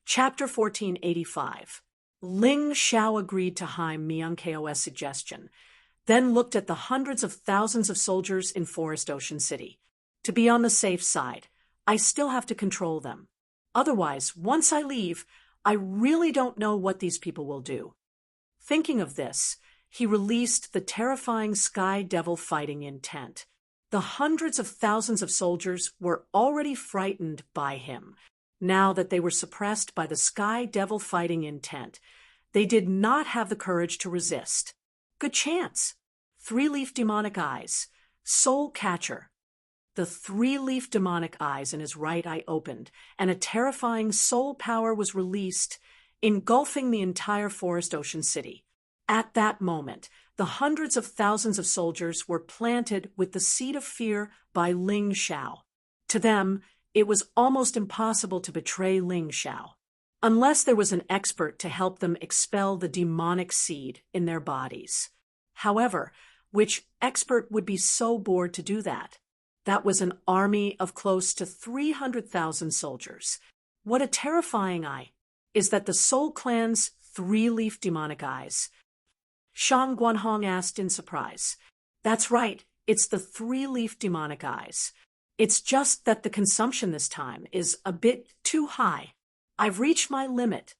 Chapter 1485. Ling Xiao agreed to Haim Myung-ko's suggestion, then looked at the hundreds of thousands of soldiers in Forest Ocean City. To be on the safe side, I still have to control them. Otherwise, once I leave, I really don't know what these people will do. Thinking of this, he released the terrifying Sky Devil fighting intent. The hundreds of thousands of soldiers were already frightened by him. Now that they were suppressed by the Sky Devil fighting intent, they did not have the courage to resist. Good chance. Three-leaf demonic eyes. Soul catcher. The three-leaf demonic eyes in his right eye opened, and a terrifying soul power was released, engulfing the entire Forest Ocean City. At that moment, the hundreds of thousands of soldiers were planted with the seed of fear by Ling Xiao. To them, it was almost impossible to betray Ling Xiao, unless there was an expert to help them expel the demonic seed in their bodies. However, which expert would be so bored to do that? That was an army of close to 300,000 soldiers. What a terrifying eye! Is that the Soul Clan's three-leaf demonic eyes? Shang Guanhong asked in surprise. That's right, it's the three-leaf demonic eyes. It's just that the consumption this time is a bit too high. I've reached my limit.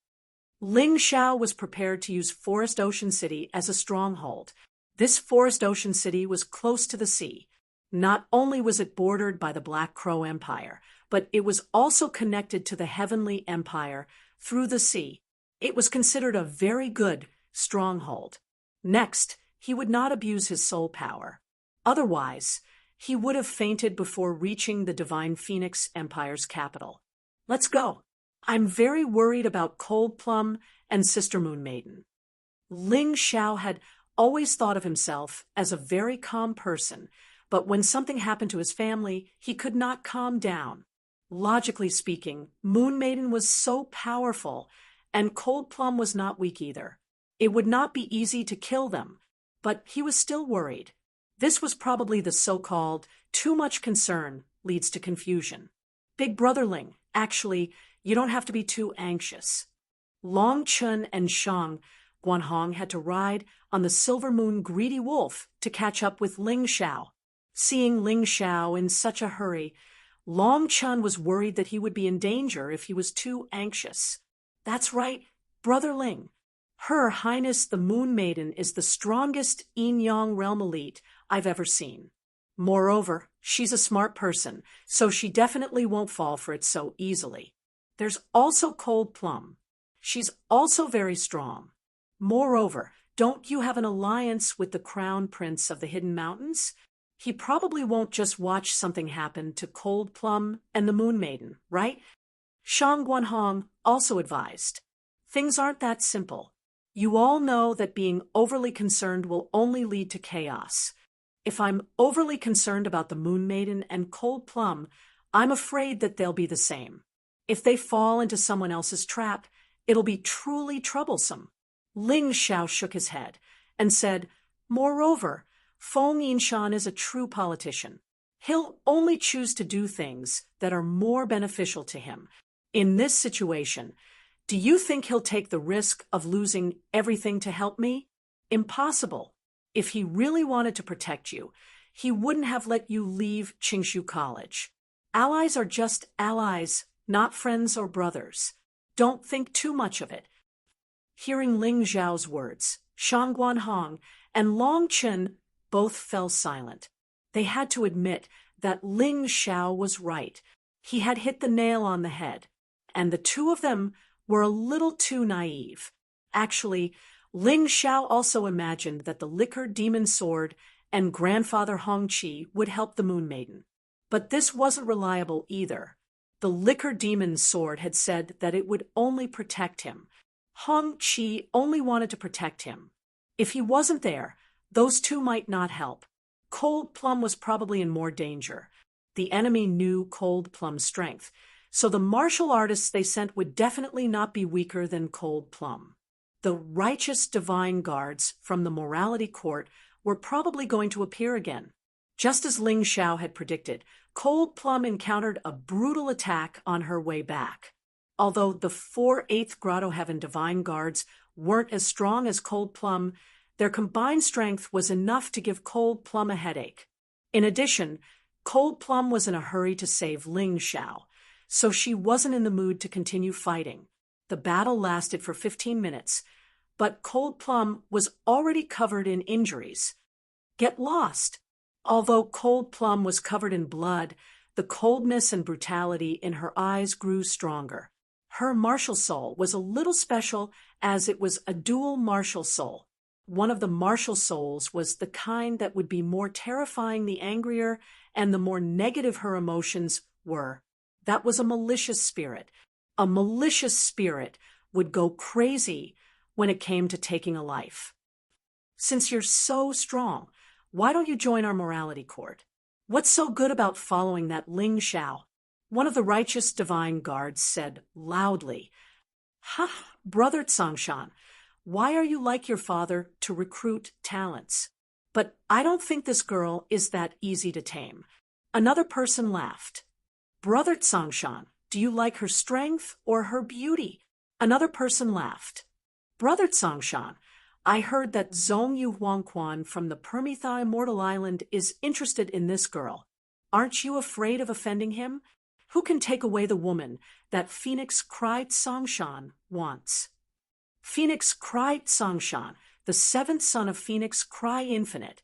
Ling Xiao was prepared to use Forest Ocean City as a stronghold. This Forest Ocean City was close to the sea. Not only was it bordered by the Black Crow Empire, but it was also connected to the Heavenly Empire through the sea. It was considered a very good stronghold. Next, he would not abuse his soul power. Otherwise, he would have fainted before reaching the Divine Phoenix Empire's capital. Let's go. I'm very worried about Cold Plum and Sister Moon Maiden. Ling Xiao had always thought of himself as a very calm person, but when something happened to his family, he could not calm down. Logically speaking, Moon Maiden was so powerful, and Cold Plum was not weak either. It would not be easy to kill them, but he was still worried. This was probably the so-called too much concern leads to confusion. Big Brother Ling, actually, you don't have to be too anxious. Long Chun and Shang Guanhong had to ride on the Silver Moon Greedy Wolf to catch up with Ling Xiao. Seeing Ling Xiao in such a hurry, Long Chun was worried that he would be in danger if he was too anxious. That's right, Brother Ling. Her Highness the Moon Maiden is the strongest Yin-Yang realm elite I've ever seen. Moreover, she's a smart person, so she definitely won't fall for it so easily. There's also Cold Plum. She's also very strong. Moreover, don't you have an alliance with the Crown Prince of the Hidden Mountains? He probably won't just watch something happen to Cold Plum and the Moon Maiden, right? Shang Guanhong also advised. Things aren't that simple. You all know that being overly concerned will only lead to chaos. If I'm overly concerned about the Moon Maiden and Cold Plum, I'm afraid that they'll be the same. If they fall into someone else's trap, it'll be truly troublesome. Ling Xiao shook his head and said, Moreover, Feng Yinshan is a true politician. He'll only choose to do things that are more beneficial to him. In this situation, do you think he'll take the risk of losing everything to help me? Impossible. If he really wanted to protect you, he wouldn't have let you leave Qingshu College. Allies are just allies, not friends or brothers. Don't think too much of it. Hearing Ling Xiao's words, Shang Guanhong and Long Chen both fell silent. They had to admit that Ling Xiao was right. He had hit the nail on the head, and the two of them were a little too naive. Actually, Ling Xiao also imagined that the Liquor Demon Sword and Grandfather Hongqi would help the Moon Maiden. But this wasn't reliable either. The Liquor Demon Sword had said that it would only protect him. Hongqi only wanted to protect him. If he wasn't there, those two might not help. Cold Plum was probably in more danger. The enemy knew Cold Plum's strength, so the martial artists they sent would definitely not be weaker than Cold Plum. The righteous divine guards from the morality court were probably going to appear again. Just as Ling Xiao had predicted, Cold Plum encountered a brutal attack on her way back. Although the 4 8th Grotto Heaven Divine Guards weren't as strong as Cold Plum, their combined strength was enough to give Cold Plum a headache. In addition, Cold Plum was in a hurry to save Ling Xiao, so she wasn't in the mood to continue fighting. The battle lasted for 15 minutes, but Cold Plum was already covered in injuries. Get lost! Although Cold Plum was covered in blood, the coldness and brutality in her eyes grew stronger. Her martial soul was a little special as it was a dual martial soul. One of the martial souls was the kind that would be more terrifying the angrier and the more negative her emotions were. That was a malicious spirit. A malicious spirit would go crazy when it came to taking a life. Since you're so strong, why don't you join our morality court? What's so good about following that Ling Xiao? One of the righteous divine guards said loudly, "Ha, brother Tsangshan, why are you like your father to recruit talents? But I don't think this girl is that easy to tame." Another person laughed. "Brother Tsangshan, do you like her strength or her beauty?" Another person laughed. "Brother Tsangshan, I heard that Zhong Yu Huangquan from the Permithai Immortal Island is interested in this girl. Aren't you afraid of offending him? Who can take away the woman that Phoenix Cry Tsangshan wants?" Phoenix Cry Tsangshan, the 7th son of Phoenix Cry Infinite,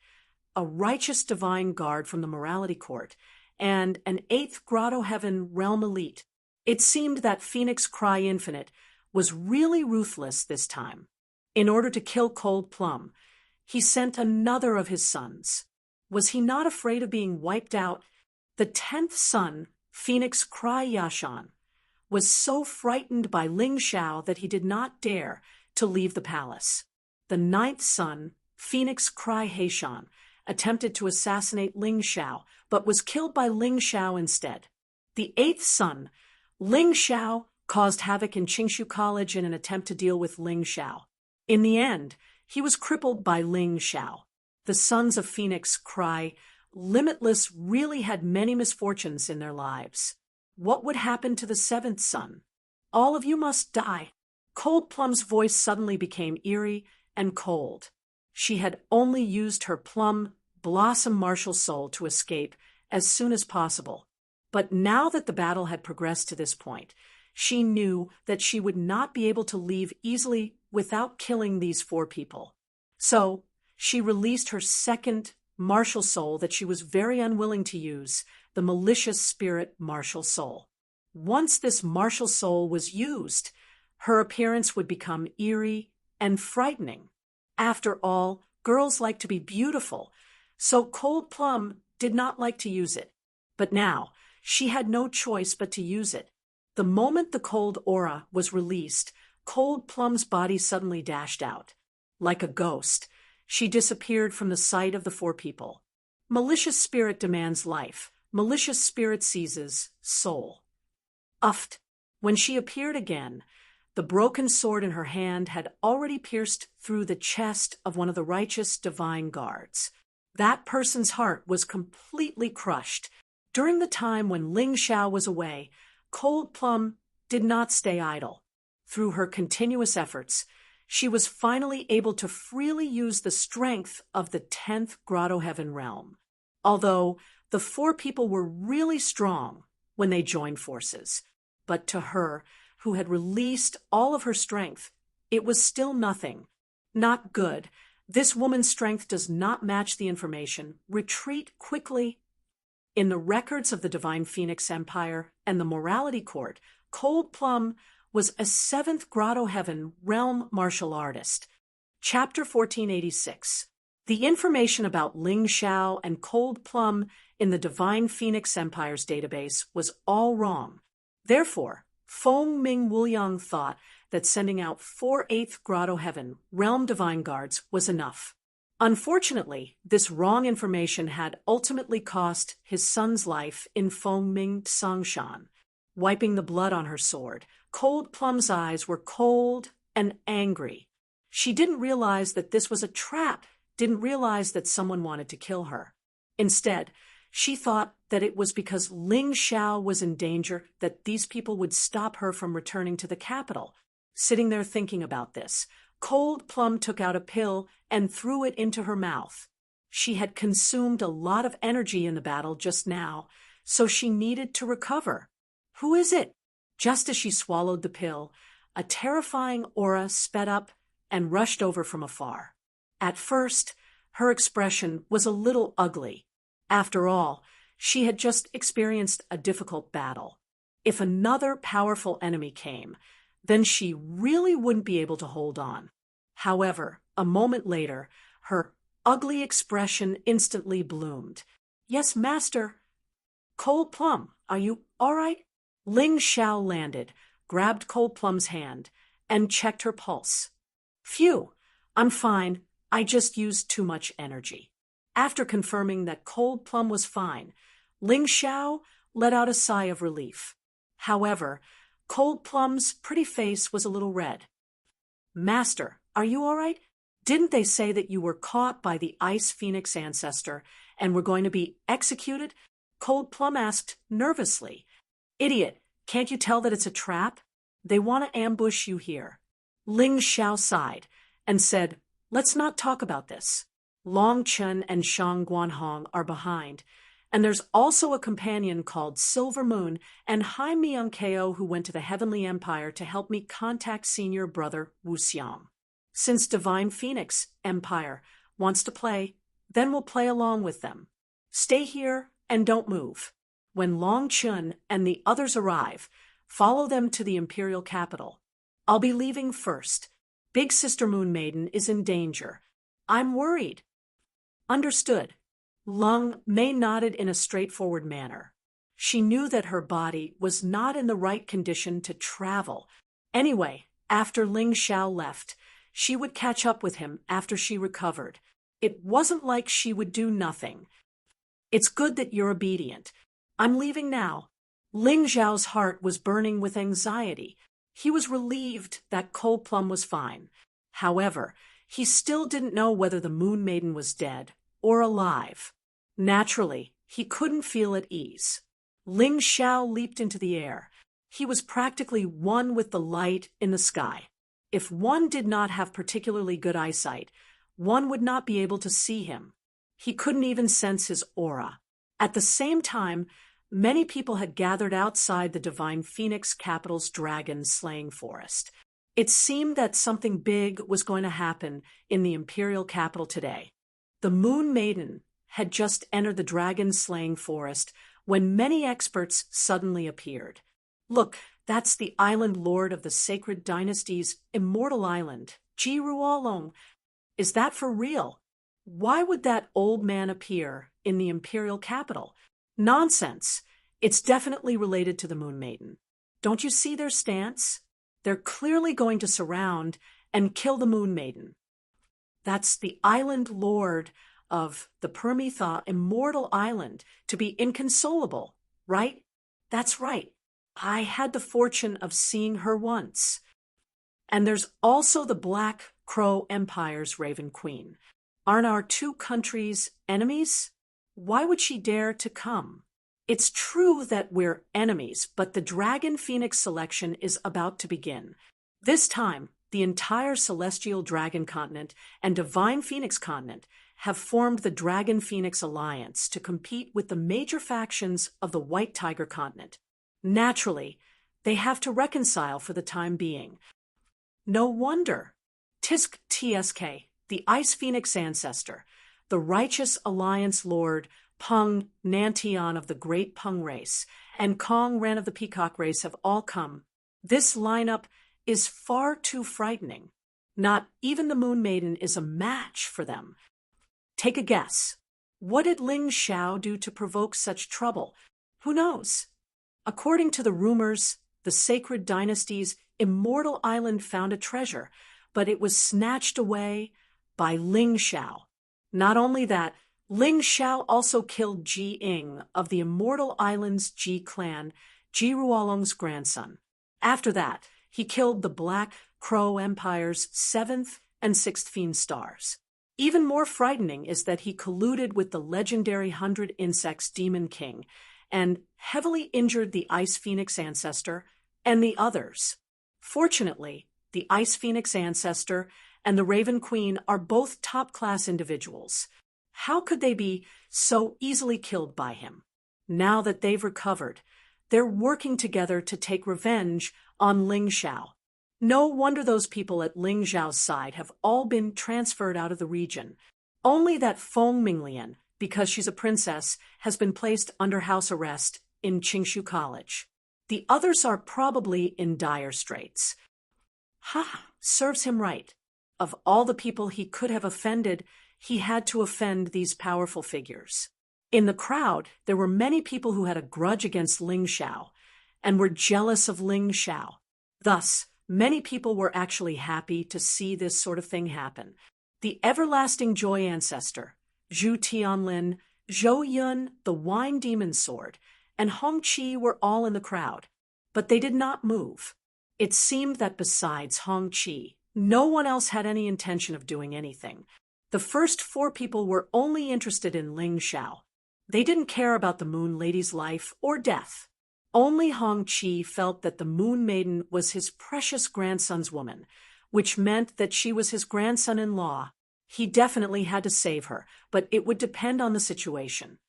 a righteous divine guard from the morality court, and an 8th Grotto Heaven realm elite. It seemed that Phoenix Cry Infinite was really ruthless this time. In order to kill Cold Plum, he sent another of his sons. Was he not afraid of being wiped out? The 10th son, Phoenix Cry Yashan, was so frightened by Ling Xiao that he did not dare to leave the palace. The 9th son, Phoenix Cry Heishan, attempted to assassinate Ling Xiao, but was killed by Ling Xiao instead. The 8th son, Ling Xiao, caused havoc in Qingshu College in an attempt to deal with Ling Xiao. In the end, he was crippled by Ling Xiao. The sons of Phoenix Cry Limitless really had many misfortunes in their lives. What would happen to the 7th son? "All of you must die." Cold Plum's voice suddenly became eerie and cold. She had only used her plum blossom martial soul to escape as soon as possible. But now that the battle had progressed to this point, she knew that she would not be able to leave easily without killing these 4 people. So she released her second martial soul that she was very unwilling to use, the malicious spirit martial soul. Once this martial soul was used, her appearance would become eerie and frightening. After all, girls like to be beautiful, so Cold Plum did not like to use it. But now, she had no choice but to use it. The moment the cold aura was released, Cold Plum's body suddenly dashed out. Like a ghost, she disappeared from the sight of the 4 people. Malicious spirit demands life. Malicious spirit seizes soul. Uft. When she appeared again, the broken sword in her hand had already pierced through the chest of one of the righteous divine guards. That person's heart was completely crushed. During the time when Ling Xiao was away, Cold Plum did not stay idle. Through her continuous efforts, she was finally able to freely use the strength of the 10th Grotto Heaven realm. Although the 4 people were really strong when they joined forces, but to her, who had released all of her strength, it was still nothing. Not good. This woman's strength does not match the information. Retreat quickly. In the records of the Divine Phoenix Empire and the Morality Court, Cold Plum was a 7th Grotto Heaven realm martial artist. Chapter 1486. The information about Ling Xiao and Cold Plum in the Divine Phoenix Empire's database was all wrong. Therefore, Feng Ming Wuliang thought that sending out 4 8th Grotto Heaven realm divine guards was enough. Unfortunately, this wrong information had ultimately cost his son's life in Feng Ming Tsangshan. Wiping the blood on her sword, Cold Plum's eyes were cold and angry. She didn't realize that this was a trap, didn't realize that someone wanted to kill her. Instead, She thought that it was because Ling Xiao was in danger that these people would stop her from returning to the capital. Sitting there thinking about this, Cold Plum took out a pill and threw it into her mouth. She had consumed a lot of energy in the battle just now, so she needed to recover. Who is it? Just as she swallowed the pill, a terrifying aura sped up and rushed over from afar. At first, her expression was a little ugly. After all, she had just experienced a difficult battle. If another powerful enemy came, then she really wouldn't be able to hold on. However, a moment later, her ugly expression instantly bloomed. "Yes, master." "Cold Plum, are you all right?" Ling Xiao landed, grabbed Cold Plum's hand, and checked her pulse. "Phew, I'm fine. I just used too much energy." After confirming that Cold Plum was fine, Ling Xiao let out a sigh of relief. However, Cold Plum's pretty face was a little red. "Master, are you all right? Didn't they say that you were caught by the Ice Phoenix ancestor and were going to be executed?" Cold Plum asked nervously. "Idiot, can't you tell that it's a trap? They want to ambush you here." Ling Xiao sighed and said, "Let's not talk about this. Long Chen and Shang Guanhong are behind, and there's also a companion called Silver Moon and Hai Miankeo who went to the Heavenly Empire to help me contact senior brother Wu Xiang. Since Divine Phoenix Empire wants to play, then we'll play along with them. Stay here and don't move. When Long Chen and the others arrive, follow them to the Imperial capital. I'll be leaving first. Big Sister Moon Maiden is in danger. I'm worried." "Understood." Lung Mei nodded in a straightforward manner. She knew that her body was not in the right condition to travel. Anyway, after Ling Xiao left, she would catch up with him after she recovered. It wasn't like she would do nothing. "It's good that you're obedient. I'm leaving now." Ling Xiao's heart was burning with anxiety. He was relieved that Cold Plum was fine. However, he still didn't know whether the Moon Maiden was dead or alive. Naturally, he couldn't feel at ease. Ling Xiao leaped into the air. He was practically one with the light in the sky. If one did not have particularly good eyesight, one would not be able to see him. He couldn't even sense his aura. At the same time, many people had gathered outside the Divine Phoenix capital's dragon-slaying forest. It seemed that something big was going to happen in the Imperial capital today. The Moon Maiden had just entered the dragon-slaying forest when many experts suddenly appeared. "Look, that's the island lord of the Sacred Dynasty's Immortal Island, Ji Ruolong. Is that for real? Why would that old man appear in the Imperial capital? Nonsense. It's definitely related to the Moon Maiden. Don't you see their stance? They're clearly going to surround and kill the Moon Maiden. That's the island lord of the Permitha Immortal Island to be inconsolable, right? That's right. I had the fortune of seeing her once. And there's also the Black Crow Empire's Raven Queen. Aren't our two countries enemies? Why would she dare to come? It's true that we're enemies, but the Dragon Phoenix selection is about to begin. This time, the entire Celestial Dragon Continent and Divine Phoenix Continent have formed the Dragon Phoenix Alliance to compete with the major factions of the White Tiger Continent. Naturally, they have to reconcile for the time being. No wonder. Tisk Tsk, the Ice Phoenix ancestor, the Righteous Alliance Lord Peng Nantian of the Great Peng race, and Kong Ren of the Peacock race have all come. This lineup is far too frightening. Not even the Moon Maiden is a match for them. Take a guess. What did Ling Xiao do to provoke such trouble? Who knows? According to the rumors, the Sacred Dynasty's Immortal Island found a treasure, but it was snatched away by Ling Xiao. Not only that, Ling Xiao also killed Ji Ying of the Immortal Island's Ji clan, Ji Ruolong's grandson. After that, he killed the Black Crow Empire's 7th and 6th Fiend stars. Even more frightening is that he colluded with the legendary 100 Insects Demon King and heavily injured the Ice Phoenix Ancestor and the others. Fortunately, the Ice Phoenix Ancestor and the Raven Queen are both top-class individuals. How could they be so easily killed by him? Now that they've recovered, they're working together to take revenge on Ling Xiao. No wonder those people at Ling Xiao's side have all been transferred out of the region. Only that Feng Minglian, because she's a princess, has been placed under house arrest in Qingshu College. The others are probably in dire straits. Serves him right. Of all the people he could have offended, he had to offend these powerful figures. In the crowd, there were many people who had a grudge against Ling Xiao and were jealous of Ling Xiao. Thus, many people were actually happy to see this sort of thing happen. The Everlasting Joy Ancestor, Zhu Tianlin, Zhou Yun, the Wine Demon Sword, and Hong Qi were all in the crowd, but they did not move. It seemed that besides Hong Qi, no one else had any intention of doing anything. The first 4 people were only interested in Ling Xiao. They didn't care about the Moon Lady's life or death. Only Hong Qi felt that the Moon Maiden was his precious grandson's woman, which meant that she was his grandson-in-law. He definitely had to save her, but it would depend on the situation.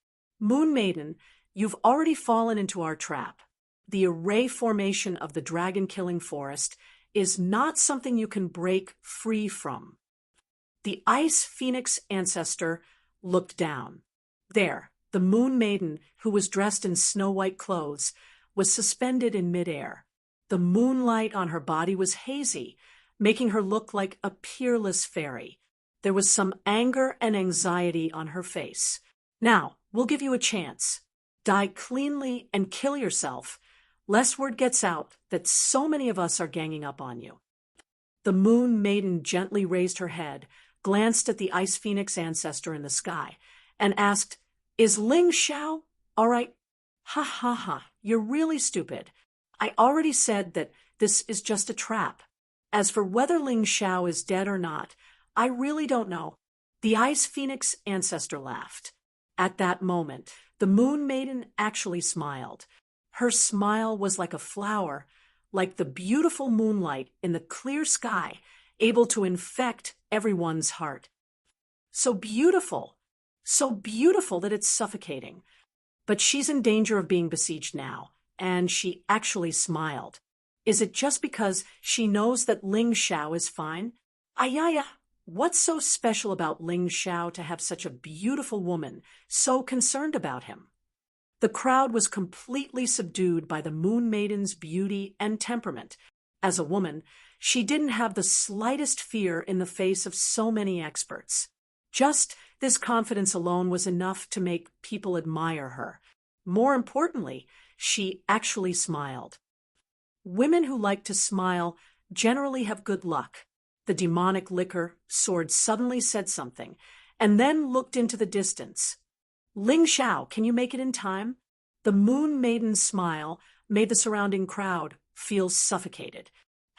Moon Maiden, you've already fallen into our trap. The array formation of the dragon-killing forest is not something you can break free from. The Ice Phoenix Ancestor looked down. There, the Moon Maiden, who was dressed in snow-white clothes, was suspended in midair. The moonlight on her body was hazy, making her look like a peerless fairy. There was some anger and anxiety on her face. Now, we'll give you a chance. Die cleanly and kill yourself, lest word gets out that so many of us are ganging up on you. The Moon Maiden gently raised her head, glanced at the Ice Phoenix Ancestor in the sky, and asked, "Is Ling Xiao all right?" You're really stupid. I already said that this is just a trap. As for whether Ling Xiao is dead or not, I really don't know. The Ice Phoenix Ancestor laughed. At that moment, the Moon Maiden actually smiled. Her smile was like a flower, like the beautiful moonlight in the clear sky, able to infect everyone's heart. So beautiful that it's suffocating. But she's in danger of being besieged now, and she actually smiled. Is it just because she knows that Ling Xiao is fine? Ayaya, what's so special about Ling Xiao to have such a beautiful woman so concerned about him? The crowd was completely subdued by the Moon Maiden's beauty and temperament. As a woman, she didn't have the slightest fear in the face of so many experts. Just this confidence alone was enough to make people admire her. More importantly, she actually smiled. Women who like to smile generally have good luck. The demonic liquor sword suddenly said something, and then looked into the distance. "Ling Xiao, can you make it in time?" The Moon Maiden's smile made the surrounding crowd feel suffocated.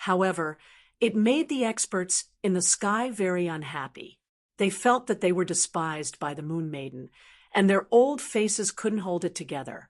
However, it made the experts in the sky very unhappy. They felt that they were despised by the Moon Maiden, and their old faces couldn't hold it together.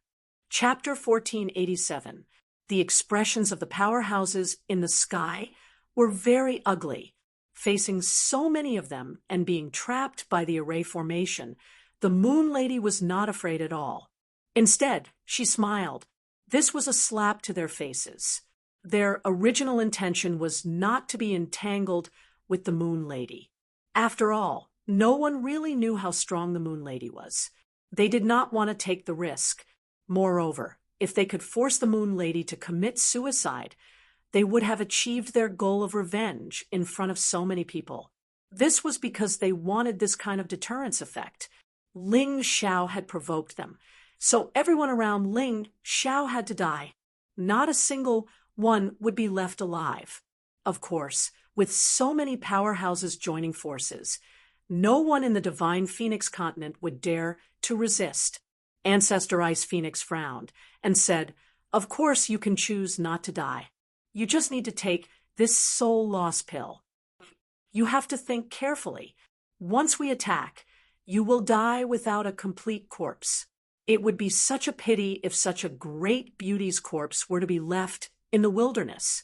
Chapter 1487. The expressions of the powerhouses in the sky were very ugly. Facing so many of them and being trapped by the array formation, the Moon Lady was not afraid at all. Instead, she smiled. This was a slap to their faces. Their original intention was not to be entangled with the Moon Lady. After all, no one really knew how strong the Moon Lady was. They did not want to take the risk. Moreover, if they could force the Moon Lady to commit suicide, they would have achieved their goal of revenge in front of so many people. This was because they wanted this kind of deterrence effect. Ling Xiao had provoked them, so everyone around Ling Xiao had to die. Not a single one would be left alive. Of course, with so many powerhouses joining forces, no one in the Divine Phoenix continent would dare to resist. Ancestor Ice Phoenix frowned and said, "Of course you can choose not to die. You just need to take this soul loss pill. You have to think carefully. Once we attack, you will die without a complete corpse. It would be such a pity if such a great beauty's corpse were to be left in the wilderness.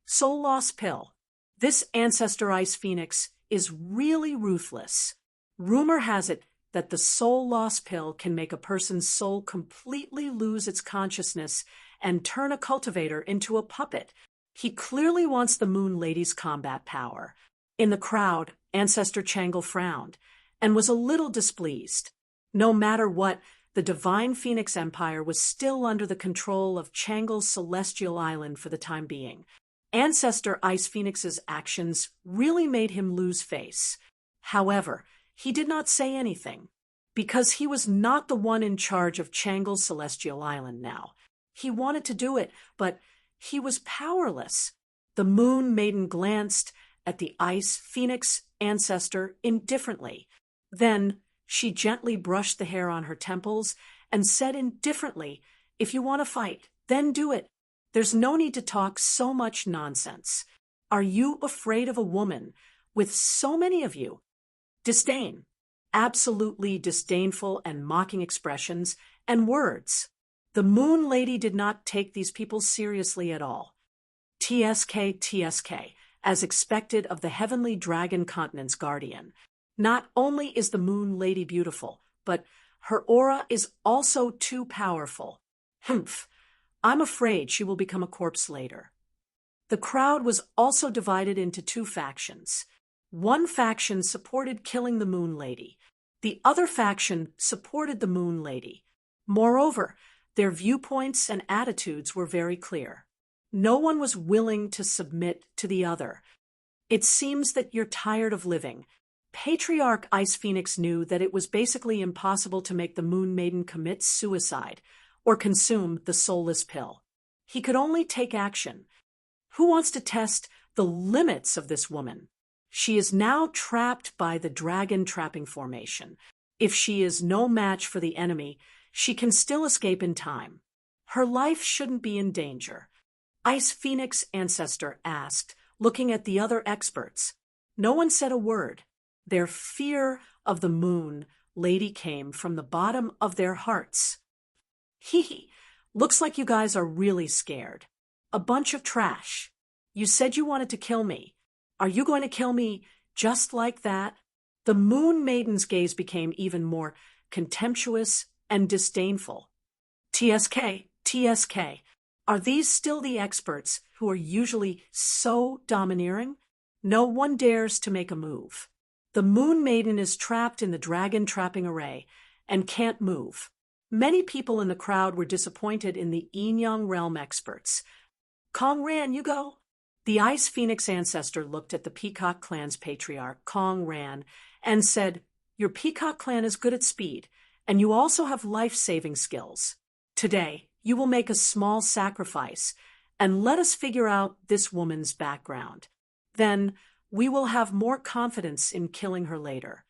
Soul Loss Pill. This ancestor ice phoenix is really ruthless. Rumor has it that the soul loss pill can make a person's soul completely lose its consciousness and turn a cultivator into a puppet. He clearly wants the Moon Lady's combat power. In the crowd, Ancestor Changle frowned and was a little displeased. No matter what, the Divine Phoenix Empire was still under the control of Changle's celestial island for the time being. Ancestor Ice Phoenix's actions really made him lose face. However, he did not say anything, because he was not the one in charge of Changle's celestial island now. He wanted to do it, but he was powerless. The Moon Maiden glanced at the Ice Phoenix ancestor indifferently. Then she gently brushed the hair on her temples and said indifferently, "If you want to fight, then do it. There's no need to talk so much nonsense. Are you afraid of a woman with so many of you?" Disdain. Absolutely disdainful and mocking expressions and words. The Moon Lady did not take these people seriously at all. TSK, TSK, as expected of the Heavenly Dragon Continent's guardian. Not only is the Moon Lady beautiful, but her aura is also too powerful. Humph. I'm afraid she will become a corpse later. The crowd was also divided into two factions. One faction supported killing the Moon Lady. The other faction supported the Moon Lady. Moreover, their viewpoints and attitudes were very clear. No one was willing to submit to the other. It seems that you're tired of living. Patriarch Ice Phoenix knew that it was basically impossible to make the Moon Maiden commit suicide or consume the soulless pill. He could only take action. Who wants to test the limits of this woman? She is now trapped by the dragon trapping formation. If she is no match for the enemy, she can still escape in time. Her life shouldn't be in danger. Ice Phoenix Ancestor asked, looking at the other experts. No one said a word. Their fear of the Moon Lady came from the bottom of their hearts. Hee, looks like you guys are really scared. A bunch of trash. You said you wanted to kill me. Are you going to kill me just like that? The Moon Maiden's gaze became even more contemptuous and disdainful. TSK, TSK, are these still the experts who are usually so domineering? No one dares to make a move. The Moon Maiden is trapped in the dragon trapping array and can't move. Many people in the crowd were disappointed in the Yin-Yang realm experts. Kong Ran, you go. The Ice Phoenix Ancestor looked at the Peacock Clan's patriarch, Kong Ran, and said, "Your Peacock Clan is good at speed, and you also have life-saving skills. Today, you will make a small sacrifice, and let us figure out this woman's background. Then, we will have more confidence in killing her later."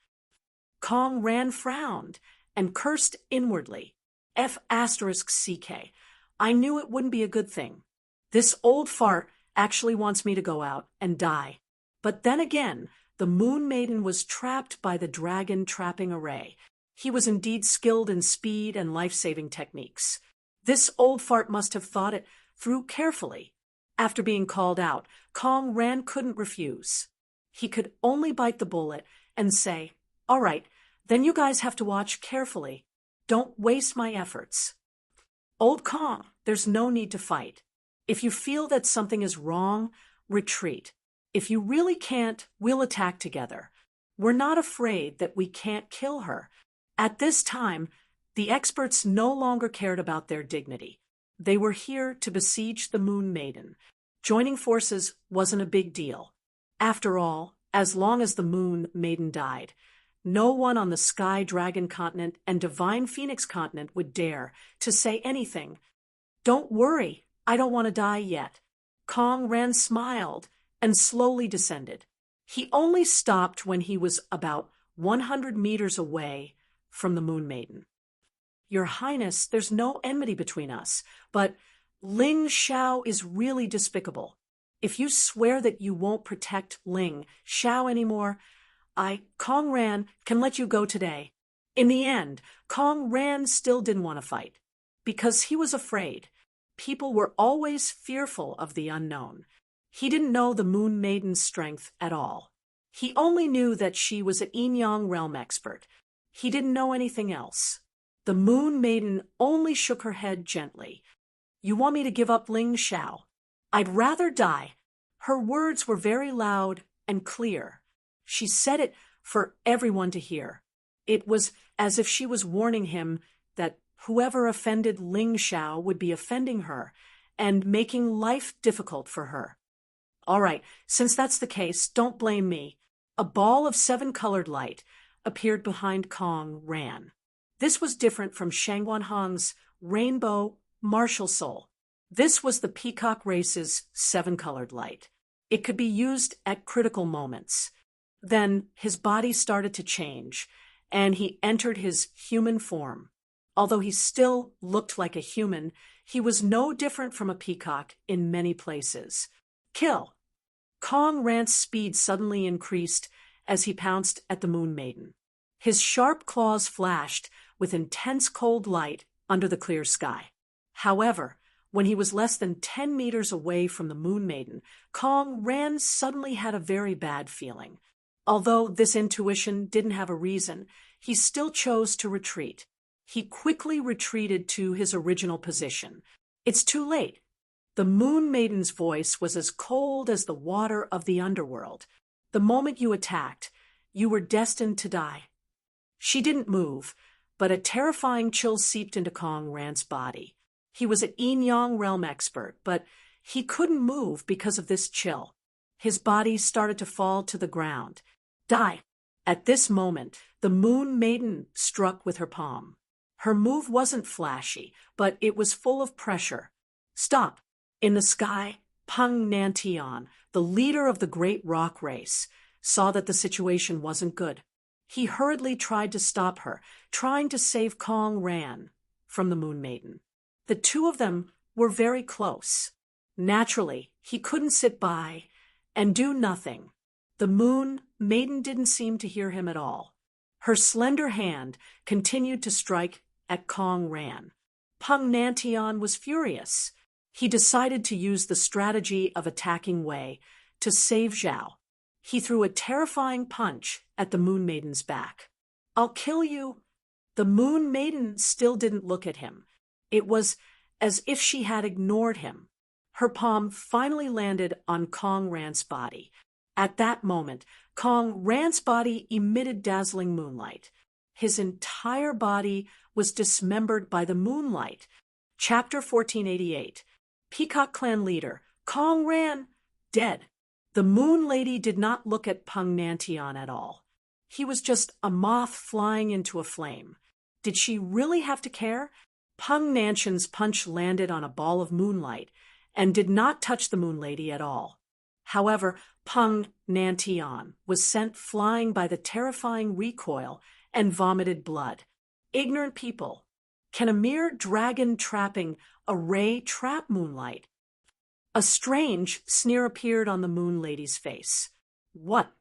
Kong Ran frowned and cursed inwardly. F*CK. I knew it wouldn't be a good thing. This old fart actually wants me to go out and die. But then again, the Moon Maiden was trapped by the dragon trapping array. He was indeed skilled in speed and life-saving techniques. This old fart must have thought it through carefully. After being called out, Kong Ran couldn't refuse. He could only bite the bullet and say, "All right, then you guys have to watch carefully. Don't waste my efforts." Old Kong, there's no need to fight. If you feel that something is wrong, retreat. If you really can't, we'll attack together. We're not afraid that we can't kill her. At this time, the experts no longer cared about their dignity. They were here to besiege the Moon Maiden. Joining forces wasn't a big deal. After all, as long as the Moon Maiden died, no one on the Sky Dragon Continent and Divine Phoenix Continent would dare to say anything. "Don't worry, I don't want to die yet." Kong Ran smiled and slowly descended. He only stopped when he was about 100 meters away from the Moon Maiden. "Your Highness, there's no enmity between us, but Ling Xiao is really despicable. If you swear that you won't protect Ling Xiao anymore, Kong Ran, can let you go today." In the end, Kong Ran still didn't want to fight. Because he was afraid. People were always fearful of the unknown. He didn't know the Moon Maiden's strength at all. He only knew that she was an Yin-Yang realm expert. He didn't know anything else. The Moon Maiden only shook her head gently. "You want me to give up Ling Xiao? I'd rather die." Her words were very loud and clear. She said it for everyone to hear. It was as if she was warning him that whoever offended Ling Xiao would be offending her and making life difficult for her. "All right, since that's the case, don't blame me." A ball of 7-colored light appeared behind Kong Ran. This was different from Shangguan Hong's rainbow martial soul. This was the peacock race's 7-colored light. It could be used at critical moments. Then his body started to change, and he entered his human form. Although he still looked like a human, he was no different from a peacock in many places. "Kill!" Kong Ran's speed suddenly increased as he pounced at the Moon Maiden. His sharp claws flashed with intense cold light under the clear sky. However, when he was less than 10 meters away from the Moon Maiden, Kong Ran suddenly had a very bad feeling. Although this intuition didn't have a reason, he still chose to retreat. He quickly retreated to his original position. "It's too late." The Moon Maiden's voice was as cold as the water of the underworld. "The moment you attacked, you were destined to die." She didn't move, but a terrifying chill seeped into Kong Ran's body. He was an Yin-Yang realm expert, but he couldn't move because of this chill. His body started to fall to the ground. "Die!" At this moment, the Moon Maiden struck with her palm. Her move wasn't flashy, but it was full of pressure. "Stop!" In the sky, Peng Nantian, the leader of the Great Rock Race, saw that the situation wasn't good. He hurriedly tried to stop her, trying to save Kong Ran from the Moon Maiden. The two of them were very close. Naturally, he couldn't sit by and do nothing. The Moon Maiden didn't seem to hear him at all. Her slender hand continued to strike at Kong Ran. Peng Nantian was furious. He decided to use the strategy of attacking Wei to save Zhao. He threw a terrifying punch at the Moon Maiden's back. "I'll kill you." The Moon Maiden still didn't look at him. It was as if she had ignored him. Her palm finally landed on Kong Ran's body. At that moment, Kong Ran's body emitted dazzling moonlight. His entire body was dismembered by the moonlight. Chapter 1488. Peacock Clan Leader, Kong Ran, dead. The Moon Lady did not look at Peng Nantian at all. He was just a moth flying into a flame. Did she really have to care? Peng Nantian's punch landed on a ball of moonlight and did not touch the Moon Lady at all. However, Peng Nantian was sent flying by the terrifying recoil and vomited blood. Ignorant people. Can a mere dragon trapping a ray trap moonlight? A strange sneer appeared on the Moon Lady's face. "What?"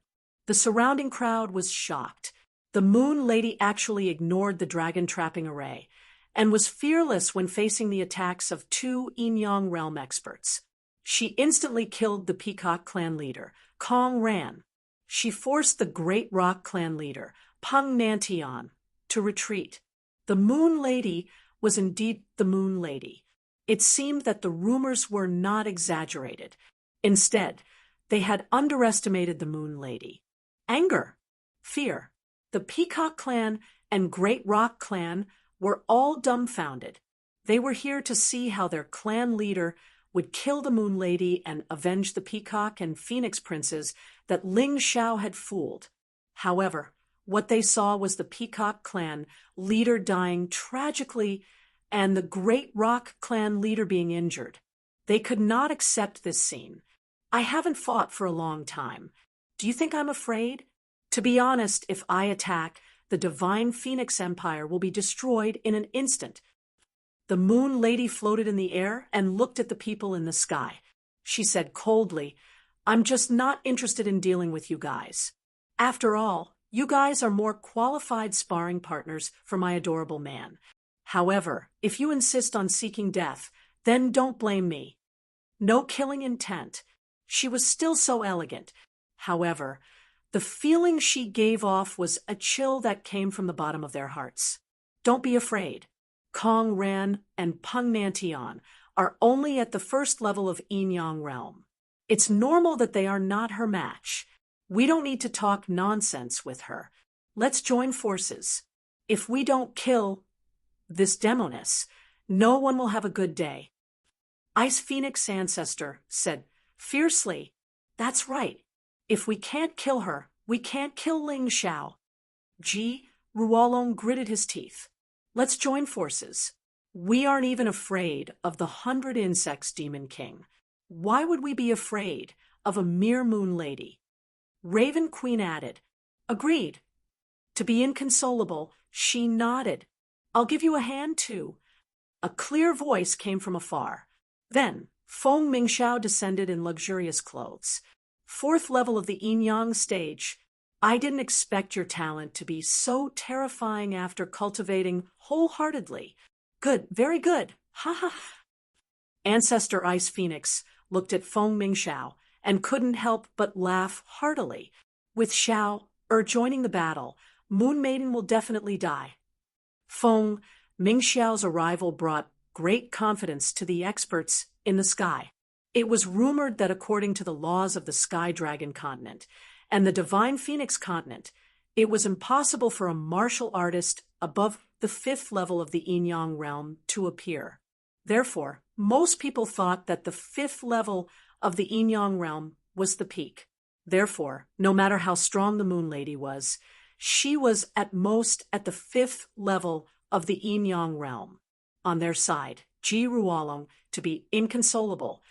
The surrounding crowd was shocked. The Moon Lady actually ignored the dragon trapping array and was fearless when facing the attacks of 2 Yin-Yang realm experts. She instantly killed the Peacock Clan leader, Kong Ran. She forced the Great Rock Clan leader, Peng Nantian, to retreat. The Moon Lady was indeed the Moon Lady. It seemed that the rumors were not exaggerated. Instead, they had underestimated the Moon Lady. Anger, fear. The Peacock Clan and Great Rock Clan were all dumbfounded. They were here to see how their clan leader would kill the Moon Lady and avenge the Peacock and Phoenix Princes that Ling Xiao had fooled. However, what they saw was the Peacock Clan leader dying tragically and the Great Rock Clan leader being injured. They could not accept this scene. "I haven't fought for a long time. Do you think I'm afraid? To be honest, if I attack, the Divine Phoenix Empire will be destroyed in an instant." The Moon Lady floated in the air and looked at the people in the sky. She said coldly, "I'm just not interested in dealing with you guys." After all, you guys are more qualified sparring partners for my adorable man. However, if you insist on seeking death, then don't blame me. No killing intent. She was still so elegant. However, the feeling she gave off was a chill that came from the bottom of their hearts. Don't be afraid. Kong Ran and Peng Nantian are only at the first level of Yin Yang realm. It's normal that they are not her match. We don't need to talk nonsense with her. Let's join forces. If we don't kill this demoness, no one will have a good day. Ice Phoenix Ancestor said fiercely, "That's right. If we can't kill her, we can't kill Ling Xiao." Ji Ruolong gritted his teeth. "Let's join forces. We aren't even afraid of the 100 Insects Demon King. Why would we be afraid of a mere moon lady?" Raven Queen added, "Agreed." To be inconsolable, she nodded. "I'll give you a hand too." A clear voice came from afar. Then, Feng Mingxiao descended in luxurious clothes. "Fourth level of the Yin Yang stage. I didn't expect your talent to be so terrifying after cultivating wholeheartedly. Good, very good. Ha ha. Ancestor Ice Phoenix looked at Feng Mingxiao and couldn't help but laugh heartily. With Xiao joining the battle, Moon Maiden will definitely die. Feng Mingxiao's arrival brought great confidence to the experts in the sky. It was rumored that according to the laws of the Sky Dragon continent and the Divine Phoenix continent, it was impossible for a martial artist above the 5th level of the Yin Yang realm to appear. Therefore, most people thought that the 5th level of the Yin Yang realm was the peak. Therefore, no matter how strong the Moon Lady was, she was at most at the 5th level of the Yin Yang realm. On their side, Ji Ruolong to be inconsolable,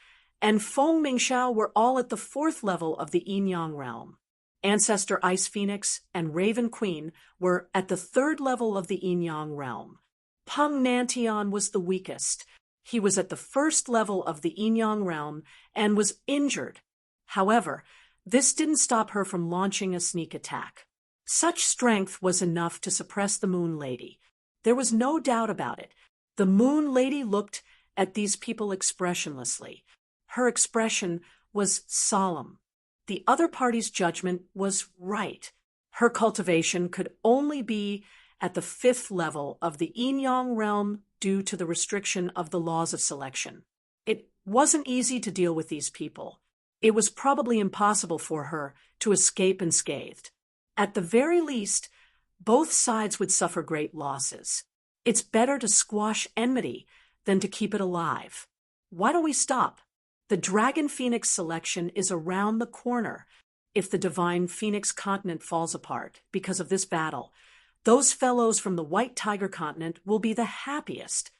and Feng Mingxiao were all at the 4th level of the Yin Yang realm. Ancestor Ice Phoenix and Raven Queen were at the 3rd level of the Yin Yang realm. Peng Nantian was the weakest. He was at the 1st level of the Yin Yang realm and was injured. However, this didn't stop her from launching a sneak attack. Such strength was enough to suppress the Moon Lady. There was no doubt about it. The Moon Lady looked at these people expressionlessly. Her expression was solemn. The other party's judgment was right. Her cultivation could only be at the 5th level of the Yin Yang realm due to the restriction of the laws of selection. It wasn't easy to deal with these people. It was probably impossible for her to escape unscathed. At the very least, both sides would suffer great losses. It's better to squash enmity than to keep it alive. Why don't we stop? The Dragon Phoenix selection is around the corner. If the Divine Phoenix continent falls apart because of this battle, those fellows from the White Tiger continent will be the happiest.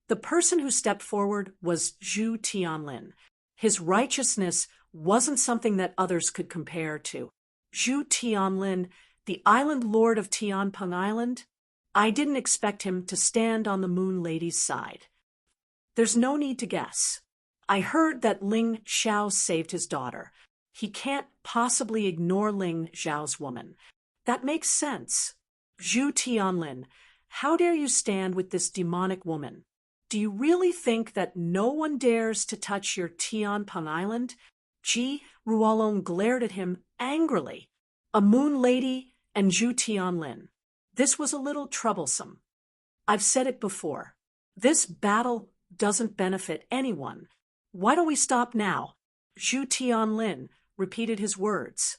The person who stepped forward was Zhu Tianlin. His righteousness wasn't something that others could compare to. Zhu Tianlin, the island lord of Tianpeng Island, I didn't expect him to stand on the Moon Lady's side. There's no need to guess. I heard that Ling Xiao saved his daughter. He can't possibly ignore Ling Xiao's woman. That makes sense. Zhu Tianlin, how dare you stand with this demonic woman? Do you really think that no one dares to touch your Tianpeng Island? Ji Ruolong glared at him angrily. A Moon Lady and Zhu Tianlin. This was a little troublesome. I've said it before. This battle doesn't benefit anyone. Why don't we stop now? Zhu Tianlin repeated his words.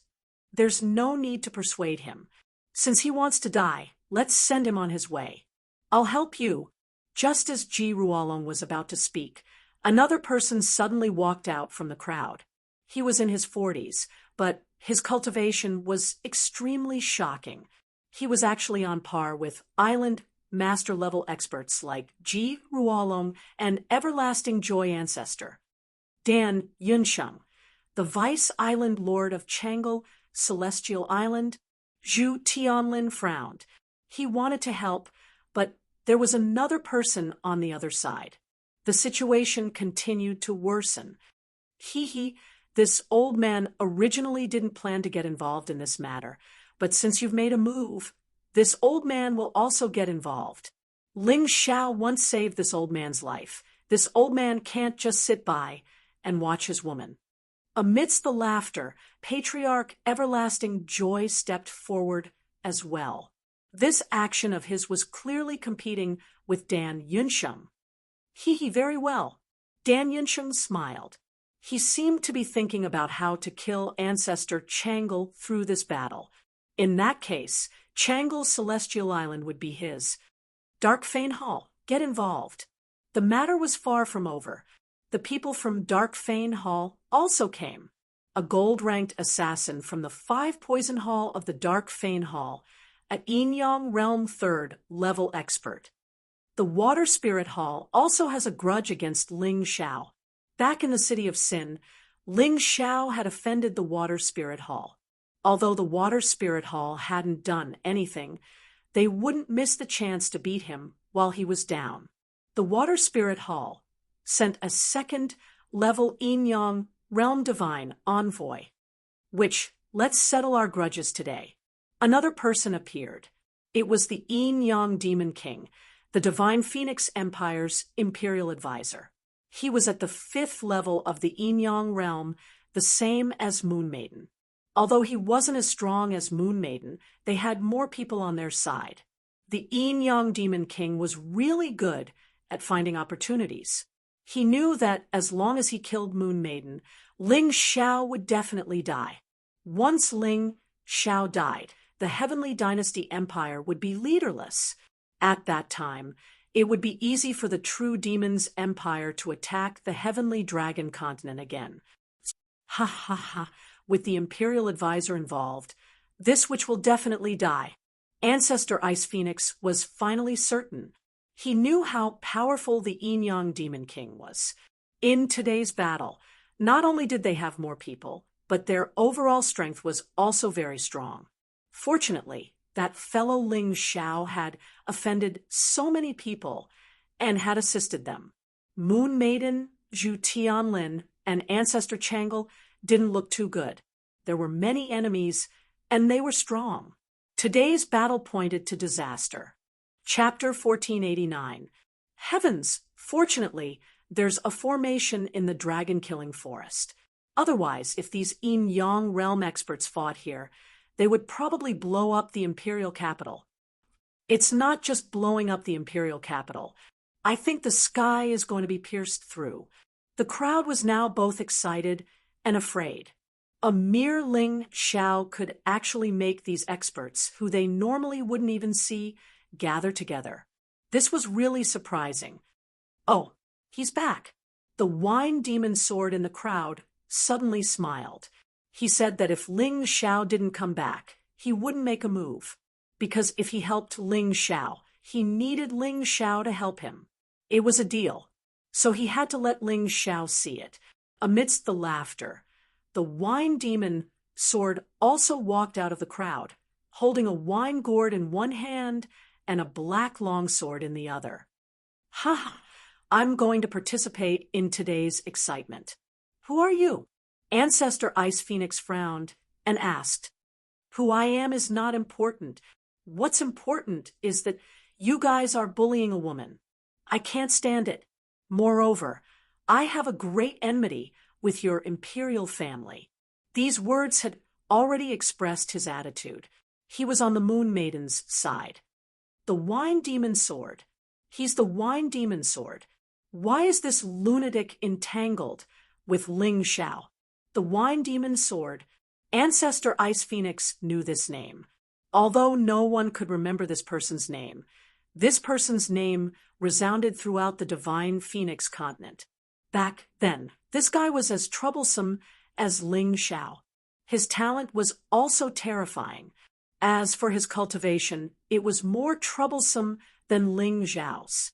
There's no need to persuade him. Since he wants to die, let's send him on his way. I'll help you. Just as Ji Ruolong was about to speak, another person suddenly walked out from the crowd. He was in his 40s, but his cultivation was extremely shocking. He was actually on par with island master-level experts like Ji Ruolong and Everlasting Joy Ancestor. Dan Yunsheng, the vice-island lord of Changle Celestial Island. Zhu Tianlin frowned. He wanted to help, but there was another person on the other side. The situation continued to worsen. This old man originally didn't plan to get involved in this matter, but since you've made a move, this old man will also get involved. Ling Xiao once saved this old man's life. This old man can't just sit by and watch his woman." Amidst the laughter, Patriarch Everlasting Joy stepped forward as well. This action of his was clearly competing with Dan Yunsheng. "He, very well." Dan Yunsheng smiled. He seemed to be thinking about how to kill Ancestor Changle through this battle. In that case, Changle's Celestial Island would be his. Dark Fane Hall, get involved. The matter was far from over. The people from Dark Fane Hall also came. A gold-ranked assassin from the 5 Poison Hall of the Dark Fane Hall, an Yin-Yang Realm 3rd level expert. The Water Spirit Hall also has a grudge against Ling Xiao. Back in the city of Sin, Ling Xiao had offended the Water Spirit Hall. Although the Water Spirit Hall hadn't done anything, they wouldn't miss the chance to beat him while he was down. The Water Spirit Hall sent a 2nd level Yin-Yang Realm Divine envoy, which, let's settle our grudges today. Another person appeared. It was the Yin-Yang Demon King, the Divine Phoenix Empire's Imperial Advisor. He was at the 5th level of the Yin-Yang realm, the same as Moon Maiden. Although he wasn't as strong as Moon Maiden, they had more people on their side. The Yin-Yang Demon King was really good at finding opportunities. He knew that as long as he killed Moon Maiden, Ling Xiao would definitely die. Once Ling Xiao died, the Heavenly Dynasty Empire would be leaderless. At that time, it would be easy for the True Demon's Empire to attack the Heavenly Dragon Continent again. Ha ha ha, with the Imperial Advisor involved, this witch will definitely die. Ancestor Ice Phoenix was finally certain. He knew how powerful the Yin-Yang Demon King was. In today's battle, not only did they have more people, but their overall strength was also very strong. Fortunately, that fellow Ling Xiao had offended so many people and had assisted them. Moon Maiden, Zhu Tianlin, and Ancestor Changle didn't look too good. There were many enemies, and they were strong. Today's battle pointed to disaster. Chapter 1489. Heavens! Fortunately, there's a formation in the dragon-killing forest. Otherwise, if these Yin-Yang realm experts fought here, they would probably blow up the imperial capital. It's not just blowing up the imperial capital. I think the sky is going to be pierced through. The crowd was now both excited and afraid. A mere Ling Xiao could actually make these experts, who they normally wouldn't even see, gather together. This was really surprising. Oh, he's back. The wine demon sword in the crowd suddenly smiled. He said that if Ling Xiao didn't come back, he wouldn't make a move. Because if he helped Ling Xiao, he needed Ling Xiao to help him. It was a deal. So he had to let Ling Xiao see it. Amidst the laughter, the wine demon sword also walked out of the crowd, holding a wine gourd in one hand and a black longsword in the other. Ha! I'm going to participate in today's excitement. Who are you? Ancestor Ice Phoenix frowned and asked. Who I am is not important. What's important is that you guys are bullying a woman. I can't stand it. Moreover, I have a great enmity with your imperial family. These words had already expressed his attitude. He was on the Moon Maiden's side. The Wine Demon Sword. He's the Wine Demon Sword. Why is this lunatic entangled with Ling Xiao? The Wine Demon Sword. Ancestor Ice Phoenix knew this name. Although no one could remember this person's name, this person's name resounded throughout the Divine Phoenix continent. Back then, this guy was as troublesome as Ling Xiao. His talent was also terrifying. As for his cultivation, it was more troublesome than Ling Xiao's.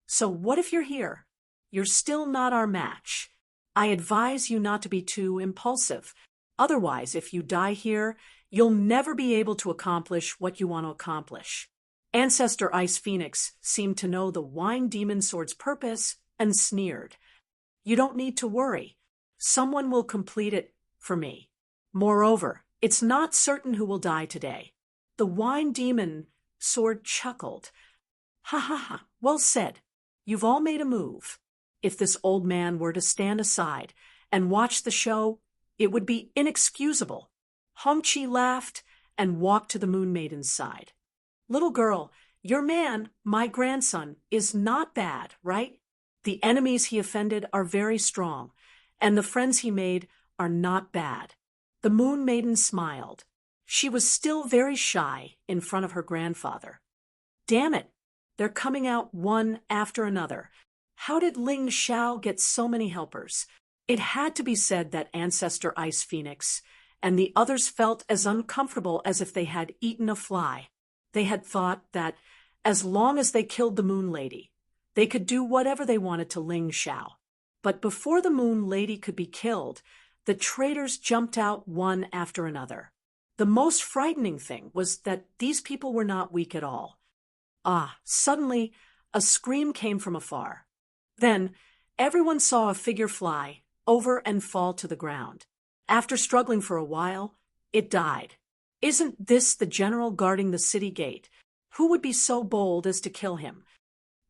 So what if you're here? You're still not our match. I advise you not to be too impulsive. Otherwise, if you die here, you'll never be able to accomplish what you want to accomplish. Ancestor Ice Phoenix seemed to know the Wine Demon Sword's purpose and sneered. You don't need to worry. Someone will complete it for me. Moreover, it's not certain who will die today. The wine demon sword chuckled. Ha ha ha, well said. You've all made a move. If this old man were to stand aside and watch the show, it would be inexcusable. Hongqi laughed and walked to the Moon Maiden's side. Little girl, your man, my grandson, is not bad, right? The enemies he offended are very strong, and the friends he made are not bad. The Moon Maiden smiled. She was still very shy in front of her grandfather. Damn it, they're coming out one after another. How did Ling Xiao get so many helpers? It had to be said that Ancestor Ice Phoenix and the others felt as uncomfortable as if they had eaten a fly. They had thought that, as long as they killed the Moon Lady, they could do whatever they wanted to Ling Xiao. But before the Moon Lady could be killed, the traitors jumped out one after another. The most frightening thing was that these people were not weak at all. Suddenly, a scream came from afar. Then, everyone saw a figure fly over and fall to the ground. After struggling for a while, it died. Isn't this the general guarding the city gate? Who would be so bold as to kill him?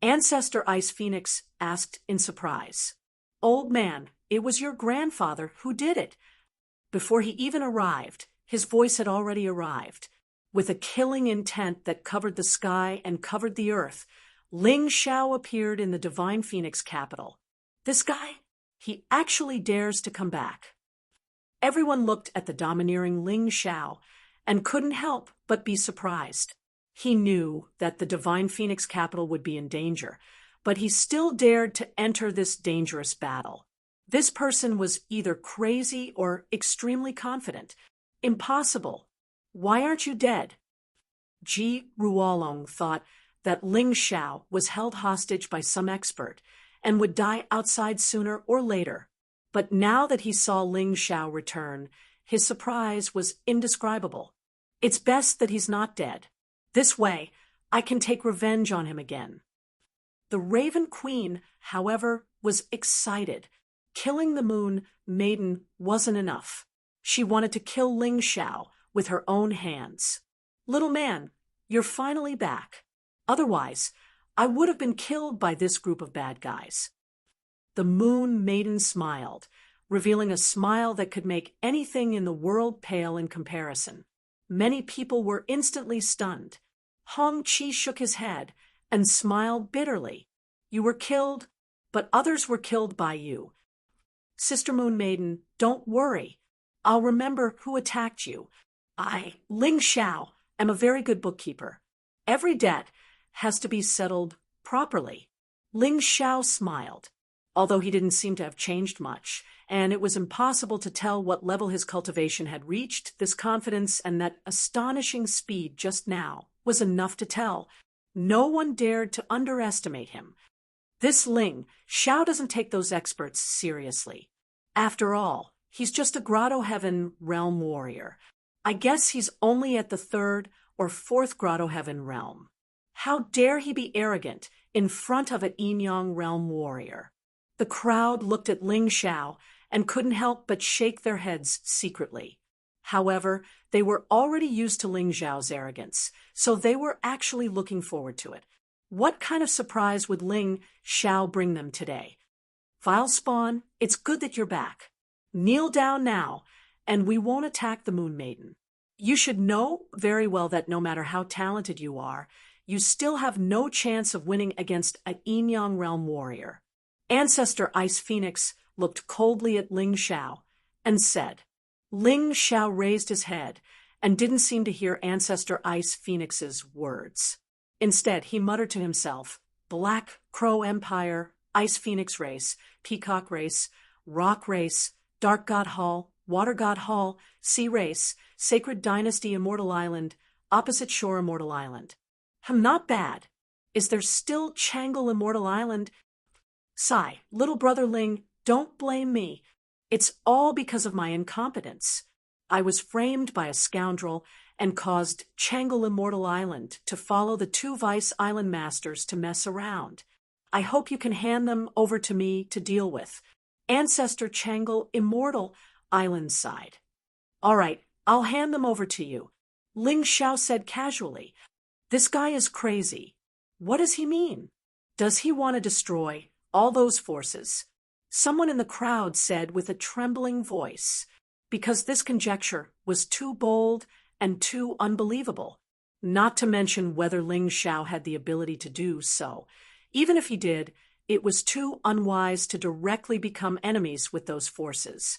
Ancestor Ice Phoenix asked in surprise. Old man, it was your grandfather who did it. Before he even arrived, his voice had already arrived. With a killing intent that covered the sky and covered the earth, Ling Xiao appeared in the Divine Phoenix capital. This guy? He actually dares to come back. Everyone looked at the domineering Ling Xiao and couldn't help but be surprised. He knew that the Divine Phoenix capital would be in danger, but he still dared to enter this dangerous battle. This person was either crazy or extremely confident. Impossible. Why aren't you dead? Ji Ruolong thought that Ling Xiao was held hostage by some expert and would die outside sooner or later. But now that he saw Ling Xiao return, his surprise was indescribable. It's best that he's not dead. This way, I can take revenge on him again. The Raven Queen, however, was excited. Killing the Moon Maiden wasn't enough. She wanted to kill Ling Xiao with her own hands. Little man, you're finally back. Otherwise, I would have been killed by this group of bad guys. The Moon Maiden smiled, revealing a smile that could make anything in the world pale in comparison. Many people were instantly stunned. Hongqi shook his head and smiled bitterly. You were killed, but others were killed by you. Sister Moon Maiden, don't worry. I'll remember who attacked you. I, Ling Xiao, am a very good bookkeeper. Every debt has to be settled properly. Ling Xiao smiled, although he didn't seem to have changed much, and it was impossible to tell what level his cultivation had reached. This confidence and that astonishing speed just now was enough to tell. No one dared to underestimate him. This Ling Xiao doesn't take those experts seriously. After all, he's just a Grotto Heaven realm warrior. I guess he's only at the 3rd or 4th Grotto Heaven realm. How dare he be arrogant in front of an Yimyang realm warrior? The crowd looked at Ling Xiao and couldn't help but shake their heads secretly. However, they were already used to Ling Xiao's arrogance, so they were actually looking forward to it. What kind of surprise would Ling Xiao bring them today? Vile Spawn, it's good that you're back. Kneel down now, and we won't attack the Moon Maiden. You should know very well that no matter how talented you are, you still have no chance of winning against an Yimyang realm warrior. Ancestor Ice Phoenix looked coldly at Ling Xiao and said. Ling Xiao raised his head and didn't seem to hear Ancestor Ice Phoenix's words. Instead, he muttered to himself, Black Crow Empire, Ice Phoenix race, Peacock race, Rock race, Dark God Hall, Water God Hall, Sea race, Sacred Dynasty Immortal Island, Opposite Shore Immortal Island. Not bad. Is there still Changle Immortal Island? Sigh, little brother Ling, don't blame me. It's all because of my incompetence. I was framed by a scoundrel and caused Changle Immortal Island to follow the 2 Vice Island Masters to mess around. I hope you can hand them over to me to deal with. Ancestor Changle, immortal, Island sighed. All right, I'll hand them over to you, Ling Xiao said casually. This guy is crazy. What does he mean? Does he want to destroy all those forces? Someone in the crowd said with a trembling voice, because this conjecture was too bold and too unbelievable, not to mention whether Ling Xiao had the ability to do so. Even if he did, it was too unwise to directly become enemies with those forces.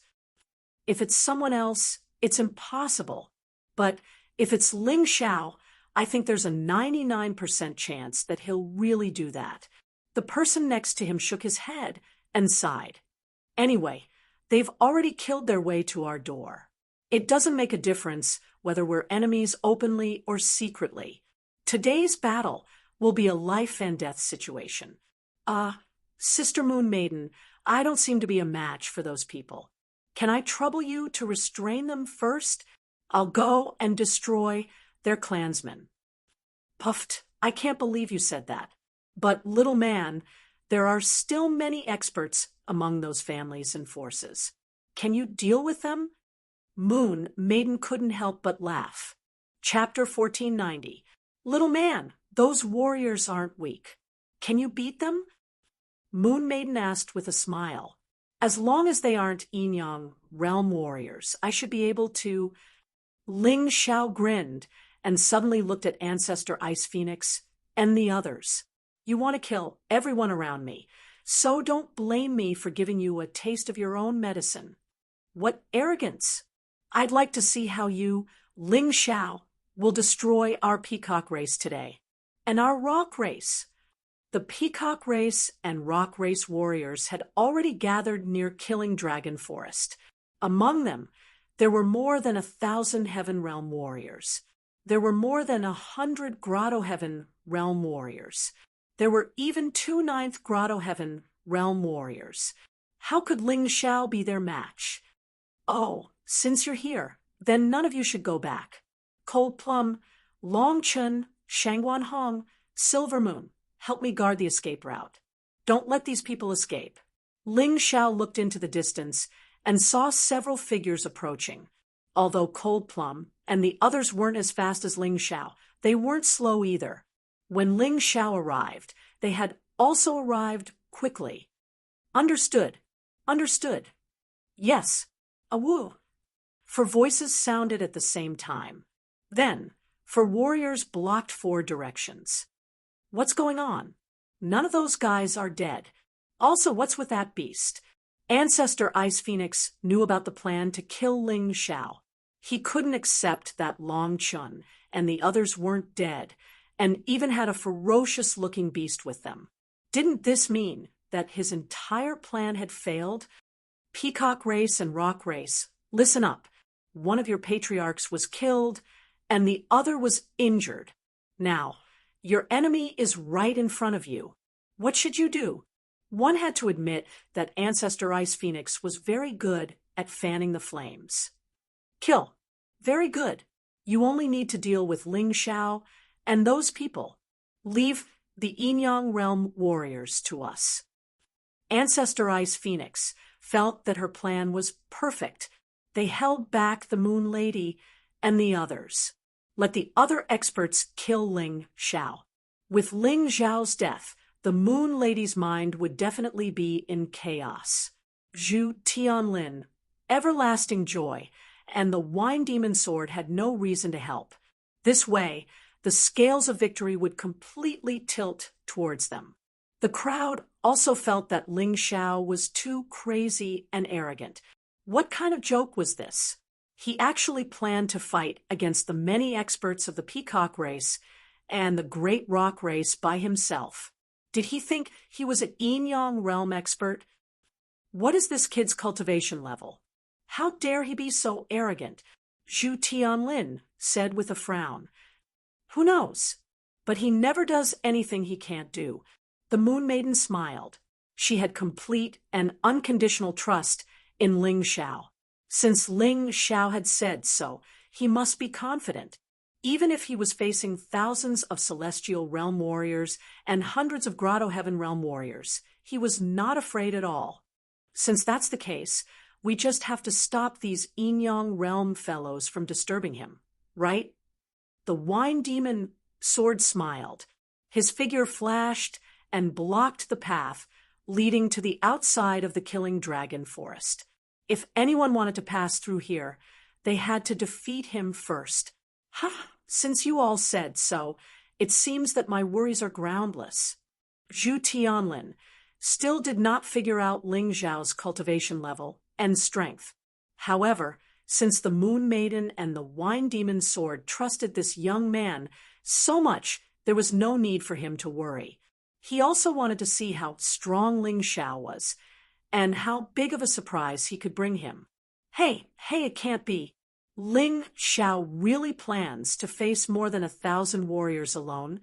If it's someone else, it's impossible. But if it's Ling Xiao, I think there's a 99% chance that he'll really do that. The person next to him shook his head and sighed. Anyway, they've already killed their way to our door. It doesn't make a difference whether we're enemies openly or secretly. Today's battle will be a life and death situation. Sister Moon Maiden, I don't seem to be a match for those people. Can I trouble you to restrain them first? I'll go and destroy their clansmen. Puffed, I can't believe you said that. But, little man, there are still many experts among those families and forces. Can you deal with them? Moon Maiden couldn't help but laugh. Chapter 1490. Little man, those warriors aren't weak. Can you beat them? Moon Maiden asked with a smile. As long as they aren't Yin-Yang realm warriors, I should be able to. Ling Xiao grinned and suddenly looked at Ancestor Ice Phoenix and the others. You want to kill everyone around me, so don't blame me for giving you a taste of your own medicine. What arrogance! I'd like to see how you, Ling Xiao, will destroy our peacock race today. And our rock race. The peacock race and rock race warriors had already gathered near Killing Dragon Forest. Among them, there were more than 1,000 Heaven Realm warriors. There were more than 100 Grotto Heaven Realm warriors. There were even 2 9th Grotto Heaven Realm warriors. How could Ling Xiao be their match? Oh, since you're here, then none of you should go back. Cold Plum, Long Chun, Shangguan Hong, Silver Moon, help me guard the escape route. Don't let these people escape. Ling Xiao looked into the distance and saw several figures approaching. Although Cold Plum and the others weren't as fast as Ling Xiao, they weren't slow either. When Ling Xiao arrived, they had also arrived quickly. Understood. Understood. Yes. Awoo. For voices sounded at the same time. Then, for warriors blocked 4 directions. What's going on? None of those guys are dead. Also, what's with that beast? Ancestor Ice Phoenix knew about the plan to kill Ling Xiao. He couldn't accept that Long Chun, and the others weren't dead, and even had a ferocious-looking beast with them. Didn't this mean that his entire plan had failed? Peacock Race and Rock Race, listen up. One of your patriarchs was killed, and the other was injured. Now, your enemy is right in front of you. What should you do? One had to admit that Ancestor Ice Phoenix was very good at fanning the flames. Kill. Very good. You only need to deal with Ling Xiao and those people. Leave the Yin-Yang Realm warriors to us. Ancestor Ice Phoenix felt that her plan was perfect. They held back the Moon Lady and the others. Let the other experts kill Ling Xiao. With Ling Xiao's death, the Moon Lady's mind would definitely be in chaos. Zhu Tianlin, everlasting joy, and the Wine Demon Sword had no reason to help. This way, the scales of victory would completely tilt towards them. The crowd also felt that Ling Xiao was too crazy and arrogant. What kind of joke was this? He actually planned to fight against the many experts of the Peacock Race and the Great Rock Race by himself. Did he think he was an Yin-Yang Realm expert? What is this kid's cultivation level? How dare he be so arrogant? Zhu Tianlin said with a frown. Who knows? But he never does anything he can't do. The Moon Maiden smiled. She had complete and unconditional trust in Ling Xiao. Since Ling Xiao had said so, he must be confident. Even if he was facing thousands of Celestial Realm warriors and hundreds of Grotto Heaven Realm warriors, he was not afraid at all. Since that's the case, we just have to stop these Yin realm fellows from disturbing him, right? The wine demon sword smiled. His figure flashed and blocked the path leading to the outside of the killing dragon forest. If anyone wanted to pass through here, they had to defeat him first. Ha! Since you all said so, it seems that my worries are groundless. Zhu Tianlin still did not figure out Ling Zhao's cultivation level and strength. However, since the Moon Maiden and the Wine Demon Sword trusted this young man so much, there was no need for him to worry. He also wanted to see how strong Ling Zhao was, and how big of a surprise he could bring him. Hey, it can't be. Ling Zhao really plans to face more than 1,000 warriors alone?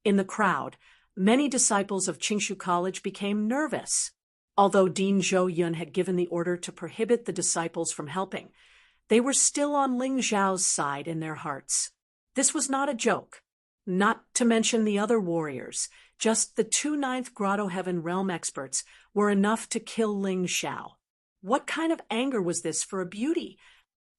In the crowd, many disciples of Qingshu College became nervous. Although Dean Zhou Yun had given the order to prohibit the disciples from helping, they were still on Ling Zhao's side in their hearts. This was not a joke. Not to mention the other warriors, just the 2 Ninth Grotto Heaven realm experts were enough to kill Ling Zhao. What kind of anger was this for a beauty?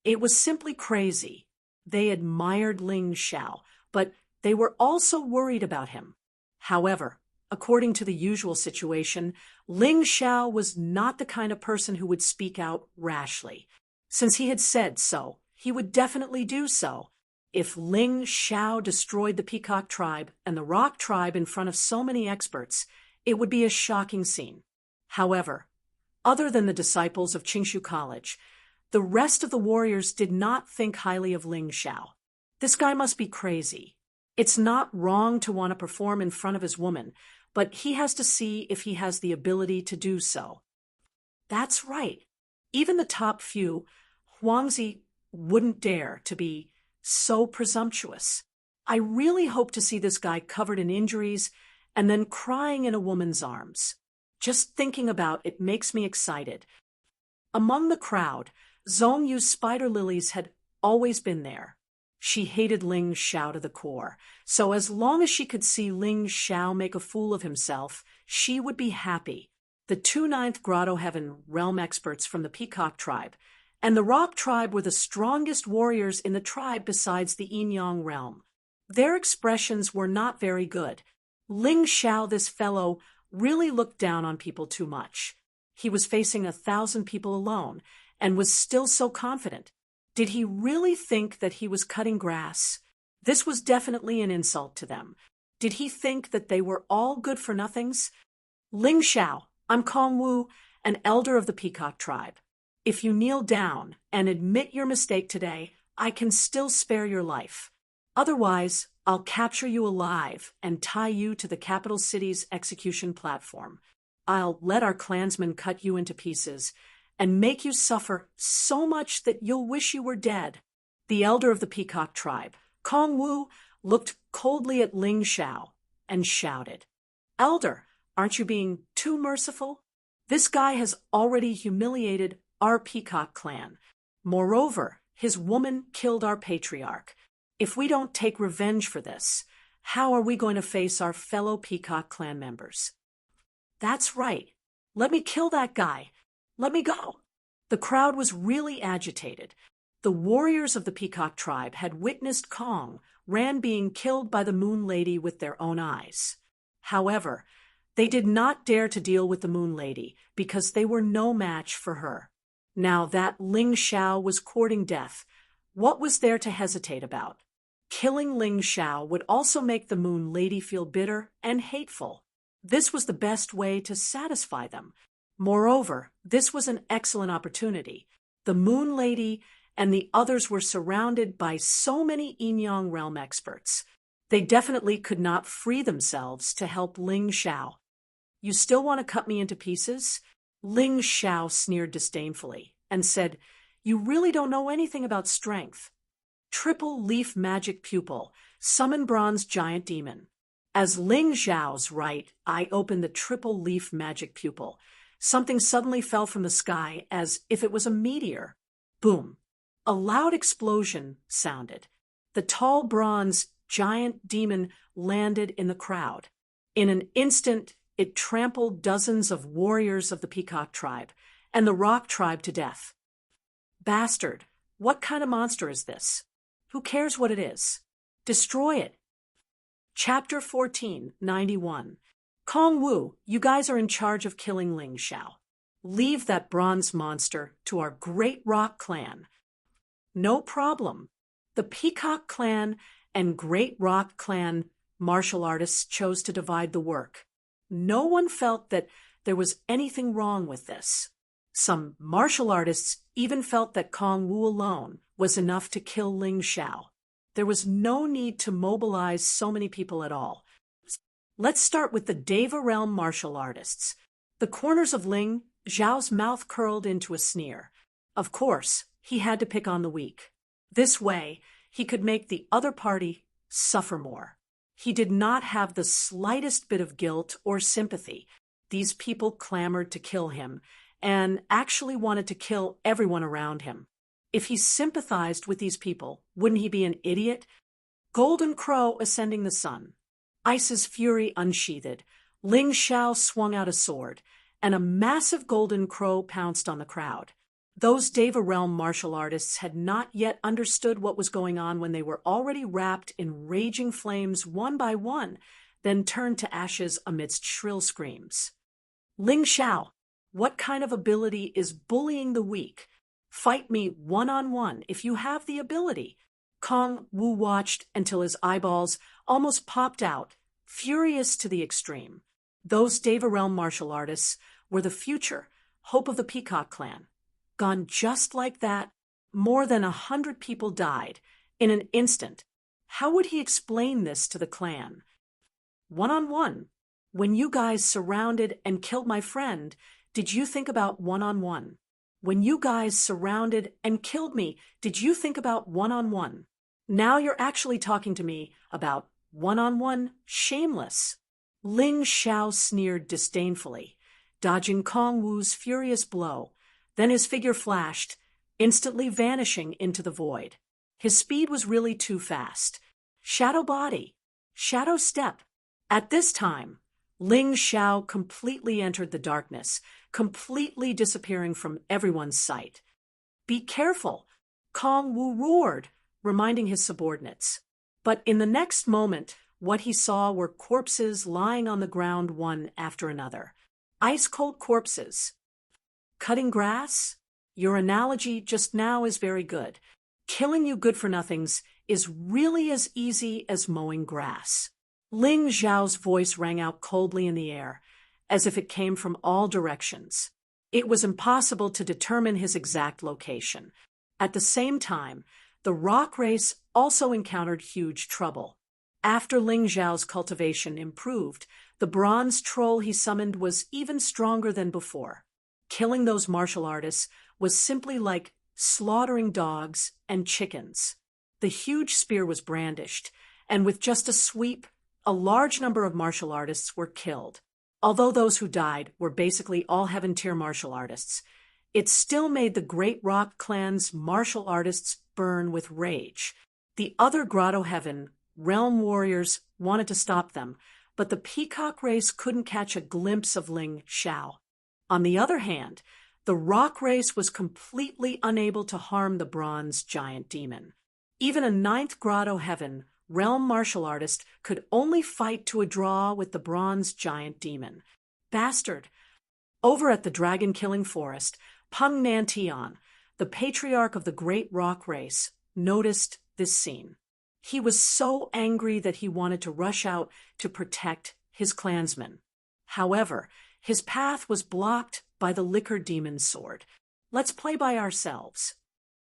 It was simply crazy. They admired Ling Zhao, but they were also worried about him. However, according to the usual situation, Ling Zhao was not the kind of person who would speak out rashly. Since he had said so, he would definitely do so. If Ling Zhao destroyed the Peacock tribe and the Rock tribe in front of so many experts, it would be a shocking scene. However, other than the disciples of Qingshu College, the rest of the warriors did not think highly of Ling Zhao. This guy must be crazy. It's not wrong to want to perform in front of his woman, but he has to see if he has the ability to do so. That's right. Even the top few, Huangzi, wouldn't dare to be so presumptuous. I really hope to see this guy covered in injuries and then crying in a woman's arms. Just thinking about it makes me excited. Among the crowd, Zhong Yu's spider lilies had always been there. She hated Ling Zhao to the core, so as long as she could see Ling Zhao make a fool of himself, she would be happy. The 2 Ninth Grotto Heaven realm experts from the Peacock tribe and the Rock tribe were the strongest warriors in the tribe besides the Yin-Yang realm. Their expressions were not very good. Ling Zhao, this fellow, really looked down on people too much. He was facing 1,000 people alone and was still so confident. Did he really think that he was cutting grass? This was definitely an insult to them. Did he think that they were all good-for-nothings? Ling Zhao, I'm Kong Wu, an elder of the Peacock tribe. If you kneel down and admit your mistake today, I can still spare your life. Otherwise, I'll capture you alive and tie you to the capital city's execution platform. I'll let our clansmen cut you into pieces and make you suffer so much that you'll wish you were dead. The elder of the Peacock tribe, Kong Wu, looked coldly at Ling Zhao and shouted, "Elder, aren't you being too merciful? This guy has already humiliated our Peacock clan. Moreover, his woman killed our patriarch. If we don't take revenge for this, how are we going to face our fellow Peacock clan members?" That's right. Let me kill that guy. Let me go. The crowd was really agitated. The warriors of the Peacock tribe had witnessed Kong Ran being killed by the Moon Lady with their own eyes. However, they did not dare to deal with the Moon Lady because they were no match for her. Now that Ling Zhao was courting death, what was there to hesitate about? Killing Ling Zhao would also make the Moon Lady feel bitter and hateful. This was the best way to satisfy them. Moreover, this was an excellent opportunity. The Moon Lady and the others were surrounded by so many Yin-Yang realm experts. They definitely could not free themselves to help Ling Zhao. "You still want to cut me into pieces?" Ling Zhao sneered disdainfully and said, "You really don't know anything about strength." Triple leaf magic pupil, summon bronze giant demon. As Ling Zhao's right eye opened the triple leaf magic pupil, something suddenly fell from the sky as if it was a meteor. Boom! A loud explosion sounded. The tall bronze giant demon landed in the crowd. In an instant, It trampled dozens of warriors of the Peacock tribe and the Rock tribe to death. Bastard, what kind of monster is this? Who cares what it is? Destroy it. Chapter 14:91. Kong Wu, you guys are in charge of killing Ling Xiao. Leave that bronze monster to our Great Rock clan. No problem. The Peacock clan and Great Rock clan martial artists chose to divide the work. No one felt that there was anything wrong with this. Some martial artists even felt that Kong Wu alone was enough to kill Ling Xiao. There was no need to mobilize so many people at all. Let's start with the Deva Realm martial artists. The corners of Ling Xiao's mouth curled into a sneer. Of course, he had to pick on the weak. This way, he could make the other party suffer more. He did not have the slightest bit of guilt or sympathy. These people clamored to kill him and actually wanted to kill everyone around him. If he sympathized with these people, wouldn't he be an idiot? Golden Crow ascending the sun. Ice's fury unsheathed. Ling Xiao swung out a sword, and a massive golden crow pounced on the crowd. Those Deva Realm martial artists had not yet understood what was going on when they were already wrapped in raging flames one by one, then turned to ashes amidst shrill screams. Ling Xiao, what kind of ability is bullying the weak? Fight me one-on-one if you have the ability. Kong Wu watched until his eyeballs almost popped out, furious to the extreme. Those Deva Realm martial artists were the future hope of the Peacock clan. Gone just like that, more than 100 people died in an instant. How would he explain this to the clan? One-on-one. When you guys surrounded and killed my friend, did you think about one-on-one? When you guys surrounded and killed me, did you think about one-on-one? Now you're actually talking to me about one-on-one. Shameless. Ling Xiao sneered disdainfully, dodging Kong Wu's furious blow. Then his figure flashed, instantly vanishing into the void. His speed was really too fast. Shadow body. Shadow step. At this time, Ling Xiao completely entered the darkness, completely disappearing from everyone's sight. Be careful, Kong Wu roared, reminding his subordinates. But in the next moment, what he saw were corpses lying on the ground one after another. Ice-cold corpses. Cutting grass? Your analogy just now is very good. Killing you good-for-nothings is really as easy as mowing grass. Ling Xiao's voice rang out coldly in the air, as if it came from all directions. It was impossible to determine his exact location. At the same time, the rock race also encountered huge trouble. After Ling Xiao's cultivation improved, the bronze troll he summoned was even stronger than before. Killing those martial artists was simply like slaughtering dogs and chickens. The huge spear was brandished, and with just a sweep, a large number of martial artists were killed. Although those who died were basically all heaven-tier martial artists, it still made the Great Rock clan's martial artists burn with rage. The other Grotto Heaven realm warriors wanted to stop them, but the Peacock race couldn't catch a glimpse of Ling Xiao. On the other hand, the rock race was completely unable to harm the bronze giant demon. Even a 9th Grotto Heaven realm martial artist could only fight to a draw with the bronze giant demon. Bastard! Over at the dragon-killing forest, Peng Nantian, the patriarch of the Great Rock race, noticed this scene. He was so angry that he wanted to rush out to protect his clansmen. However, his path was blocked by the Liquor Demon's sword. Let's play by ourselves.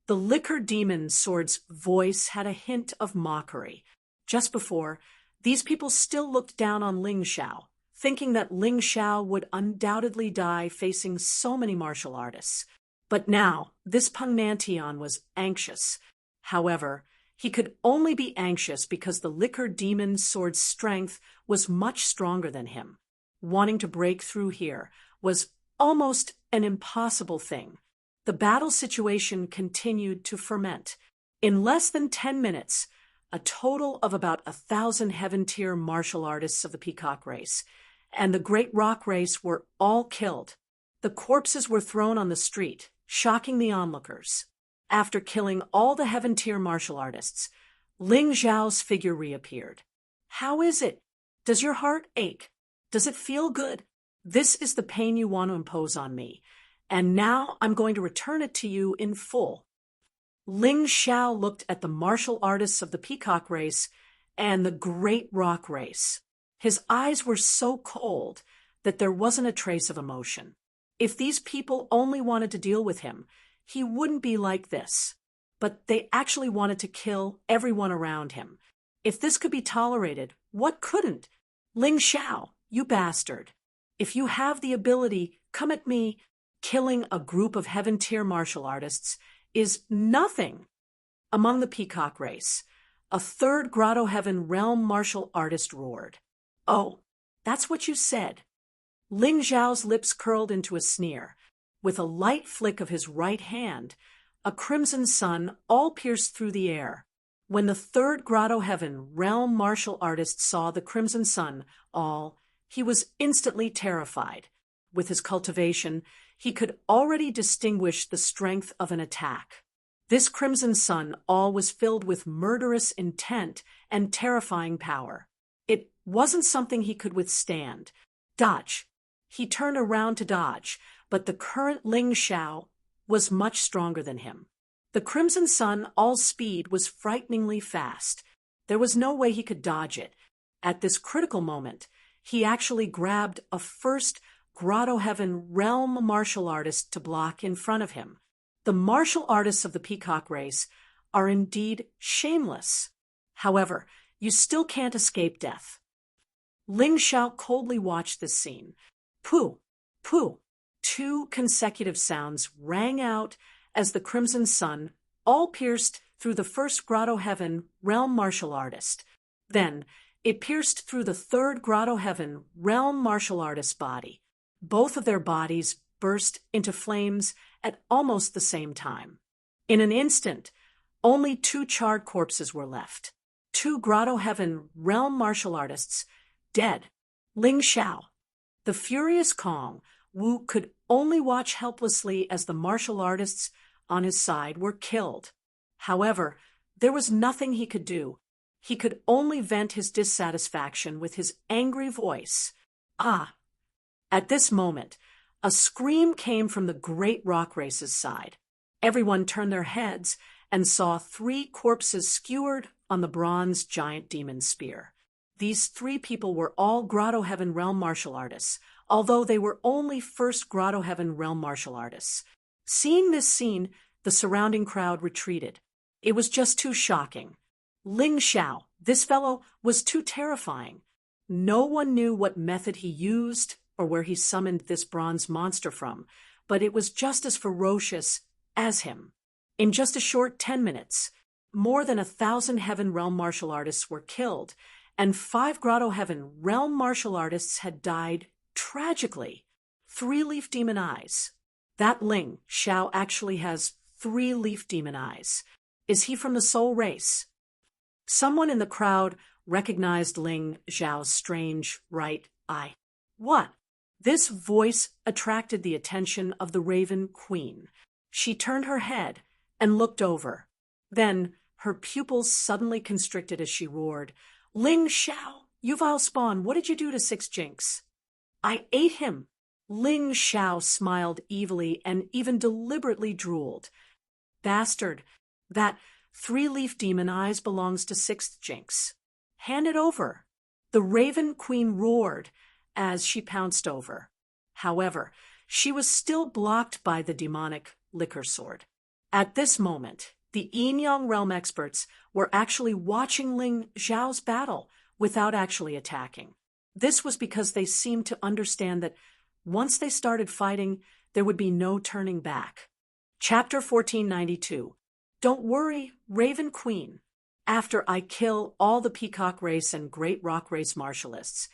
The Liquor Demon's sword's voice had a hint of mockery. Just before, these people still looked down on Ling Xiao, thinking that Ling Xiao would undoubtedly die facing so many martial artists. But now, this Peng Nantian was anxious. However, he could only be anxious because the Liquor Demon's sword's strength was much stronger than him. Wanting to break through here was almost an impossible thing. The battle situation continued to ferment. In less than 10 minutes, a total of about 1,000 heaven-tier martial artists of the Peacock race and the Great Rock Race were all killed. The corpses were thrown on the street, shocking the onlookers. After killing all the Heaven-tier martial artists, Ling Xiao's figure reappeared. How is it? Does your heart ache? Does it feel good? This is the pain you want to impose on me, and now I'm going to return it to you in full. Ling Xiao looked at the martial artists of the Peacock Race and the Great Rock Race. His eyes were so cold that there wasn't a trace of emotion. If these people only wanted to deal with him, he wouldn't be like this. But they actually wanted to kill everyone around him. If this could be tolerated, what couldn't? Ling Xiao, you bastard. If you have the ability, come at me. Killing a group of Heaven-tier martial artists is nothing. Among the Peacock Race, a third Grotto Heaven realm martial artist roared. Oh, that's what you said. Ling Xiao's lips curled into a sneer. With a light flick of his right hand, a crimson sun all pierced through the air. When the third Grotto Heaven realm martial artist saw the crimson sun he was instantly terrified. With his cultivation, he could already distinguish the strength of an attack. This crimson sun was filled with murderous intent and terrifying power. It wasn't something he could withstand. Dodge. He turned around to dodge, but the current Ling Xiao was much stronger than him. The crimson sun speed was frighteningly fast. There was no way he could dodge it. At this critical moment, he actually grabbed a first Grotto Heaven realm martial artist to block in front of him. The martial artists of the Peacock Race are indeed shameless. However, you still can't escape death. Ling Xiao coldly watched this scene. Pooh, pooh. 2 consecutive sounds rang out as the crimson sun pierced through the first Grotto Heaven realm martial artist. Then, it pierced through the third Grotto Heaven realm martial artist's body. Both of their bodies burst into flames at almost the same time. In an instant, only 2 charred corpses were left. 2 Grotto Heaven realm martial artists dead. Ling Xiao. The furious Kong Wu could only watch helplessly as the martial artists on his side were killed. However, there was nothing he could do. He could only vent his dissatisfaction with his angry voice. At this moment, a scream came from the Great Rock Race's side. Everyone turned their heads and saw 3 corpses skewered on the bronze giant demon spear. These 3 people were all Grotto Heaven realm martial artists, although they were only first Grotto Heaven realm martial artists. Seeing this scene, the surrounding crowd retreated. It was just too shocking. Ling Xiao, this fellow, was too terrifying. No one knew what method he used or where he summoned this bronze monster from, but it was just as ferocious as him. In just a short 10 minutes, more than 1,000 Heaven realm martial artists were killed, and 5 Grotto Heaven realm martial artists had died tragically. 3-leaf demon eyes. That Ling Xiao actually has 3-leaf demon eyes. Is he from the Soul Race? Someone in the crowd recognized Ling Xiao's strange right eye. What? This voice attracted the attention of the Raven Queen. She turned her head and looked over. Then her pupils suddenly constricted as she roared, Ling Xiao, you vile spawn, what did you do to Six Jinx? I ate him. Ling Xiao smiled evilly and even deliberately drooled. Bastard, that 3-leaf demon eyes belongs to Sixth Jinx. Hand it over. The Raven Queen roared as she pounced over. However, she was still blocked by the demonic liquor sword. At this moment, the Yin-Yang realm experts were actually watching Ling Xiao's battle without actually attacking. This was because they seemed to understand that once they started fighting, there would be no turning back. Chapter 1492. Don't worry, Raven Queen. After I kill all the Peacock Race and Great Rock Race martialists,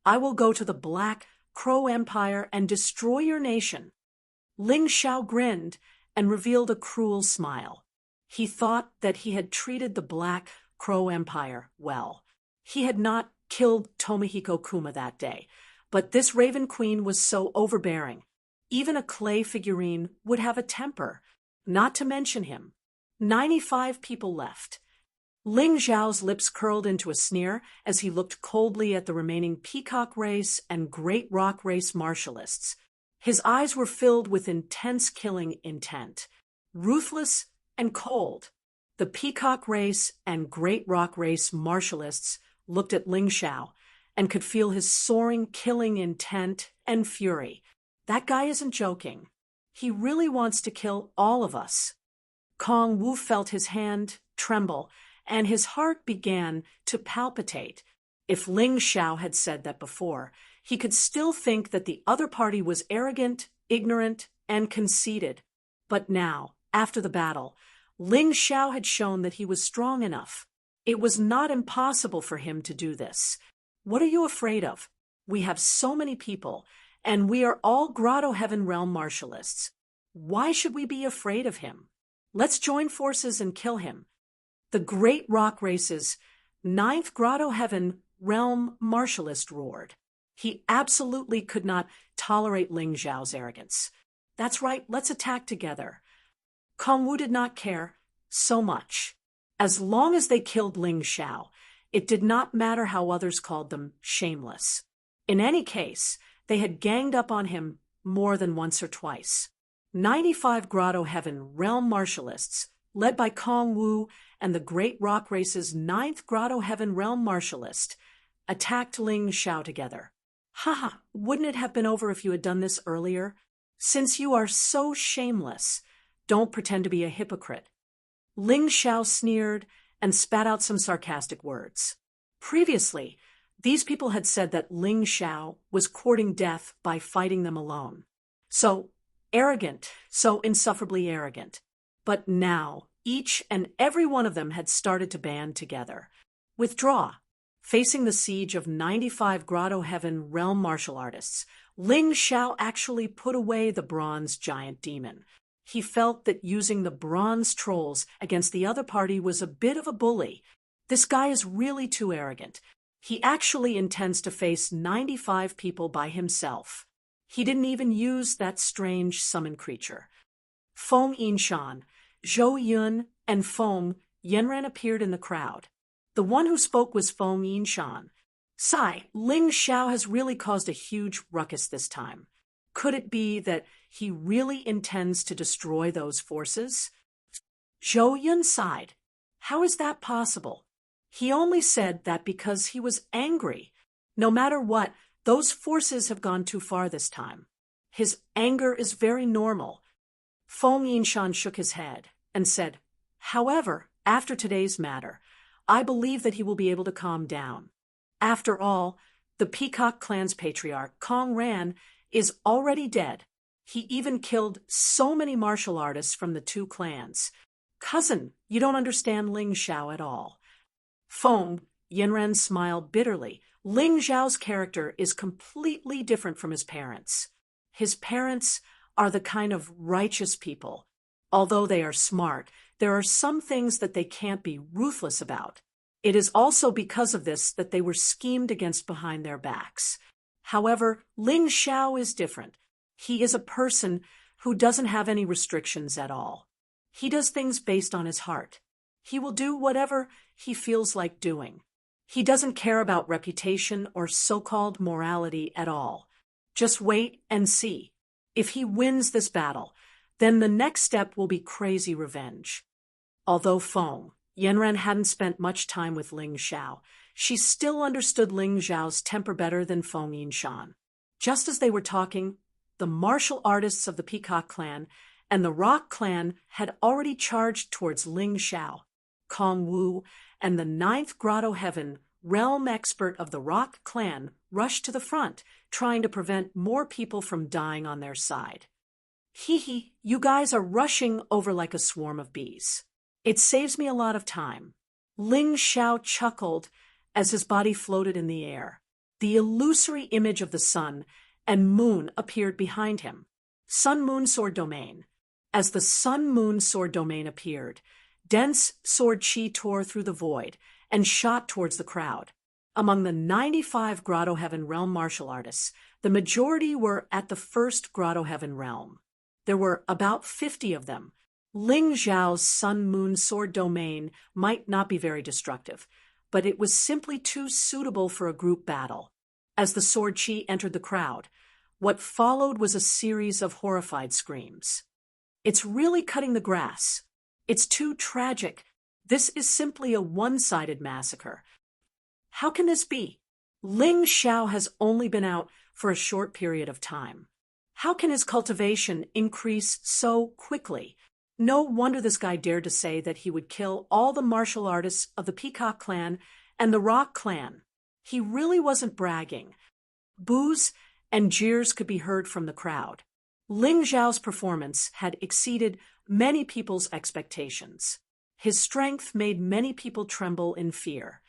I will go to the Black Crow Empire and destroy your nation. Ling Xiao grinned and revealed a cruel smile. He thought that he had treated the Black Crow Empire well. He had not killed Tomohiko Kuma that day, But this Raven Queen was so overbearing. Even a clay figurine would have a temper, not to mention him. 95 people left. Ling Zhao's lips curled into a sneer as he looked coldly at the remaining Peacock Race and Great Rock Race martialists. His eyes were filled with intense killing intent, ruthless and cold. The Peacock Race and Great Rock Race martialists looked at Ling Zhao and could feel his soaring killing intent and fury. That guy isn't joking. He really wants to kill all of us. Kong Wu felt his hand tremble, and his heart began to palpitate. If Ling Zhao had said that before, he could still think that the other party was arrogant, ignorant, and conceited. But now, after the battle, Ling Zhao had shown that he was strong enough. It was not impossible for him to do this. What are you afraid of? We have so many people, and we are all Grotto Heaven Realm martialists. Why should we be afraid of him? Let's join forces and kill him. The Great Rock Race's 9th Grotto Heaven Realm martialist roared. He absolutely could not tolerate Ling Zhao's arrogance. That's right, let's attack together. Kong Wu did not care so much. As long as they killed Ling Zhao, it did not matter how others called them shameless. In any case, they had ganged up on him more than once or twice. 95 Grotto Heaven Realm martialists, led by Kong Wu and the Great Rock Race's 9th Grotto Heaven Realm martialist, attacked Ling Zhao together. Haha, wouldn't it have been over if you had done this earlier? Since you are so shameless, don't pretend to be a hypocrite. Ling Zhao sneered and spat out some sarcastic words. Previously, these people had said that Ling Zhao was courting death by fighting them alone. So arrogant, so insufferably arrogant. But now, each and every one of them had started to band together. Withdraw. Facing the siege of 95 Grotto Heaven Realm martial artists, Ling Zhao actually put away the bronze giant demon. He felt that using the bronze trolls against the other party was a bit of a bully. This guy is really too arrogant. He actually intends to face 95 people by himself. He didn't even use that strange summon creature. Feng Yinshan, Zhou Yun, and Feng Yanran appeared in the crowd. The one who spoke was Feng Yinshan. Sigh, Ling Zhao has really caused a huge ruckus this time. Could it be that he really intends to destroy those forces? Zhou Yun sighed. How is that possible? He only said that because he was angry. No matter what, those forces have gone too far this time. His anger is very normal. Feng Yinshan shook his head and said, however, after today's matter, I believe that he will be able to calm down. After all, the Peacock clan's patriarch, Kong Ran, is already dead. He even killed so many martial artists from the two clans. Cousin, you don't understand Ling Zhao at all. Feng Yanran smiled bitterly. Ling Zhao's character is completely different from his parents. His parents are the kind of righteous people. Although they are smart, there are some things that they can't be ruthless about. It is also because of this that they were schemed against behind their backs. However, Ling Zhao is different. He is a person who doesn't have any restrictions at all. He does things based on his heart. He will do whatever he feels like doing. He doesn't care about reputation or so-called morality at all. Just wait and see. If he wins this battle, then the next step will be crazy revenge. Although Feng Yanran hadn't spent much time with Ling Zhao, she still understood Ling Zhao's temper better than Feng Yinshan. Just as they were talking, the martial artists of the Peacock clan and the Rock clan had already charged towards Ling Zhao. Kong Wu and the 9th Grotto Heaven Realm expert of the Rock clan rushed to the front, trying to prevent more people from dying on their side. Hee, you guys are rushing over like a swarm of bees. It saves me a lot of time. Ling Zhao chuckled as his body floated in the air. The illusory image of the sun and moon appeared behind him. Sun-Moon Sword Domain. As the Sun-Moon Sword Domain appeared, dense sword chi tore through the void and shot towards the crowd. Among the 95 Grotto Heaven Realm martial artists, the majority were at the first Grotto Heaven realm. There were about 50 of them. Ling Zhao's Sun-Moon Sword domain might not be very destructive, but it was simply too suitable for a group battle. As the sword chi entered the crowd, what followed was a series of horrified screams. "It's really cutting the grass. It's too tragic. This is simply a one-sided massacre. How can this be? Ling Xiao has only been out for a short period of time. How can his cultivation increase so quickly? No wonder this guy dared to say that he would kill all the martial artists of the Peacock clan and the Rock clan. He really wasn't bragging." Boos and jeers could be heard from the crowd. Ling Zhao's performance had exceeded many people's expectations. His strength made many people tremble in fear.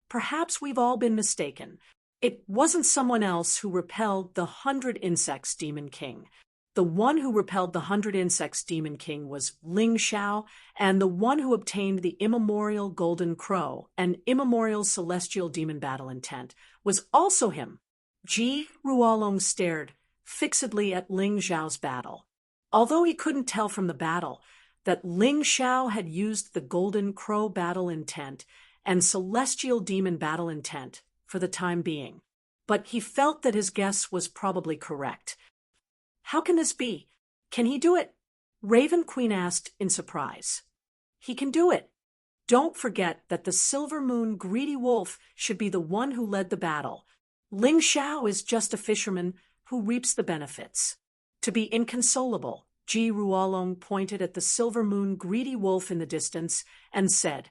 Perhaps we've all been mistaken. It wasn't someone else who repelled the 100 Insects Demon King. The one who repelled the 100 Insects Demon King was Ling Xiao, and the one who obtained the immemorial Golden Crow and immemorial Celestial Demon Battle Intent was also him. Ji Ruolong stared fixedly at Ling Xiao's battle. Although he couldn't tell from the battle that Ling Xiao had used the Golden Crow Battle Intent and Celestial Demon Battle Intent for the time being, but he felt that his guess was probably correct. How can this be? Can he do it? Raven Queen asked in surprise. He can do it. Don't forget that the Silver Moon Greedy Wolf should be the one who led the battle. Ling Xiao is just a fisherman who reaps the benefits. To be inconsolable, Ji Ruolong pointed at the Silver Moon Greedy Wolf in the distance and said,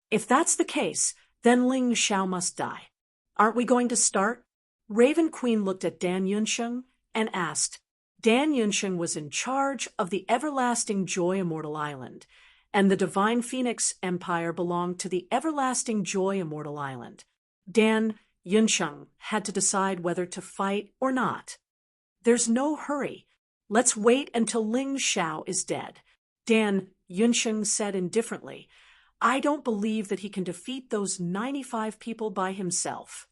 "If that's the case, then Ling Xiao must die. Aren't we going to start?" Raven Queen looked at Dan Yunsheng and asked. Dan Yunsheng was in charge of the Everlasting Joy Immortal Island, and the Divine Phoenix Empire belonged to the Everlasting Joy Immortal Island. Dan Yunsheng had to decide whether to fight or not. "There's no hurry. Let's wait until Ling Xiao is dead," Dan Yunsheng said indifferently. "I don't believe that he can defeat those 95 people by himself."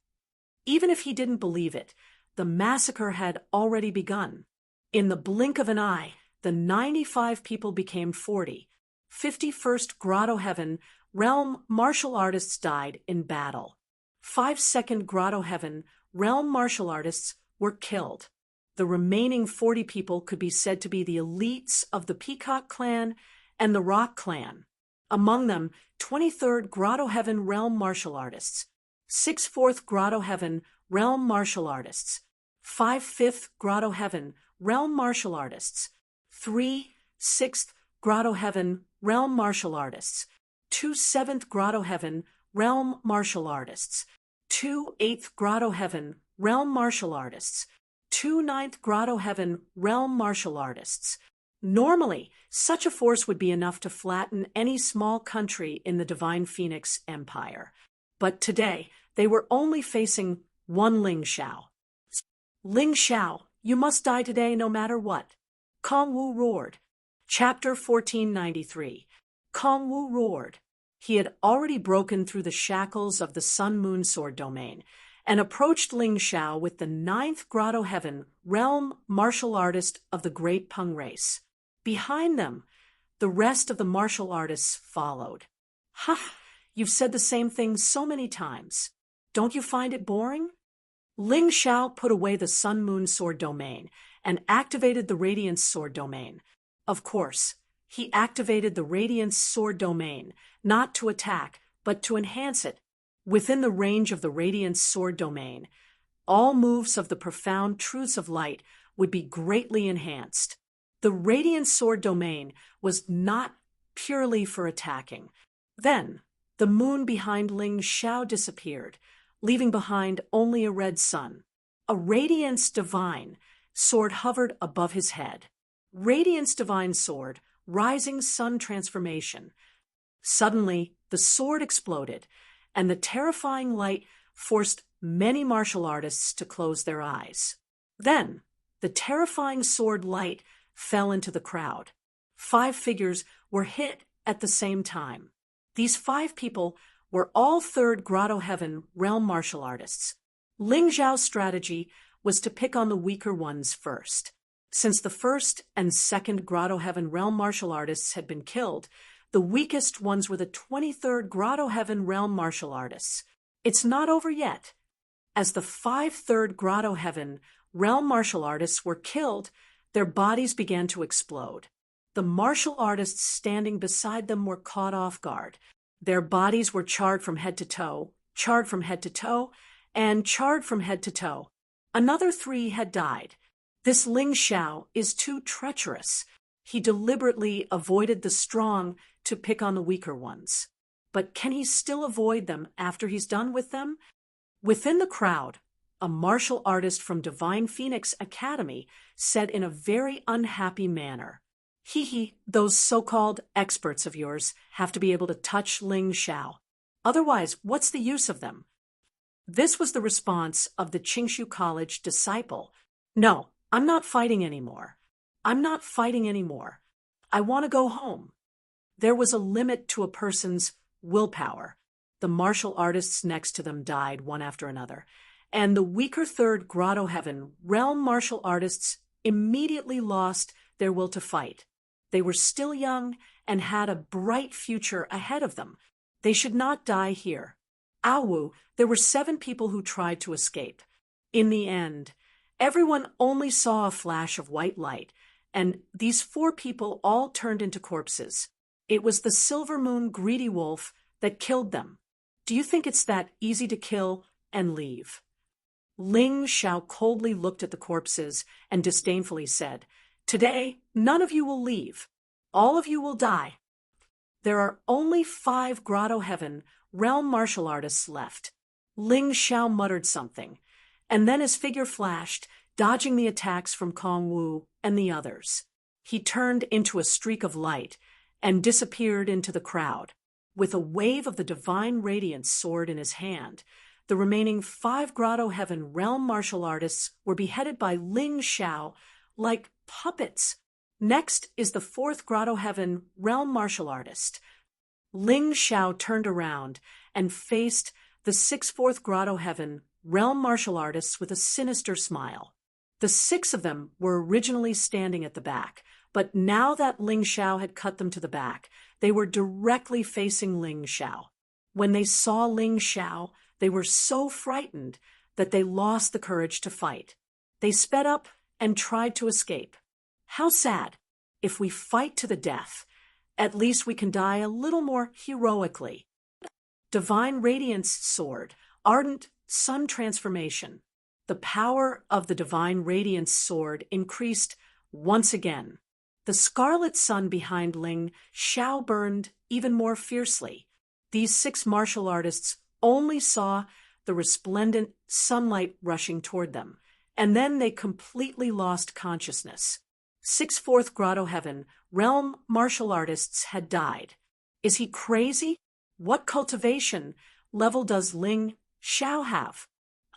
Even if he didn't believe it, the massacre had already begun. In the blink of an eye, the 95 people became 40. 51st Grotto Heaven Realm martial artists died in battle. 5th Grotto Heaven Realm martial artists were killed. The remaining 40 people could be said to be the elites of the Peacock clan and the Rock clan. Among them, 23rd Grotto Heaven Realm martial artists, 6th Grotto Heaven Realm martial artists, 5th Grotto Heaven Realm martial artists, 6th Grotto Heaven Realm martial artists, 7th Grotto Heaven Realm martial artists, 8th Grotto Heaven Realm martial artists, 9th Grotto Heaven Realm martial artists. Normally, such a force would be enough to flatten any small country in the Divine Phoenix Empire. But today, they were only facing one Ling Xiao. "Ling Xiao, you must die today no matter what." Kong Wu roared. Chapter 1493. Kong Wu roared. He had already broken through the shackles of the Sun-Moon Sword domain and approached Ling Xiao with the 9th Grotto Heaven Realm martial artist of the Great Peng race. Behind them, the rest of the martial artists followed. "Ha! You've said the same thing so many times. Don't you find it boring?" Ling Xiao put away the Sun-Moon Sword domain and activated the Radiance Sword domain. Of course, he activated the Radiance Sword domain, not to attack, but to enhance it. Within the range of the Radiance Sword domain, all moves of the profound truths of light would be greatly enhanced. The Radiance Sword domain was not purely for attacking. Then, the moon behind Ling Xiao disappeared, leaving behind only a red sun. A Radiance Divine Sword hovered above his head. Radiance Divine Sword, Rising Sun Transformation. Suddenly, the sword exploded, and the terrifying light forced many martial artists to close their eyes. Then, the terrifying sword light fell into the crowd. 5 figures were hit at the same time. These 5 people were all third Grotto Heaven realm martial artists. Ling Zhao's strategy was to pick on the weaker ones first. Since the first and second Grotto Heaven realm martial artists had been killed, the weakest ones were the 23rd Grotto Heaven realm martial artists. It's not over yet. As the 5 third Grotto Heaven realm martial artists were killed, their bodies began to explode. The martial artists standing beside them were caught off guard. Their bodies were charred from head to toe, charred from head to toe, and charred from head to toe. Another 3 had died. This Ling Xiao is too treacherous. He deliberately avoided the strong to pick on the weaker ones. But can he still avoid them after he's done with them? Within the crowd, a martial artist from Divine Phoenix Academy said in a very unhappy manner, "Hee, those so-called experts of yours have to be able to touch Ling Xiao. Otherwise, what's the use of them?" This was the response of the Qingshu College disciple. "No, I'm not fighting anymore. I'm not fighting anymore. I want to go home." There was a limit to a person's willpower. The martial artists next to them died one after another, and the weaker third Grotto Heaven realm martial artists immediately lost their will to fight. They were still young and had a bright future ahead of them. They should not die here. Awu, there were 7 people who tried to escape. In the end, everyone only saw a flash of white light, and these 4 people all turned into corpses. It was the Silver Moon greedy wolf that killed them. Do you think it's that easy to kill and leave? Ling Xiao coldly looked at the corpses and disdainfully said, "Today, none of you will leave. All of you will die." There are only 5 Grotto Heaven realm martial artists left. Ling Xiao muttered something, and then his figure flashed, dodging the attacks from Kong Wu and the others. He turned into a streak of light and disappeared into the crowd. With a wave of the divine radiance sword in his hand, the remaining 5 Grotto Heaven realm martial artists were beheaded by Ling Xiao like puppets. Next is the 4th Grotto Heaven realm martial artist. Ling Xiao turned around and faced the 6th Fourth Grotto Heaven realm martial artists with a sinister smile. The 6 of them were originally standing at the back, but now that Ling Xiao had cut them to the back, they were directly facing Ling Xiao. When they saw Ling Xiao, they were so frightened that they lost the courage to fight. They sped up and tried to escape. How sad. If we fight to the death, at least we can die a little more heroically. Divine Radiance Sword, Ardent Sun Transformation. The power of the Divine Radiance Sword increased once again. The scarlet sun behind Ling Xiao burned even more fiercely. These 6 martial artists only saw the resplendent sunlight rushing toward them, and then they completely lost consciousness. 6 Fourth Grotto Heaven realm martial artists had died. Is he crazy? What cultivation level does Ling Xiao have?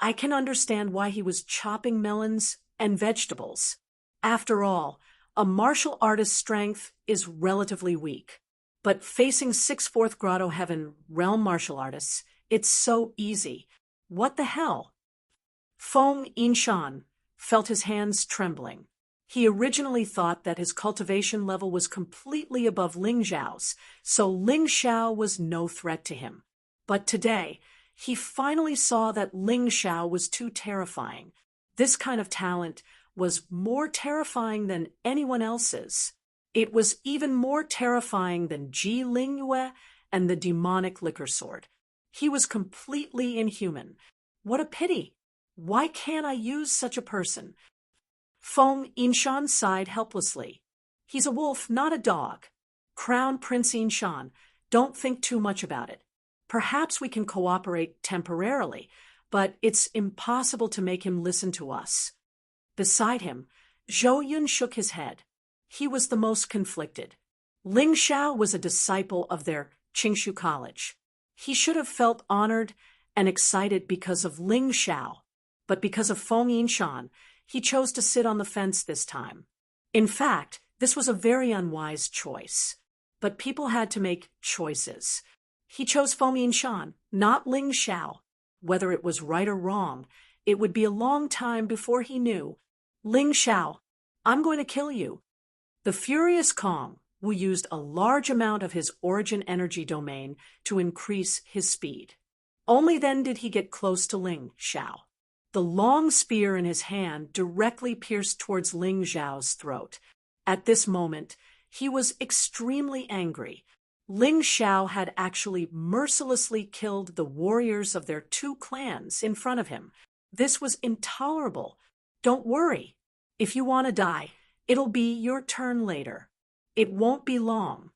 I can understand why he was chopping melons and vegetables. After all, a martial artist's strength is relatively weak. But facing 6 Fourth Grotto Heaven realm martial artists, it's so easy. What the hell? Feng Yinshan felt his hands trembling. He originally thought that his cultivation level was completely above Ling Xiao's, so Ling Xiao was no threat to him. But today, he finally saw that Ling Xiao was too terrifying. This kind of talent was more terrifying than anyone else's. It was even more terrifying than Ji Lingyue and the demonic liquor sword. He was completely inhuman. What a pity! Why can't I use such a person? Feng Yinshan sighed helplessly. He's a wolf, not a dog. Crown Prince Yinshan, don't think too much about it. Perhaps we can cooperate temporarily, but it's impossible to make him listen to us. Beside him, Zhou Yun shook his head. He was the most conflicted. Ling Xiao was a disciple of their Qingshu College. He should have felt honored and excited because of Ling Xiao, but because of Feng Yinshan, he chose to sit on the fence this time. In fact, this was a very unwise choice. But people had to make choices. He chose Fomin Shan, not Ling Xiao. Whether it was right or wrong, it would be a long time before he knew. Ling Xiao, I'm going to kill you. The furious Kong Wu used a large amount of his origin energy domain to increase his speed. Only then did he get close to Ling Xiao. The long spear in his hand directly pierced towards Ling Xiao's throat. At this moment, he was extremely angry. Ling Xiao had actually mercilessly killed the warriors of their two clans in front of him. This was intolerable. Don't worry. If you want to die, it'll be your turn later. It won't be long.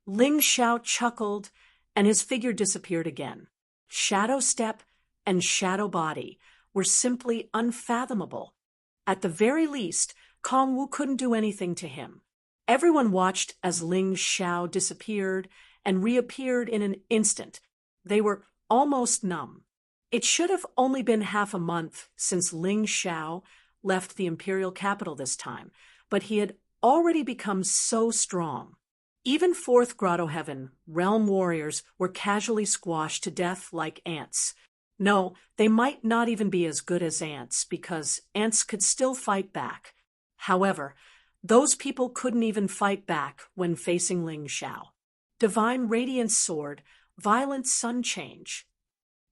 Ling Xiao chuckled, and his figure disappeared again. Shadow step and shadow body were simply unfathomable. At the very least, Kong Wu couldn't do anything to him. Everyone watched as Ling Xiao disappeared and reappeared in an instant. They were almost numb. It should have only been half a month since Ling Xiao left the imperial capital this time, but he had already become so strong. Even Fourth Grotto Heaven realm warriors were casually squashed to death like ants. No, they might not even be as good as ants, because ants could still fight back. However, those people couldn't even fight back when facing Ling Xiao. Divine Radiance Sword, Violent Sun Change.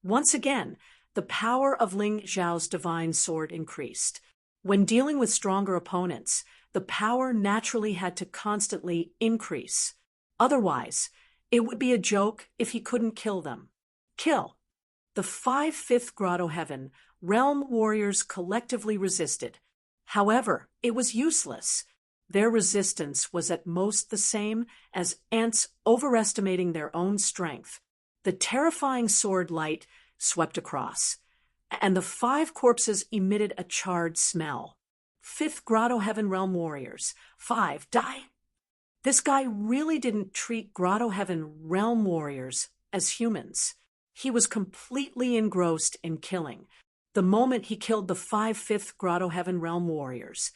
Once again, the power of Ling Xiao's divine sword increased. When dealing with stronger opponents, the power naturally had to constantly increase. Otherwise, it would be a joke if he couldn't kill them. Kill. The 5th Grotto Heaven realm warriors collectively resisted. However, it was useless. Their resistance was at most the same as ants overestimating their own strength. The terrifying sword light swept across, and the 5 corpses emitted a charred smell. 5th Grotto Heaven realm warriors. 5, die. This guy really didn't treat Grotto Heaven realm warriors as humans. He was completely engrossed in killing. The moment he killed the 5th Grotto Heaven realm warriors,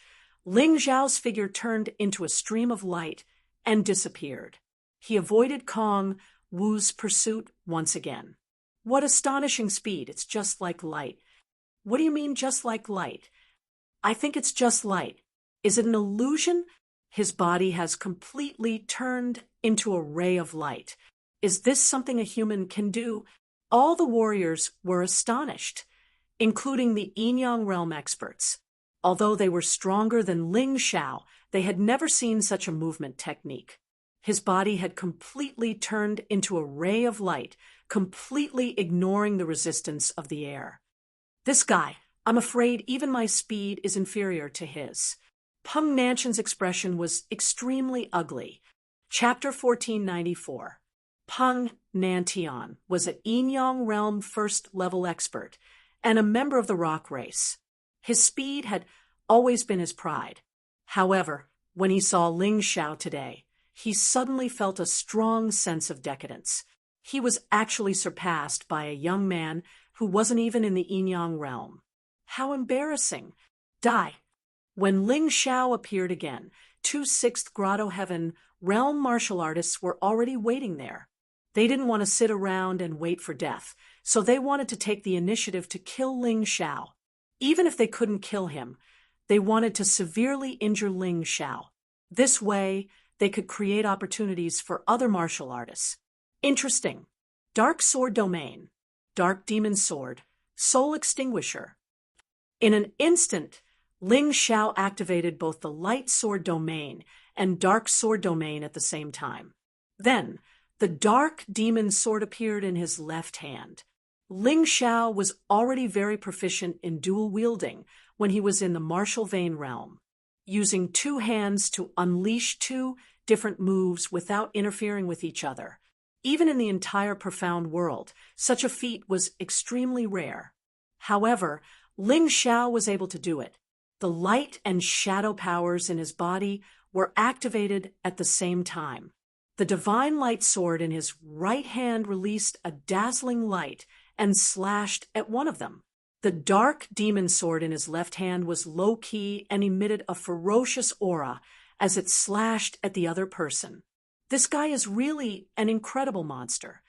Ling Xiao's figure turned into a stream of light and disappeared. He avoided Kong Wu's pursuit once again. What astonishing speed! It's just like light. What do you mean, just like light? I think it's just light. Is it an illusion? His body has completely turned into a ray of light. Is this something a human can do? All the warriors were astonished, including the Yin-Yang realm experts. Although they were stronger than Ling Xiao, they had never seen such a movement technique. His body had completely turned into a ray of light, completely ignoring the resistance of the air. This guy, I'm afraid even my speed is inferior to his. Peng Nanshan's expression was extremely ugly. Chapter 1494. Peng Nantian was a Yin-Yang realm first-level expert and a member of the rock race. His speed had always been his pride. However, when he saw Ling Xiao today, he suddenly felt a strong sense of decadence. He was actually surpassed by a young man who wasn't even in the Yin-Yang realm. How embarrassing! Die! When Ling Xiao appeared again, 2 6th Grotto Heaven realm martial artists were already waiting there. They didn't want to sit around and wait for death, so they wanted to take the initiative to kill Ling Xiao. Even if they couldn't kill him, they wanted to severely injure Ling Xiao. This way, they could create opportunities for other martial artists. Interesting. Dark Sword Domain, Dark Demon Sword, Soul Extinguisher. In an instant, Ling Xiao activated both the Light Sword Domain and Dark Sword Domain at the same time. Then, the Dark Demon Sword appeared in his left hand. Ling Xiao was already very proficient in dual wielding when he was in the martial vein realm, using 2 hands to unleash 2 different moves without interfering with each other. Even in the entire profound world, such a feat was extremely rare. However, Ling Xiao was able to do it. The light and shadow powers in his body were activated at the same time. The divine light sword in his right hand released a dazzling light and slashed at one of them. The dark demon sword in his left hand was low-key and emitted a ferocious aura as it slashed at the other person. This guy is really an incredible monster.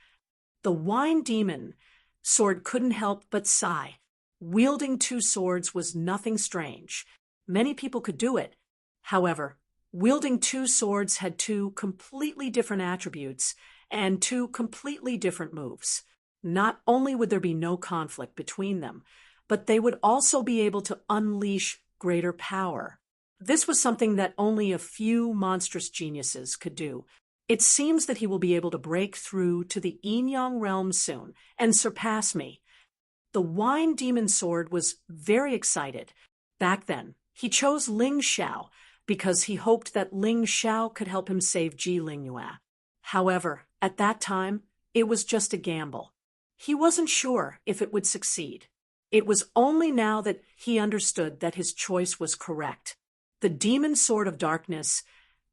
The wine demon sword couldn't help but sigh. Wielding two swords was nothing strange. Many people could do it. However, wielding two swords had two completely different attributes and two completely different moves. Not only would there be no conflict between them, but they would also be able to unleash greater power. This was something that only a few monstrous geniuses could do. It seems that he will be able to break through to the Yin-Yang realm soon and surpass me. The wine demon sword was very excited. Back then, he chose Ling Xiao because he hoped that Ling Xiao could help him save Ji Lingyue. However, at that time, it was just a gamble. He wasn't sure if it would succeed. It was only now that he understood that his choice was correct. The demon sword of darkness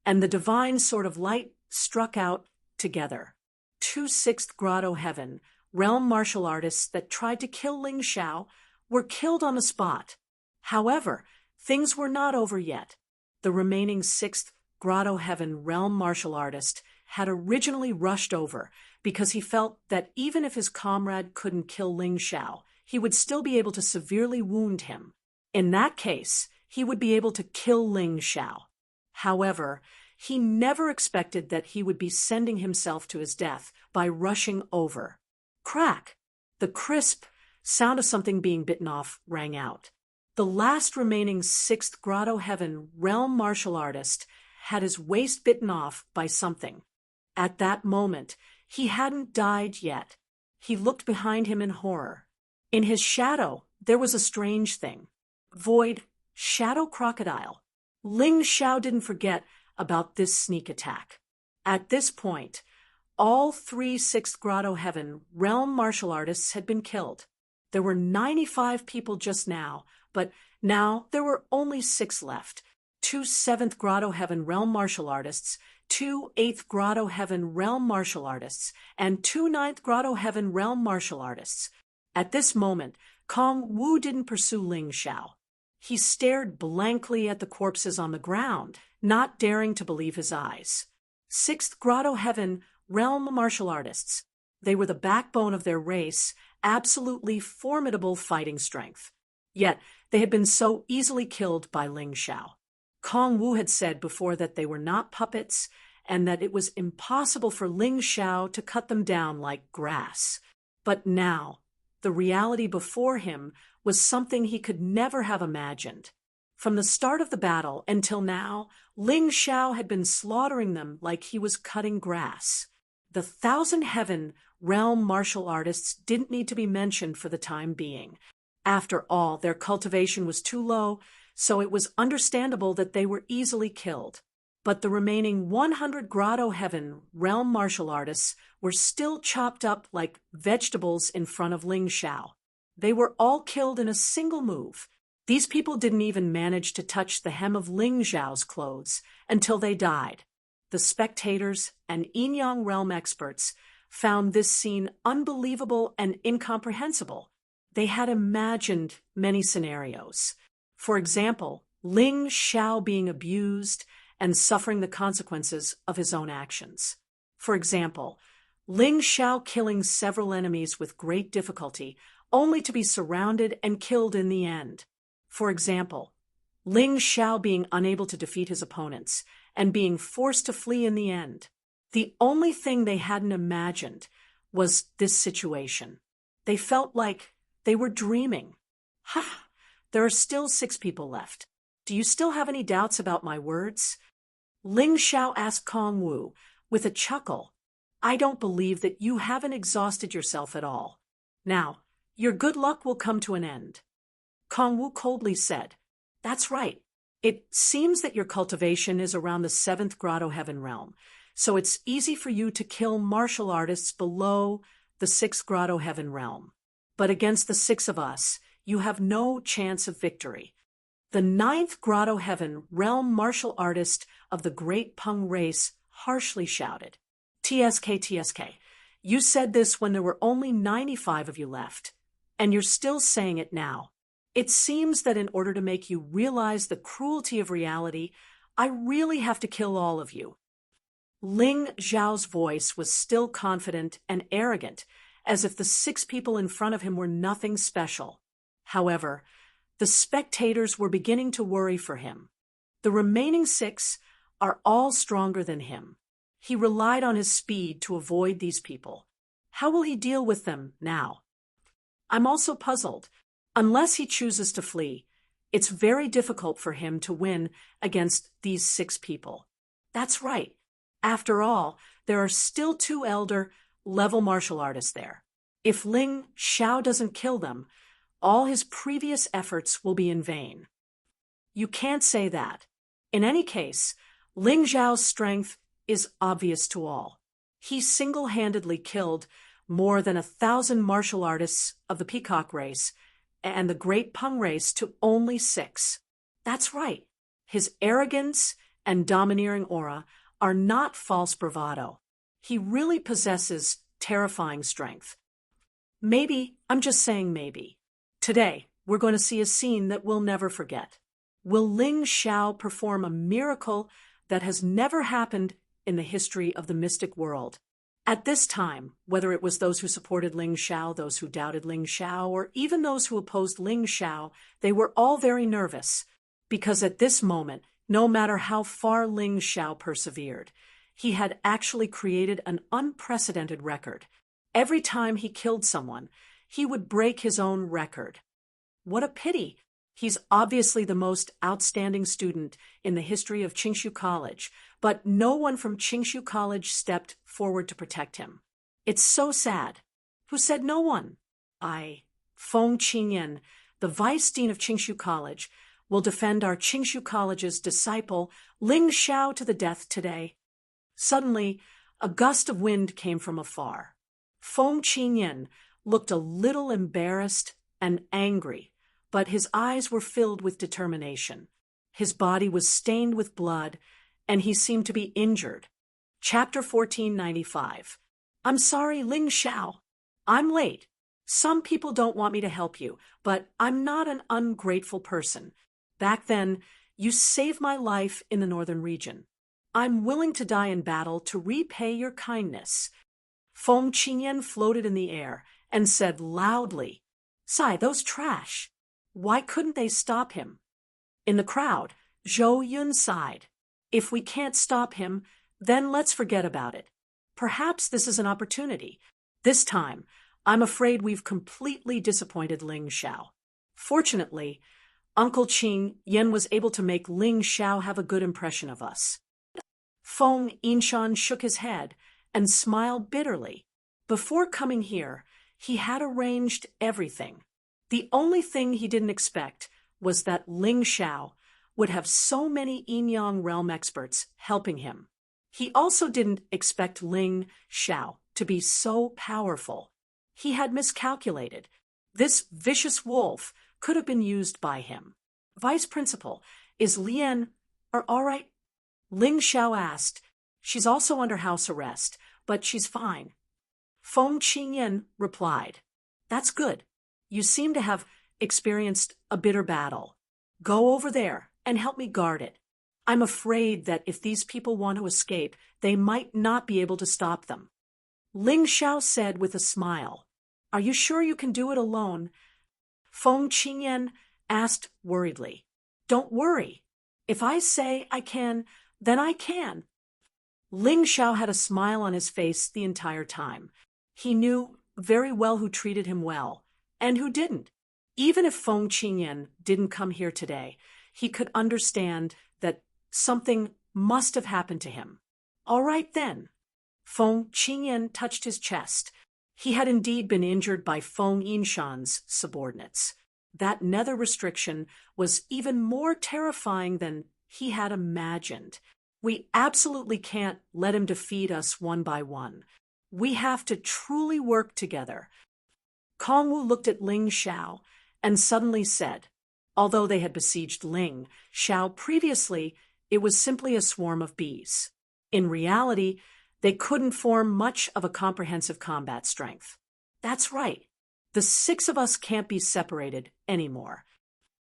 and the divine sword of light struck out together. Two sixth grotto heaven realm martial artists that tried to kill Ling Xiao were killed on the spot. However, things were not over yet. The remaining sixth grotto heaven realm martial artist had originally rushed over because he felt that even if his comrade couldn't kill Ling Xiao, he would still be able to severely wound him. In that case, he would be able to kill Ling Xiao. However, he never expected that he would be sending himself to his death by rushing over. Crack! The crisp sound of something being bitten off rang out. The last remaining sixth grotto heaven realm martial artist had his waist bitten off by something. At that moment, he hadn't died yet. He looked behind him in horror. In his shadow, there was a strange thing. Void, shadow crocodile. Ling Xiao didn't forget about this sneak attack. At this point, all three sixth grotto heaven realm martial artists had been killed. There were 95 people just now, but now there were only 6 left. 2 seventh grotto heaven realm martial artists, 2 eighth grotto heaven realm martial artists, and 2 ninth grotto heaven realm martial artists. At this moment, Kong Wu didn't pursue Ling Xiao. He stared blankly at the corpses on the ground, not daring to believe his eyes. Sixth grotto heaven realm martial artists. They were the backbone of their race, absolutely formidable fighting strength. Yet, they had been so easily killed by Ling Xiao. Kong Wu had said before that they were not puppets, and that it was impossible for Ling Xiao to cut them down like grass. But now, the reality before him was something he could never have imagined. From the start of the battle until now, Ling Xiao had been slaughtering them like he was cutting grass. The Thousand Heaven realm martial artists didn't need to be mentioned for the time being. After all, their cultivation was too low, so it was understandable that they were easily killed. But the remaining 100 grotto heaven realm martial artists were still chopped up like vegetables in front of Ling Xiao. They were all killed in a single move. These people didn't even manage to touch the hem of Ling Xiao's clothes until they died. The spectators and Yin-Yang realm experts found this scene unbelievable and incomprehensible. They had imagined many scenarios. For example, Ling Xiao being abused and suffering the consequences of his own actions. For example, Ling Xiao killing several enemies with great difficulty, only to be surrounded and killed in the end. For example, Ling Xiao being unable to defeat his opponents and being forced to flee in the end. The only thing they hadn't imagined was this situation. They felt like they were dreaming. Ha! There are still 6 people left. Do you still have any doubts about my words? Ling Xiao asked Kong Wu with a chuckle. I don't believe that you haven't exhausted yourself at all. Now, your good luck will come to an end. Kong Wu coldly said, That's right. It seems that your cultivation is around the 7th grotto heaven realm, so it's easy for you to kill martial artists below the 6th grotto heaven realm. But against the 6 of us, you have no chance of victory. The 9th grotto heaven realm martial artist of the great Peng race harshly shouted, TSK, TSK, you said this when there were only 95 of you left, and you're still saying it now. It seems that in order to make you realize the cruelty of reality, I really have to kill all of you. Ling Xiao's voice was still confident and arrogant, as if the 6 people in front of him were nothing special. However, the spectators were beginning to worry for him. The remaining 6 are all stronger than him. He relied on his speed to avoid these people. How will he deal with them now? I'm also puzzled. Unless he chooses to flee, it's very difficult for him to win against these 6 people. That's right. After all, there are still 2 elder-level martial artists there. If Ling Xiao doesn't kill them, all his previous efforts will be in vain. You can't say that. In any case, Ling Xiao's strength is obvious to all. He single-handedly killed more than 1,000 martial artists of the Peacock race and the Great Peng race to only 6. That's right. His arrogance and domineering aura are not false bravado. He really possesses terrifying strength. Maybe, I'm just saying maybe. Today, we're going to see a scene that we'll never forget. Will Ling Xiao perform a miracle that has never happened in the history of the mystic world? At this time, whether it was those who supported Ling Xiao, those who doubted Ling Xiao, or even those who opposed Ling Xiao, they were all very nervous, because at this moment, no matter how far Ling Xiao persevered, he had actually created an unprecedented record. Every time he killed someone, he would break his own record. What a pity! He's obviously the most outstanding student in the history of Qingshu College, but no one from Qingshu College stepped forward to protect him. It's so sad. Who said no one? Feng Qingyan, the vice dean of Qingshu College, will defend our Qingshu College's disciple Ling Xiao to the death today. Suddenly, a gust of wind came from afar. Feng Qingyan looked a little embarrassed and angry, but his eyes were filled with determination. His body was stained with blood, and he seemed to be injured. Chapter 1495. I'm sorry, Ling Xiao. I'm late. Some people don't want me to help you, but I'm not an ungrateful person. Back then, you saved my life in the northern region. I'm willing to die in battle to repay your kindness. Feng Qingyan floated in the air and said loudly, "Sai, those trash. Why couldn't they stop him?" In the crowd, Zhou Yun sighed. If we can't stop him, then let's forget about it. Perhaps this is an opportunity. This time, I'm afraid we've completely disappointed Ling Xiao. Fortunately, Uncle Qing Yen was able to make Ling Xiao have a good impression of us. Feng Yinshan shook his head and smiled bitterly. Before coming here, he had arranged everything. The only thing he didn't expect was that Ling Xiao would have so many Yinyang realm experts helping him. He also didn't expect Ling Xiao to be so powerful. He had miscalculated. This vicious wolf could have been used by him. Vice Principal, is Lian all right? Ling Xiao asked. She's also under house arrest, but she's fine. Feng Qingyan replied. That's good. You seem to have experienced a bitter battle. Go over there and help me guard it. I'm afraid that if these people want to escape, they might not be able to stop them. Ling Xiao said with a smile. Are you sure you can do it alone? Feng Qingyan asked worriedly. Don't worry. If I say I can, then I can. Ling Xiao had a smile on his face the entire time. He knew very well who treated him well, and who didn't. Even if Feng Qingyan didn't come here today, he could understand that something must have happened to him. All right then. Feng Qingyan touched his chest. He had indeed been injured by Feng Yinshan's subordinates. That nether restriction was even more terrifying than he had imagined. We absolutely can't let him defeat us one by one. We have to truly work together. Kongwu looked at Ling Xiao and suddenly said, although they had besieged Ling Xiao previously, it was simply a swarm of bees. In reality, they couldn't form much of a comprehensive combat strength. That's right. The 6 of us can't be separated anymore.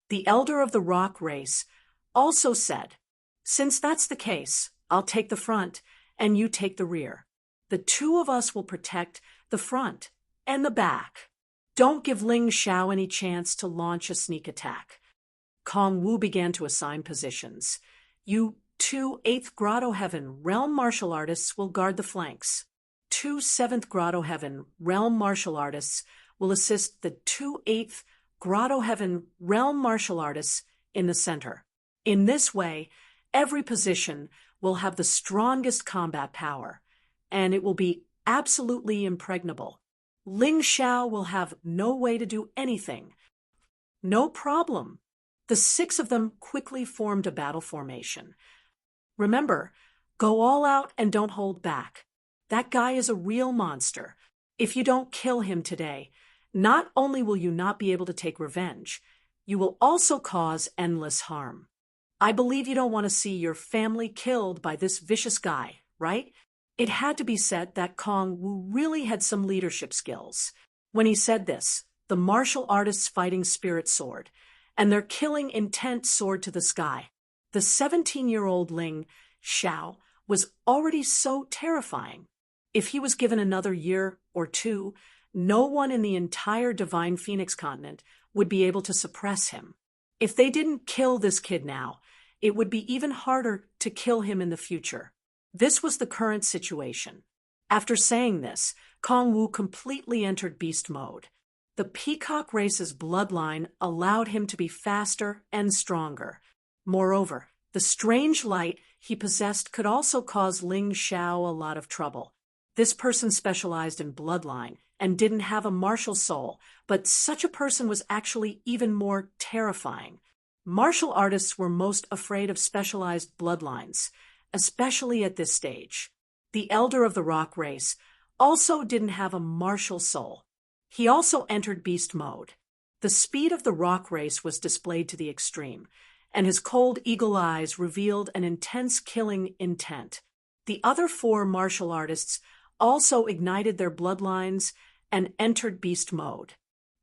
The elder of the rock race also said, since that's the case, I'll take the front and you take the rear. The two of us will protect the front and the back. Don't give Ling Xiao any chance to launch a sneak attack. Kong Wu began to assign positions. You two 8th Grotto Heaven Realm martial artists will guard the flanks. Two 7th Grotto Heaven Realm martial artists will assist the two 8th Grotto Heaven Realm martial artists in the center. In this way, every position will have the strongest combat power, and it will be absolutely impregnable. Ling Xiao will have no way to do anything. No problem. The 6 of them quickly formed a battle formation. Remember, go all out and don't hold back. That guy is a real monster. If you don't kill him today, not only will you not be able to take revenge, you will also cause endless harm. I believe you don't want to see your family killed by this vicious guy, right? It had to be said that Kong Wu really had some leadership skills. When he said this, the martial artists' fighting spirit soared, and their killing intent soared to the sky. The 17-year-old Ling Xiao was already so terrifying. If he was given another year or two, no one in the entire Divine Phoenix continent would be able to suppress him. If they didn't kill this kid now, it would be even harder to kill him in the future. This was the current situation. After saying this, Kong Wu completely entered beast mode. The peacock race's bloodline allowed him to be faster and stronger. Moreover, the strange light he possessed could also cause Ling Xiao a lot of trouble. This person specialized in bloodline and didn't have a martial soul, but such a person was actually even more terrifying. Martial artists were most afraid of specialized bloodlines, especially at this stage. The Elder of the Rock race also didn't have a martial soul. He also entered beast mode. The speed of the Rock race was displayed to the extreme, and his cold eagle eyes revealed an intense killing intent. The other 4 martial artists also ignited their bloodlines and entered beast mode.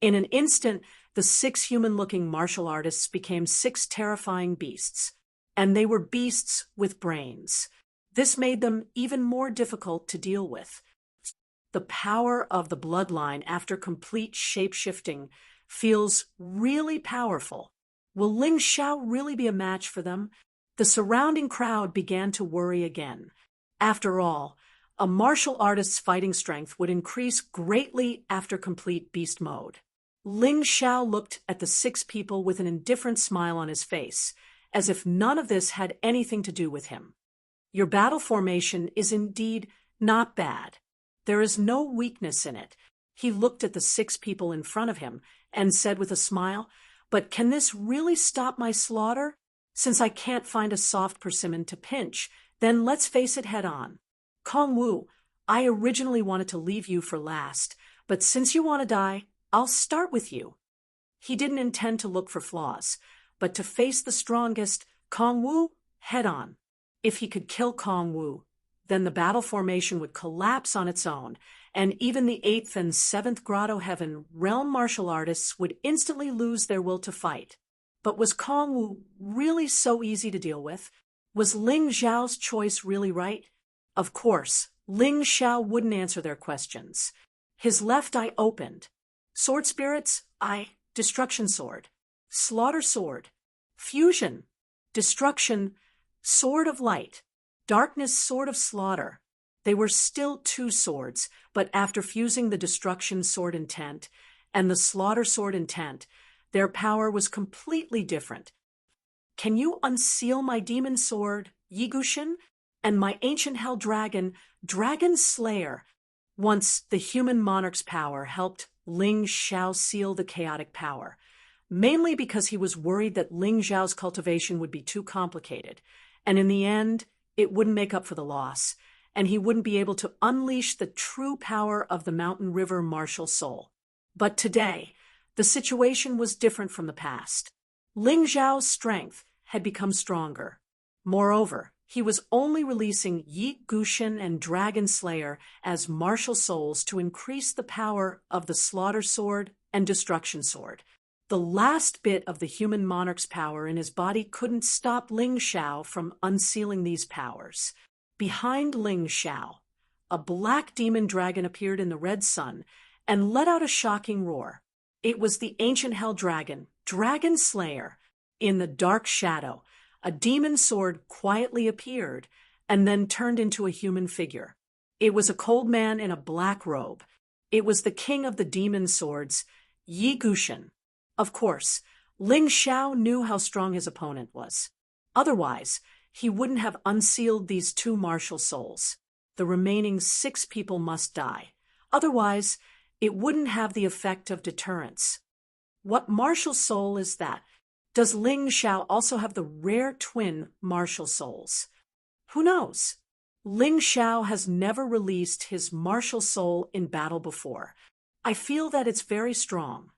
In an instant, the 6 human-looking martial artists became 6 terrifying beasts, and they were beasts with brains. This made them even more difficult to deal with. The power of the bloodline after complete shape-shifting feels really powerful. Will Ling Xiao really be a match for them? The surrounding crowd began to worry again. After all, a martial artist's fighting strength would increase greatly after complete beast mode. Ling Xiao looked at the 6 people with an indifferent smile on his face, as if none of this had anything to do with him. Your battle formation is indeed not bad. There is no weakness in it. He looked at the 6 people in front of him and said with a smile, "But can this really stop my slaughter? Since I can't find a soft persimmon to pinch, then let's face it head on. Kong Wu, I originally wanted to leave you for last, but since you want to die, I'll start with you." He didn't intend to look for flaws, but to face the strongest, Kong Wu, head on. If he could kill Kong Wu, then the battle formation would collapse on its own, and even the 8th and 7th Grotto Heaven Realm martial artists would instantly lose their will to fight. But was Kong Wu really so easy to deal with? Was Ling Xiao's choice really right? Of course, Ling Xiao wouldn't answer their questions. His left eye opened. Sword spirits, eye, destruction sword. Slaughter sword. Fusion. Destruction, sword of light. Darkness, sword of slaughter. They were still 2 swords, but after fusing the destruction sword intent and the slaughter sword intent, their power was completely different. Can you unseal my demon sword, Yigushin, and my ancient hell dragon, Dragon Slayer? Once the human monarch's power helped Ling Xiao seal the chaotic power, mainly because he was worried that Ling Xiao's cultivation would be too complicated, and in the end, it wouldn't make up for the loss, and he wouldn't be able to unleash the true power of the Mountain River martial soul. But today, the situation was different from the past. Ling Xiao's strength had become stronger. Moreover, he was only releasing Yi Gushin and Dragon Slayer as martial souls to increase the power of the Slaughter Sword and Destruction Sword. The last bit of the human monarch's power in his body couldn't stop Ling Xiao from unsealing these powers. behind Ling Xiao, a black demon dragon appeared in the red sun and let out a shocking roar. It was the ancient hell dragon, Dragon Slayer. In the dark shadow, a demon sword quietly appeared and then turned into a human figure. It was a cold man in a black robe. It was the king of the demon swords, Yi Gushan. Of course, Ling Xiao knew how strong his opponent was. Otherwise, he wouldn't have unsealed these two martial souls. The remaining 6 people must die. Otherwise, it wouldn't have the effect of deterrence. What martial soul is that? Does Ling Xiao also have the rare twin martial souls? Who knows? Ling Xiao has never released his martial soul in battle before. I feel that it's very strong.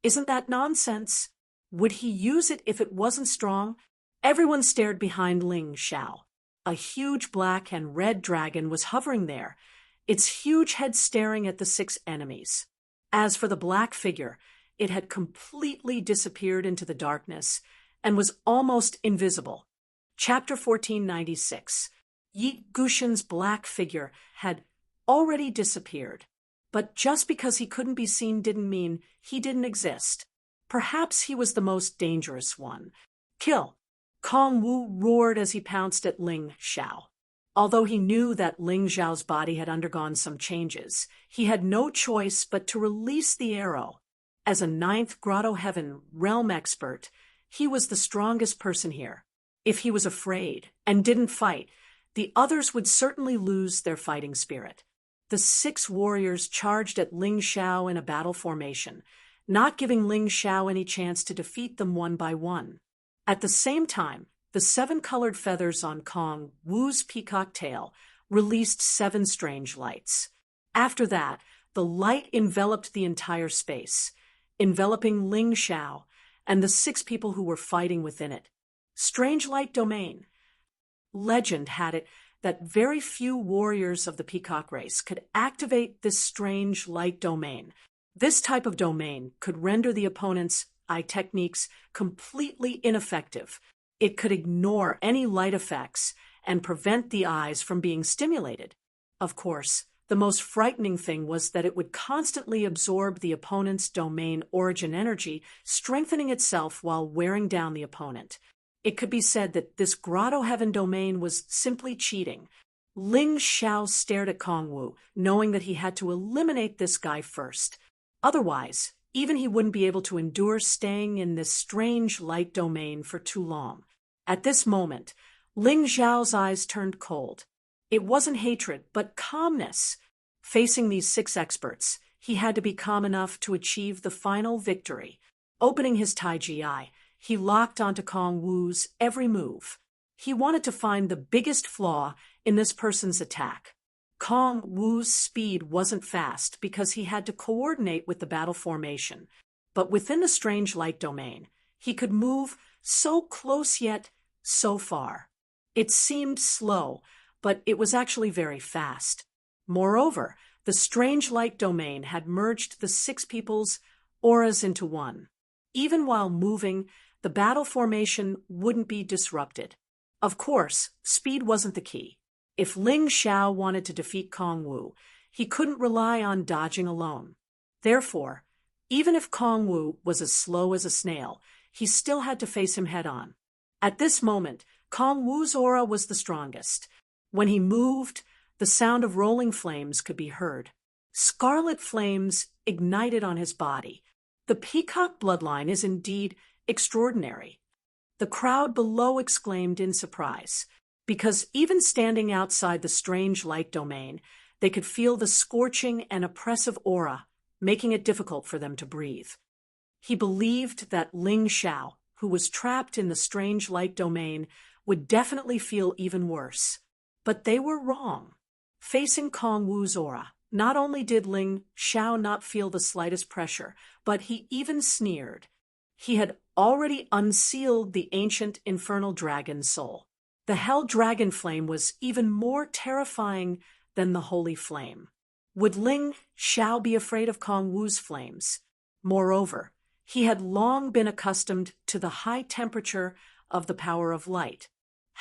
Isn't that nonsense? Would he use it if it wasn't strong? Everyone stared behind Ling Xiao. A huge black and red dragon was hovering there, its huge head staring at the 6 enemies. As for the black figure, it had completely disappeared into the darkness and was almost invisible. Chapter 1496. Yi Gushan's black figure had already disappeared, but just because he couldn't be seen didn't mean he didn't exist. Perhaps he was the most dangerous one. Kill! Kong Wu roared as he pounced at Ling Xiao. Although he knew that Ling Xiao's body had undergone some changes, he had no choice but to release the arrow. As a 9th Grotto Heaven realm expert, he was the strongest person here. If he was afraid and didn't fight, the others would certainly lose their fighting spirit. The 6 warriors charged at Ling Xiao in a battle formation, not giving Ling Xiao any chance to defeat them one by one. At the same time, the 7 colored feathers on Kong Wu's peacock tail released 7 strange lights. After that, the light enveloped the entire space, enveloping Ling Xiao and the 6 people who were fighting within it. Strange light domain. Legend had it that very few warriors of the peacock race could activate this strange light domain. This type of domain could render the opponent's eye techniques completely ineffective. It could ignore any light effects and prevent the eyes from being stimulated. Of course, the most frightening thing was that it would constantly absorb the opponent's domain origin energy, strengthening itself while wearing down the opponent. It could be said that this Grotto Heaven domain was simply cheating. Ling Xiao stared at Kong Wu, knowing that he had to eliminate this guy first. Otherwise, even he wouldn't be able to endure staying in this strange light domain for too long. At this moment, Ling Xiao's eyes turned cold. It wasn't hatred, but calmness. Facing these 6 experts, he had to be calm enough to achieve the final victory. Opening his Taiji eye, he locked onto Kong Wu's every move. He wanted to find the biggest flaw in this person's attack. Kong Wu's speed wasn't fast because he had to coordinate with the battle formation, but within the strange light domain, he could move so close yet so far. It seemed slow, but it was actually very fast. Moreover, the strange light domain had merged the 6 people's auras into one. Even while moving, the battle formation wouldn't be disrupted. Of course, speed wasn't the key. If Ling Xiao wanted to defeat Kong Wu, he couldn't rely on dodging alone. Therefore, even if Kong Wu was as slow as a snail, he still had to face him head-on. At this moment, Kong Wu's aura was the strongest. When he moved, the sound of rolling flames could be heard. Scarlet flames ignited on his body. The peacock bloodline is indeed extraordinary. The crowd below exclaimed in surprise, because even standing outside the strange light domain, they could feel the scorching and oppressive aura, making it difficult for them to breathe. He believed that Ling Xiao, who was trapped in the strange light domain, would definitely feel even worse. But they were wrong. Facing Kong Wu's aura, not only did Ling Xiao not feel the slightest pressure, but he even sneered. He had already unsealed the ancient infernal dragon soul. The hell dragon flame was even more terrifying than the holy flame. Would Ling Xiao be afraid of Kong Wu's flames? Moreover, he had long been accustomed to the high temperature of the power of light.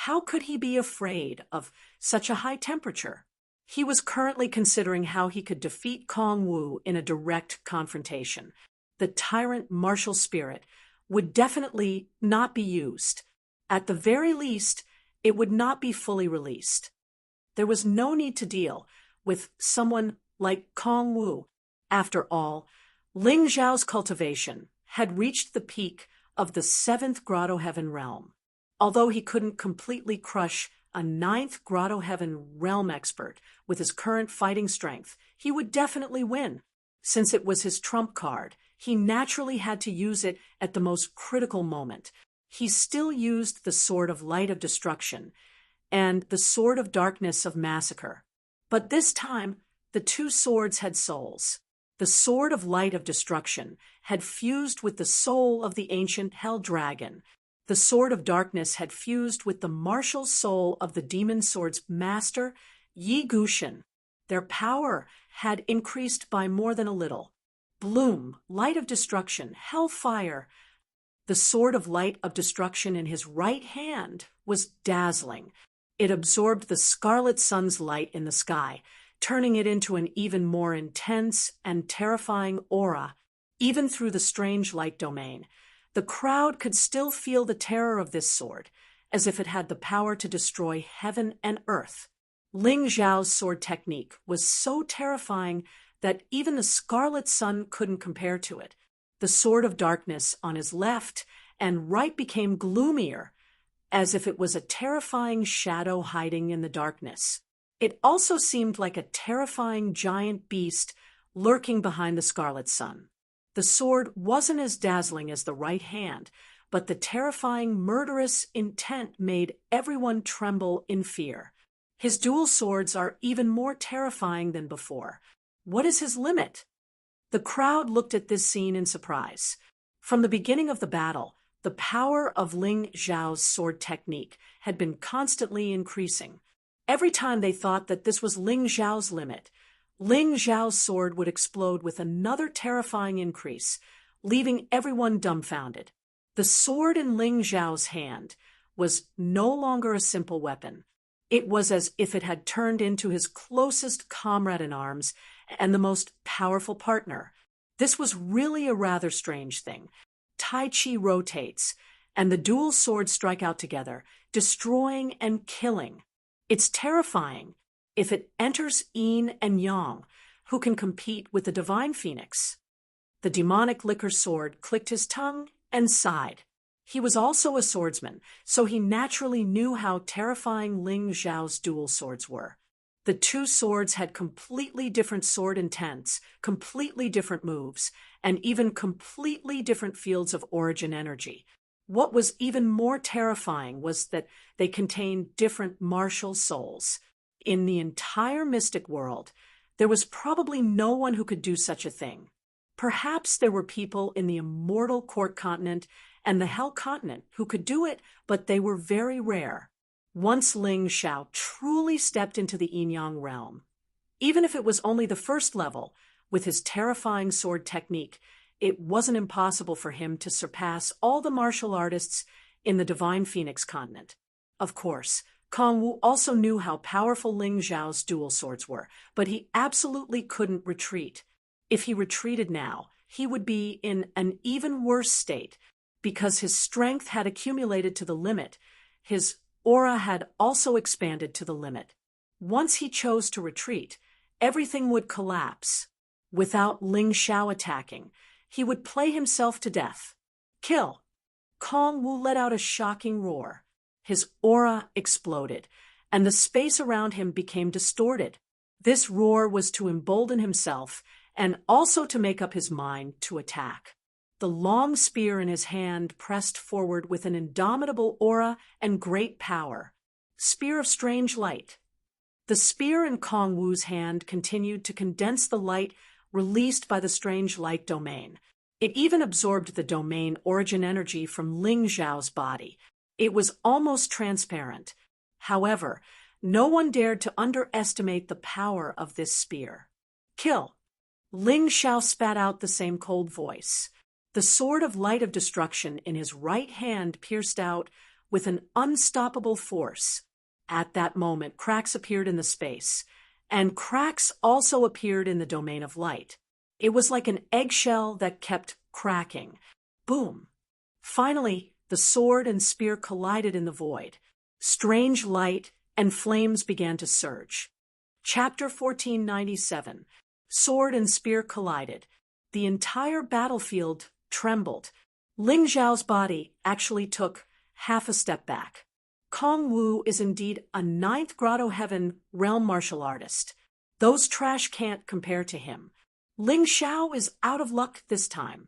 How could he be afraid of such a high temperature? He was currently considering how he could defeat Kong Wu in a direct confrontation. The tyrant martial spirit would definitely not be used. At the very least, it would not be fully released. There was no need to deal with someone like Kong Wu. After all, Ling Zhao's cultivation had reached the peak of the 7th Grotto Heaven realm. Although he couldn't completely crush a 9th Grotto Heaven realm expert with his current fighting strength, he would definitely win. Since it was his trump card, he naturally had to use it at the most critical moment. He still used the Sword of Light of Destruction and the Sword of Darkness of Massacre. But this time, the two swords had souls. The Sword of Light of Destruction had fused with the soul of the ancient Hell Dragon. The Sword of Darkness had fused with the martial soul of the Demon Sword's master, Yi Gushin. Their power had increased by more than a little. Bloom, Light of Destruction, Hellfire. The Sword of Light of Destruction in his right hand was dazzling. It absorbed the scarlet sun's light in the sky, turning it into an even more intense and terrifying aura. Even through the strange light domain, the crowd could still feel the terror of this sword, as if it had the power to destroy heaven and earth. Ling Zhao's sword technique was so terrifying that even the scarlet sun couldn't compare to it. The Sword of Darkness on his left and right became gloomier, as if it was a terrifying shadow hiding in the darkness. It also seemed like a terrifying giant beast lurking behind the scarlet sun. The sword wasn't as dazzling as the right hand, but the terrifying, murderous intent made everyone tremble in fear. His dual swords are even more terrifying than before. What is his limit? The crowd looked at this scene in surprise. From the beginning of the battle, the power of Ling Zhao's sword technique had been constantly increasing. Every time they thought that this was Ling Zhao's limit, Ling Zhao's sword would explode with another terrifying increase, leaving everyone dumbfounded. The sword in Ling Zhao's hand was no longer a simple weapon. It was as if it had turned into his closest comrade in arms and the most powerful partner. This was really a rather strange thing. Tai Chi rotates, and the dual swords strike out together, destroying and killing. It's terrifying. If it enters yin and yang, who can compete with the divine phoenix? The demonic liquor sword clicked his tongue and sighed. He was also a swordsman, so he naturally knew how terrifying Ling Zhao's dual swords were. The two swords had completely different sword intents, completely different moves, and even completely different fields of origin energy. What was even more terrifying was that they contained different martial souls. In the entire mystic world, there was probably no one who could do such a thing. Perhaps there were people in the immortal court continent and the hell continent who could do it, but they were very rare. Once Ling Zhao truly stepped into the yin-yang realm, even if it was only the first level, with his terrifying sword technique, it wasn't impossible for him to surpass all the martial artists in the Divine Phoenix continent. Of course, Kong Wu also knew how powerful Ling Zhao's dual swords were, but he absolutely couldn't retreat. If he retreated now, he would be in an even worse state, because his strength had accumulated to the limit. His aura had also expanded to the limit. Once he chose to retreat, everything would collapse. Without Ling Zhao attacking, he would play himself to death. Kill! Kong Wu let out a shocking roar. His aura exploded, and the space around him became distorted. This roar was to embolden himself and also to make up his mind to attack. The long spear in his hand pressed forward with an indomitable aura and great power. Spear of strange light. The spear in Kong Wu's hand continued to condense the light released by the strange light domain. It even absorbed the domain origin energy from Ling Zhao's body. It was almost transparent. However, no one dared to underestimate the power of this spear. Kill! Ling Zhao spat out the same cold voice. The sword of light of destruction in his right hand pierced out with an unstoppable force. At that moment, cracks appeared in the space, and cracks also appeared in the domain of light. It was like an eggshell that kept cracking. Boom! Finally, the sword and spear collided in the void. Strange light and flames began to surge. Chapter 1497. Sword and spear collided. The entire battlefield trembled. Ling Zhao's body actually took half a step back. Kong Wu is indeed a ninth Grotto Heaven realm martial artist. Those trash can't compare to him. Ling Xiao is out of luck this time.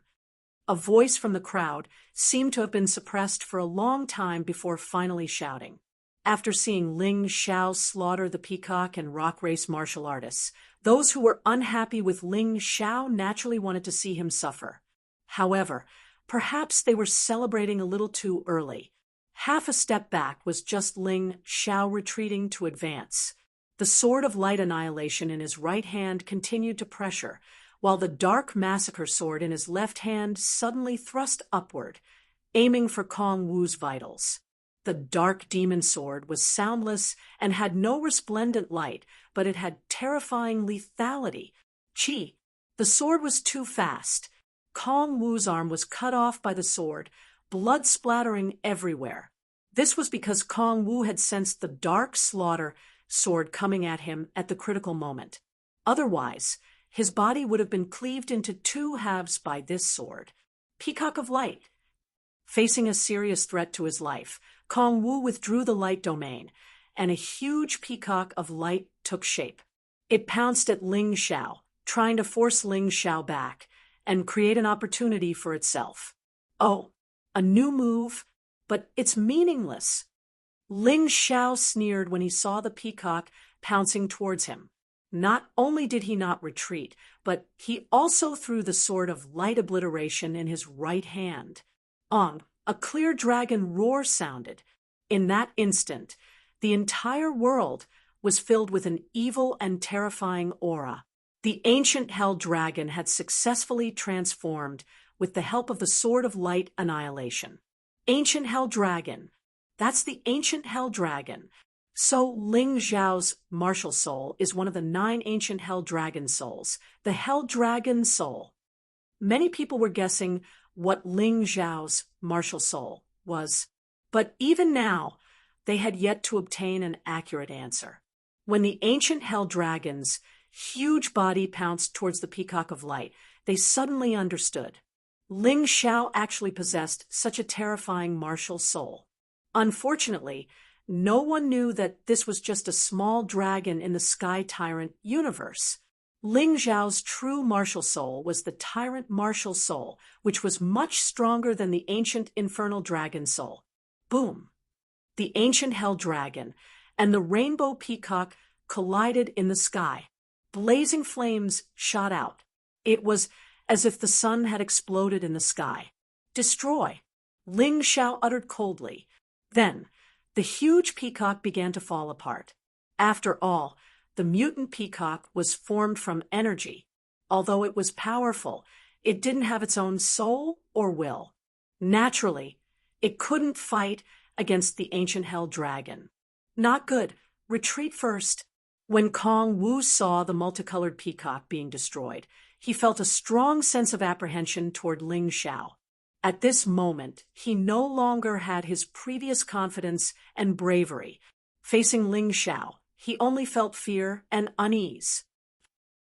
A voice from the crowd seemed to have been suppressed for a long time before finally shouting. After seeing Ling Xiao slaughter the peacock and rock race martial artists, those who were unhappy with Ling Xiao naturally wanted to see him suffer. However, perhaps they were celebrating a little too early. Half a step back was just Ling Xiao retreating to advance. The sword of light annihilation in his right hand continued to pressure, while the dark massacre sword in his left hand suddenly thrust upward, aiming for Kong Wu's vitals. The dark demon sword was soundless and had no resplendent light, but it had terrifying lethality. Chi! The sword was too fast. Kong Wu's arm was cut off by the sword, blood splattering everywhere. This was because Kong Wu had sensed the dark slaughter sword coming at him at the critical moment. Otherwise, his body would have been cleaved into two halves by this sword. Peacock of Light. Facing a serious threat to his life, Kong Wu withdrew the light domain, and a huge peacock of light took shape. It pounced at Ling Xiao, trying to force Ling Xiao back and create an opportunity for itself. Oh, a new move, but it's meaningless. Ling Xiao sneered when he saw the peacock pouncing towards him. Not only did he not retreat, but he also threw the sword of light obliteration in his right hand. A clear dragon roar sounded. In that instant, the entire world was filled with an evil and terrifying aura. The ancient hell dragon had successfully transformed with the help of the sword of light annihilation. Ancient hell dragon. That's the ancient hell dragon. So Ling Zhao's martial soul is one of the 9 ancient hell dragon souls, the hell dragon soul. Many people were guessing what Ling Zhao's martial soul was, but even now, they had yet to obtain an accurate answer. When the ancient hell dragon's huge body pounced towards the peacock of light, they suddenly understood. Ling Xiao actually possessed such a terrifying martial soul. Unfortunately, no one knew that this was just a small dragon in the Sky Tyrant universe. Ling Zhao's true martial soul was the Tyrant martial soul, which was much stronger than the ancient infernal dragon soul. Boom! The ancient hell dragon and the rainbow peacock collided in the sky. Blazing flames shot out. It was as if the sun had exploded in the sky. Destroy! Ling Xiao uttered coldly. Then, the huge peacock began to fall apart. After all, the mutant peacock was formed from energy. Although it was powerful, it didn't have its own soul or will. Naturally, it couldn't fight against the ancient hell dragon. Not good. Retreat first. When Kong Wu saw the multicolored peacock being destroyed, he felt a strong sense of apprehension toward Ling Xiao. At this moment, he no longer had his previous confidence and bravery. Facing Ling Xiao, he only felt fear and unease.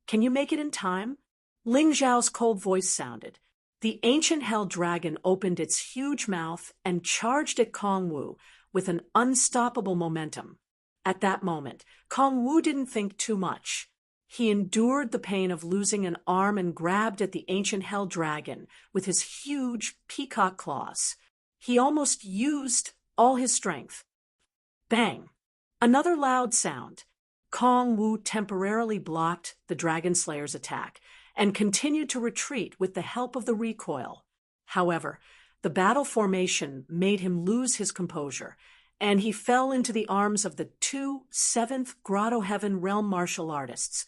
Can you make it in time? Ling Zhao's cold voice sounded. The ancient hell dragon opened its huge mouth and charged at Kong Wu with an unstoppable momentum. At that moment, Kong Wu didn't think too much. He endured the pain of losing an arm and grabbed at the ancient hell dragon with his huge peacock claws. He almost used all his strength. Bang! Another loud sound. Kong Wu temporarily blocked the Dragon Slayer's attack and continued to retreat with the help of the recoil. However, the battle formation made him lose his composure, and he fell into the arms of the 2 7th Grotto Heaven realm martial artists.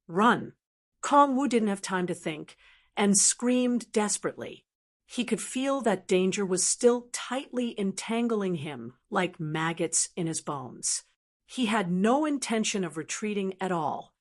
Run! Kong Wu didn't have time to think and screamed desperately. He could feel that danger was still tightly entangling him like maggots in his bones. He had no intention of retreating at all.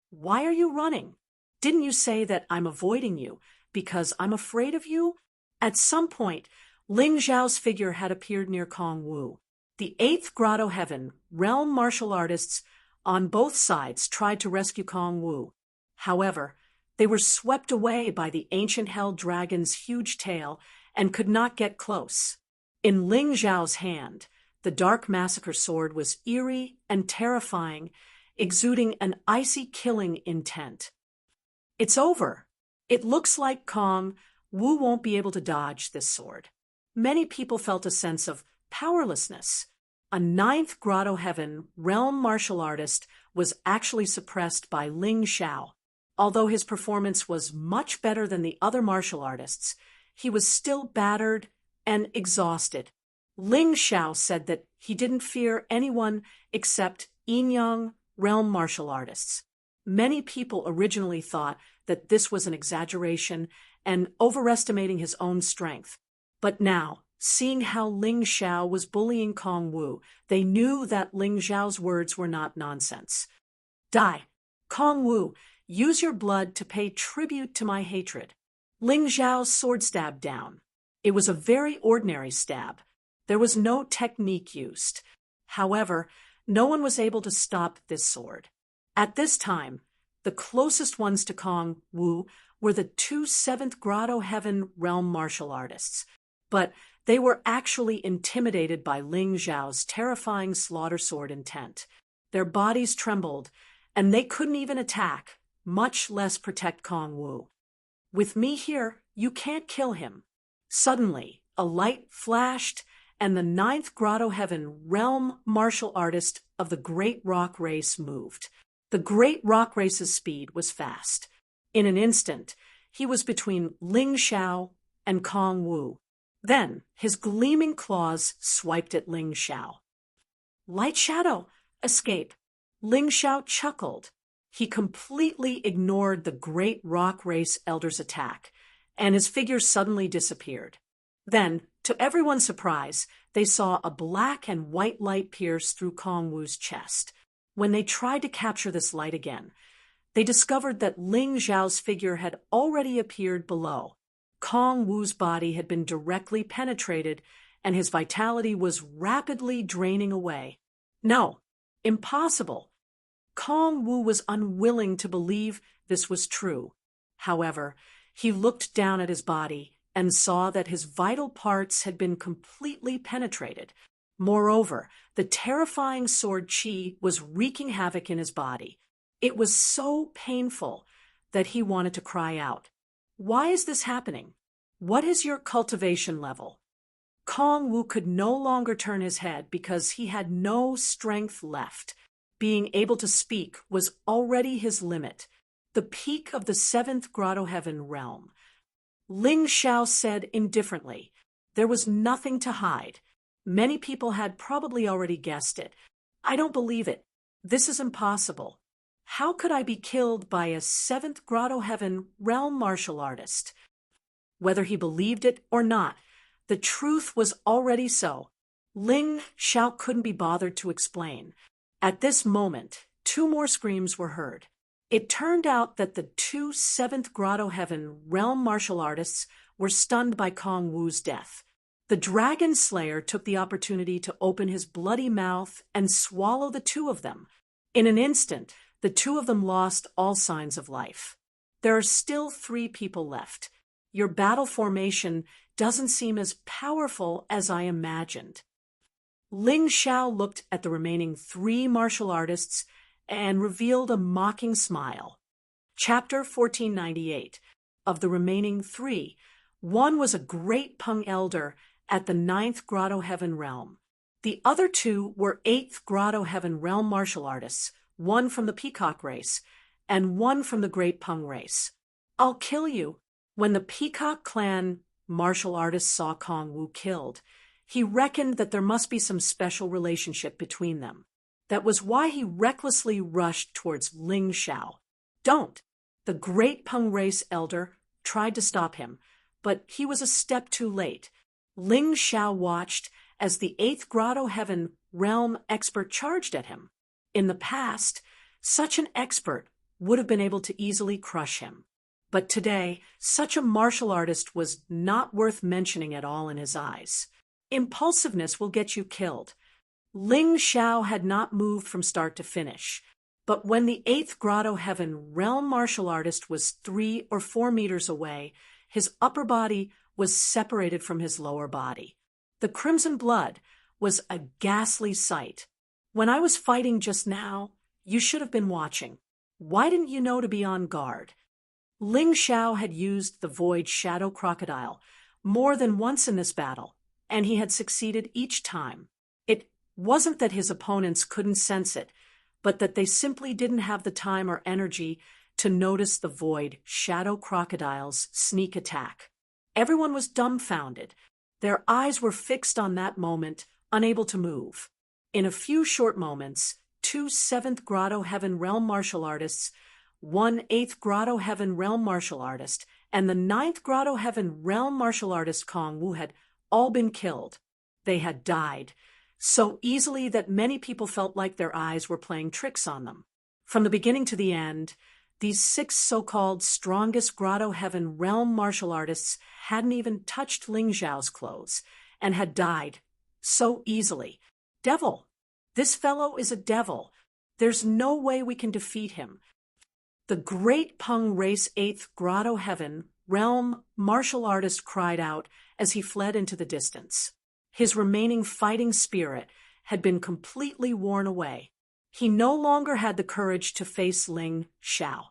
"Why are you running? Didn't you say that I'm avoiding you because I'm afraid of you?" At some point, Ling Zhao's figure had appeared near Kong Wu. The Eighth Grotto Heaven realm martial artists on both sides tried to rescue Kong Wu. However, they were swept away by the ancient hell dragon's huge tail and could not get close. In Ling Zhao's hand, the dark massacre sword was eerie and terrifying, exuding an icy killing intent. "It's over. It looks like Kong Wu won't be able to dodge this sword." Many people felt a sense of powerlessness. A Ninth Grotto Heaven realm martial artist was actually suppressed by Ling Zhao. Although his performance was much better than the other martial artists, he was still battered and exhausted. Ling Zhao said that he didn't fear anyone except Yin-Yang realm martial artists. Many people originally thought that this was an exaggeration and overestimating his own strength. But now, seeing how Ling Zhao was bullying Kong Wu, they knew that Ling Zhao's words were not nonsense. "Die! Kong Wu, use your blood to pay tribute to my hatred." Ling Zhao's sword stabbed down. It was a very ordinary stab. There was no technique used. However, no one was able to stop this sword. At this time, the closest ones to Kong Wu were the two Seventh Grotto Heaven realm martial artists. But they were actually intimidated by Ling Zhao's terrifying slaughter sword intent. Their bodies trembled, and they couldn't even attack, much less protect Kong Wu. "With me here, you can't kill him." Suddenly, a light flashed, and the Ninth Grotto Heaven realm martial artist of the Great Rock Race moved. The Great Rock Race's speed was fast. In an instant, he was between Ling Zhao and Kong Wu. Then, his gleaming claws swiped at Ling Zhao. "Light shadow, escape." Ling Zhao chuckled. He completely ignored the Great Rock Race elder's attack, and his figure suddenly disappeared. Then, to everyone's surprise, they saw a black and white light pierce through Kong Wu's chest. When they tried to capture this light again, they discovered that Ling Zhao's figure had already appeared below. Kong Wu's body had been directly penetrated, and his vitality was rapidly draining away. No, impossible. Kong Wu was unwilling to believe this was true. However, he looked down at his body and saw that his vital parts had been completely penetrated. Moreover, the terrifying sword qi was wreaking havoc in his body. It was so painful that he wanted to cry out. "Why is this happening? What is your cultivation level?" Kong Wu could no longer turn his head because he had no strength left. Being able to speak was already his limit, the peak of the Seventh Grotto Heaven realm. Ling Zhao said indifferently, "There was nothing to hide. Many people had probably already guessed it. I don't believe it. This is impossible. How could I be killed by a Seventh Grotto Heaven realm martial artist?" Whether he believed it or not, the truth was already so. Ling Zhao couldn't be bothered to explain. At this moment, two more screams were heard. It turned out that the two Seventh Grotto Heaven realm martial artists were stunned by Kong Wu's death. The Dragon Slayer took the opportunity to open his bloody mouth and swallow the two of them. In an instant, the two of them lost all signs of life. There are still 3 people left. Your battle formation doesn't seem as powerful as I imagined. Ling Zhao looked at the remaining 3 martial artists and revealed a mocking smile. Chapter 1498. Of the remaining 3, one was a great Peng elder at the 9th Grotto Heaven realm. The other 2 were 8th Grotto Heaven realm martial artists, one from the Peacock race and one from the Great Peng race. "I'll kill you." When the Peacock clan martial artist saw Kong Wu killed, he reckoned that there must be some special relationship between them. That was why he recklessly rushed towards Ling Zhao. "Don't!" The Great Peng race elder tried to stop him, but he was a step too late. Ling Xiao watched as the eighth grotto heaven realm expert charged at him. In the past, such an expert would have been able to easily crush him. But today, such a martial artist was not worth mentioning at all in his eyes. Impulsiveness will get you killed. Ling Xiao had not moved from start to finish. But when the eighth grotto heaven realm martial artist was 3 or 4 meters away, his upper body was separated from his lower body. The crimson blood was a ghastly sight. When I was fighting just now, you should have been watching. Why didn't you know to be on guard? Ling Xiao had used the Void Shadow Crocodile more than once in this battle, and he had succeeded each time. It wasn't that his opponents couldn't sense it, but that they simply didn't have the time or energy to notice the Void Shadow Crocodile's sneak attack. Everyone was dumbfounded. Their eyes were fixed on that moment, unable to move. In a few short moments, 2 7th Grotto Heaven Realm martial artists, 1 8th Grotto Heaven Realm martial artist, and the 9th Grotto Heaven Realm martial artist Kong Wu had all been killed. They had died so easily that many people felt like their eyes were playing tricks on them. From the beginning to the end, these 6 so-called strongest Grotto Heaven Realm martial artists hadn't even touched Ling Xiao's clothes and had died so easily. Devil! This fellow is a devil. There's no way we can defeat him. The great Peng Race 8th Grotto Heaven Realm martial artist cried out as he fled into the distance. His remaining fighting spirit had been completely worn away. He no longer had the courage to face Ling Xiao.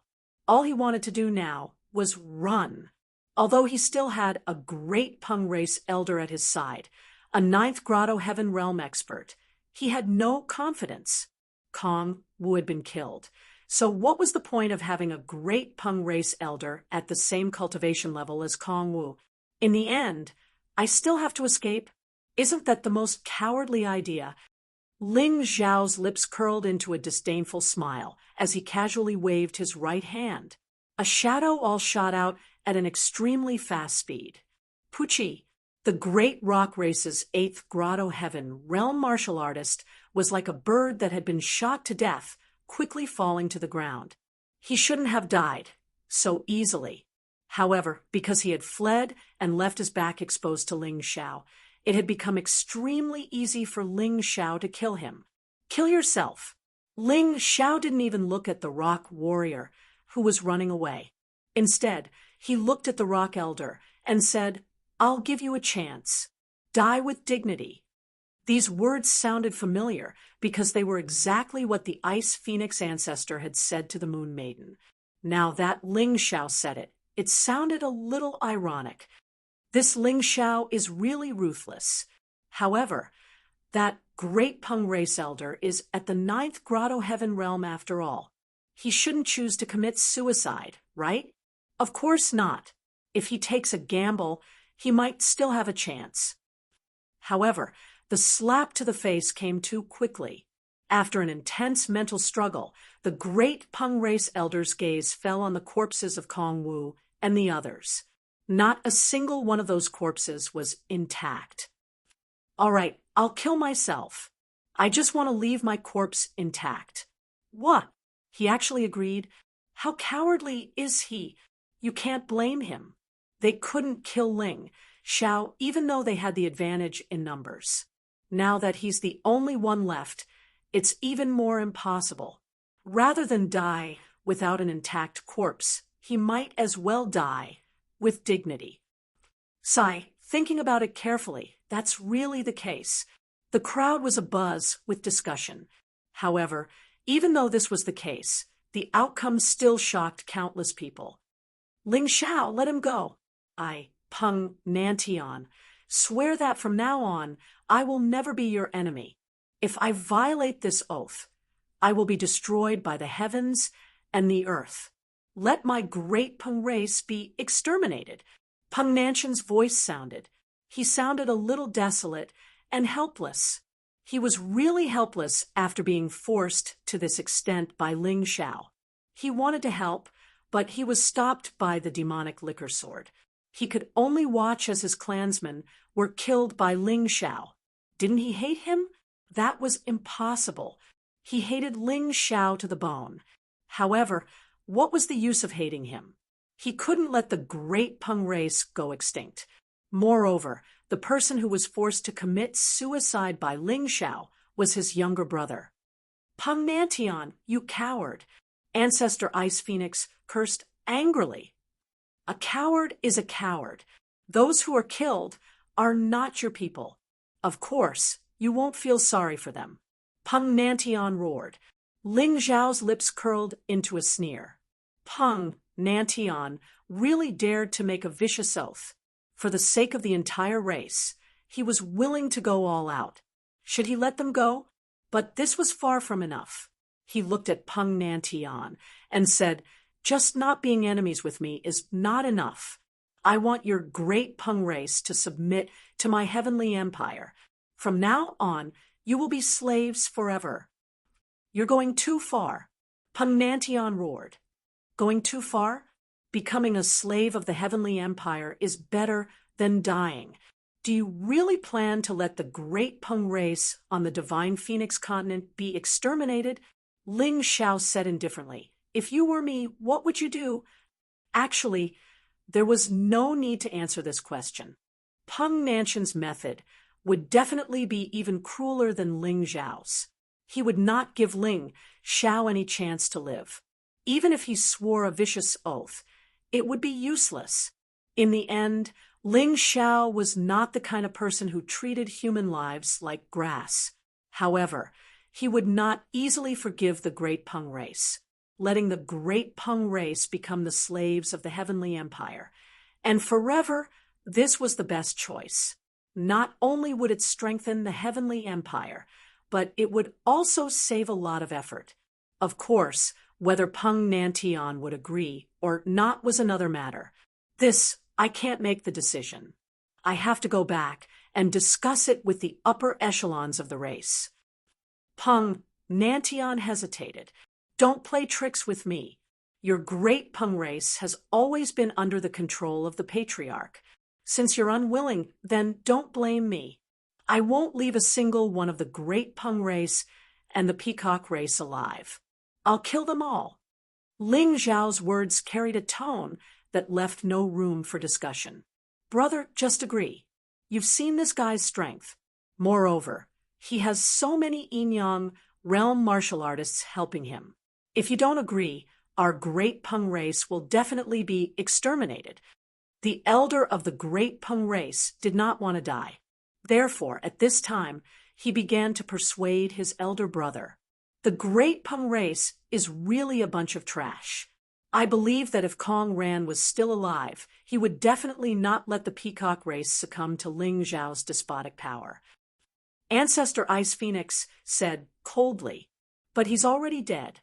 All he wanted to do now was run. Although he still had a great Peng Race elder at his side, a 9th Grotto Heaven Realm expert, he had no confidence. Kong Wu had been killed. So what was the point of having a great Peng Race elder at the same cultivation level as Kong Wu? In the end, I still have to escape? Isn't that the most cowardly idea? Ling Xiao's lips curled into a disdainful smile as he casually waved his right hand. A shadow all shot out at an extremely fast speed. Puchi, the great rock race's 8th Grotto Heaven Realm martial artist, was like a bird that had been shot to death, quickly falling to the ground. He shouldn't have died so easily. However, because he had fled and left his back exposed to Ling Xiao, it had become extremely easy for Ling Xiao to kill him. Kill yourself. Ling Xiao didn't even look at the rock warrior who was running away. Instead, he looked at the rock elder and said, "I'll give you a chance. Die with dignity." These words sounded familiar because they were exactly what the Ice Phoenix ancestor had said to the Moon Maiden. Now that Ling Xiao said it, it sounded a little ironic. This Ling Xiao is really ruthless. However, that great Peng Race elder is at the 9th Grotto Heaven Realm after all. He shouldn't choose to commit suicide, right? Of course not. If he takes a gamble, he might still have a chance. However, the slap to the face came too quickly. After an intense mental struggle, the great Peng Race elder's gaze fell on the corpses of Kong Wu and the others. Not a single one of those corpses was intact. All right, I'll kill myself. I just want to leave my corpse intact. What? He actually agreed. How cowardly is he? You can't blame him. They couldn't kill Ling Xiao even though they had the advantage in numbers. Now that he's the only one left, it's even more impossible. Rather than die without an intact corpse, he might as well die with dignity. Sigh, thinking about it carefully, that's really the case. The crowd was abuzz with discussion. However, even though this was the case, the outcome still shocked countless people. Ling Xiao, let him go. I, Peng Nantian, swear that from now on, I will never be your enemy. If I violate this oath, I will be destroyed by the heavens and the earth. Let my great Peng race be exterminated. Peng Nantian's voice sounded. He sounded a little desolate and helpless. He was really helpless after being forced to this extent by Ling Xiao. He wanted to help, but he was stopped by the demonic liquor sword. He could only watch as his clansmen were killed by Ling Xiao. Didn't he hate him? That was impossible. He hated Ling Xiao to the bone. However, what was the use of hating him? He couldn't let the great Peng race go extinct. Moreover, the person who was forced to commit suicide by Ling Xiao was his younger brother. Peng Nantian, you coward! Ancestor Ice Phoenix cursed angrily. A coward is a coward. Those who are killed are not your people. Of course, you won't feel sorry for them. Peng Nantian roared. Ling Xiao's lips curled into a sneer. Peng Nantian really dared to make a vicious oath. For the sake of the entire race, he was willing to go all out. Should he let them go? But this was far from enough. He looked at Peng Nantian and said, just not being enemies with me is not enough. I want your great Peng race to submit to my heavenly empire. From now on, you will be slaves forever. You're going too far. Peng Nantian roared. Going too far? Becoming a slave of the heavenly empire is better than dying. Do you really plan to let the great Peng race on the divine Phoenix continent be exterminated? Ling Xiao said indifferently. If you were me, what would you do? Actually, there was no need to answer this question. Peng Nantian's method would definitely be even crueler than Ling Xiao's. He would not give Ling Xiao any chance to live. Even if he swore a vicious oath, it would be useless. In the end, Ling Xiao was not the kind of person who treated human lives like grass. However, he would not easily forgive the great Peng race, letting the great Peng race become the slaves of the heavenly empire. And forever, this was the best choice. Not only would it strengthen the heavenly empire, but it would also save a lot of effort. Of course, whether Peng Nantian would agree or not was another matter. I can't make the decision. I have to go back and discuss it with the upper echelons of the race. Peng Nantian hesitated. Don't play tricks with me. Your great Peng race has always been under the control of the patriarch. Since you're unwilling, then don't blame me. I won't leave a single one of the great Peng race and the peacock race alive. I'll kill them all. Ling Xiao's words carried a tone that left no room for discussion. Brother, just agree. You've seen this guy's strength. Moreover, he has so many Yin-Yang realm martial artists helping him. If you don't agree, our great Peng race will definitely be exterminated. The elder of the great Peng race did not want to die. Therefore, at this time, he began to persuade his elder brother. The great Peng race is really a bunch of trash. I believe that if Kong Ran was still alive, he would definitely not let the peacock race succumb to Ling Xiao's despotic power. Ancestor Ice Phoenix said coldly, but he's already dead.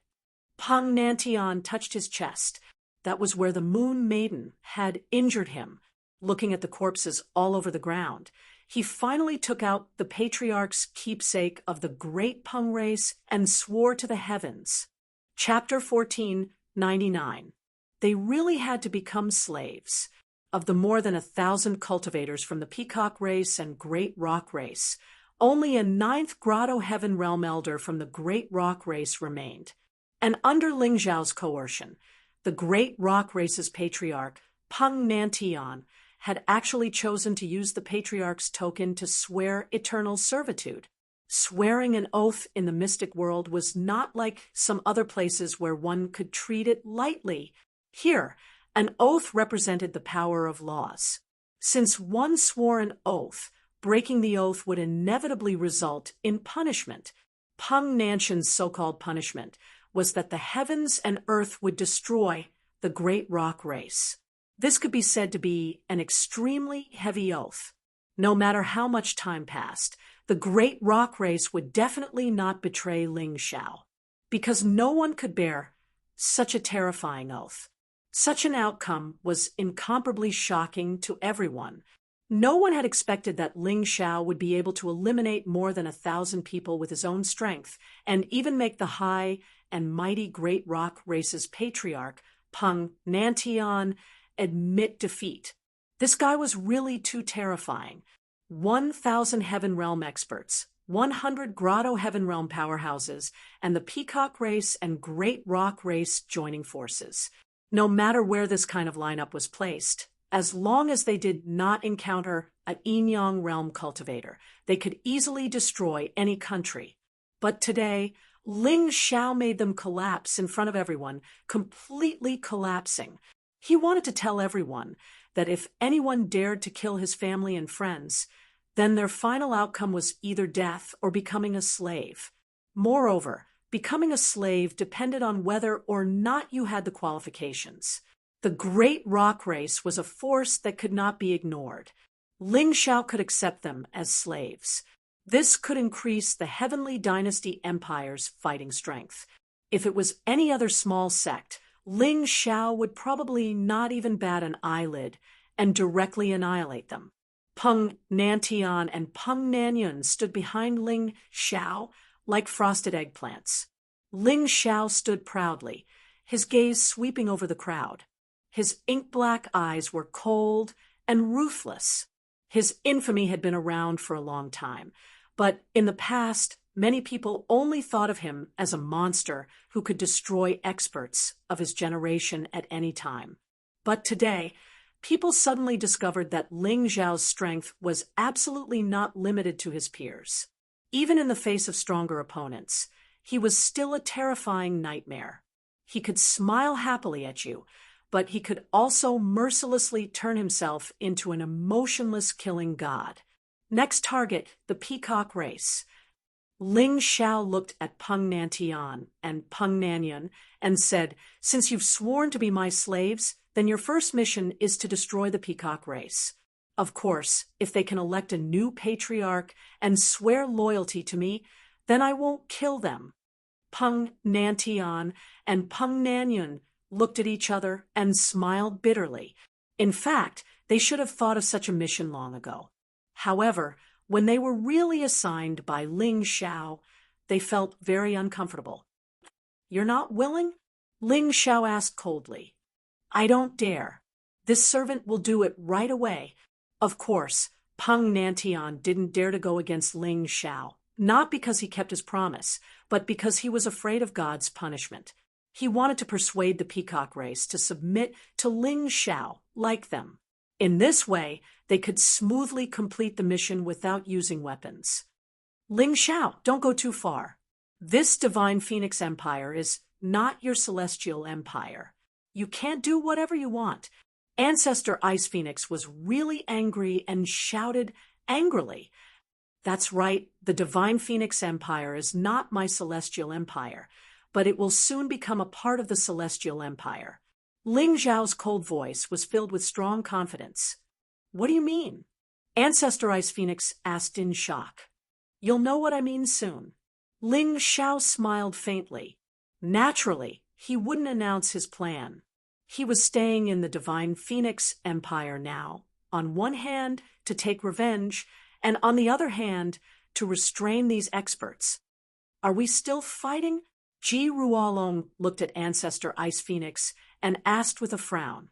Peng Nantian touched his chest. That was where the Moon Maiden had injured him. Looking at the corpses all over the ground, he finally took out the patriarch's keepsake of the great Peng race and swore to the heavens. Chapter 1499. They really had to become slaves. Of the more than 1,000 cultivators from the peacock race and great rock race, only a 9th grotto heaven realm elder from the great rock race remained. And under Ling Xiao's coercion, the great rock race's patriarch, Peng Nantian, had actually chosen to use the patriarch's token to swear eternal servitude. Swearing an oath in the mystic world was not like some other places where one could treat it lightly. Here, an oath represented the power of laws. Since one swore an oath, breaking the oath would inevitably result in punishment. Peng Nantian's so-called punishment was that the heavens and earth would destroy the great rock race. This could be said to be an extremely heavy oath. No matter how much time passed, the great rock race would definitely not betray Ling Xiao, because no one could bear such a terrifying oath. Such an outcome was incomparably shocking to everyone. No one had expected that Ling Xiao would be able to eliminate more than 1,000 people with his own strength, and even make the high and mighty great rock race's patriarch, Peng Nantian, admit defeat. This guy was really too terrifying. 1,000 Heaven Realm experts, 100 Grotto Heaven Realm powerhouses, and the Peacock Race and Great Rock Race joining forces. No matter where this kind of lineup was placed, as long as they did not encounter an Yin-Yang Realm cultivator, they could easily destroy any country. But today, Ling Xiao made them collapse in front of everyone, completely collapsing. He wanted to tell everyone that if anyone dared to kill his family and friends, then their final outcome was either death or becoming a slave. Moreover, becoming a slave depended on whether or not you had the qualifications. The Great Rock Race was a force that could not be ignored. Ling Xiao could accept them as slaves. This could increase the Heavenly Dynasty Empire's fighting strength. If it was any other small sect, Ling Xiao would probably not even bat an eyelid and directly annihilate them. Peng Nantian and Peng Nanyun stood behind Ling Xiao like frosted eggplants. Ling Xiao stood proudly, his gaze sweeping over the crowd. His ink-black eyes were cold and ruthless. His infamy had been around for a long time, but in the past, many people only thought of him as a monster who could destroy experts of his generation at any time. But today, people suddenly discovered that Ling Xiao's strength was absolutely not limited to his peers. Even in the face of stronger opponents, he was still a terrifying nightmare. He could smile happily at you, but he could also mercilessly turn himself into an emotionless killing god. Next target, the Peacock Race. Ling Xiao looked at Peng Nantian and Peng Nanyun and said, "Since you've sworn to be my slaves, then your first mission is to destroy the Peacock Race. Of course, if they can elect a new patriarch and swear loyalty to me, then I won't kill them." Peng Nantian and Peng Nanyun looked at each other and smiled bitterly. In fact, they should have thought of such a mission long ago. However, when they were really assigned by Ling Xiao, they felt very uncomfortable. "You're not willing?" Ling Xiao asked coldly. "I don't dare. This servant will do it right away." Of course, Peng Nantian didn't dare to go against Ling Xiao, not because he kept his promise, but because he was afraid of God's punishment. He wanted to persuade the Peacock Race to submit to Ling Xiao, like them. In this way, they could smoothly complete the mission without using weapons. "Ling Xiao, don't go too far. This Divine Phoenix Empire is not your celestial empire. You can't do whatever you want." Ancestor Ice Phoenix was really angry and shouted angrily, "That's right, the Divine Phoenix Empire is not my celestial empire, but it will soon become a part of the celestial empire." Ling Xiao's cold voice was filled with strong confidence. "What do you mean?" Ancestor Ice Phoenix asked in shock. "You'll know what I mean soon." Ling Xiao smiled faintly. Naturally, he wouldn't announce his plan. He was staying in the Divine Phoenix Empire now, on one hand to take revenge, and on the other hand to restrain these experts. "Are we still fighting?" Ji Ruolong looked at Ancestor Ice Phoenix and asked with a frown.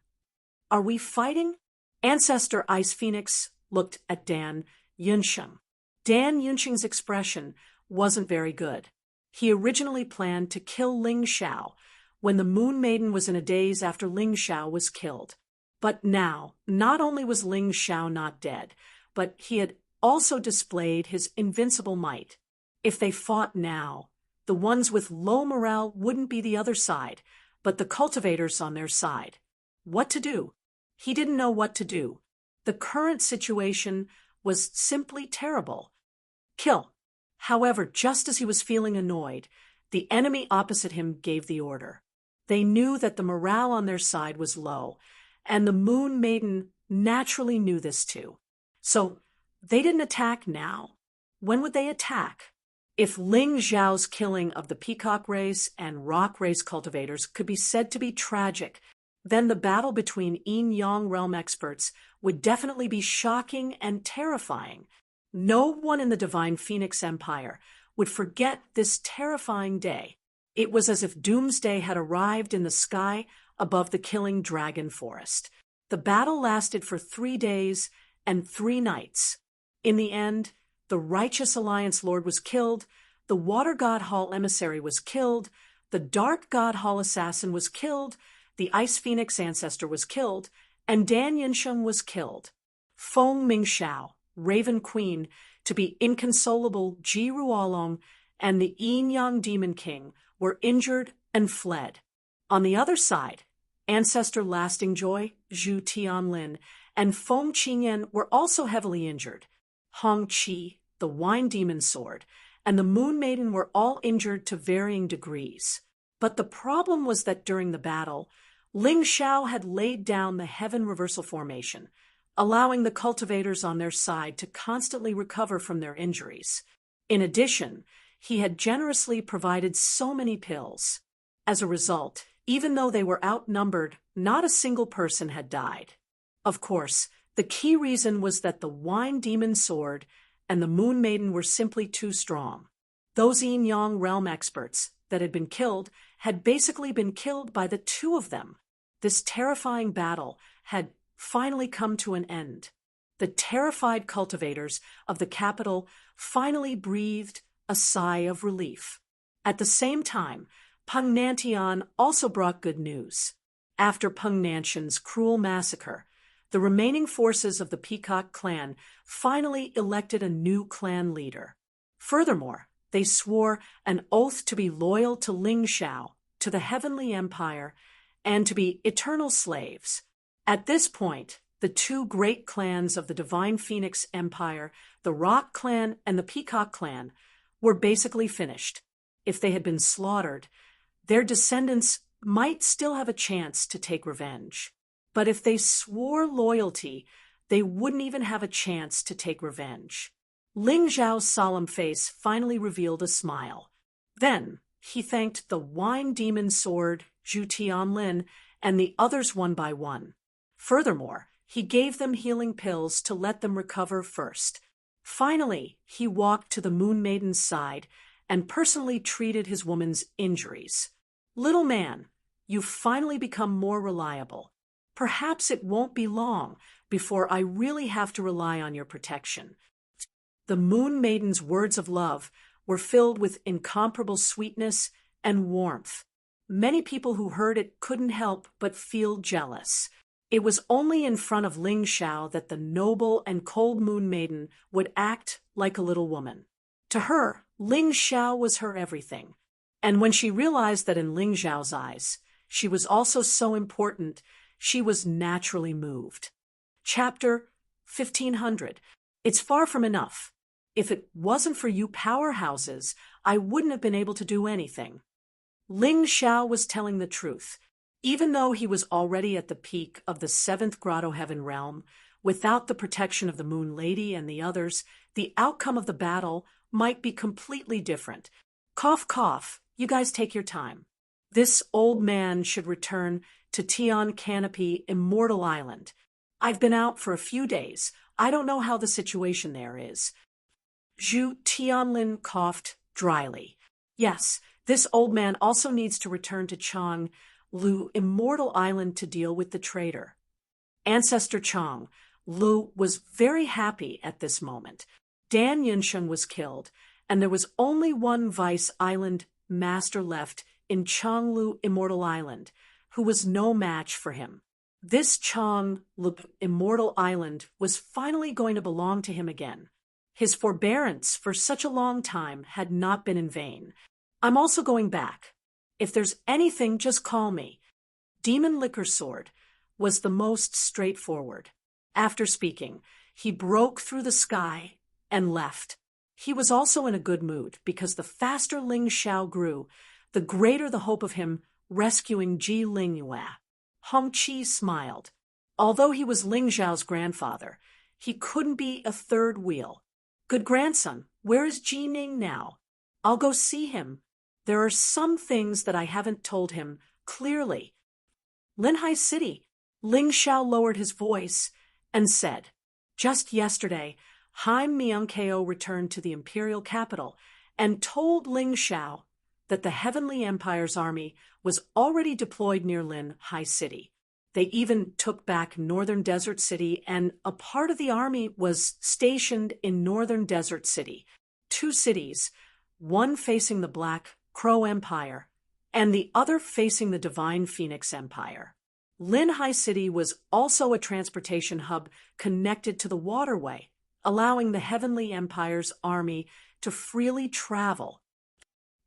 "Are we fighting?" Ancestor Ice Phoenix looked at Dan Yunsheng. Dan Yunsheng's expression wasn't very good. He originally planned to kill Ling Xiao when the Moon Maiden was in a daze after Ling Xiao was killed. But now, not only was Ling Xiao not dead, but he had also displayed his invincible might. If they fought now, the ones with low morale wouldn't be the other side, but the cultivators on their side. What to do? He didn't know what to do. The current situation was simply terrible. Kill. However, just as he was feeling annoyed, the enemy opposite him gave the order. They knew that the morale on their side was low, and the Moon Maiden naturally knew this too. So they didn't attack now. When would they attack? If Ling Xiao's killing of the Peacock Race and Rock Race cultivators could be said to be tragic, then the battle between Yin-Yang realm experts would definitely be shocking and terrifying. No one in the Divine Phoenix Empire would forget this terrifying day. It was as if doomsday had arrived in the sky above the killing dragon forest. The battle lasted for 3 days and 3 nights. In the end, the righteous Alliance Lord was killed, the Water God Hall emissary was killed, the Dark God Hall assassin was killed, the Ice Phoenix ancestor was killed, and Dan Yinsheng was killed. Feng Mingxiao, Raven Queen, to be inconsolable Ji Ruolong, and the Yin Yang Demon King were injured and fled. On the other side, Ancestor Lasting Joy, Zhu Tianlin, and Feng Qingyan were also heavily injured. Hong Qi, the Wine Demon Sword, and the Moon Maiden were all injured to varying degrees. But the problem was that during the battle, Ling Xiao had laid down the Heaven Reversal Formation, allowing the cultivators on their side to constantly recover from their injuries. In addition, he had generously provided so many pills. As a result, even though they were outnumbered, not a single person had died. Of course, the key reason was that the Wine Demon Sword and the Moon Maiden were simply too strong. Those Yin Yang realm experts that had been killed had basically been killed by the two of them. This terrifying battle had finally come to an end. The terrified cultivators of the capital finally breathed a sigh of relief. At the same time, Peng Nantian also brought good news. After Peng Nanshan's cruel massacre, the remaining forces of the Peacock clan finally elected a new clan leader. Furthermore, they swore an oath to be loyal to Ling Xiao, to the Heavenly Empire, and to be eternal slaves. At this point, the two great clans of the Divine Phoenix Empire, the Rock Clan and the Peacock Clan, were basically finished. If they had been slaughtered, their descendants might still have a chance to take revenge. But if they swore loyalty, they wouldn't even have a chance to take revenge. Ling Xiao's solemn face finally revealed a smile. Then he thanked the Wine Demon Sword, Zhu Tianlin, and the others one by one. Furthermore, he gave them healing pills to let them recover first. Finally, he walked to the Moon Maiden's side and personally treated his woman's injuries. Little man, you've finally become more reliable. Perhaps it won't be long before I really have to rely on your protection. The Moon Maiden's words of love were filled with incomparable sweetness and warmth. Many people who heard it couldn't help but feel jealous. It was only in front of Ling Xiao that the noble and cold Moon Maiden would act like a little woman. To her, Ling Xiao was her everything. And when she realized that in Ling Xiao's eyes, she was also so important, she was naturally moved. Chapter 1500. It's far from enough. If it wasn't for you powerhouses, I wouldn't have been able to do anything. Ling Xiao was telling the truth. Even though he was already at the peak of the 7th Grotto Heaven realm, without the protection of the Moon Lady and the others, the outcome of the battle might be completely different. Cough, cough, you guys take your time. This old man should return to Tian Canopy Immortal Island. I've been out for a few days. I don't know how the situation there is. Zhu Tianlin coughed dryly. Yes, this old man also needs to return to Chang Lu Immortal Island to deal with the traitor. Ancestor Chang Lu was very happy at this moment. Dan Yinsheng was killed, and there was only one Vice Island master left in Changlu Immortal Island, who was no match for him. This Changlu Immortal Island was finally going to belong to him again. His forbearance for such a long time had not been in vain. I'm also going back. If there's anything, just call me. Demon Liquor Sword was the most straightforward. After speaking, he broke through the sky and left. He was also in a good mood because the faster Ling Xiao grew, the greater the hope of him rescuing Ji Lingyue. Hong Qi smiled. Although he was Ling Xiao's grandfather, he couldn't be a third wheel. Good grandson, where is Ji Ning now? I'll go see him. There are some things that I haven't told him clearly. Linhai City. Ling Xiao lowered his voice and said, just yesterday, Haim Miankeo returned to the imperial capital and told Ling Xiao that the Heavenly Empire's army was already deployed near Linhai City. They even took back northern Desert City, and a part of the army was stationed in northern Desert City. Two cities, one facing the Black Crow Empire and the other facing the Divine Phoenix Empire. Linhai City was also a transportation hub connected to the waterway, allowing the Heavenly Empire's army to freely travel.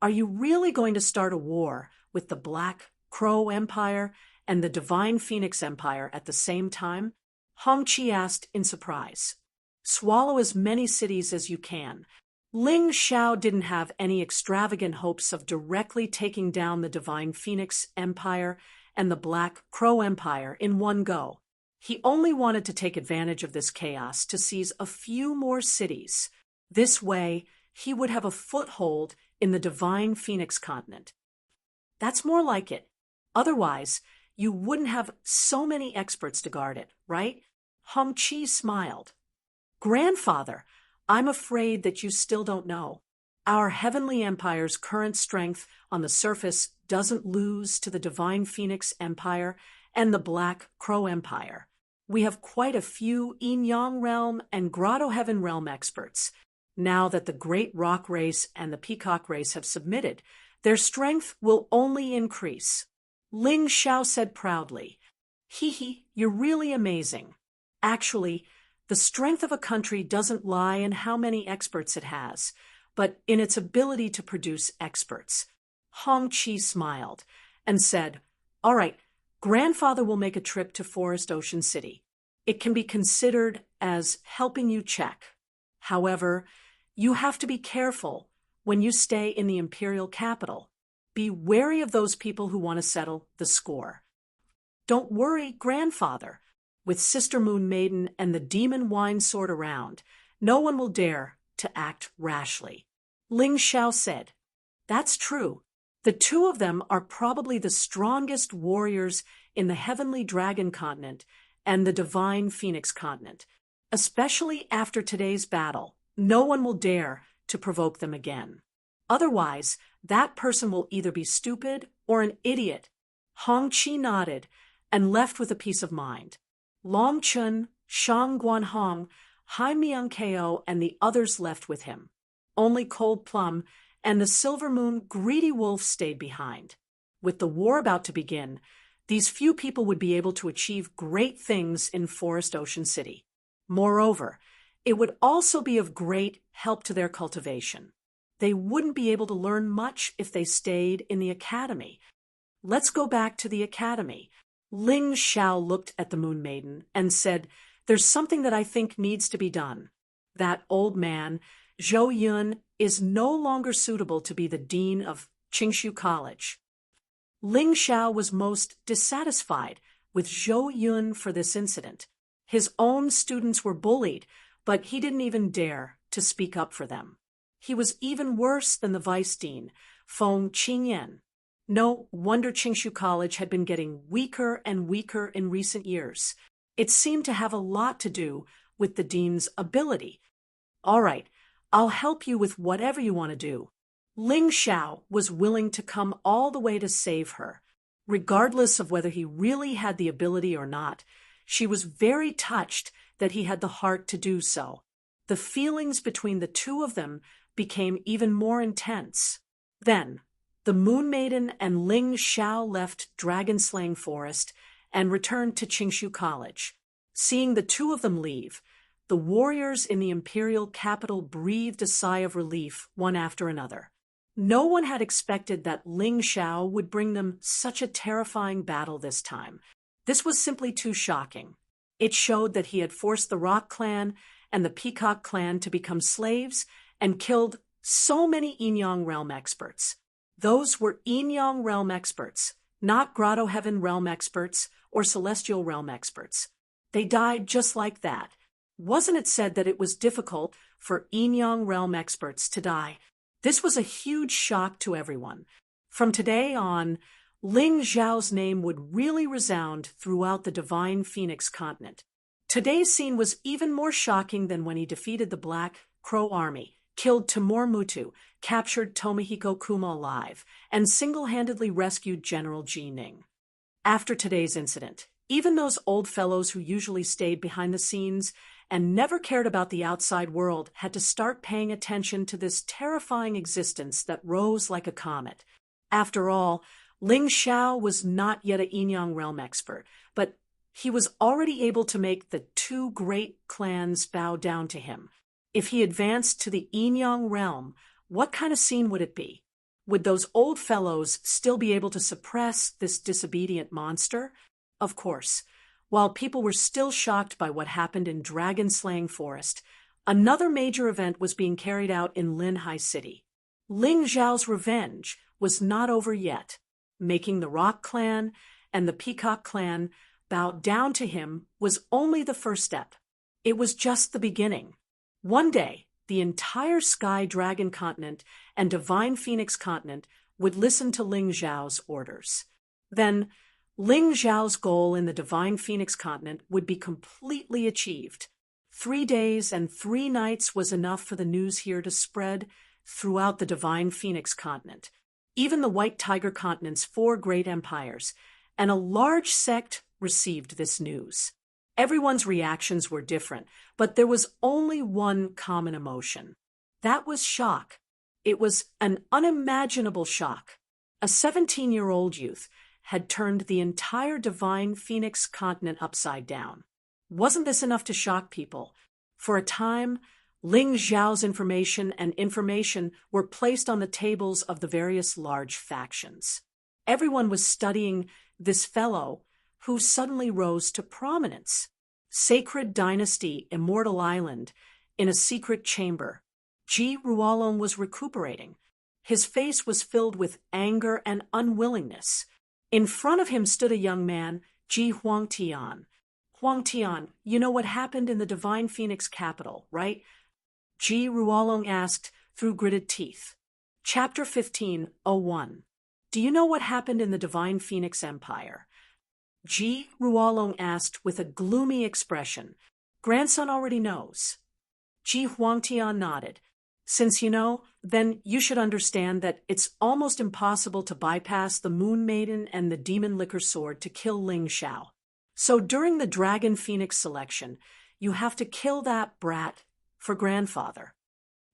Are you really going to start a war with the Black Crow Empire and the Divine Phoenix Empire at the same time? Hong Qi asked in surprise. Swallow as many cities as you can. Ling Xiao didn't have any extravagant hopes of directly taking down the Divine Phoenix Empire and the Black Crow Empire in one go. He only wanted to take advantage of this chaos to seize a few more cities. This way, he would have a foothold in the Divine Phoenix continent. That's more like it. Otherwise, you wouldn't have so many experts to guard it, right? Hong Qi smiled. Grandfather, I'm afraid that you still don't know. Our Heavenly Empire's current strength on the surface doesn't lose to the Divine Phoenix Empire and the Black Crow Empire. We have quite a few Yin-Yang Realm and Grotto Heaven Realm experts. Now that the Great Rock Race and the Peacock Race have submitted, their strength will only increase. Ling Xiao said proudly, "Hee, you're really amazing. Actually, the strength of a country doesn't lie in how many experts it has, but in its ability to produce experts." Hong Qi smiled and said, "All right, Grandfather will make a trip to Forest Ocean City. It can be considered as helping you check. However, you have to be careful when you stay in the imperial capital. Be wary of those people who want to settle the score." "Don't worry, Grandfather. With Sister Moon Maiden and the Demon Wine Sword around, no one will dare to act rashly," Ling Xiao said. "That's true. The two of them are probably the strongest warriors in the Heavenly Dragon continent and the Divine Phoenix continent. Especially after today's battle, no one will dare to provoke them again. Otherwise, that person will either be stupid or an idiot." Hong Qi nodded and left with a peace of mind. Long Chun, Shang Guanhong, Hai Miang-Ko, and the others left with him. Only Cold Plum and the Silver Moon Greedy Wolf stayed behind. With the war about to begin, these few people would be able to achieve great things in Forest Ocean City. Moreover, it would also be of great help to their cultivation. They wouldn't be able to learn much if they stayed in the academy. "Let's go back to the academy." Ling Xiao looked at the Moon Maiden and said, "There's something that I think needs to be done. That old man, Zhou Yun, is no longer suitable to be the dean of Qingshu College." Ling Xiao was most dissatisfied with Zhou Yun for this incident. His own students were bullied, but he didn't even dare to speak up for them. He was even worse than the vice dean, Feng Qingyan. No wonder Qingshu College had been getting weaker and weaker in recent years. It seemed to have a lot to do with the dean's ability. "All right, I'll help you with whatever you want to do." Ling Xiao was willing to come all the way to save her. Regardless of whether he really had the ability or not, she was very touched that he had the heart to do so. The feelings between the two of them became even more intense. Then, the Moon Maiden and Ling Xiao left Dragon-Slaying Forest and returned to Qingshu College. Seeing the two of them leave, the warriors in the imperial capital breathed a sigh of relief one after another. No one had expected that Ling Xiao would bring them such a terrifying battle this time. This was simply too shocking. It showed that he had forced the Rock Clan and the Peacock Clan to become slaves and killed so many Yin-Yang Realm experts. Those were Yin-Yang Realm experts, not Grotto Heaven Realm experts or Celestial Realm experts. They died just like that. Wasn't it said that it was difficult for Yin-Yang Realm experts to die? This was a huge shock to everyone. From today on, Ling Xiao's name would really resound throughout the Divine Phoenix continent. Today's scene was even more shocking than when he defeated the Black Crow army, killed Timur Mutu, captured Tomohiko Kuma alive, and single-handedly rescued General Ji Ning. After today's incident, Even those old fellows who usually stayed behind the scenes and never cared about the outside world had to start paying attention to this terrifying existence that rose like a comet. After all, Ling Xiao was not yet a Yinyang realm expert, but he was already able to make the two great clans bow down to him. If he advanced to the Yinyang realm, what kind of scene would it be? Would those old fellows still be able to suppress this disobedient monster? Of course. While people were still shocked by what happened in Dragon-Slaying Forest, another major event was being carried out in Linhai City. Ling Zhao's revenge was not over yet. Making the Rock Clan and the Peacock Clan bow down to him was only the first step. It was just the beginning. One day, the entire Sky Dragon continent and Divine Phoenix continent would listen to Ling Zhao's orders. Then, Ling Zhao's goal in the Divine Phoenix continent would be completely achieved. 3 days and 3 nights was enough for the news here to spread throughout the Divine Phoenix continent. Even the White Tiger continent's 4 great empires, and a large sect received this news. Everyone's reactions were different, but there was only one common emotion. That was shock. It was an unimaginable shock. A 17-year-old youth had turned the entire Divine Phoenix continent upside down. Wasn't this enough to shock people? For a time, Ling Zhao's information were placed on the tables of the various large factions. Everyone was studying this fellow who suddenly rose to prominence. Sacred Dynasty, Immortal Island, in a secret chamber. Ji Ruolong was recuperating. His face was filled with anger and unwillingness. In front of him stood a young man, Ji Huangtian. Huangtian, you know what happened in the Divine Phoenix capital, right? Ji Ruolong asked through gritted teeth. Chapter 15:01. Do you know what happened in the Divine Phoenix Empire? Ji Ruolong asked with a gloomy expression. Grandson already knows. Ji Huangtian nodded. Since you know, then you should understand that it's almost impossible to bypass the Moon Maiden and the Demon Liquor Sword to kill Ling Xiao. So during the Dragon Phoenix selection, you have to kill that brat for grandfather.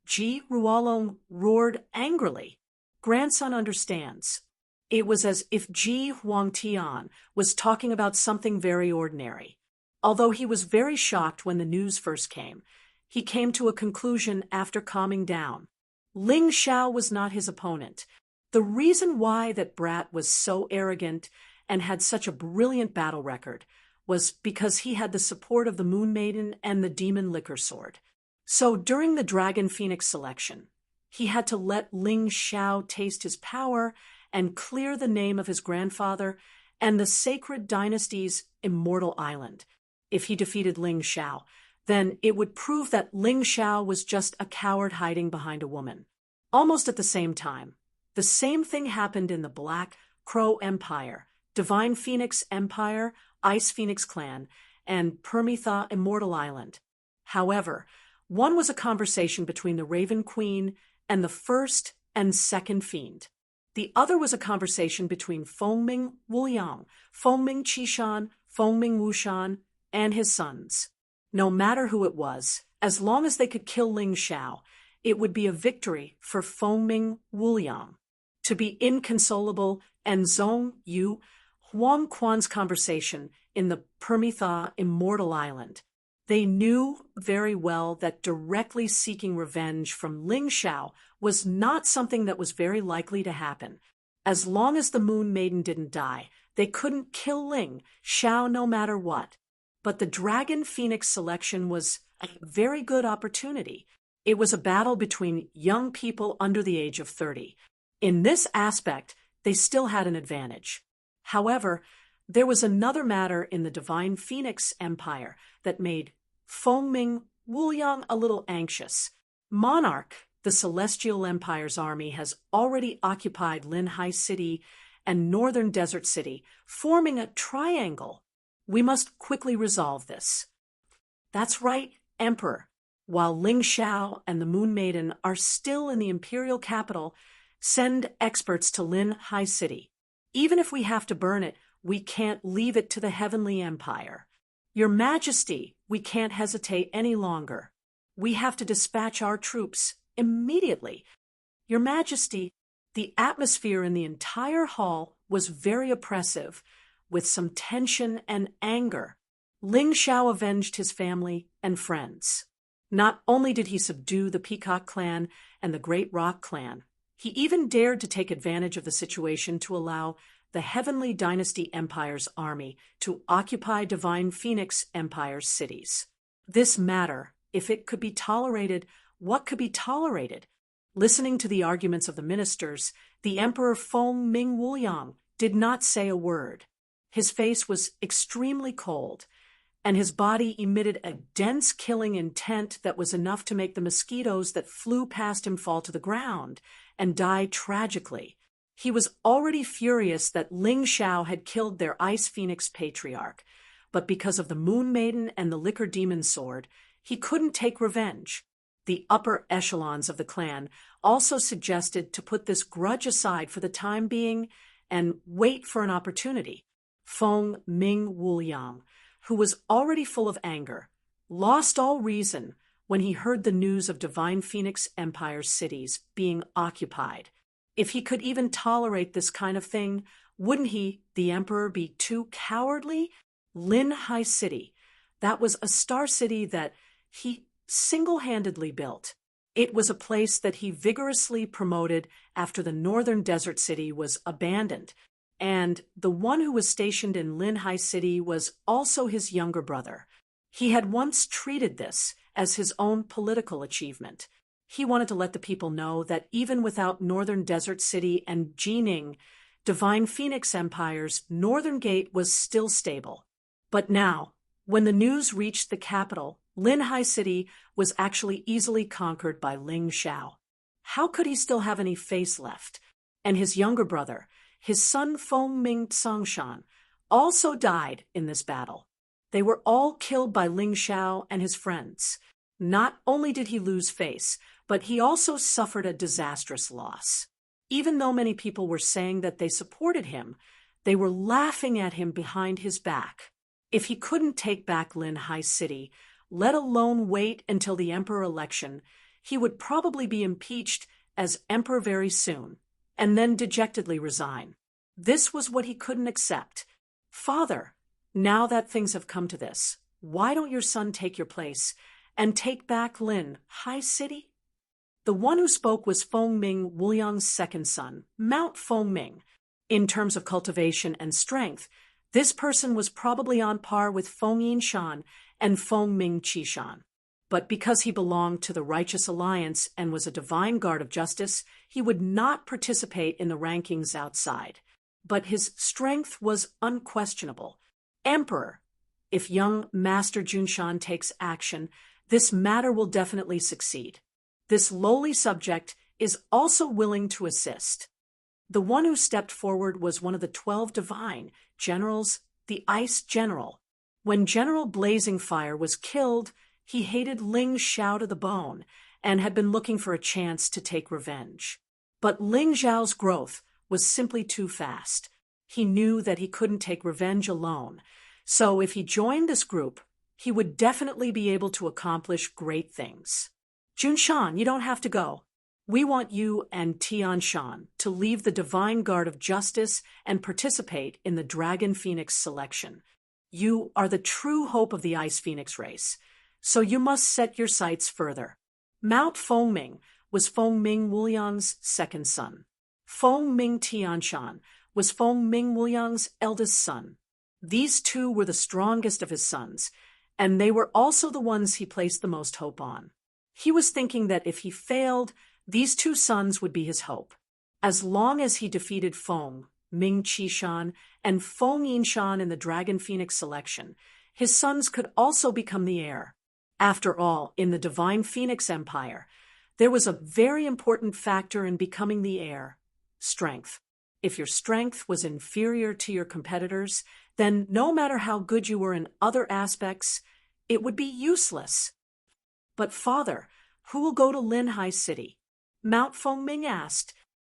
Ji Ruolong roared angrily. Grandson understands. It was as if Ji Huangtian was talking about something very ordinary. Although he was very shocked when the news first came, he came to a conclusion after calming down. Ling Xiao was not his opponent. The reason why that brat was so arrogant and had such a brilliant battle record was because he had the support of the Moon Maiden and the Demon Liquor Sword. So during the Dragon Phoenix selection, he had to let Ling Xiao taste his power and clear the name of his grandfather and the Sacred Dynasty's Immortal Island. If he defeated Ling Xiao, then it would prove that Ling Xiao was just a coward hiding behind a woman. Almost at the same time, the same thing happened in the Black Crow Empire, Divine Phoenix Empire, Ice Phoenix Clan, and Permitha Immortal Island. However, one was a conversation between the Raven Queen and the first and second fiend. The other was a conversation between Fengming Wuliang, Fengming Qishan, Fengming Wushan, and his sons. No matter who it was, as long as they could kill Ling Xiao, it would be a victory for Fengming Wuliang. To be inconsolable and Zhong Yu, Huang Quan's conversation in the Permitha Immortal Island. They knew very well that directly seeking revenge from Ling Xiao was not something that was very likely to happen. As long as the Moon Maiden didn't die, they couldn't kill Ling Xiao no matter what. But the Dragon Phoenix selection was a very good opportunity. It was a battle between young people under the age of 30. In this aspect, they still had an advantage. However, there was another matter in the Divine Phoenix Empire that made Fengming Wuliang a little anxious. Monarch, the Celestial Empire's army, has already occupied Linhai City and Northern Desert City, forming a triangle. We must quickly resolve this. That's right, Emperor. While Ling Xiao and the Moon Maiden are still in the imperial capital, send experts to Linhai City. Even if we have to burn it, we can't leave it to the heavenly empire. Your Majesty, we can't hesitate any longer. We have to dispatch our troops immediately. Your Majesty, the atmosphere in the entire hall was very oppressive, with some tension and anger. Ling Xiao avenged his family and friends. Not only did he subdue the Peacock clan and the Great Rock clan, he even dared to take advantage of the situation to allow the Heavenly Dynasty Empire's army to occupy Divine Phoenix Empire's cities. This matter, if it could be tolerated, what could be tolerated? Listening to the arguments of the ministers, the Emperor Feng Ming Wuliang did not say a word. His face was extremely cold, and his body emitted a dense killing intent that was enough to make the mosquitoes that flew past him fall to the ground and die tragically. He was already furious that Ling Xiao had killed their Ice Phoenix patriarch, but because of the Moon Maiden and the Liquor Demon Sword, he couldn't take revenge. The upper echelons of the clan also suggested to put this grudge aside for the time being and wait for an opportunity. Feng Ming Wuliang, who was already full of anger, lost all reason when he heard the news of Divine Phoenix Empire's cities being occupied. If he could even tolerate this kind of thing, wouldn't he, the emperor, be too cowardly? Lin Hai City, that was a star city that he single-handedly built. It was a place that he vigorously promoted after the northern desert city was abandoned, and the one who was stationed in Lin Hai City was also his younger brother. He had once treated this as his own political achievement. He wanted to let the people know that even without Northern Desert City and Jining, Divine Phoenix Empire's northern gate was still stable. But now, when the news reached the capital, Lin Hai City was actually easily conquered by Ling Xiao. How could he still have any face left? And his younger brother, his son Feng Ming Tsongshan, also died in this battle. They were all killed by Ling Xiao and his friends. Not only did he lose face, but he also suffered a disastrous loss. Even though many people were saying that they supported him, they were laughing at him behind his back. If he couldn't take back Lin Hai City, let alone wait until the emperor election, he would probably be impeached as emperor very soon, and then dejectedly resign. This was what he couldn't accept. Father, now that things have come to this, why don't your son take your place and take back Lin Hai City? The one who spoke was Feng Ming Wuliang's second son, Mount Feng Ming. In terms of cultivation and strength, this person was probably on par with Feng Yinshan and Feng Ming Qishan. But because he belonged to the Righteous Alliance and was a divine guard of justice, he would not participate in the rankings outside. But his strength was unquestionable. Emperor, if young Master Junshan takes action, this matter will definitely succeed. This lowly subject is also willing to assist. The one who stepped forward was one of the 12 divine generals, the Ice General. When General Blazing Fire was killed, he hated Ling Xiao to the bone and had been looking for a chance to take revenge. But Ling Xiao's growth was simply too fast. He knew that he couldn't take revenge alone, so if he joined this group, he would definitely be able to accomplish great things. Junshan, you don't have to go. We want you and Tianshan to leave the Divine Guard of Justice and participate in the Dragon Phoenix selection. You are the true hope of the Ice Phoenix race, so you must set your sights further. Mount Feng Ming was Feng Ming Wuliang's second son. Feng Ming Tianshan was Feng Ming Wuliang's eldest son. These two were the strongest of his sons, and they were also the ones he placed the most hope on. He was thinking that if he failed, these two sons would be his hope. As long as he defeated Feng Ming Qishan and Feng Yinshan in the Dragon Phoenix selection, his sons could also become the heir. After all, in the Divine Phoenix Empire, there was a very important factor in becoming the heir: strength. If your strength was inferior to your competitors, then no matter how good you were in other aspects, it would be useless. But father, who will go to Lin Hai City? Mount Feng Ming asked.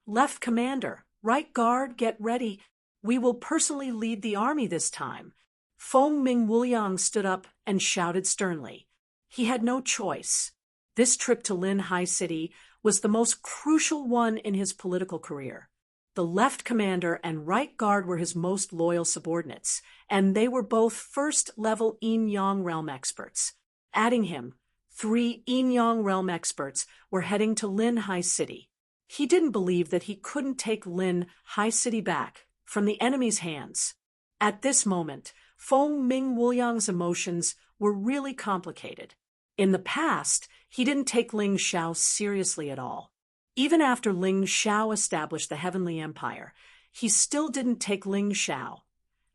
Left commander, right guard, get ready. We will personally lead the army this time." Feng Ming Wuliang stood up and shouted sternly. He had no choice. This trip to Lin Hai City was the most crucial one in his political career. The left commander and right guard were his most loyal subordinates, and they were both first-level Yin Yang realm experts. Adding him, 3 Yin Yang realm experts were heading to Lin Hai City. He didn't believe that he couldn't take Lin Hai City back from the enemy's hands. At this moment, Feng Ming Wuliang's emotions were really complicated. In the past, he didn't take Ling Xiao seriously at all. Even after Ling Xiao established the Heavenly Empire, he still didn't take Ling Xiao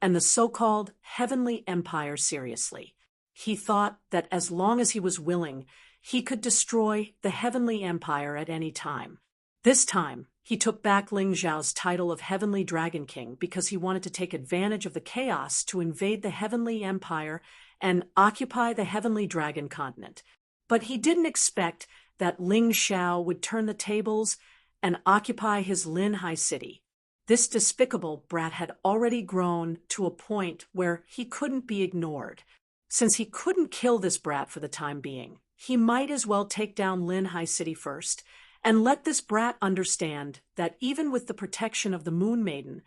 and the so-called Heavenly Empire seriously. He thought that as long as he was willing, he could destroy the Heavenly Empire at any time. This time, he took back Ling Xiao's title of Heavenly Dragon King because he wanted to take advantage of the chaos to invade the Heavenly Empire and occupy the Heavenly Dragon continent. But he didn't expect that Ling Xiao would turn the tables and occupy his Lin Hai City. This despicable brat had already grown to a point where he couldn't be ignored. Since he couldn't kill this brat for the time being, he might as well take down Lin Hai City first and let this brat understand that even with the protection of the Moon Maiden,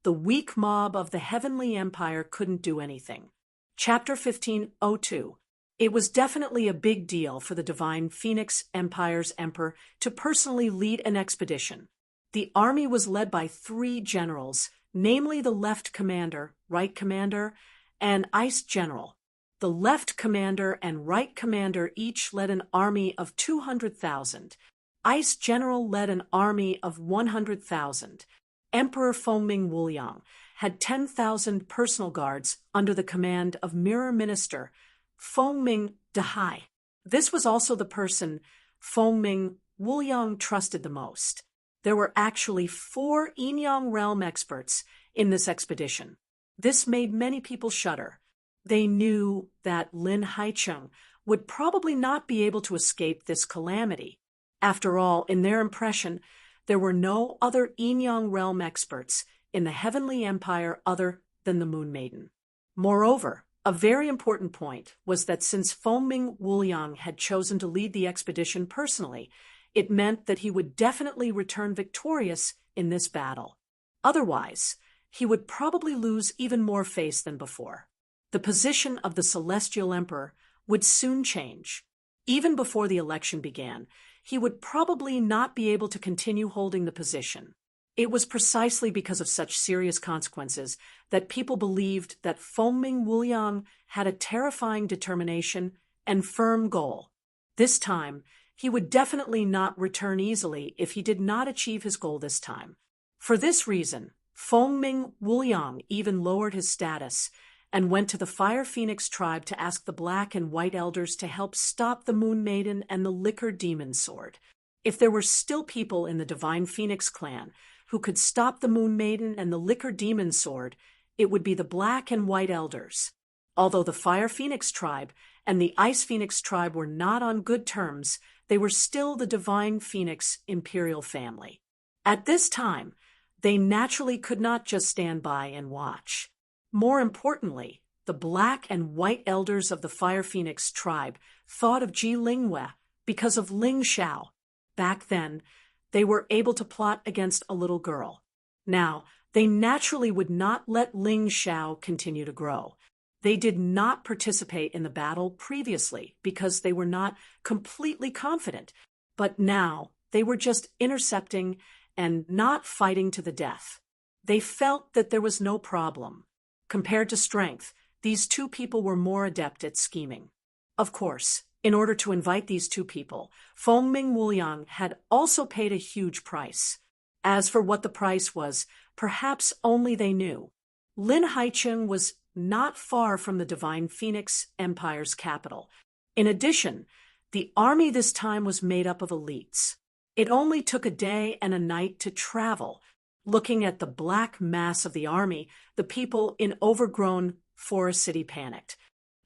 the weak mob of the Heavenly Empire couldn't do anything. Chapter 15:02. It was definitely a big deal for the Divine Phoenix Empire's emperor to personally lead an expedition. The army was led by 3 generals, namely the left commander, right commander, and ice general. The left commander and right commander each led an army of 200,000. Ice general led an army of 100,000. Emperor Fengming Wuliang had 10,000 personal guards under the command of Mirror Minister Fengming Dehai. This was also the person Fengming Wuliang trusted the most. There were actually 4 Yin Yang realm experts in this expedition. This made many people shudder. They knew that Lin Haicheng would probably not be able to escape this calamity. After all, in their impression, there were no other Yin Yang realm experts in the Heavenly Empire other than the Moon Maiden. Moreover, a very important point was that since Fengming Wuliang had chosen to lead the expedition personally, it meant that he would definitely return victorious in this battle. Otherwise, he would probably lose even more face than before. The position of the Celestial Emperor would soon change. Even before the election began, he would probably not be able to continue holding the position. It was precisely because of such serious consequences that people believed that Fengming Wuliang had a terrifying determination and firm goal. This time, he would definitely not return easily if he did not achieve his goal this time. For this reason, Fengming Wuliang even lowered his status and went to the Fire Phoenix tribe to ask the Black and White Elders to help stop the Moon Maiden and the Liquor Demon Sword. If there were still people in the Divine Phoenix clan who could stop the Moon Maiden and the Liquor Demon Sword, it would be the Black and White Elders. Although the Fire Phoenix tribe and the Ice Phoenix tribe were not on good terms, they were still the Divine Phoenix imperial family. At this time, they naturally could not just stand by and watch. More importantly, the Black and White Elders of the Fire Phoenix tribe thought of Ji Lingwei because of Ling Xiao. Back then, they were able to plot against a little girl. Now, they naturally would not let Ling Xiao continue to grow. They did not participate in the battle previously because they were not completely confident, but now they were just intercepting and not fighting to the death. They felt that there was no problem. Compared to strength, these 2 people were more adept at scheming. Of course, in order to invite these 2 people, Fengming Wuliang had also paid a huge price. As for what the price was, perhaps only they knew. Lin Haicheng was not far from the Divine Phoenix Empire's capital. In addition, the army this time was made up of elites. It only took a day and a night to travel. Looking at the black mass of the army, the people in overgrown Forest City panicked.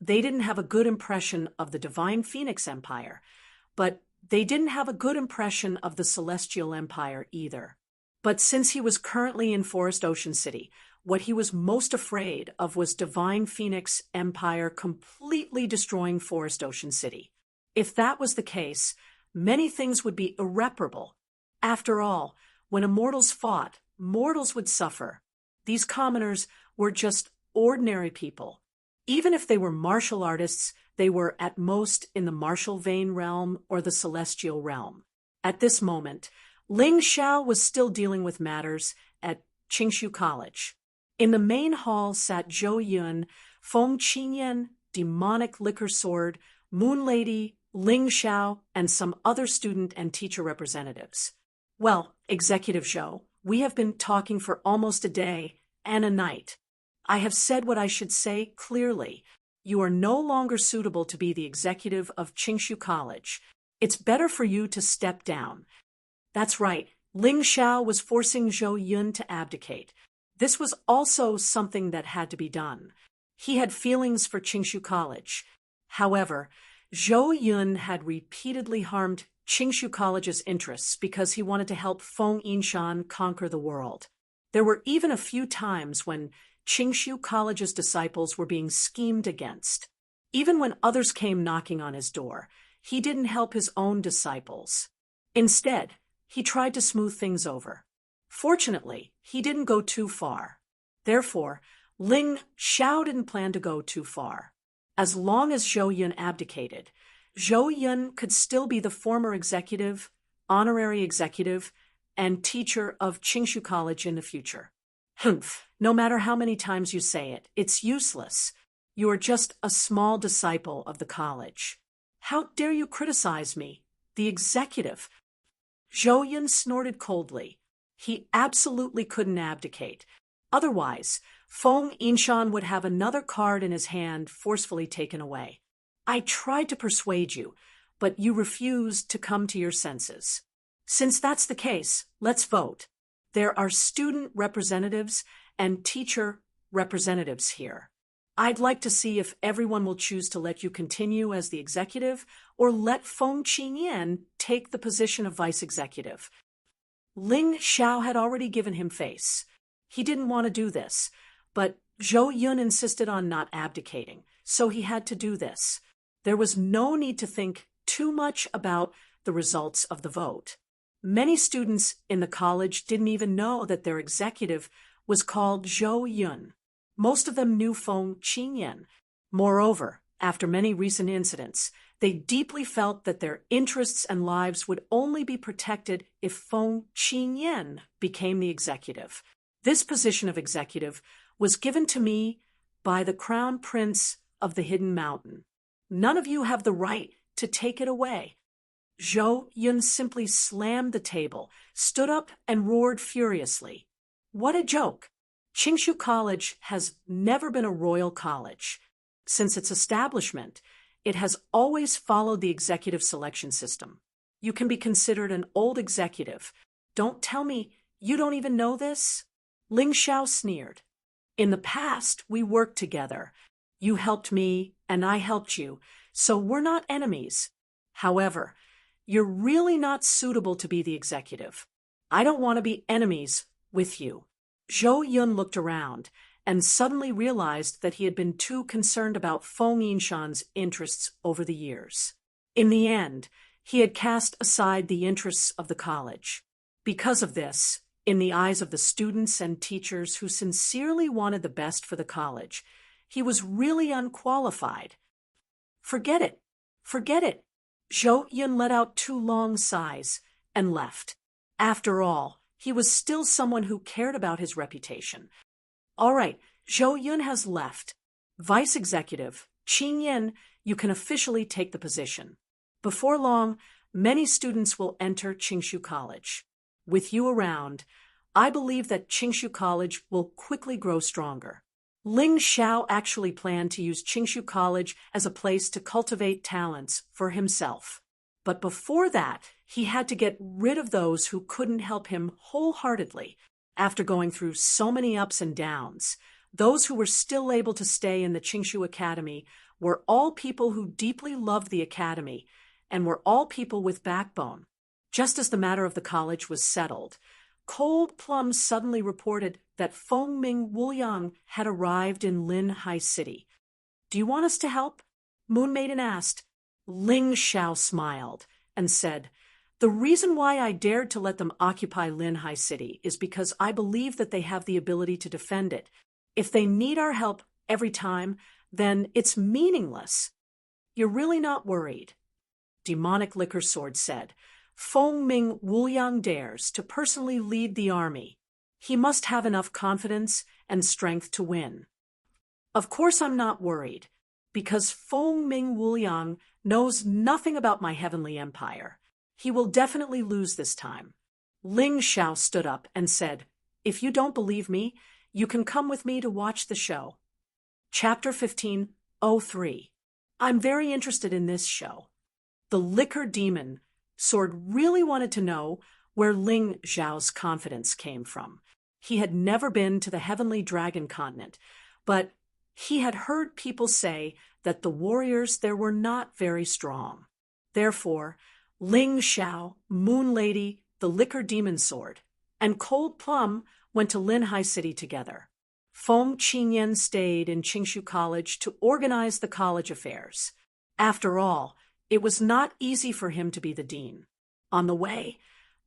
They didn't have a good impression of the Divine Phoenix Empire, but they didn't have a good impression of the Celestial Empire either. But since he was currently in Forest Ocean City, what he was most afraid of was Divine Phoenix Empire completely destroying Forest Ocean City. If that was the case, many things would be irreparable. After all, when immortals fought, mortals would suffer. These commoners were just ordinary people. Even if they were martial artists, they were at most in the martial vein realm or the celestial realm. At this moment, Ling Xiao was still dealing with matters at Qingshu College. In the main hall sat Zhou Yun, Feng Qinyan, Demonic Liquor Sword, Moon Lady, Ling Xiao, and some other student and teacher representatives. Well, Executive Zhou, we have been talking for almost a day and a night. I have said what I should say clearly. You are no longer suitable to be the executive of Qingshu College. It's better for you to step down. That's right. Ling Xiao was forcing Zhou Yun to abdicate. This was also something that had to be done. He had feelings for Qingshu College. However, Zhou Yun had repeatedly harmed Qingshu College's interests because he wanted to help Feng Yinshan conquer the world. There were even a few times when Qingshu College's disciples were being schemed against. Even when others came knocking on his door, he didn't help his own disciples. Instead, he tried to smooth things over. Fortunately, he didn't go too far. Therefore, Ling Xiao didn't plan to go too far. As long as Zhou Yun abdicated, Zhou Yun could still be the former executive, honorary executive, and teacher of Qingshu College in the future. Humph, no matter how many times you say it, it's useless. You are just a small disciple of the college. How dare you criticize me, the executive? Zhou Yun snorted coldly. He absolutely couldn't abdicate. Otherwise, Feng Yinshan would have another card in his hand forcefully taken away. I tried to persuade you, but you refused to come to your senses. Since that's the case, let's vote. There are student representatives and teacher representatives here. I'd like to see if everyone will choose to let you continue as the executive or let Feng Qinyan take the position of vice executive. Ling Xiao had already given him face. He didn't want to do this, but Zhou Yun insisted on not abdicating, so he had to do this. There was no need to think too much about the results of the vote. Many students in the college didn't even know that their executive was called Zhou Yun. Most of them knew Feng Qinyan. Moreover, after many recent incidents, they deeply felt that their interests and lives would only be protected if Feng Qinyan became the executive. This position of executive was given to me by the Crown Prince of the Hidden Mountain. None of you have the right to take it away. Zhou Yun simply slammed the table, stood up, and roared furiously. What a joke! Qingshu College has never been a royal college. Since its establishment, it has always followed the executive selection system. You can be considered an old executive. Don't tell me you don't even know this? Ling Xiao sneered. In the past, we worked together. You helped me, and I helped you, so we're not enemies. However, you're really not suitable to be the executive. I don't want to be enemies with you. Zhou Yun looked around and suddenly realized that he had been too concerned about Feng Yinshan's interests over the years. In the end, he had cast aside the interests of the college. Because of this, in the eyes of the students and teachers who sincerely wanted the best for the college, he was really unqualified. Forget it. Forget it. Zhou Yun let out 2 long sighs and left. After all, he was still someone who cared about his reputation. All right, Zhou Yun has left. Vice Executive, Qinyan, you can officially take the position. Before long, many students will enter Qingshu College. With you around, I believe that Qingshu College will quickly grow stronger. Ling Xiao actually planned to use Qingshu College as a place to cultivate talents for himself. But before that, he had to get rid of those who couldn't help him wholeheartedly. After going through so many ups and downs, those who were still able to stay in the Qingshu Academy were all people who deeply loved the academy and were all people with backbone. Just as the matter of the college was settled, Cold Plum suddenly reported that Feng Ming Wuliang had arrived in Lin Hai City. Do you want us to help? Moon Maiden asked. Ling Xiao smiled and said, the reason why I dared to let them occupy Lin Hai City is because I believe that they have the ability to defend it. If they need our help every time, then it's meaningless. You're really not worried? Demonic Liquor Sword said. Feng Ming Wuliang dares to personally lead the army. He must have enough confidence and strength to win. Of course I'm not worried, because Feng Ming Wuliang knows nothing about my heavenly empire. He will definitely lose this time. Ling Xiao stood up and said, if you don't believe me, you can come with me to watch the show. Chapter 15:03. I'm very interested in this show. The Liquor Demon Sword really wanted to know where Ling Xiao's confidence came from. He had never been to the Heavenly Dragon Continent, but he had heard people say that the warriors there were not very strong. Therefore, Ling Xiao, Moon Lady, the Liquor Demon Sword, and Cold Plum went to Lin Hai City together. Feng Qingyan stayed in Qingshu College to organize the college affairs. After all, it was not easy for him to be the dean. On the way,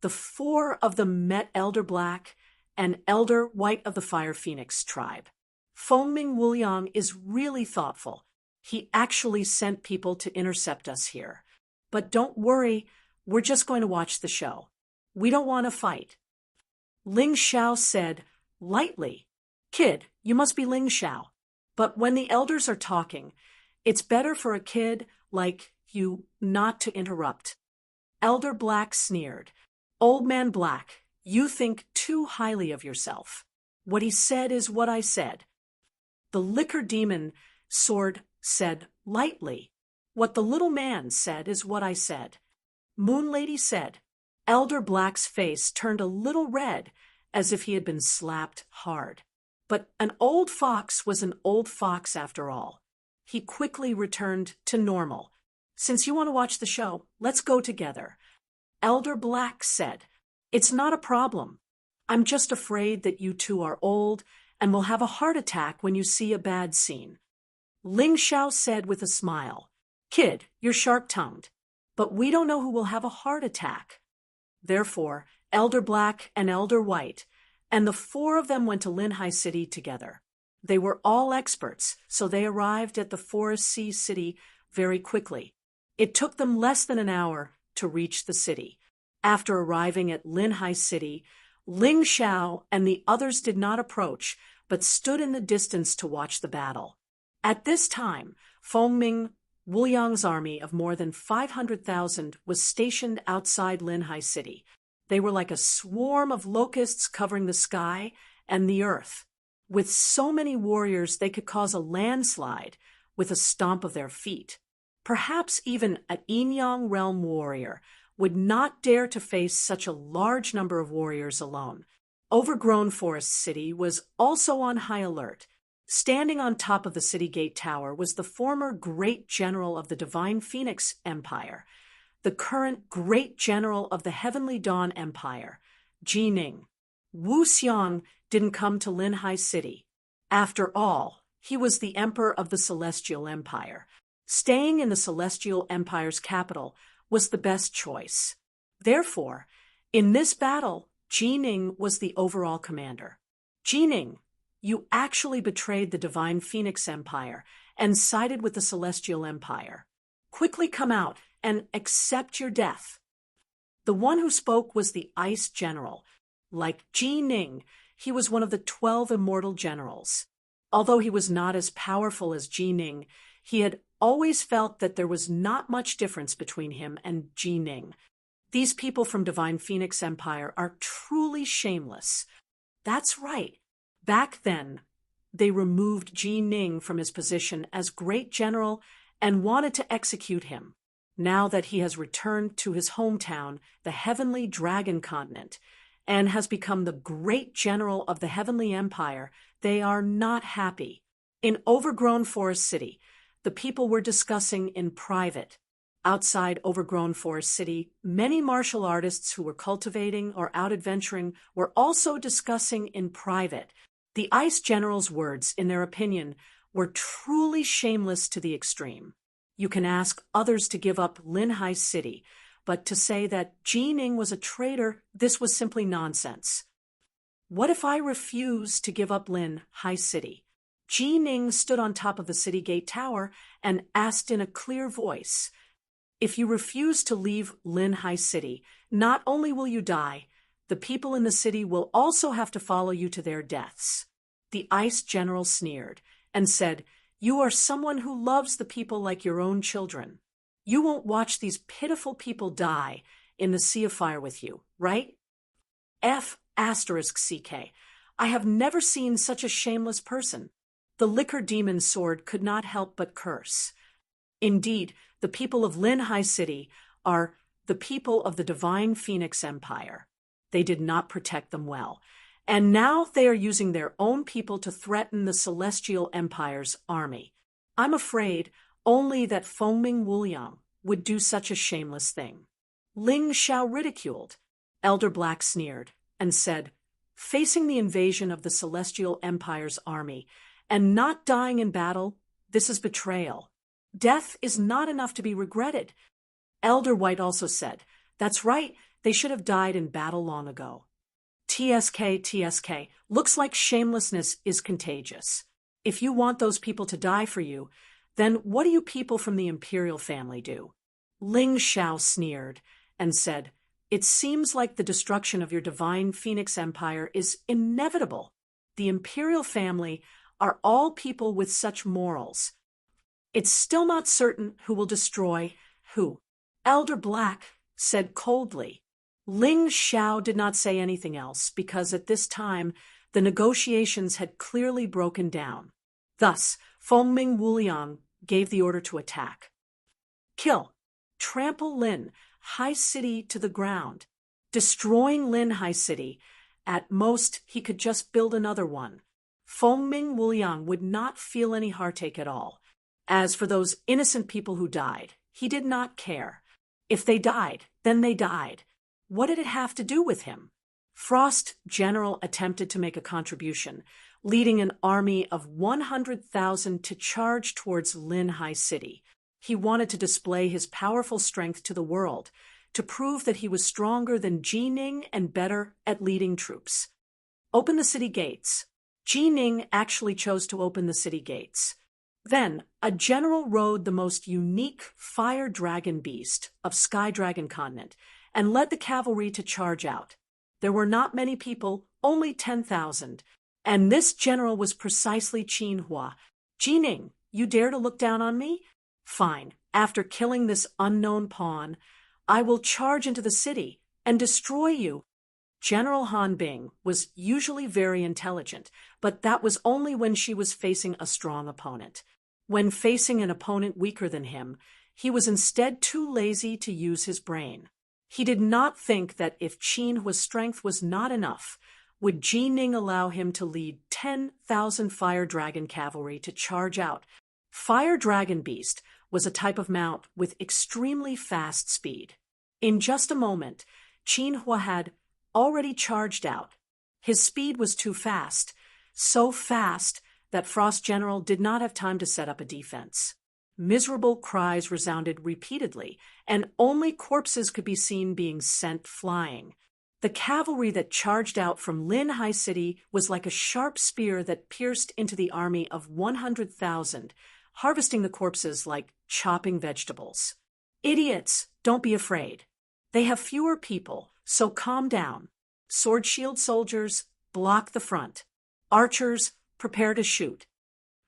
the four of them met Elder Black and Elder White of the Fire Phoenix tribe. Feng Ming Wuliang is really thoughtful. He actually sent people to intercept us here. But don't worry, we're just going to watch the show. We don't want to fight. Ling Xiao said, lightly, kid, you must be Ling Xiao. But when the elders are talking, it's better for a kid like you not to interrupt. Elder Black sneered. Old Man Black, you think too highly of yourself. What he said is what I said. The Liquor Demon Sword said lightly. What the little man said is what I said. Moon Lady said. Elder Black's face turned a little red, as if he had been slapped hard. But an old fox was an old fox after all. He quickly returned to normal. Since you want to watch the show, let's go together. Elder Black said, it's not a problem. I'm just afraid that you two are old and will have a heart attack when you see a bad scene. Ling Xiao said with a smile, kid, you're sharp-tongued, but we don't know who will have a heart attack. Therefore, Elder Black and Elder White, and the four of them went to Lin Hai City together. They were all experts, so they arrived at the Forest Sea City very quickly. It took them less than an hour to reach the city. After arriving at Lin Hai City, Ling Xiao and the others did not approach, but stood in the distance to watch the battle. At this time, Feng Ming Wuliang's army of more than 500,000 was stationed outside Lin Hai City. They were like a swarm of locusts covering the sky and the earth. With so many warriors, they could cause a landslide with a stomp of their feet. Perhaps even an Yin-Yang realm warrior would not dare to face such a large number of warriors alone. Overgrown Forest City was also on high alert. Standing on top of the city gate tower was the former great general of the Divine Phoenix Empire, the current great general of the Heavenly Dawn Empire, Ji Ning. Wu Xiang didn't come to Lin Hai City. After all, he was the emperor of the Celestial Empire. Staying in the Celestial Empire's capital was the best choice. Therefore, in this battle, Ji Ning was the overall commander. Ji Ning, you actually betrayed the Divine Phoenix Empire and sided with the Celestial Empire. Quickly come out and accept your death. The one who spoke was the Ice General. Like Ji Ning, he was one of the 12 immortal generals. Although he was not as powerful as Ji Ning, he had always felt that there was not much difference between him and Ji Ning. These people from Divine Phoenix Empire are truly shameless. That's right. Back then, they removed Ji Ning from his position as great general and wanted to execute him. Now that he has returned to his hometown, the Heavenly Dragon Continent, and has become the great general of the Heavenly Empire, they are not happy. In overgrown Forest City, the people were discussing in private. outside overgrown Forest City, many martial artists who were cultivating or out adventuring were also discussing in private. The Ice General's words, in their opinion, were truly shameless to the extreme. You can ask others to give up Linhai City, but to say that Ji Ning was a traitor, this was simply nonsense. What if I refuse to give up Linhai City? Ji Ning stood on top of the city gate tower and asked in a clear voice, "If you refuse to leave Linhai City, not only will you die, the people in the city will also have to follow you to their deaths." The Ice General sneered and said, "You are someone who loves the people like your own children. You won't watch these pitiful people die in the sea of fire with you, right? F***CK. I have never seen such a shameless person." The liquor demon's sword could not help but curse. Indeed, the people of Linhai City are the people of the Divine Phoenix Empire. They did not protect them well, and now they are using their own people to threaten the Celestial Empire's army. I'm afraid only that Fengming Wuliang would do such a shameless thing. Ling Xiao ridiculed. Elder Black sneered and said, "Facing the invasion of the Celestial Empire's army and not dying in battle, this is betrayal. Death is not enough to be regretted." Elder White also said, "That's right, they should have died in battle long ago." TSK, looks like shamelessness is contagious. If you want those people to die for you, then what do you people from the imperial family do? Ling Xiao sneered and said, "It seems like the destruction of your Divine Phoenix Empire is inevitable. The imperial family are all people with such morals. It's still not certain who will destroy who." Elder Black said coldly. Ling Xiao did not say anything else because at this time the negotiations had clearly broken down. Thus, Fengming Wuliang gave the order to attack. Kill. Trample Linhai City to the ground. Destroying Linhai City. At most, he could just build another one. Fengming Wuliang would not feel any heartache at all. As for those innocent people who died, he did not care. If they died, then they died. What did it have to do with him? Frost General attempted to make a contribution, leading an army of 100,000 to charge towards Linhai City. He wanted to display his powerful strength to the world, to prove that he was stronger than Ji Ning and better at leading troops. Open the city gates. Ji Ning actually chose to open the city gates. Then, a general rode the most unique fire dragon beast of Sky Dragon Continent and led the cavalry to charge out. There were not many people, only 10,000, and this general was precisely Qin Hua. "Ji Ning, you dare to look down on me? Fine, after killing this unknown pawn, I will charge into the city and destroy you." General Han Bing was usually very intelligent, but that was only when she was facing a strong opponent. When facing an opponent weaker than him, he was instead too lazy to use his brain. He did not think that if Qin Hua's strength was not enough, would Ji Ning allow him to lead 10,000 Fire Dragon cavalry to charge out. Fire Dragon Beast was a type of mount with extremely fast speed. In just a moment, Qin Hua had already charged out. His speed was too fast, so fast that Frost General did not have time to set up a defense. Miserable cries resounded repeatedly, and only corpses could be seen being sent flying. The cavalry that charged out from Linhai City was like a sharp spear that pierced into the army of 100,000, harvesting the corpses like chopping vegetables. "Idiots, don't be afraid. They have fewer people, so calm down. Sword shield soldiers, block the front. Archers, prepare to shoot."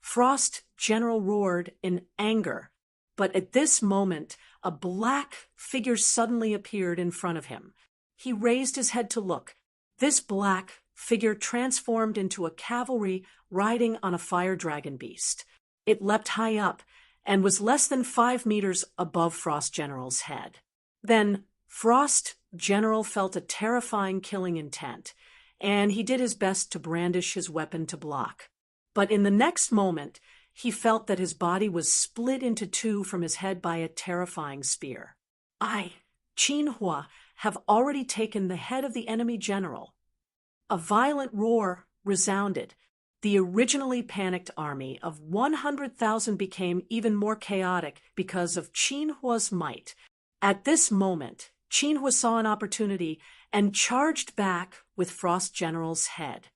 Frost General roared in anger, but at this moment a black figure suddenly appeared in front of him. He raised his head to look. This black figure transformed into a cavalry riding on a fire dragon beast. It leapt high up and was less than 5 meters above Frost General's head. Then Frost General felt a terrifying killing intent, and he did his best to brandish his weapon to block. But in the next moment, he felt that his body was split into two from his head by a terrifying spear. I, Qin Hua, have already taken the head of the enemy general. A violent roar resounded. The originally panicked army of 100,000 became even more chaotic because of Qin Hua's might. At this moment, Qin Hua saw an opportunity and charged back with Frost General's head.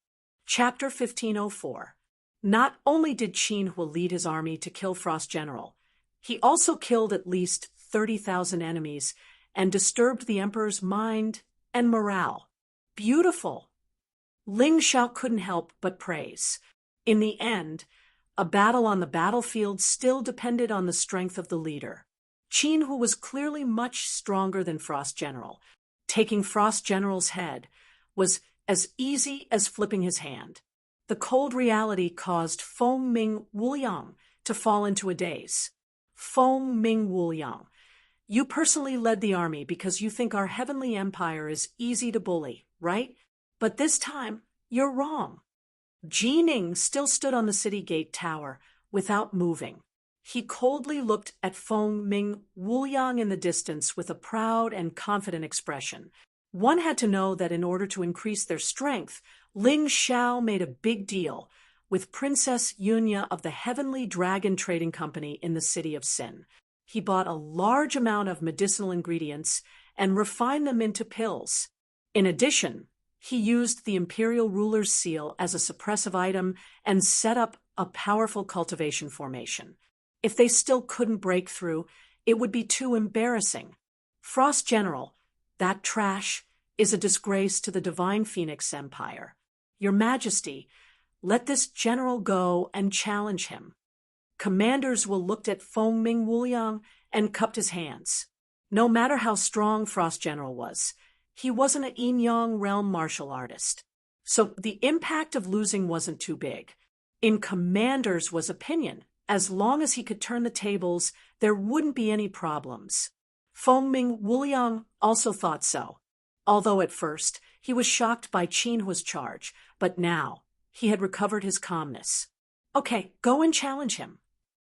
Chapter 1504. Not only did Qin Hua lead his army to kill Frost General, he also killed at least 30,000 enemies and disturbed the emperor's mind and morale. Beautiful! Ling Xiao couldn't help but praise. In the end, a battle on the battlefield still depended on the strength of the leader. Qin Hua was clearly much stronger than Frost General. Taking Frost General's head was as easy as flipping his hand. The cold reality caused Feng Ming Wuliang to fall into a daze. Feng Ming Wuliang, you personally led the army because you think our heavenly empire is easy to bully, right? But this time, you're wrong. Jining still stood on the city gate tower without moving. He coldly looked at Feng Ming Wuliang in the distance with a proud and confident expression. One had to know that in order to increase their strength, Ling Xiao made a big deal with Princess Yunya of the Heavenly Dragon Trading Company in the city of Sin. He bought a large amount of medicinal ingredients and refined them into pills. In addition, he used the imperial ruler's seal as a suppressive item and set up a powerful cultivation formation. If they still couldn't break through, it would be too embarrassing. Frost General, that trash, is a disgrace to the Divine Phoenix Empire. Your Majesty, let this general go and challenge him. Commanders will looked at Feng Ming Wuliang and cupped his hands. No matter how strong Frost General was, he wasn't an Yin-Yang realm martial artist. So the impact of losing wasn't too big. In Commander's was opinion. As long as he could turn the tables, there wouldn't be any problems. Feng Ming Wuliang also thought so. Although at first, he was shocked by Qin Hua's charge, but now he had recovered his calmness. Okay, go and challenge him.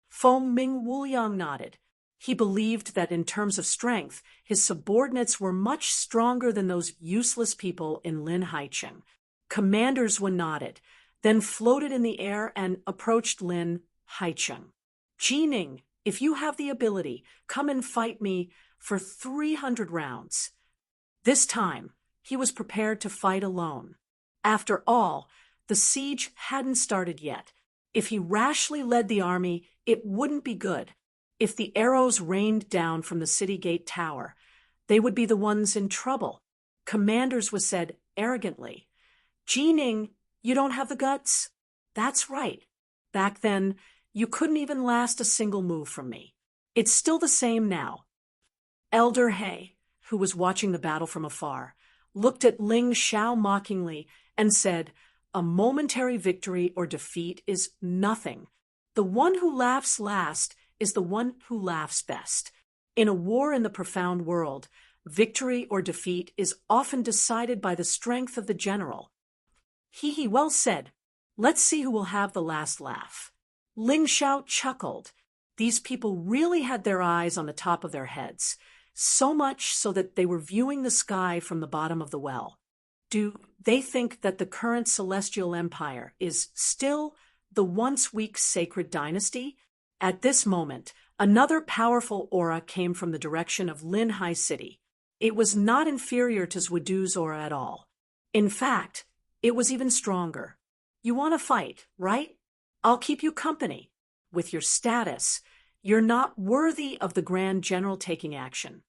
Feng Ming Wuliang nodded. He believed that in terms of strength, his subordinates were much stronger than those useless people in Lin Haicheng. Commanders Wen nodded, then floated in the air and approached Lin Haicheng. Jining, if you have the ability, come and fight me for 300 rounds. This time, he was prepared to fight alone. After all, the siege hadn't started yet. If he rashly led the army, it wouldn't be good. If the arrows rained down from the city gate tower, they would be the ones in trouble. Commanders was said arrogantly. Jining, you don't have the guts? That's right. Back then, you couldn't even last a single move from me. It's still the same now. Elder He, who was watching the battle from afar, looked at Ling Xiao mockingly and said, a momentary victory or defeat is nothing. The one who laughs last is the one who laughs best. In a war in the profound world, victory or defeat is often decided by the strength of the general. He well said. Let's see who will have the last laugh. Ling Xiao chuckled. These people really had their eyes on the top of their heads, so much so that they were viewing the sky from the bottom of the well. Do they think that the current celestial empire is still the once weak sacred dynasty? At this moment, another powerful aura came from the direction of Lin Hai City. It was not inferior to Zhudu's aura at all. In fact, it was even stronger. You want to fight, right? I'll keep you company. With your status, you're not worthy of the Grand General taking action.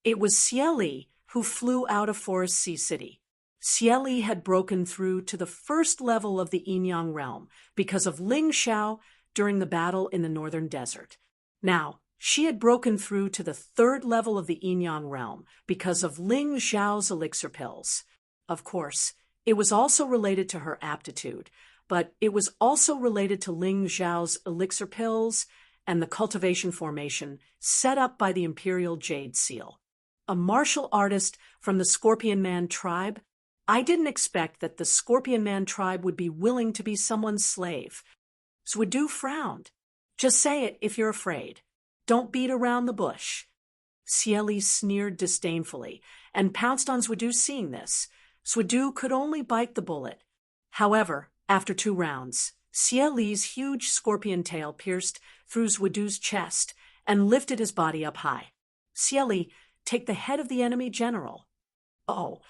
It was Xie Li who flew out of Forest Sea City. Xie Li had broken through to the first level of the Yin-Yang realm because of Ling Xiao during the battle in the northern desert. Now, she had broken through to the third level of the Yin-Yang realm because of Ling Xiao's elixir pills. Of course, it was also related to her aptitude, but it was also related to Ling Xiao's elixir pills and the cultivation formation set up by the Imperial Jade Seal. A martial artist from the Scorpion Man tribe? I didn't expect that the Scorpion Man tribe would be willing to be someone's slave. Swedu frowned. Just say it if you're afraid. Don't beat around the bush. Cieli sneered disdainfully and pounced on Swedu. Seeing this, Swedu could only bite the bullet. However, after 2 rounds, Cieli's huge scorpion tail pierced through Swedu's chest and lifted his body up high. Cieli, take the head of the enemy general. Oh.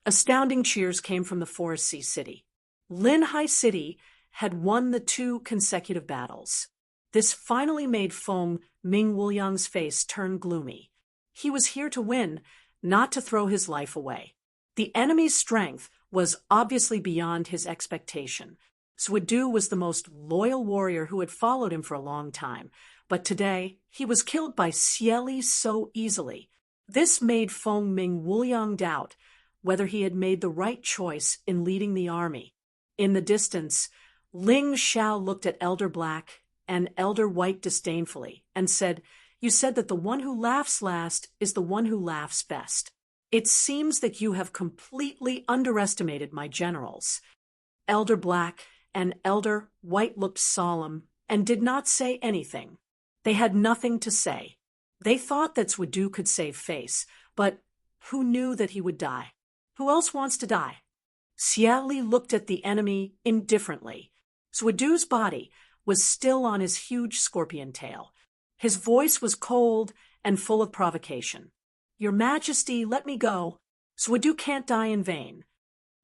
Astounding cheers came from the Forest Sea City. Linhai City had won the 2 consecutive battles. This finally made Feng Ming Wuliang's face turn gloomy. He was here to win, not to throw his life away. The enemy's strength was obviously beyond his expectation. Swedu was the most loyal warrior who had followed him for a long time, but today he was killed by Cieli so easily. This made Feng Ming Wuliang doubt whether he had made the right choice in leading the army. In the distance, Ling Xiao looked at Elder Black and Elder White disdainfully and said, "You said that the one who laughs last is the one who laughs best. It seems that you have completely underestimated my generals." Elder Black and Elder White looked solemn and did not say anything. They had nothing to say. They thought that Swedu could save face, but who knew that he would die? Who else wants to die? Cieli looked at the enemy indifferently. Swedu's body was still on his huge scorpion tail. His voice was cold and full of provocation. "Your Majesty, let me go. Swedu can't die in vain."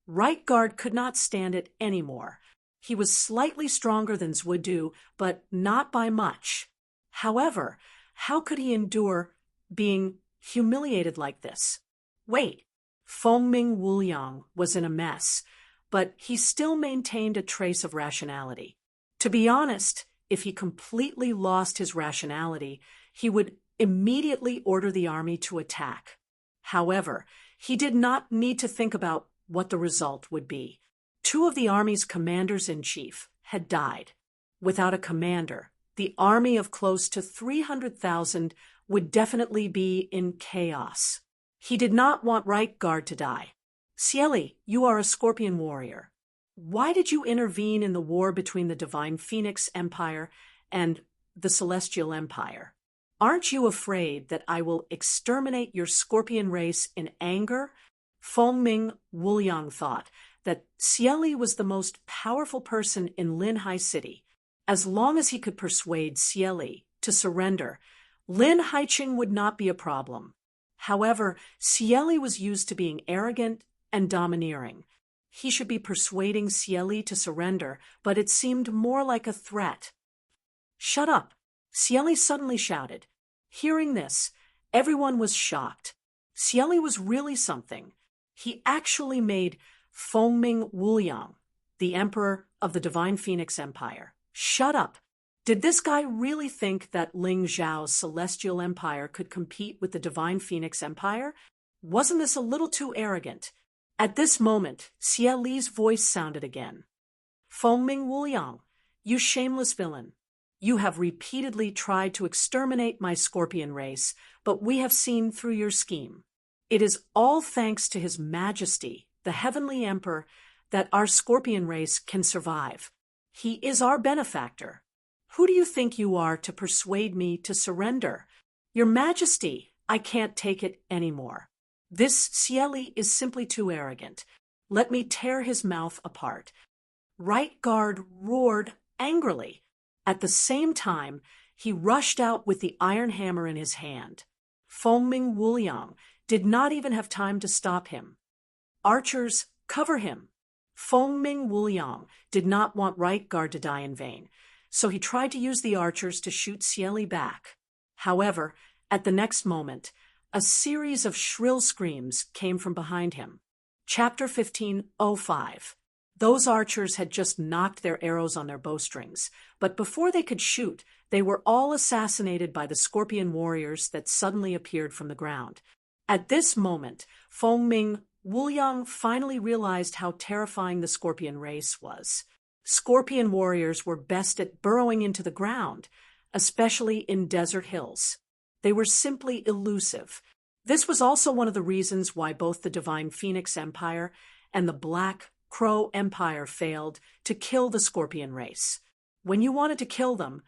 Right Guard could not stand it anymore. He was slightly stronger than Swedu, but not by much. However, how could he endure being humiliated like this? Wait, Feng Ming Wuliang was in a mess, but he still maintained a trace of rationality. To be honest, if he completely lost his rationality, he would immediately order the army to attack. However, he did not need to think about what the result would be. 2 of the army's commanders-in-chief had died. Without a commander, the army of close to 300,000 would definitely be in chaos. He did not want Right Guard to die. "Cieli, you are a Scorpion warrior. Why did you intervene in the war between the Divine Phoenix Empire and the Celestial Empire? Aren't you afraid that I will exterminate your Scorpion race in anger?" Feng Ming Wuliang thought that Cieli was the most powerful person in Linhai City. As long as he could persuade Cieli to surrender, Lin Haiqing would not be a problem. However, Cieli was used to being arrogant and domineering. He should be persuading Cieli to surrender, but it seemed more like a threat. "Shut up!" Cieli suddenly shouted. Hearing this, everyone was shocked. Cieli was really something. He actually made Feng Ming Wuliang, the emperor of the Divine Phoenix Empire, shut up. Did this guy really think that Ling Zhao's Celestial Empire could compete with the Divine Phoenix Empire? Wasn't this a little too arrogant? At this moment, Cieli's voice sounded again. "Feng Ming Wuliang, you shameless villain. You have repeatedly tried to exterminate my Scorpion race, but we have seen through your scheme. It is all thanks to His Majesty, the Heavenly Emperor, that our Scorpion race can survive. He is our benefactor. Who do you think you are to persuade me to surrender? Your Majesty, I can't take it anymore. This Cieli is simply too arrogant. Let me tear his mouth apart." Right Guard roared angrily. At the same time, he rushed out with the iron hammer in his hand. Feng Ming Wuliang did not even have time to stop him. "Archers, cover him!" Feng Ming Wuliang did not want Right Guard to die in vain, so he tried to use the archers to shoot Cieli back. However, at the next moment, a series of shrill screams came from behind him. Chapter 15:05. Those archers had just knocked their arrows on their bowstrings, but before they could shoot, they were all assassinated by the Scorpion warriors that suddenly appeared from the ground. At this moment, Feng Ming Wuliang finally realized how terrifying the Scorpion race was. Scorpion warriors were best at burrowing into the ground, especially in desert hills. They were simply elusive. This was also one of the reasons why both the Divine Phoenix Empire and the Black Crow Empire failed to kill the Scorpion race. When you wanted to kill them,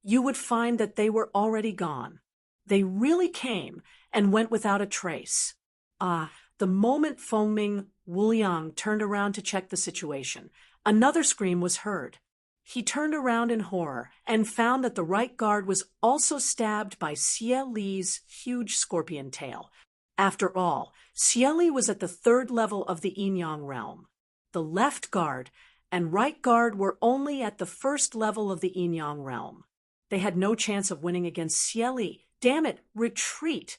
you would find that they were already gone. They really came and went without a trace. The moment Fengming Wuliang turned around to check the situation, another scream was heard. He turned around in horror and found that the right guard was also stabbed by Xie Li's huge scorpion tail. After all, Xie Li was at the third level of the Yin-Yang realm. The left guard and right guard were only at the first level of the Yin-Yang realm. They had no chance of winning against Xie Li. Damn it, retreat!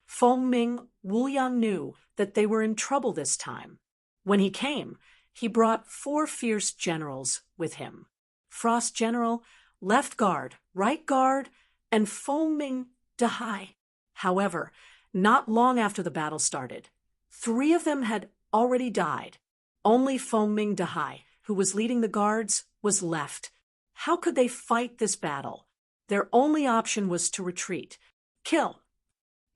Fengming Wuliang knew that they were in trouble this time. When he came, he brought 4 fierce generals with him. Frost General, left guard, right guard, and Fengming Dahai. However, not long after the battle started, 3 of them had already died. Only Fengming Dahai, who was leading the guards, was left. How could they fight this battle? Their only option was to retreat. Kill.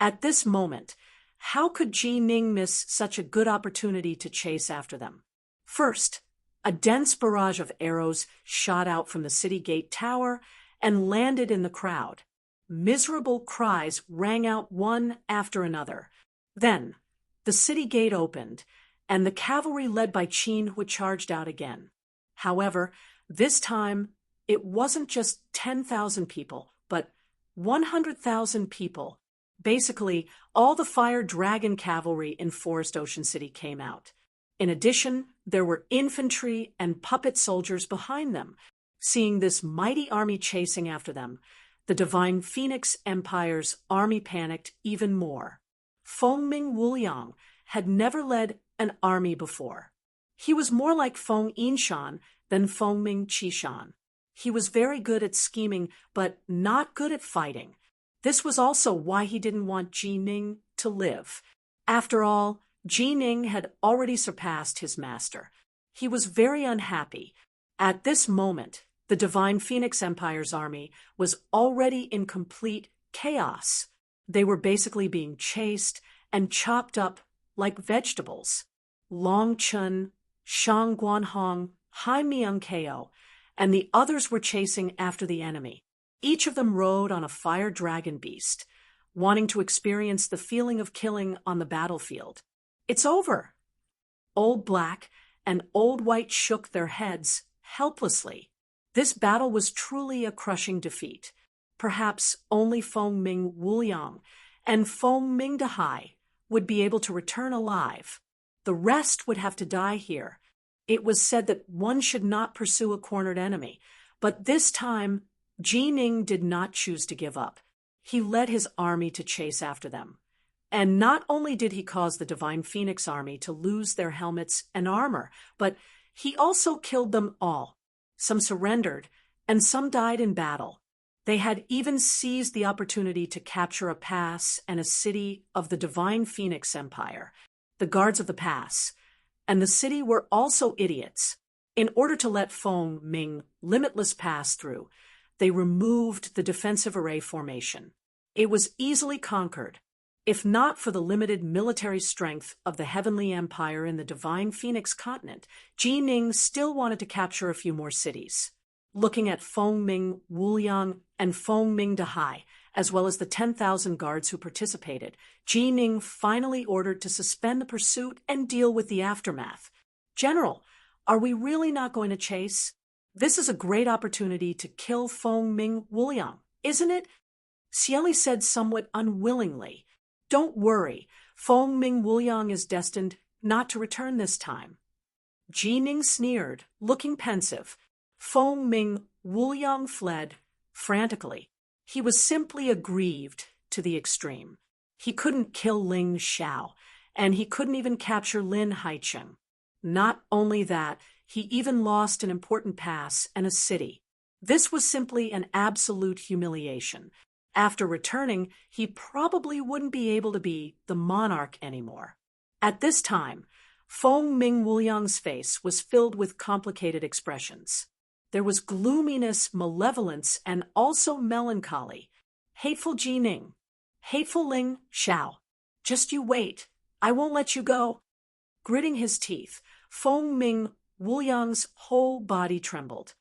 At this moment, how could Ji Ning miss such a good opportunity to chase after them? First, a dense barrage of arrows shot out from the city gate tower and landed in the crowd. Miserable cries rang out one after another. Then, the city gate opened, and the cavalry led by Qin Hui charged out again. However, this time, it wasn't just 10,000 people, but 100,000 people. Basically, all the Fire Dragon cavalry in Forest Ocean City came out. In addition, there were infantry and puppet soldiers behind them. Seeing this mighty army chasing after them, the Divine Phoenix Empire's army panicked even more. Fengming Wuliang had never led an army before. He was more like Feng Yinshan than Fengming Qishan. He was very good at scheming, but not good at fighting. This was also why he didn't want Ji Ning to live. After all, Ji Ning had already surpassed his master. He was very unhappy. At this moment, the Divine Phoenix Empire's army was already in complete chaos. They were basically being chased and chopped up like vegetables. Long Chun, Shang Guanhong, Hai Miang-keo, and the others were chasing after the enemy. Each of them rode on a fire dragon beast, wanting to experience the feeling of killing on the battlefield. It's over. Old Black and Old White shook their heads helplessly. This battle was truly a crushing defeat. Perhaps only Fengming Wuliang and Fengming Dahai would be able to return alive. The rest would have to die here. It was said that one should not pursue a cornered enemy, but this time, Ji Ning did not choose to give up. He led his army to chase after them. And not only did he cause the Divine Phoenix army to lose their helmets and armor, but he also killed them all. Some surrendered, and some died in battle. They had even seized the opportunity to capture a pass and a city of the Divine Phoenix Empire, the guards of the pass. And the city were also idiots. In order to let Fengming Limitless pass through, they removed the defensive array formation. It was easily conquered. If not for the limited military strength of the Heavenly Empire in the Divine Phoenix continent, Ji Ning still wanted to capture a few more cities. Looking at Fengming Wuliang and Fengming Dahai, as well as the 10,000 guards who participated, Ji Ning finally ordered to suspend the pursuit and deal with the aftermath. General, are we really not going to chase? This is a great opportunity to kill Fengming Wuliang, isn't it? Xie Li said somewhat unwillingly. Don't worry, Fengming Wuliang is destined not to return this time. Ji Ning sneered, looking pensive. Fengming Wuliang fled frantically. He was simply aggrieved to the extreme. He couldn't kill Ling Xiao, and he couldn't even capture Lin Haicheng. Not only that, he even lost an important pass and a city. This was simply an absolute humiliation. After returning, he probably wouldn't be able to be the monarch anymore. At this time, Fengming Wuliang's face was filled with complicated expressions. There was gloominess, malevolence, and also melancholy. Hateful Ji Ning. Hateful Ling Xiao. Just you wait. I won't let you go. Gritting his teeth, Fengming Wuliang's whole body trembled.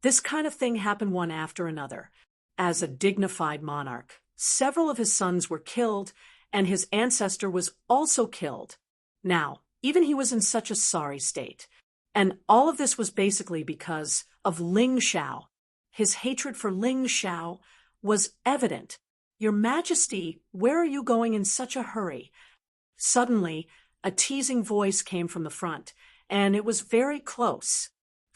This kind of thing happened one after another. As a dignified monarch, several of his sons were killed, and his ancestor was also killed. Now, even he was in such a sorry state. And all of this was basically because of Ling Xiao. His hatred for Ling Xiao was evident. "Your Majesty, where are you going in such a hurry?" Suddenly, a teasing voice came from the front, and it was very close.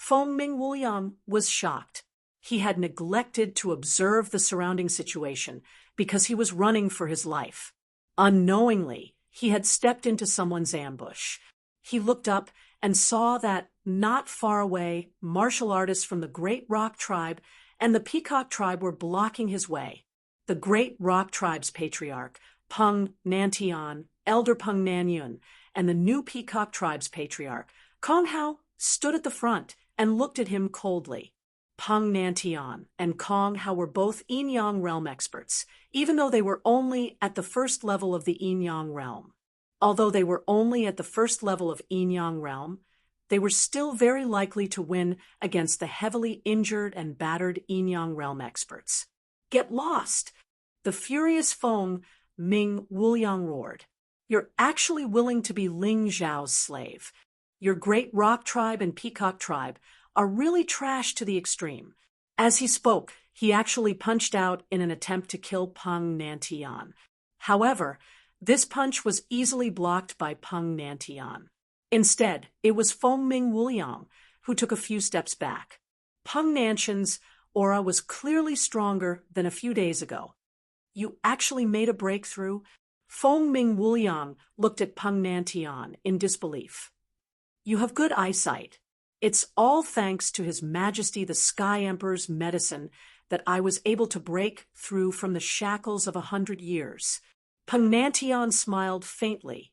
Feng Mingwuliang was shocked. He had neglected to observe the surrounding situation because he was running for his life. Unknowingly, he had stepped into someone's ambush. He looked up and saw that, not far away, martial artists from the Great Rock Tribe and the Peacock Tribe were blocking his way. The Great Rock Tribe's patriarch, Peng Nantian, Elder Peng Nanyun, and the new Peacock Tribe's patriarch, Kong Hao, stood at the front and looked at him coldly. Peng Nantian and Kong Hao were both Yin Yang realm experts, even though they were only at the first level of the Yin Yang realm. Although they were only at the first level of Yin Yang realm, they were still very likely to win against the heavily injured and battered Yin Yang realm experts. "Get lost!" The furious Feng Mingwuliang roared. "You're actually willing to be Ling Xiao's slave. Your Great Rock Tribe and Peacock Tribe are really trash to the extreme." As he spoke, he actually punched out in an attempt to kill Peng Nantian. However, this punch was easily blocked by Peng Nantian. Instead, it was Feng Mingwuliang who took a few steps back. Peng Nantian's aura was clearly stronger than a few days ago. "You actually made a breakthrough?" Feng Mingwuliang looked at Peng Nantian in disbelief. "You have good eyesight. It's all thanks to His Majesty the Sky Emperor's medicine that I was able to break through from the shackles of 100 years. Peng Nantian smiled faintly.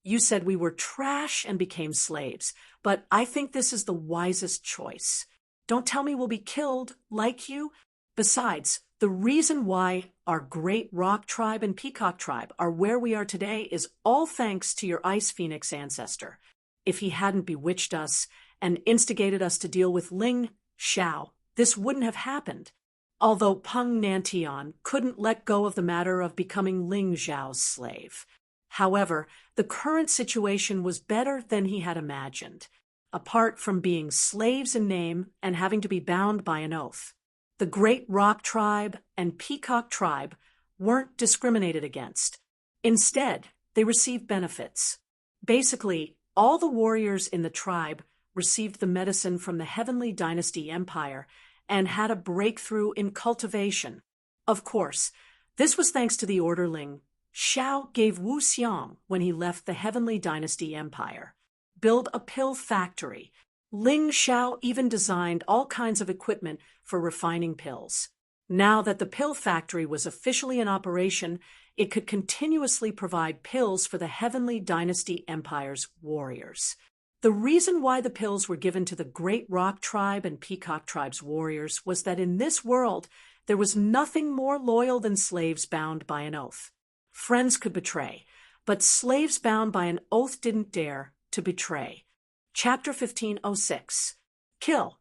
"You said we were trash and became slaves, but I think this is the wisest choice. Don't tell me we'll be killed, like you. Besides, the reason why our Great Rock Tribe and Peacock Tribe are where we are today is all thanks to your Ice Phoenix ancestor. If he hadn't bewitched us and instigated us to deal with Ling Xiao, this wouldn't have happened." Although Peng Nantian couldn't let go of the matter of becoming Ling Xiao's slave. However, the current situation was better than he had imagined. Apart from being slaves in name and having to be bound by an oath, the Great Rock Tribe and Peacock Tribe weren't discriminated against. Instead, they received benefits. Basically, all the warriors in the tribe received the medicine from the Heavenly Dynasty Empire and had a breakthrough in cultivation. Of course, this was thanks to the order Ling Xiao gave Wu Xiang when he left the Heavenly Dynasty Empire. Build a pill factory. Ling Xiao even designed all kinds of equipment for refining pills. Now that the pill factory was officially in operation, it could continuously provide pills for the Heavenly Dynasty Empire's warriors. The reason why the pills were given to the Great Rock Tribe and Peacock Tribe's warriors was that in this world, there was nothing more loyal than slaves bound by an oath. Friends could betray, but slaves bound by an oath didn't dare to betray. Chapter 1506. Kill.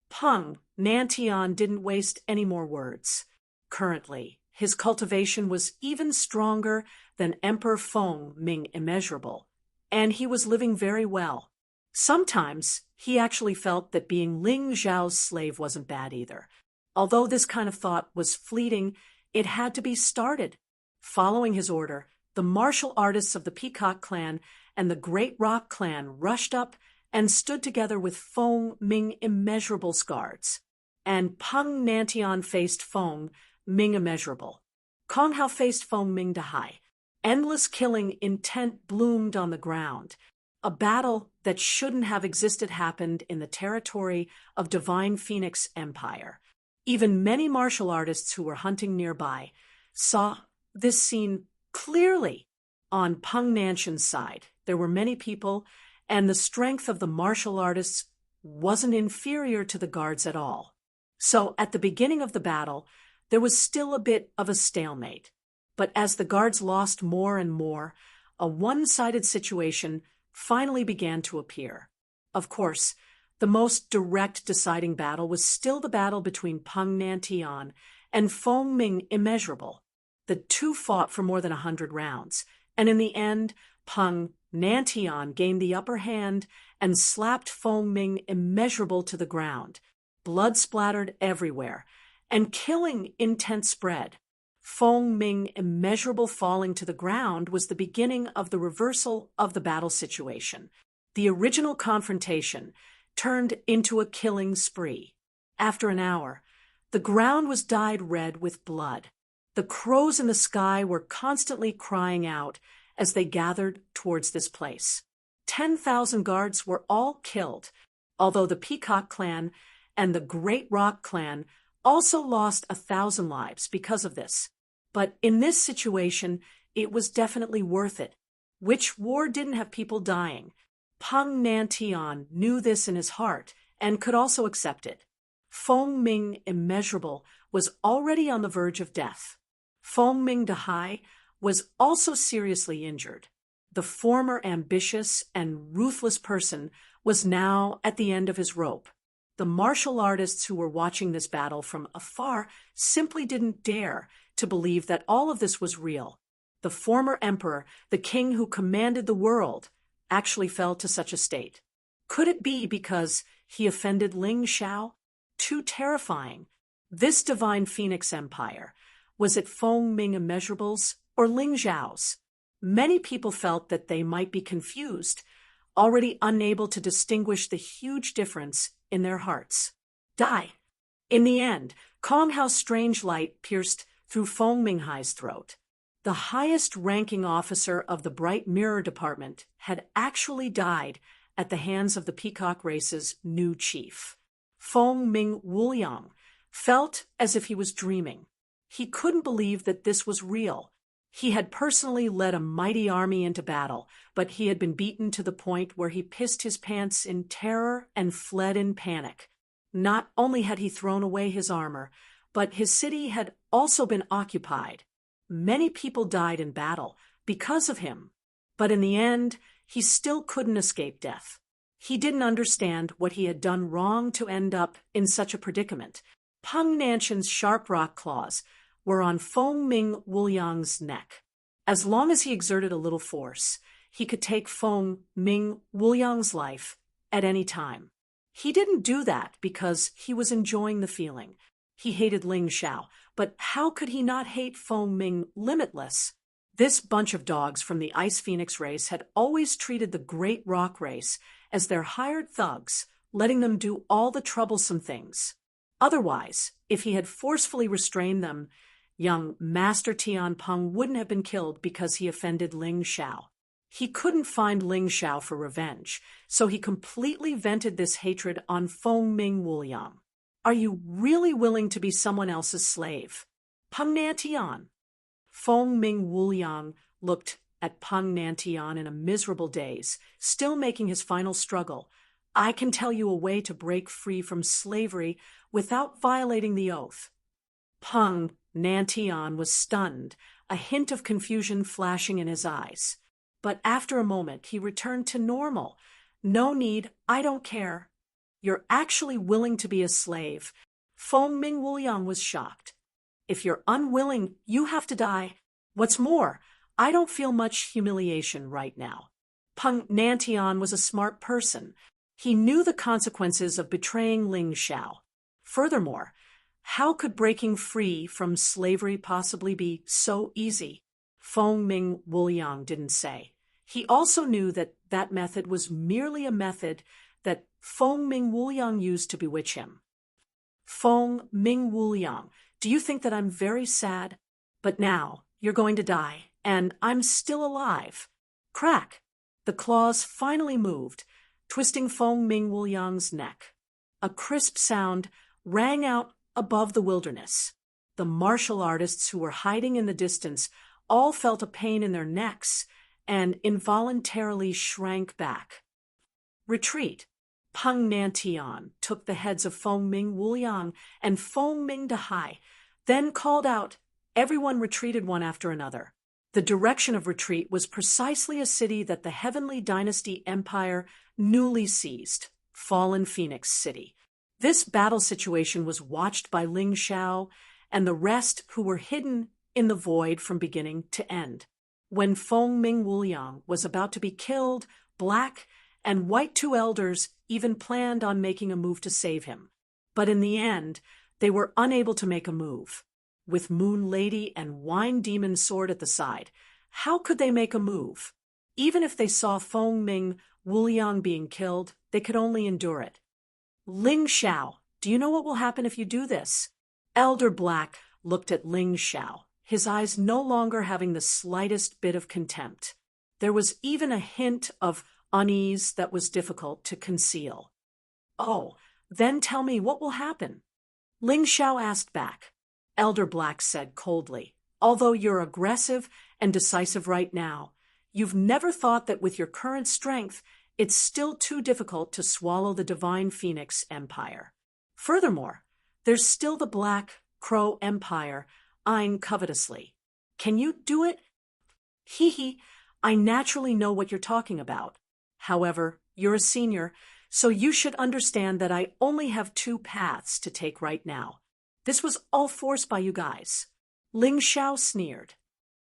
Peng Nantian didn't waste any more words. Currently, his cultivation was even stronger than Emperor Feng Ming Immeasurable, and he was living very well. Sometimes, he actually felt that being Ling Xiao's slave wasn't bad either. Although this kind of thought was fleeting, it had to be started. Following his order, the martial artists of the Peacock clan and the Great Rock clan rushed up and stood together with Feng Ming Immeasurable's guards. And Peng Nantian faced Feng Ming Immeasurable. Kong Hao faced Feng Ming Dahai. Endless killing intent bloomed on the ground. A battle that shouldn't have existed happened in the territory of Divine Phoenix Empire. Even many martial artists who were hunting nearby saw this scene clearly. On Peng Nantian's side, there were many people, and the strength of the martial artists wasn't inferior to the guards at all. So at the beginning of the battle, there was still a bit of a stalemate. But as the guards lost more and more, a one-sided situation finally began to appear. Of course, The most direct deciding battle was still the battle between Peng Nantian and Feng Ming Immeasurable. The two fought for more than 100 rounds, and in the end, Peng Nantian gained the upper hand and slapped Feng Ming Immeasurable to the ground. Blood splattered everywhere, and killing intent spread. Feng Ming Immeasurable falling to the ground was the beginning of the reversal of the battle situation. The original confrontation turned into a killing spree. After an hour, the ground was dyed red with blood. The crows in the sky were constantly crying out as they gathered towards this place. 10,000 guards were all killed, although the Peacock clan and the Great Rock clan also lost 1,000 lives because of this. But in this situation, it was definitely worth it. Which war didn't have people dying? Peng Nantian knew this in his heart and could also accept it. Feng Ming Immeasurable was already on the verge of death. Feng Ming Dahai was also seriously injured. The former ambitious and ruthless person was now at the end of his rope. The martial artists who were watching this battle from afar simply didn't dare to believe that all of this was real. The former emperor, the king who commanded the world, actually fell to such a state. Could it be because he offended Ling Xiao? Too terrifying. This divine phoenix empire, was it Feng Ming Immeasurable's or Ling Xiao's? Many people felt that they might be confused, already unable to distinguish the huge difference in their hearts. Die. In the end, Kong Hao's strange light pierced through Feng Minghai's throat. The highest-ranking officer of the Bright Mirror Department had actually died at the hands of the Peacock race's new chief. Feng Ming Wuliang felt as if he was dreaming. He couldn't believe that this was real. He had personally led a mighty army into battle, but he had been beaten to the point where he pissed his pants in terror and fled in panic. Not only had he thrown away his armor, but his city had also been occupied. Many people died in battle because of him, but in the end, he still couldn't escape death. He didn't understand what he had done wrong to end up in such a predicament. Peng Nantian's sharp rock claws were on Feng Ming Wuliang's neck. As long as he exerted a little force, he could take Feng Ming Wuliang's life at any time. He didn't do that because he was enjoying the feeling. He hated Ling Xiao, but how could he not hate Feng Ming limitless? This bunch of dogs from the Ice Phoenix race had always treated the Great Rock race as their hired thugs, letting them do all the troublesome things. Otherwise, if he had forcefully restrained them, young Master Tian Peng wouldn't have been killed because he offended Ling Xiao. He couldn't find Ling Xiao for revenge, so he completely vented this hatred on Feng Ming Wuliang. Are you really willing to be someone else's slave? Peng Nantian. Feng Ming Wuliang looked at Peng Nantian in a miserable daze, still making his final struggle. I can tell you a way to break free from slavery without violating the oath. Peng Nantian was stunned, a hint of confusion flashing in his eyes. But after a moment, he returned to normal. No need, I don't care. You're actually willing to be a slave. Feng Ming Wuliang was shocked. If you're unwilling, you have to die. What's more, I don't feel much humiliation right now. Peng Nantian was a smart person. He knew the consequences of betraying Ling Xiao. Furthermore, how could breaking free from slavery possibly be so easy? Feng Ming Wuliang didn't say. He also knew that that method was merely a method that Feng Ming Wuliang used to bewitch him. Feng Ming Wuliang, do you think that I'm very sad? But now you're going to die, and I'm still alive. Crack! The claws finally moved, twisting Feng Ming Wuliang's neck. A crisp sound rang out above the wilderness. The martial artists who were hiding in the distance all felt a pain in their necks and involuntarily shrank back. Retreat. Peng Nantian took the heads of Feng Ming Wuliang and Feng Ming Dahai, then called out. Everyone retreated one after another. The direction of retreat was precisely a city that the Heavenly Dynasty Empire newly seized. fallen Phoenix City. This battle situation was watched by Ling Xiao and the rest who were hidden in the void from beginning to end. When Feng Ming Wuliang was about to be killed, Black and White Two Elders even planned on making a move to save him. But in the end, they were unable to make a move. With Moon Lady and Wine Demon Sword at the side, how could they make a move? Even if they saw Feng Ming Wuliang being killed, they could only endure it. Ling Xiao, do you know what will happen if you do this? Elder Black looked at Ling Xiao, his eyes no longer having the slightest bit of contempt. There was even a hint of unease that was difficult to conceal. Oh, then tell me what will happen? Ling Xiao asked back. Elder Black said coldly, although you're aggressive and decisive right now, you've never thought that with your current strength, it's still too difficult to swallow the Divine Phoenix Empire. Furthermore, there's still the Black Crow Empire eyeing covetously. Can you do it? Hee, I naturally know what you're talking about. However, you're a senior, so you should understand that I only have two paths to take right now. This was all forced by you guys. Ling Xiao sneered.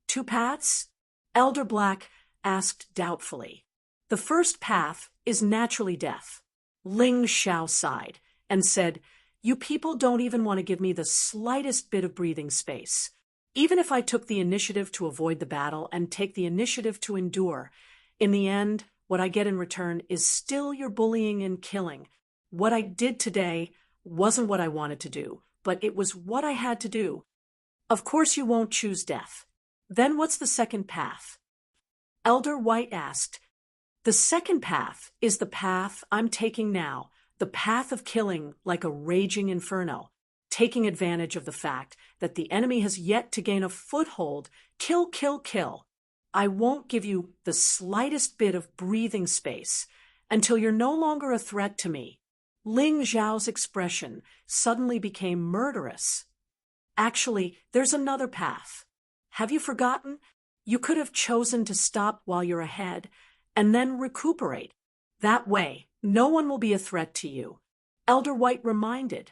Two paths? Elder Black asked doubtfully. The first path is naturally death. Ling Xiao sighed and said, you people don't even want to give me the slightest bit of breathing space. Even if I took the initiative to avoid the battle and take the initiative to endure, in the end, what I get in return is still your bullying and killing. What I did today wasn't what I wanted to do, but it was what I had to do. Of course you won't choose death. Then what's the second path? Elder White asked. The second path is the path I'm taking now, the path of killing like a raging inferno, taking advantage of the fact that the enemy has yet to gain a foothold. Kill, kill, kill. I won't give you the slightest bit of breathing space until you're no longer a threat to me. Ling Xiao's expression suddenly became murderous. Actually, there's another path. Have you forgotten? You could have chosen to stop while you're ahead and then recuperate. That way, no one will be a threat to you. Elder White reminded.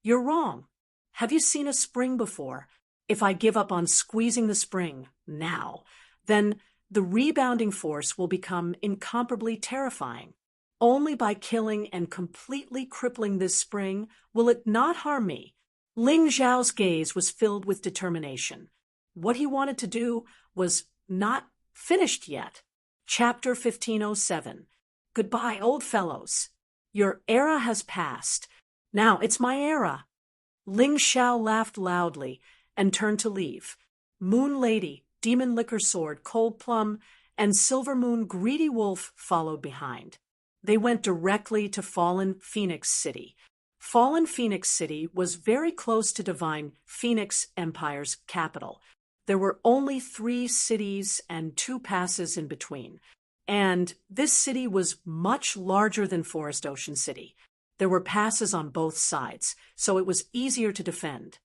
You're wrong. Have you seen a spring before? If I give up on squeezing the spring now, then the rebounding force will become incomparably terrifying. Only by killing and completely crippling this spring will it not harm me. Ling Xiao's gaze was filled with determination. What he wanted to do was not finished yet. Chapter 1507. Goodbye, old fellows. Your era has passed. Now it's my era. Ling Xiao laughed loudly and turned to leave. Moon Lady, Demon Liquor Sword, Cold Plum, and Silver Moon Greedy Wolf followed behind. They went directly to Fallen Phoenix City. Fallen Phoenix City was very close to Divine Phoenix Empire's capital. There were only 3 cities and 2 passes in between. And this city was much larger than Forest Ocean City. There were passes on both sides, so it was easier to defend.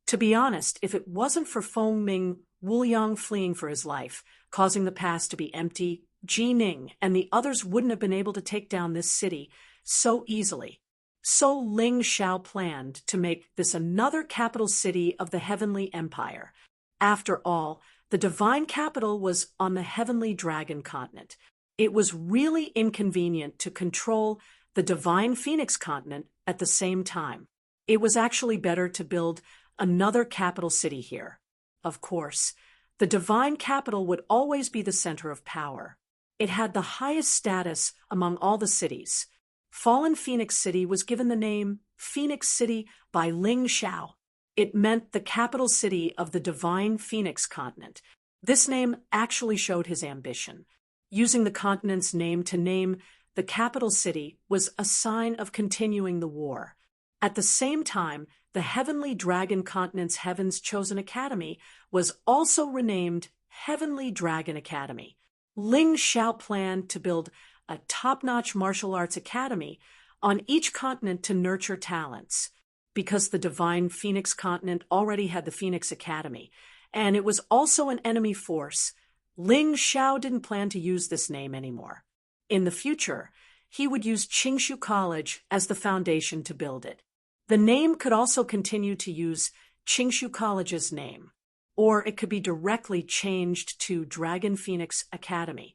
To be honest, if it wasn't for Feng Ming Wuliang fleeing for his life, causing the pass to be empty, Ji Ning and the others wouldn't have been able to take down this city so easily. So Ling Xiao planned to make this another capital city of the Heavenly Empire. After all, the divine capital was on the Heavenly Dragon continent. It was really inconvenient to control the Divine Phoenix continent at the same time. It was actually better to build another capital city here. Of course, the divine capital would always be the center of power. It had the highest status among all the cities. Fallen Phoenix City was given the name Phoenix City by Ling Xiao. It meant the capital city of the Divine Phoenix continent. This name actually showed his ambition. Using the continent's name to name the capital city was a sign of continuing the war. At the same time, the Heavenly Dragon continent's Heaven's Chosen Academy was also renamed Heavenly Dragon Academy. Ling Xiao planned to build a top-notch martial arts academy on each continent to nurture talents. Because the Divine Phoenix continent already had the Phoenix Academy, and it was also an enemy force, Ling Xiao didn't plan to use this name anymore. In the future, he would use Qingshu College as the foundation to build it. The name could also continue to use Qingshu College's name, or it could be directly changed to Dragon Phoenix Academy.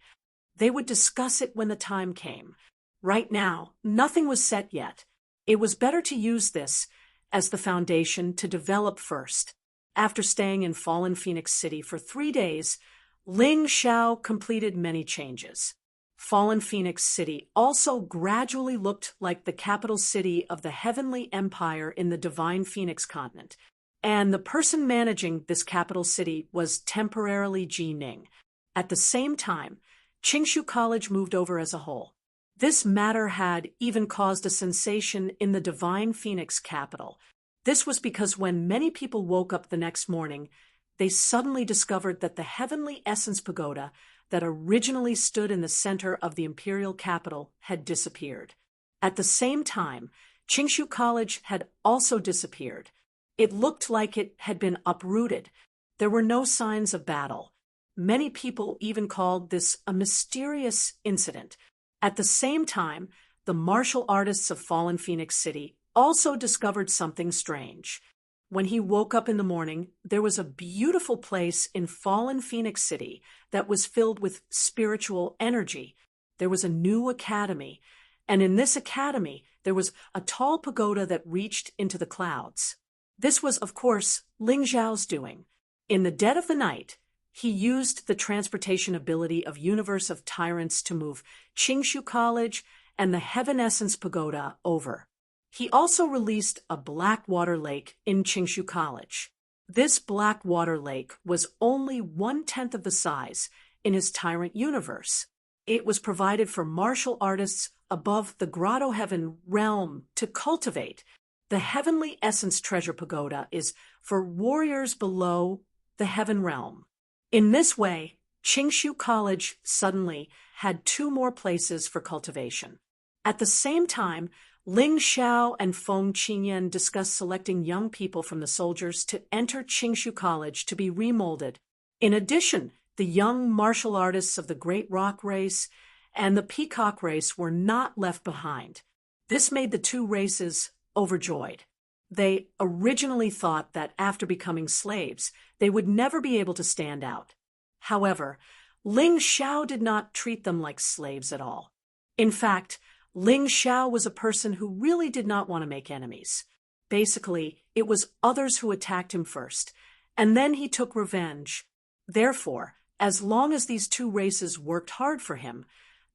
They would discuss it when the time came. Right now, nothing was set yet. It was better to use this as the foundation to develop first. After staying in Fallen Phoenix City for 3 days, Ling Xiao completed many changes. Fallen Phoenix City also gradually looked like the capital city of the Heavenly Empire in the Divine Phoenix continent, and the person managing this capital city was temporarily Ji Ning. At the same time, Qingshu College moved over as a whole. This matter had even caused a sensation in the Divine Phoenix capital. This was because when many people woke up the next morning, they suddenly discovered that the Heavenly Essence Pagoda that originally stood in the center of the imperial capital had disappeared. At the same time, Qingshu College had also disappeared. It looked like it had been uprooted. There were no signs of battle. Many people even called this a mysterious incident. At the same time, the martial artists of Fallen Phoenix City also discovered something strange. When he woke up in the morning, there was a beautiful place in Fallen Phoenix City that was filled with spiritual energy. There was a new academy, and in this academy, there was a tall pagoda that reached into the clouds. This was, of course, Ling Xiao's doing. In the dead of the night, he used the transportation ability of Universe of Tyrants to move Qingshu College and the Heaven Essence Pagoda over. He also released a black water lake in Qingshu College. This black water lake was only 1/10 of the size in his Tyrant universe. It was provided for martial artists above the Grotto Heaven realm to cultivate. The Heavenly Essence Treasure Pagoda is for warriors below the Heaven realm. In this way, Qingshu College suddenly had 2 more places for cultivation. At the same time, Ling Xiao and Feng Qingyan discussed selecting young people from the soldiers to enter Qingshu College to be remolded. In addition, the young martial artists of the Great Rock race and the Peacock race were not left behind. This made the 2 races overjoyed. They originally thought that after becoming slaves, they would never be able to stand out. However, Ling Xiao did not treat them like slaves at all. In fact, Ling Xiao was a person who really did not want to make enemies. Basically, it was others who attacked him first, and then he took revenge. Therefore, as long as these 2 races worked hard for him,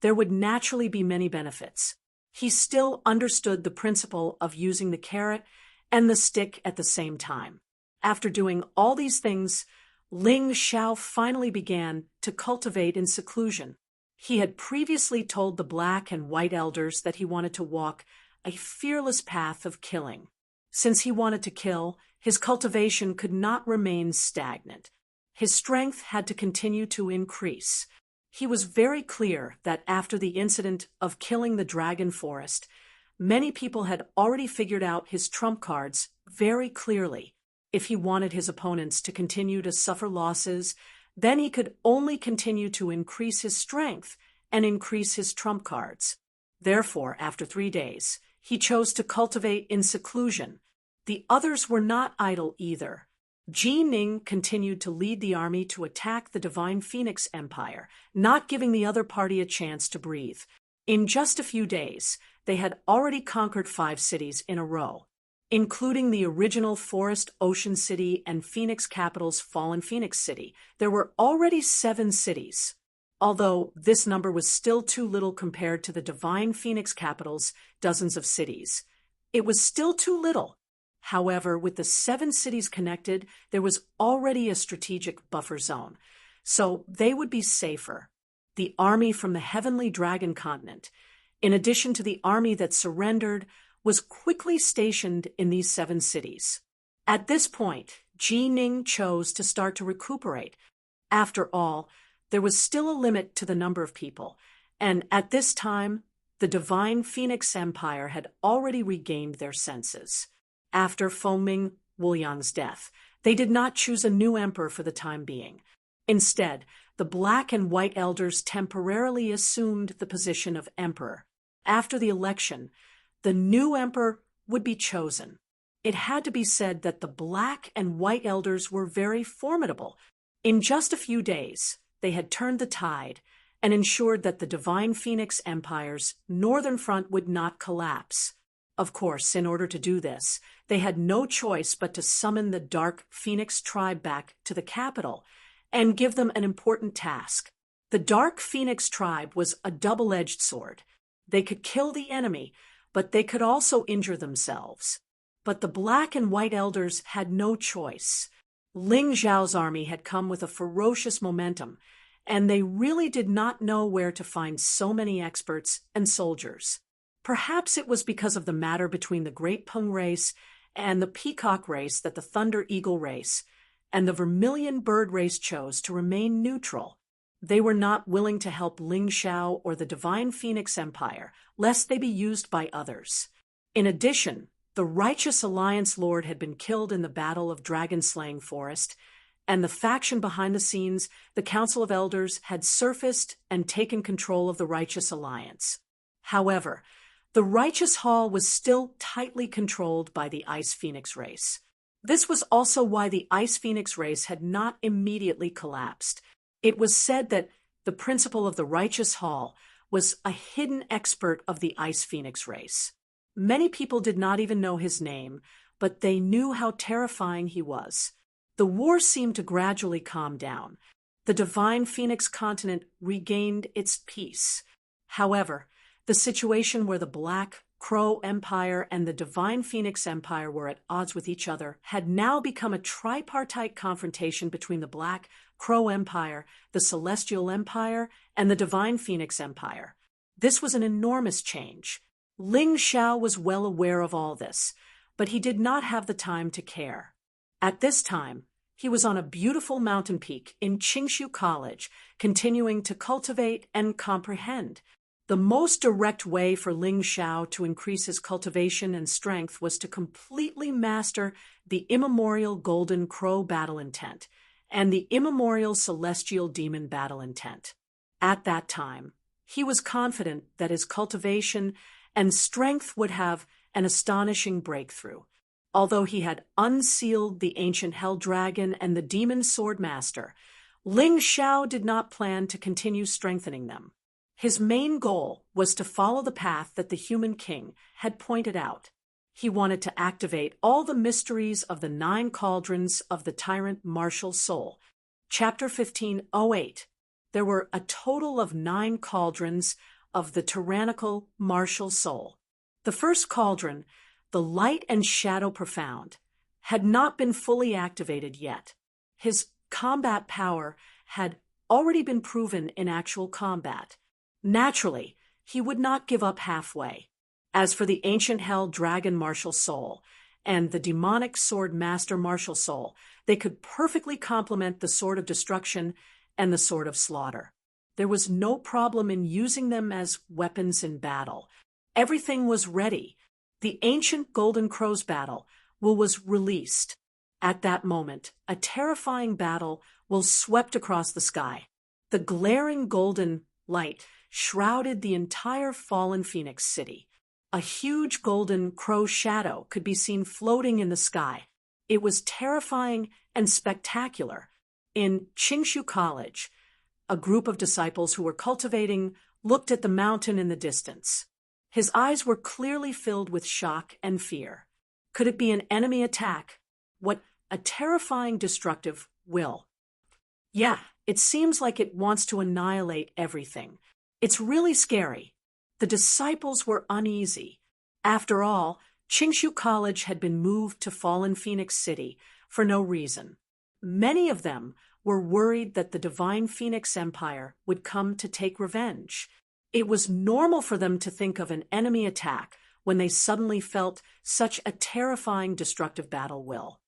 there would naturally be many benefits. He still understood the principle of using the carrot and the stick at the same time. After doing all these things, Ling Xiao finally began to cultivate in seclusion. He had previously told the black and white elders that he wanted to walk a fearless path of killing. Since he wanted to kill, his cultivation could not remain stagnant. His strength had to continue to increase. He was very clear that after the incident of killing the dragon forest, many people had already figured out his trump cards very clearly. If he wanted his opponents to continue to suffer losses, then he could only continue to increase his strength and increase his trump cards. Therefore, after 3 days, he chose to cultivate in seclusion. The others were not idle either. Ji Ning continued to lead the army to attack the Divine Phoenix Empire, not giving the other party a chance to breathe. In just a few days, they had already conquered 5 cities in a row, including the original Forest Ocean City and Phoenix Capital's Fallen Phoenix City. There were already 7 cities. Although this number was still too little compared to the Divine Phoenix Capital's dozens of cities. It was still too little. However, with the 7 cities connected, there was already a strategic buffer zone, so they would be safer. The army from the Heavenly Dragon continent, in addition to the army that surrendered, was quickly stationed in these 7 cities. At this point, Ji Ning chose to start to recuperate. After all, there was still a limit to the number of people, and at this time, the Divine Phoenix Empire had already regained their senses. After Fengming Wuliang's death, they did not choose a new emperor for the time being. Instead, the black and white elders temporarily assumed the position of emperor. after the election, the new emperor would be chosen. It had to be said that the black and white elders were very formidable. In just a few days, they had turned the tide and ensured that the Divine Phoenix Empire's northern front would not collapse. Of course, in order to do this, they had no choice but to summon the Dark Phoenix tribe back to the capital and give them an important task. The Dark Phoenix tribe was a double-edged sword. They could kill the enemy, but they could also injure themselves. But the black and white elders had no choice. Ling Zhao's army had come with a ferocious momentum, and they really did not know where to find so many experts and soldiers. Perhaps it was because of the matter between the Great Peng race and the Peacock race that the Thunder Eagle race and the Vermilion Bird race chose to remain neutral. They were not willing to help Ling Zhao or the Divine Phoenix Empire, lest they be used by others. In addition, the Righteous Alliance Lord had been killed in the Battle of Dragon-Slaying Forest, and the faction behind the scenes, the Council of Elders, had surfaced and taken control of the Righteous Alliance. However, the Righteous Hall was still tightly controlled by the Ice Phoenix race. This was also why the Ice Phoenix race had not immediately collapsed. It was said that the principal of the Righteous Hall was a hidden expert of the Ice Phoenix race. Many people did not even know his name, but they knew how terrifying he was. The war seemed to gradually calm down. The Divine Phoenix continent regained its peace. However, the situation where the Black Crow Empire and the Divine Phoenix Empire were at odds with each other had now become a tripartite confrontation between the Black Crow Empire, the Celestial Empire, and the Divine Phoenix Empire. This was an enormous change. Ling Zhao was well aware of all this, but he did not have the time to care. At this time, he was on a beautiful mountain peak in Qingshu College, continuing to cultivate and comprehend. The most direct way for Ling Zhao to increase his cultivation and strength was to completely master the immemorial Golden Crow battle intent and the immemorial Celestial Demon battle intent. At that time, he was confident that his cultivation and strength would have an astonishing breakthrough. Although he had unsealed the ancient Hell Dragon and the Demon Sword Master, Ling Zhao did not plan to continue strengthening them. His main goal was to follow the path that the Human King had pointed out. He wanted to activate all the mysteries of the 9 cauldrons of the Tyrant Martial Soul. Chapter 1508. There were a total of 9 cauldrons of the tyrannical martial soul. The first cauldron, the Light and Shadow Profound, had not been fully activated yet. His combat power had already been proven in actual combat. Naturally, he would not give up halfway. As for the ancient Hell Dragon Martial Soul and the demonic Sword Master Martial Soul, they could perfectly complement the Sword of Destruction and the Sword of Slaughter. There was no problem in using them as weapons in battle. Everything was ready. The ancient Golden Crow's battle was released. At that moment, a terrifying battle swept across the sky. The glaring golden light shrouded the entire fallen Phoenix City. A huge golden crow shadow could be seen floating in the sky. It was terrifying and spectacular. In Qingshu College, a group of disciples who were cultivating looked at the mountain in the distance. His eyes were clearly filled with shock and fear. Could it be an enemy attack? What a terrifying, destructive will. Yeah, it seems like it wants to annihilate everything. It's really scary. The disciples were uneasy. After all, Qingshu College had been moved to fallen Phoenix City for no reason. Many of them were worried that the Divine Phoenix Empire would come to take revenge. It was normal for them to think of an enemy attack when they suddenly felt such a terrifying, destructive battle will.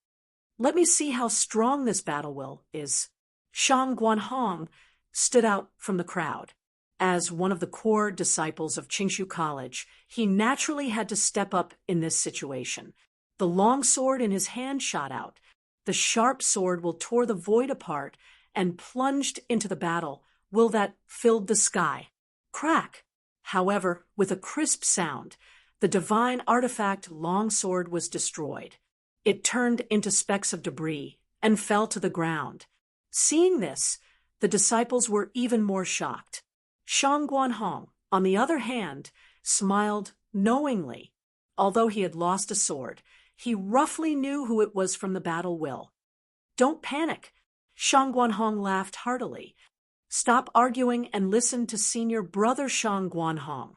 Let me see how strong this battle will is. Shang Guanhong stood out from the crowd. As one of the core disciples of Qingshu College, he naturally had to step up in this situation. The long sword in his hand shot out. The sharp sword tore the void apart and plunged into the battle that filled the sky. Crack! However, with a crisp sound, the divine artifact longsword was destroyed. It turned into specks of debris and fell to the ground. Seeing this, the disciples were even more shocked. Shang Guanhong, on the other hand, smiled knowingly. Although he had lost a sword, he roughly knew who it was from the battle will. "Don't panic." Shang Guanhong laughed heartily. "Stop arguing and listen to senior brother Shang Guanhong."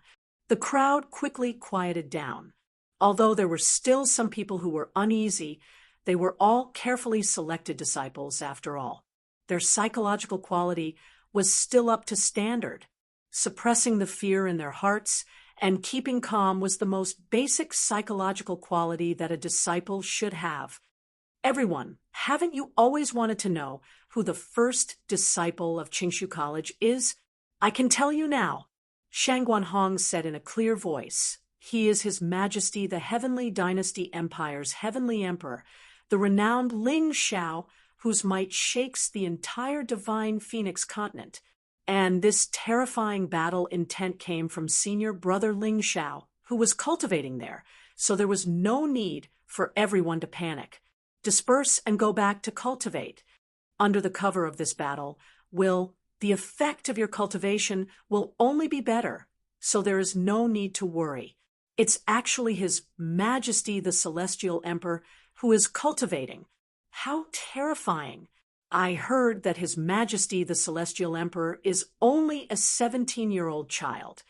The crowd quickly quieted down. Although there were still some people who were uneasy, they were all carefully selected disciples after all. Their psychological quality was still up to standard. Suppressing the fear in their hearts and keeping calm was the most basic psychological quality that a disciple should have. Everyone, haven't you always wanted to know who the first disciple of Qingshu College is? I can tell you now. Shang Guanhong said in a clear voice. He is His Majesty the Heavenly Dynasty Empire's Heavenly Emperor, the renowned Ling Xiao, whose might shakes the entire divine Phoenix continent. And this terrifying battle intent came from senior brother Ling Xiao, who was cultivating there, so there was no need for everyone to panic. Disperse and go back to cultivate. Under the cover of this battle, the effect of your cultivation will only be better, so there is no need to worry. It's actually His Majesty the Celestial Emperor who is cultivating. How terrifying! I heard that His Majesty the Celestial Emperor is only a 17-year-old child.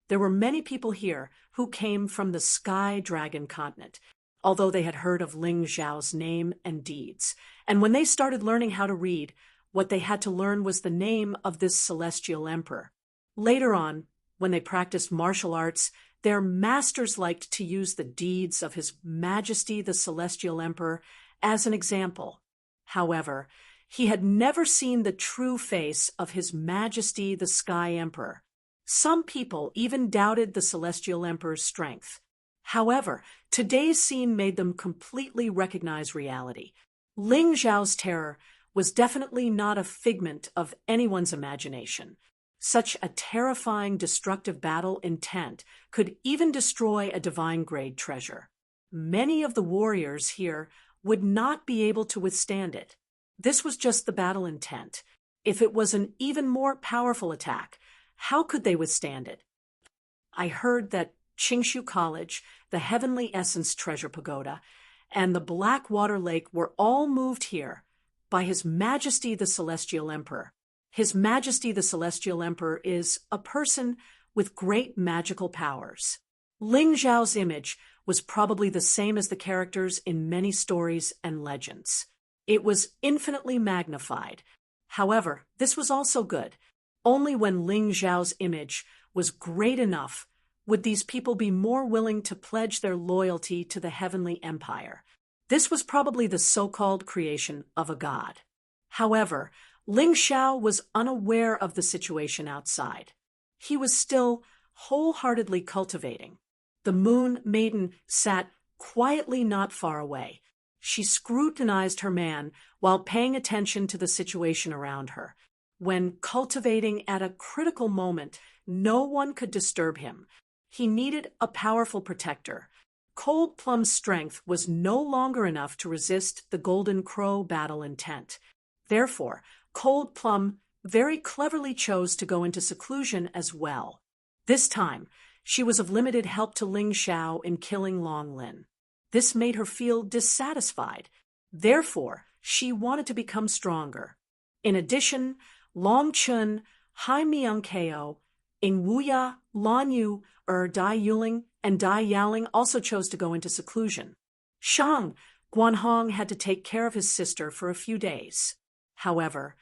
There were many people here who came from the Sky Dragon continent, although they had heard of Ling Xiao's name and deeds. And when they started learning how to read, what they had to learn was the name of this celestial emperor. Later on, when they practiced martial arts, their masters liked to use the deeds of His Majesty the Celestial Emperor as an example. However, he had never seen the true face of His Majesty the Sky Emperor. Some people even doubted the Celestial Emperor's strength. However, today's scene made them completely recognize reality. Ling Xiao's terror was definitely not a figment of anyone's imagination. Such a terrifying, destructive battle intent could even destroy a divine-grade treasure. Many of the warriors here would not be able to withstand it. This was just the battle intent. If it was an even more powerful attack, how could they withstand it? I heard that Qingshu College, the Heavenly Essence Treasure Pagoda, and the Black Water Lake were all moved here by His Majesty the Celestial Emperor. His Majesty the Celestial Emperor is a person with great magical powers. Ling Xiao's image was probably the same as the characters in many stories and legends. It was infinitely magnified. However, this was also good. Only when Ling Xiao's image was great enough would these people be more willing to pledge their loyalty to the Heavenly Empire. This was probably the so-called creation of a god. However, Ling Xiao was unaware of the situation outside. He was still wholeheartedly cultivating. The Moon Maiden sat quietly not far away. She scrutinized her man while paying attention to the situation around her. When cultivating at a critical moment, no one could disturb him. He needed a powerful protector. Cold Plum's strength was no longer enough to resist the Golden Crow battle intent. Therefore, Cold Plum very cleverly chose to go into seclusion as well. This time, she was of limited help to Ling Xiao in killing Long Lin. This made her feel dissatisfied. Therefore, she wanted to become stronger. In addition, Long Chun, Hai Miang-keo, Ing Wuya, Lan Yu, Dai Yuling, and Dai Yaoling also chose to go into seclusion. Shang Guanhong had to take care of his sister for a few days. However,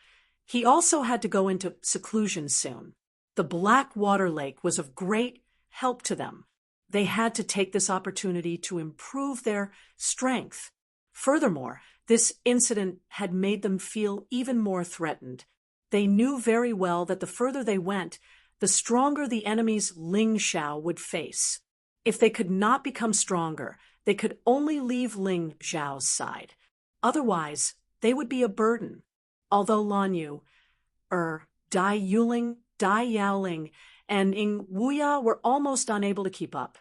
he also had to go into seclusion soon. The Black Water Lake was of great help to them. They had to take this opportunity to improve their strength. Furthermore, this incident had made them feel even more threatened. They knew very well that the further they went, the stronger the enemies Ling Xiao would face. If they could not become stronger, they could only leave Ling Xiao's side. Otherwise, they would be a burden. Although Lan Yu, Dai Yuling, Dai Yaoling, and Ing Wuya were almost unable to keep up.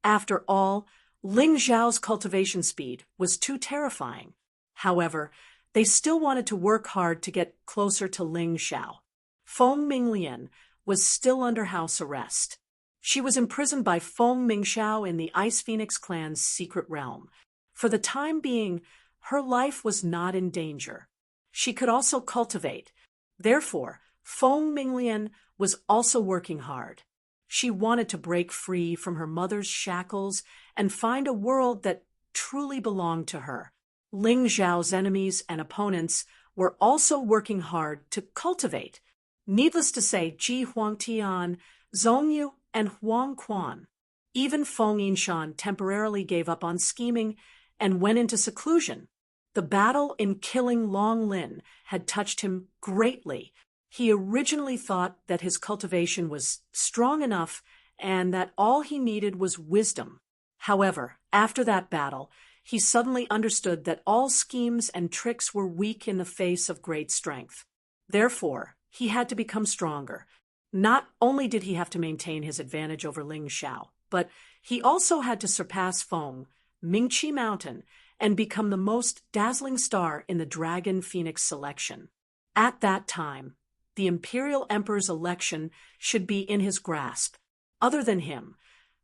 After all, Ling Zhao's cultivation speed was too terrifying. However, they still wanted to work hard to get closer to Ling Xiao. Feng Minglian was still under house arrest. She was imprisoned by Feng Mingxiao in the Ice Phoenix clan's secret realm. For the time being, her life was not in danger. She could also cultivate. Therefore, Feng Minglian was also working hard. She wanted to break free from her mother's shackles and find a world that truly belonged to her. Ling Zhao's enemies and opponents were also working hard to cultivate. Needless to say, Ji Huangtian, Zhongyu, and Huang Quan. Even Feng Yinshan temporarily gave up on scheming and went into seclusion. The battle in killing Long Lin had touched him greatly. He originally thought that his cultivation was strong enough and that all he needed was wisdom. However, after that battle, he suddenly understood that all schemes and tricks were weak in the face of great strength. Therefore, he had to become stronger. Not only did he have to maintain his advantage over Ling Xiao, but he also had to surpass Feng, Mingqi Mountain, and become the most dazzling star in the Dragon Phoenix selection. At that time, the Imperial Emperor's election should be in his grasp. Other than him,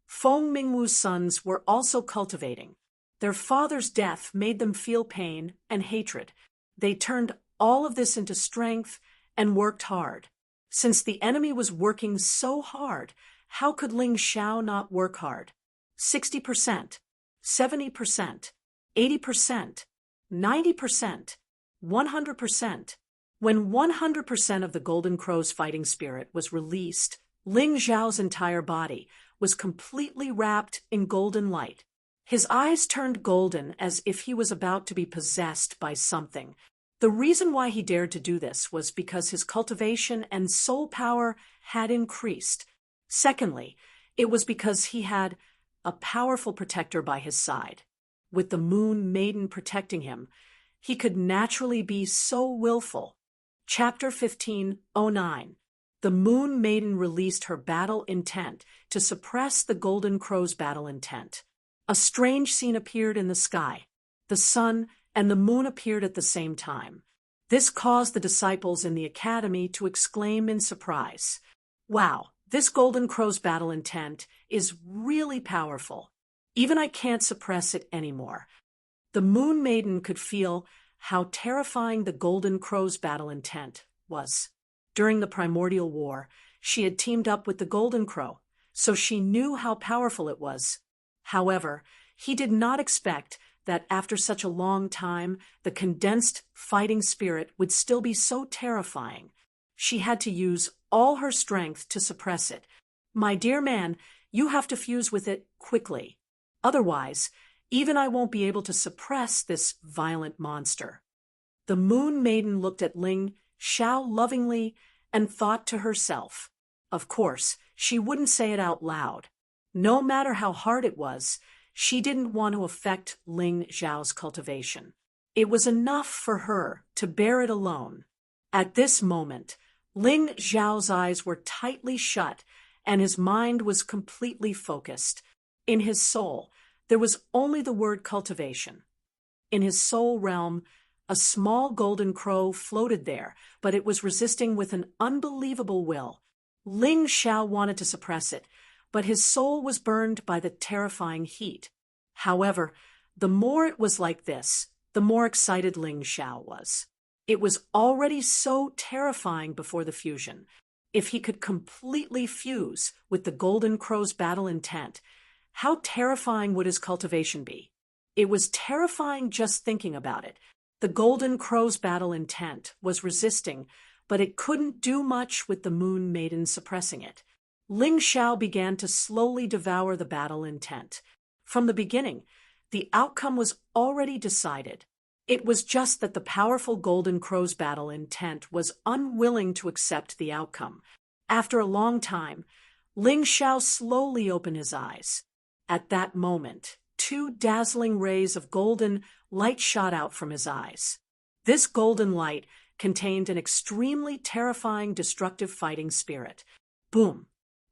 Feng Mingwu's sons were also cultivating. Their father's death made them feel pain and hatred. They turned all of this into strength and worked hard. Since the enemy was working so hard, how could Ling Xiao not work hard? 60%, 70%, 80%, 90%, 100%. When 100% of the Golden Crow's fighting spirit was released, Ling Zhao's entire body was completely wrapped in golden light. His eyes turned golden as if he was about to be possessed by something. The reason why he dared to do this was because his cultivation and soul power had increased. Secondly, it was because he had a powerful protector by his side. With the Moon Maiden protecting him, he could naturally be so willful. Chapter 15:09. The Moon Maiden released her battle intent to suppress the Golden Crow's battle intent. A strange scene appeared in the sky. The sun and the moon appeared at the same time. This caused the disciples in the academy to exclaim in surprise, "Wow, this Golden Crow's battle intent is really powerful. Even I can't suppress it anymore." The Moon Maiden could feel how terrifying the Golden Crow's battle intent was. During the Primordial War, she had teamed up with the Golden Crow, so she knew how powerful it was. However, he did not expect that after such a long time, the condensed fighting spirit would still be so terrifying. She had to use all her strength to suppress it. "My dear man, you have to fuse with it quickly. Otherwise, even I won't be able to suppress this violent monster." The Moon Maiden looked at Ling Xiao lovingly and thought to herself. Of course, she wouldn't say it out loud. No matter how hard it was, she didn't want to affect Ling Zhao's cultivation. It was enough for her to bear it alone. At this moment, Ling Zhao's eyes were tightly shut and his mind was completely focused. In his soul, there was only the word cultivation. In his soul realm, a small golden crow floated there, but it was resisting with an unbelievable will. Ling Xiao wanted to suppress it, but his soul was burned by the terrifying heat. However, the more it was like this, the more excited Ling Xiao was. It was already so terrifying before the fusion. If he could completely fuse with the Golden Crow's battle intent, how terrifying would his cultivation be? It was terrifying just thinking about it. The Golden Crow's battle intent was resisting, but it couldn't do much with the Moon Maiden suppressing it. Ling Xiao began to slowly devour the battle intent. From the beginning, the outcome was already decided. It was just that the powerful Golden Crow's battle intent was unwilling to accept the outcome. After a long time, Ling Xiao slowly opened his eyes. At that moment, two dazzling rays of golden light shot out from his eyes. This golden light contained an extremely terrifying destructive fighting spirit. Boom,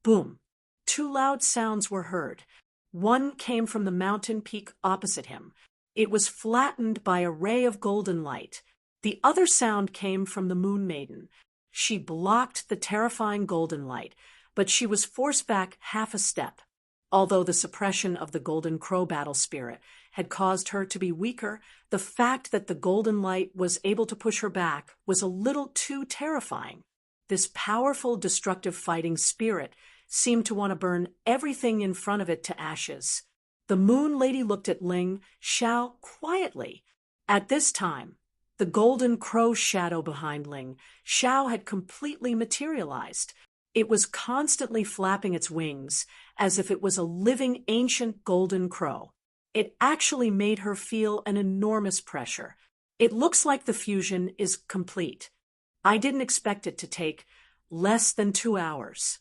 Boom! Two loud sounds were heard. One came from the mountain peak opposite him. It was flattened by a ray of golden light. The other sound came from the Moon Maiden. She blocked the terrifying golden light, but she was forced back half a step. Although the suppression of the Golden Crow battle spirit had caused her to be weaker, the fact that the golden light was able to push her back was a little too terrifying. This powerful, destructive fighting spirit seemed to want to burn everything in front of it to ashes. The Moon Lady looked at Ling Xiao quietly. At this time, the Golden Crow shadow behind Ling Xiao had completely materialized. It was constantly flapping its wings, as if it was a living ancient golden crow. It actually made her feel an enormous pressure. It looks like the fusion is complete. I didn't expect it to take less than 2 hours.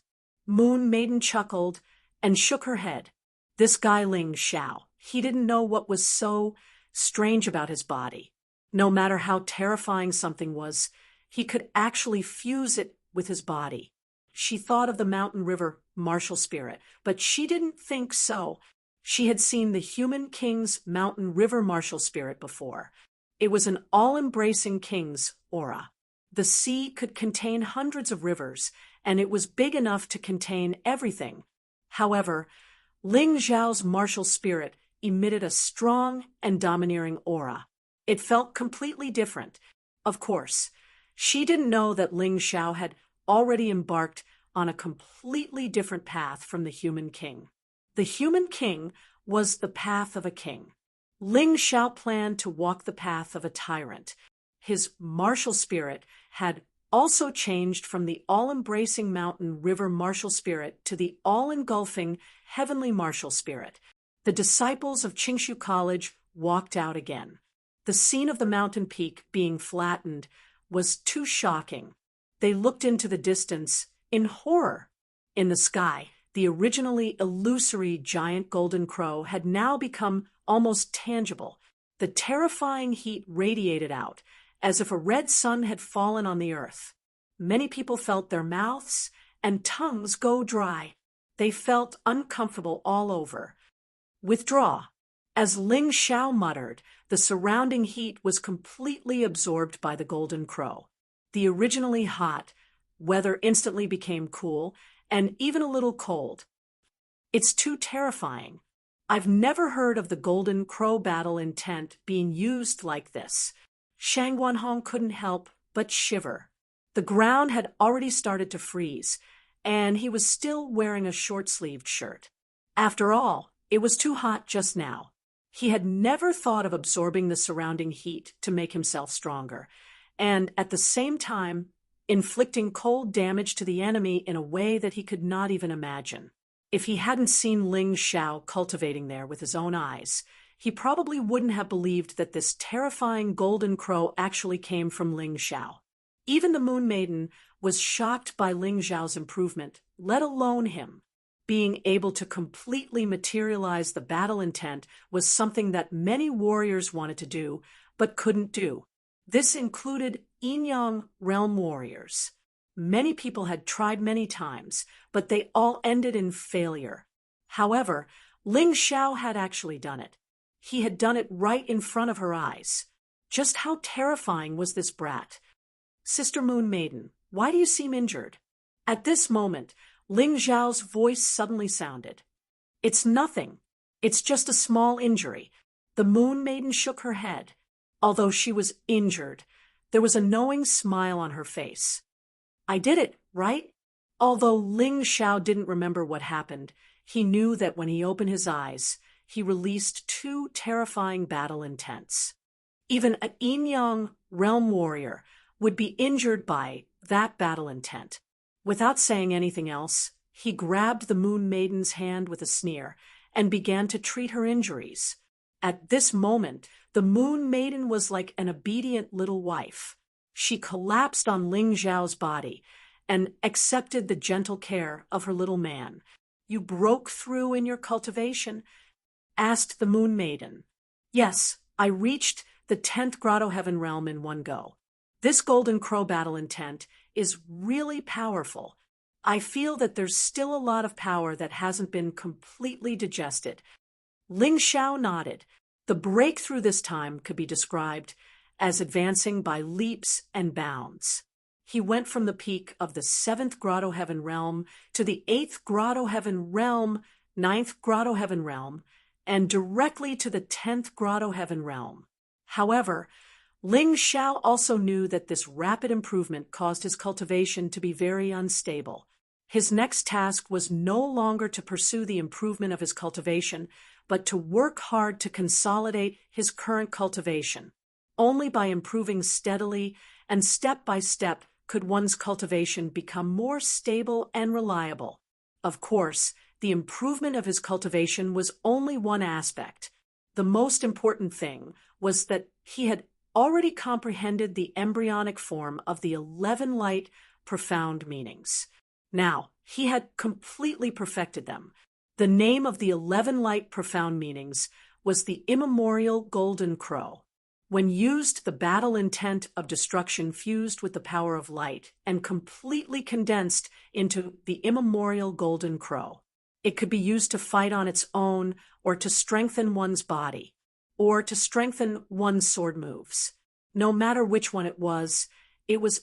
Moon Maiden chuckled and shook her head. This guy Ling Xiao, he didn't know what was so strange about his body. No matter how terrifying something was, he could actually fuse it with his body. She thought of the mountain river martial spirit, but she didn't think so. She had seen the human king's mountain river martial spirit before. It was an all-embracing king's aura. The sea could contain hundreds of rivers, and it was big enough to contain everything. However, Ling Xiao's martial spirit emitted a strong and domineering aura. It felt completely different. Of course, she didn't know that Ling Xiao had already embarked on a completely different path from the human king. The human king was the path of a king. Ling Xiao planned to walk the path of a tyrant. His martial spirit had also changed from the all-embracing mountain river martial spirit to the all-engulfing heavenly martial spirit. The disciples of Qingshu College walked out again. The scene of the mountain peak being flattened was too shocking. They looked into the distance in horror. In the sky, the originally illusory giant golden crow had now become almost tangible. The terrifying heat radiated out, as if a red sun had fallen on the earth. Many people felt their mouths and tongues go dry. They felt uncomfortable all over. Withdraw. As Ling Xiao muttered, the surrounding heat was completely absorbed by the golden crow. The originally hot weather instantly became cool and even a little cold. It's too terrifying. I've never heard of the golden crow battle intent being used like this. Shang Guanhong couldn't help but shiver. The ground had already started to freeze, and he was still wearing a short-sleeved shirt. After all, it was too hot just now. He had never thought of absorbing the surrounding heat to make himself stronger, and at the same time, inflicting cold damage to the enemy in a way that he could not even imagine. If he hadn't seen Ling Xiao cultivating there with his own eyes, he probably wouldn't have believed that this terrifying golden crow actually came from Ling Xiao. Even the Moon Maiden was shocked by Ling Xiao's improvement, let alone him. Being able to completely materialize the battle intent was something that many warriors wanted to do, but couldn't do. This included Yin-Yang realm warriors. Many people had tried many times, but they all ended in failure. However, Ling Xiao had actually done it. He had done it right in front of her eyes. Just how terrifying was this brat? Sister Moon Maiden, why do you seem injured? At this moment, Ling Xiao's voice suddenly sounded. It's nothing. It's just a small injury. The Moon Maiden shook her head. Although she was injured, there was a knowing smile on her face. I did it, right? Although Ling Xiao didn't remember what happened, he knew that when he opened his eyes, he released 2 terrifying battle intents. Even a Yin-Yang realm warrior would be injured by that battle intent. Without saying anything else, he grabbed the Moon Maiden's hand with a sneer and began to treat her injuries. At this moment, the Moon Maiden was like an obedient little wife. She collapsed on Ling Xiao's body and accepted the gentle care of her little man. You broke through in your cultivation? Asked the Moon Maiden. Yes, I reached the 10th Grotto Heaven realm in one go. This Golden Crow battle intent is really powerful. I feel that there's still a lot of power that hasn't been completely digested. Ling Xiao nodded. The breakthrough this time could be described as advancing by leaps and bounds. He went from the peak of the 7th Grotto Heaven realm to the 8th Grotto Heaven realm, 9th Grotto Heaven realm, and directly to the 10th Grotto Heaven realm. However, Ling Xiao also knew that this rapid improvement caused his cultivation to be very unstable. His next task was no longer to pursue the improvement of his cultivation, but to work hard to consolidate his current cultivation. Only by improving steadily and step by step could one's cultivation become more stable and reliable. Of course, the improvement of his cultivation was only one aspect. The most important thing was that he had already comprehended the embryonic form of the 11 light profound meanings. Now, he had completely perfected them. The name of the 11 light profound meanings was the immemorial golden crow. When used, the battle intent of destruction fused with the power of light and completely condensed into the immemorial golden crow. It could be used to fight on its own, or to strengthen one's body, or to strengthen one's sword moves. No matter which one it was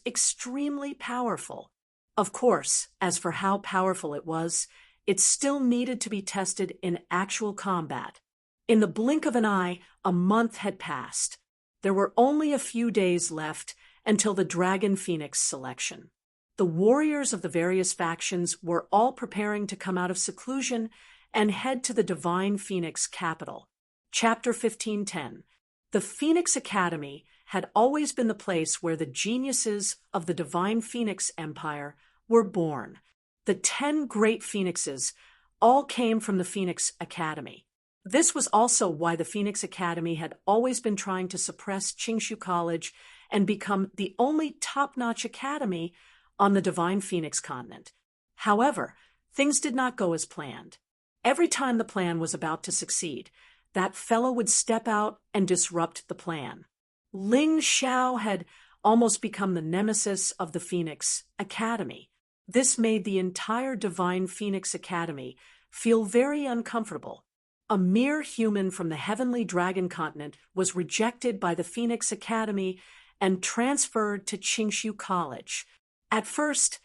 extremely powerful. Of course, as for how powerful it still needed to be tested in actual combat. In the blink of an eye, a month had passed. There were only a few days left until the Dragon Phoenix selection. The warriors of the various factions were all preparing to come out of seclusion and head to the Divine Phoenix capital. Chapter 1510. The Phoenix Academy had always been the place where the geniuses of the Divine Phoenix Empire were born. The 10 great phoenixes all came from the Phoenix Academy. This was also why the Phoenix Academy had always been trying to suppress Qingshu College and become the only top-notch academy on the Divine Phoenix continent. However, things did not go as planned. Every time the plan was about to succeed, that fellow would step out and disrupt the plan. Ling Xiao had almost become the nemesis of the Phoenix Academy. This made the entire Divine Phoenix Academy feel very uncomfortable. A mere human from the Heavenly Dragon continent was rejected by the Phoenix Academy and transferred to Qingshu College. At first,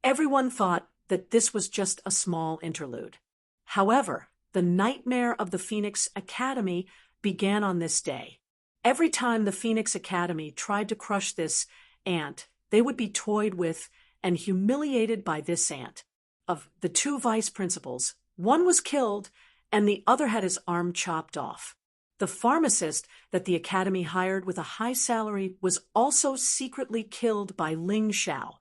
everyone thought that this was just a small interlude. However, the nightmare of the Phoenix Academy began on this day. Every time the Phoenix Academy tried to crush this ant, they would be toyed with and humiliated by this ant. Of the 2 vice principals, one was killed and the other had his arm chopped off. The pharmacist that the academy hired with a high salary was also secretly killed by Ling Xiao.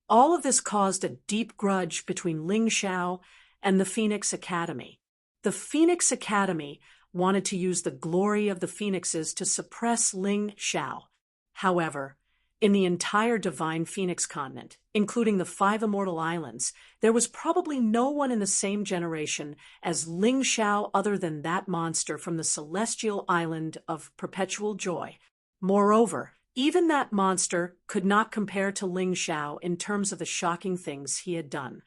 All of this caused a deep grudge between Ling Xiao and the Phoenix Academy. The Phoenix Academy wanted to use the glory of the phoenixes to suppress Ling Xiao. However, in the entire Divine Phoenix continent, including the 5 immortal islands, there was probably no one in the same generation as Ling Xiao other than that monster from the celestial island of perpetual joy. Moreover, even that monster could not compare to Ling Xiao in terms of the shocking things he had done,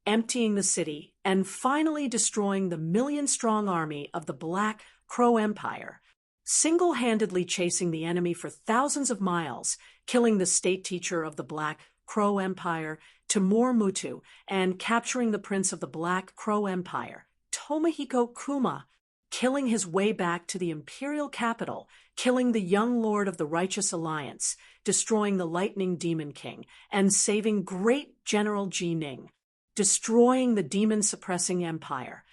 emptying the city and finally destroying the million-strong army of the Black Crow Empire, single-handedly chasing the enemy for thousands of miles, killing the state teacher of the Black Crow Empire, Timur Mutu, and capturing the prince of the Black Crow Empire, Tomohiko Kuma, killing his way back to the imperial capital, killing the young lord of the Righteous Alliance, destroying the Lightning Demon King, and saving great General Ji Ning, destroying the demon-suppressing empire,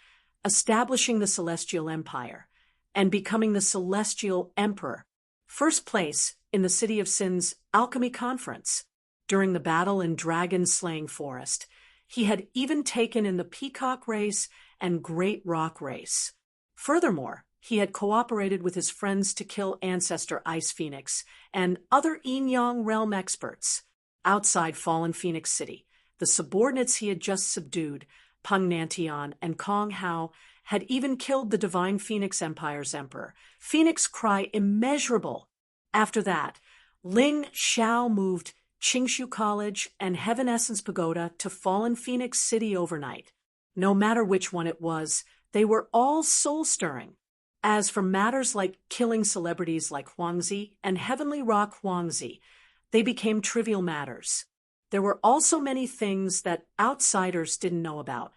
establishing the Celestial Empire, and becoming the Celestial Emperor, first place in the City of Sin's Alchemy Conference. During the battle in Dragon-Slaying Forest, he had even taken in the Peacock Race and Great Rock Race. Furthermore, he had cooperated with his friends to kill Ancestor Ice Phoenix and other Yin-Yang realm experts. Outside Fallen Phoenix City, the subordinates he had just subdued, Peng Nantian and Kong Hao, had even killed the Divine Phoenix Empire's emperor, Phoenix Cry Immeasurable. After that, Ling Xiao moved Qingshu College, and Heaven Essence Pagoda to Fallen Phoenix City overnight. No matter which one it was, they were all soul-stirring. As for matters like killing celebrities like Huangzi and Heavenly Rock Huangzi, they became trivial matters. There were also many things that outsiders didn't know about.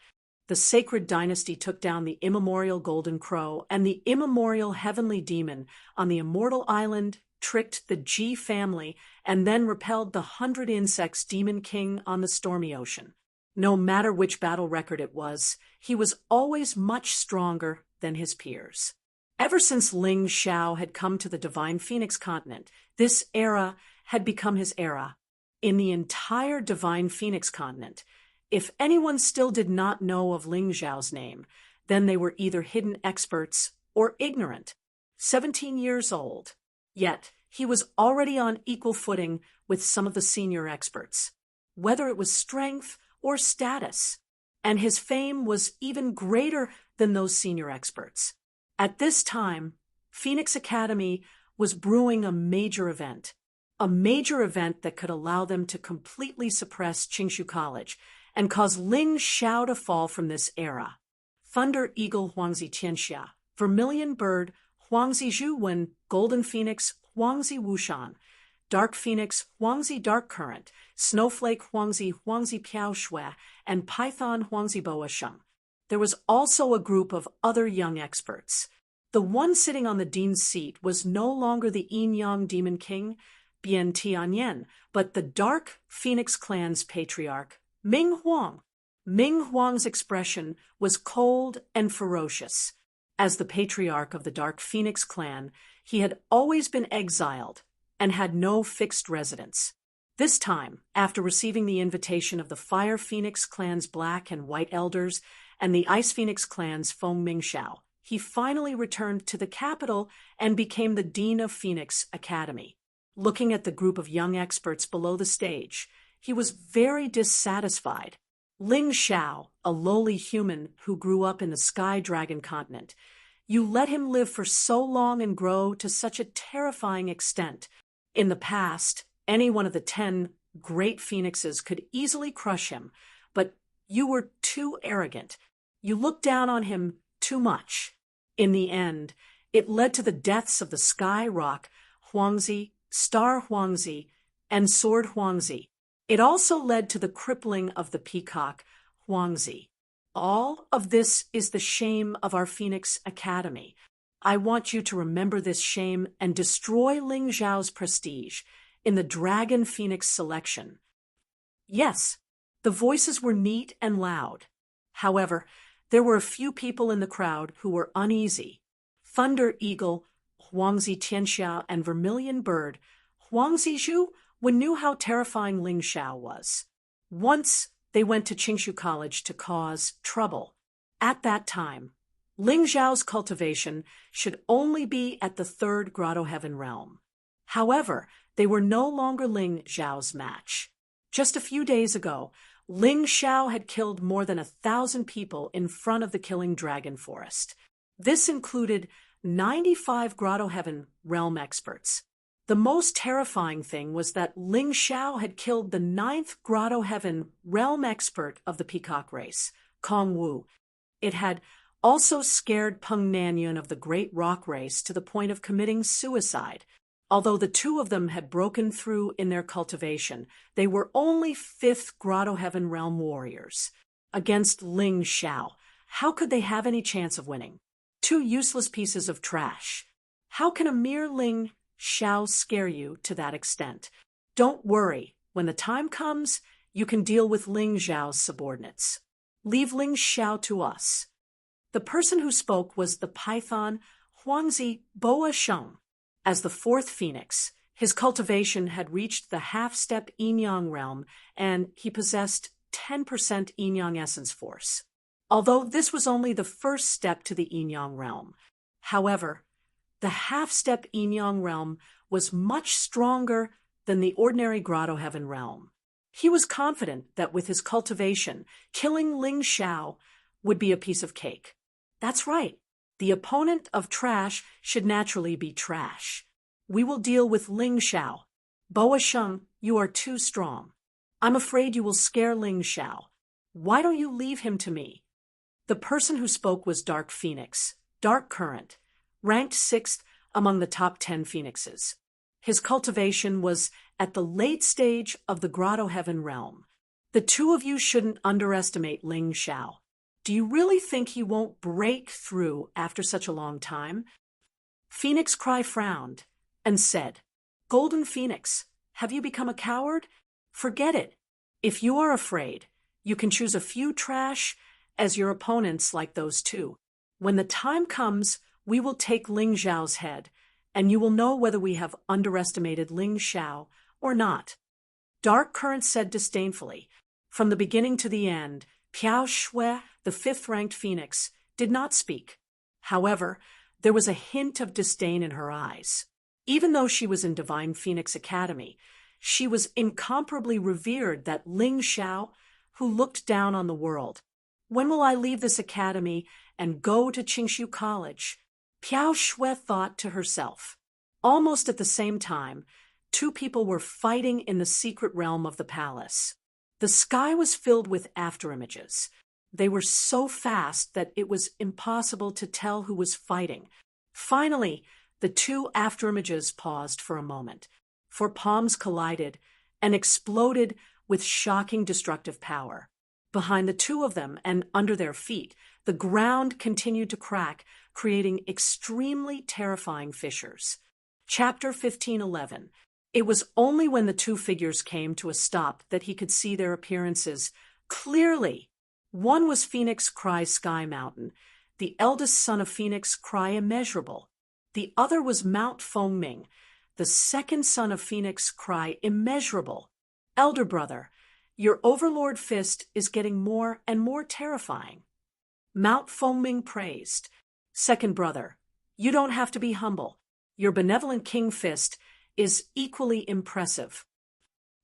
The Sacred Dynasty took down the immemorial Golden Crow and the immemorial Heavenly Demon on the Immortal Island, tricked the G family, and then repelled the 100 Insects Demon King on the Stormy Ocean. No matter which battle record it was, he was always much stronger than his peers. Ever since Ling Xiao had come to the Divine Phoenix continent, this era had become his era. In the entire Divine Phoenix continent, if anyone still did not know of Ling Xiao's name, then they were either hidden experts or ignorant. 17 years old. Yet, he was already on equal footing with some of the senior experts, whether it was strength or status, and his fame was even greater than those senior experts. At this time, Phoenix Academy was brewing a major event that could allow them to completely suppress Qingshu College and cause Ling Xiao to fall from this era. Thunder Eagle Huangzi Tianxia, Vermilion Bird Huangzi Zhuwen, Golden Phoenix Huangzi Wushan, Dark Phoenix Huangzi Dark Current, Snowflake Huangzi Piao Shui, and Python Huangzi Boa Sheng. There was also a group of other young experts. The one sitting on the dean's seat was no longer the Yin-Yang Demon King, Bian Tianyan, but the Dark Phoenix Clan's patriarch, Ming Huang. Ming Huang's expression was cold and ferocious. As the patriarch of the Dark Phoenix Clan, he had always been exiled and had no fixed residence. This time, after receiving the invitation of the Fire Phoenix Clan's Black and White Elders and the Ice Phoenix Clan's Feng Mingxiao, he finally returned to the capital and became the Dean of Phoenix Academy. Looking at the group of young experts below the stage, he was very dissatisfied. Ling Xiao, a lowly human who grew up in the Sky Dragon continent, you let him live for so long and grow to such a terrifying extent. In the past, any one of the 10 great phoenixes could easily crush him, but you were too arrogant. You looked down on him too much. In the end, it led to the deaths of the Sky Rock, Huangzi, Star Huangzi, and Sword Huangzi. It also led to the crippling of the Peacock, Huangzi. All of this is the shame of our Phoenix Academy. I want you to remember this shame and destroy Ling Xiao's prestige in the Dragon Phoenix selection. Yes, the voices were neat and loud. However, there were a few people in the crowd who were uneasy. Thunder Eagle, Huangzi Tianxia, and Vermilion Bird, Huangzi Zhuwen knew how terrifying Ling Xiao was. Once they went to Qingshu College to cause trouble. At that time, Ling Xiao's cultivation should only be at the 3rd Grotto Heaven realm. However, they were no longer Ling Xiao's match. Just a few days ago, Ling Xiao had killed more than 1,000 people in front of the Killing Dragon Forest. This included 95 Grotto Heaven realm experts. The most terrifying thing was that Ling Xiao had killed the 9th Grotto Heaven realm expert of the Peacock race, Kong Wu. It had also scared Peng Nanyun of the Great Rock race to the point of committing suicide. Although the two of them had broken through in their cultivation, they were only 5th Grotto Heaven realm warriors. Against Ling Xiao, how could they have any chance of winning? 2 useless pieces of trash. How can a mere Ling Xiao scare you to that extent? Don't worry. When the time comes, you can deal with Ling Xiao's subordinates. Leave Ling Xiao to us. The person who spoke was the Python Huangzi Boa Sheng. As the 4th Phoenix, his cultivation had reached the half-step Yin-Yang realm, and he possessed 10% Yin-Yang essence force. Although this was only the first step to the Yin-Yang realm. However, the half-step Yin-Yang realm was much stronger than the ordinary Grotto Heaven realm. He was confident that with his cultivation, killing Ling Xiao would be a piece of cake. That's right. The opponent of trash should naturally be trash. We will deal with Ling Xiao. Boa Sheng You are too strong. I'm afraid you will scare Ling Xiao. Why don't you leave him to me?" The person who spoke was Dark Phoenix, Dark Current, ranked 6th among the top 10 phoenixes. His cultivation was at the late stage of the Grotto Heaven realm. "The two of you shouldn't underestimate Ling Xiao. Do you really think he won't break through after such a long time?" Phoenix Cry frowned and said, "Golden Phoenix, have you become a coward? Forget it. If you are afraid, you can choose a few trash as your opponents like those two. When the time comes, we will take Ling Xiao's head, and you will know whether we have underestimated Ling Xiao or not." Dark Current said disdainfully, "From the beginning to the end, Piao Shui, the 5th-ranked phoenix, did not speak. However, there was a hint of disdain in her eyes. Even though she was in Divine Phoenix Academy, she was incomparably revered that Ling Xiao, who looked down on the world. "When will I leave this academy and go to Qingshu College?" Piao Shui thought to herself. Almost at the same time, two people were fighting in the secret realm of the palace. The sky was filled with afterimages. They were so fast that it was impossible to tell who was fighting. Finally, the two afterimages paused for a moment, for palms collided and exploded with shocking destructive power. Behind the two of them and under their feet, the ground continued to crack, creating extremely terrifying fissures. Chapter 15:11. It was only when the two figures came to a stop that he could see their appearances clearly. One was Phoenix Cry Sky Mountain, the eldest son of Phoenix Cry Immeasurable. The other was Mount Fengming, the second son of Phoenix Cry Immeasurable. "Elder brother, your overlord fist is getting more and more terrifying." Mount Fengming praised. "Second brother, you don't have to be humble. Your benevolent king fist is equally impressive."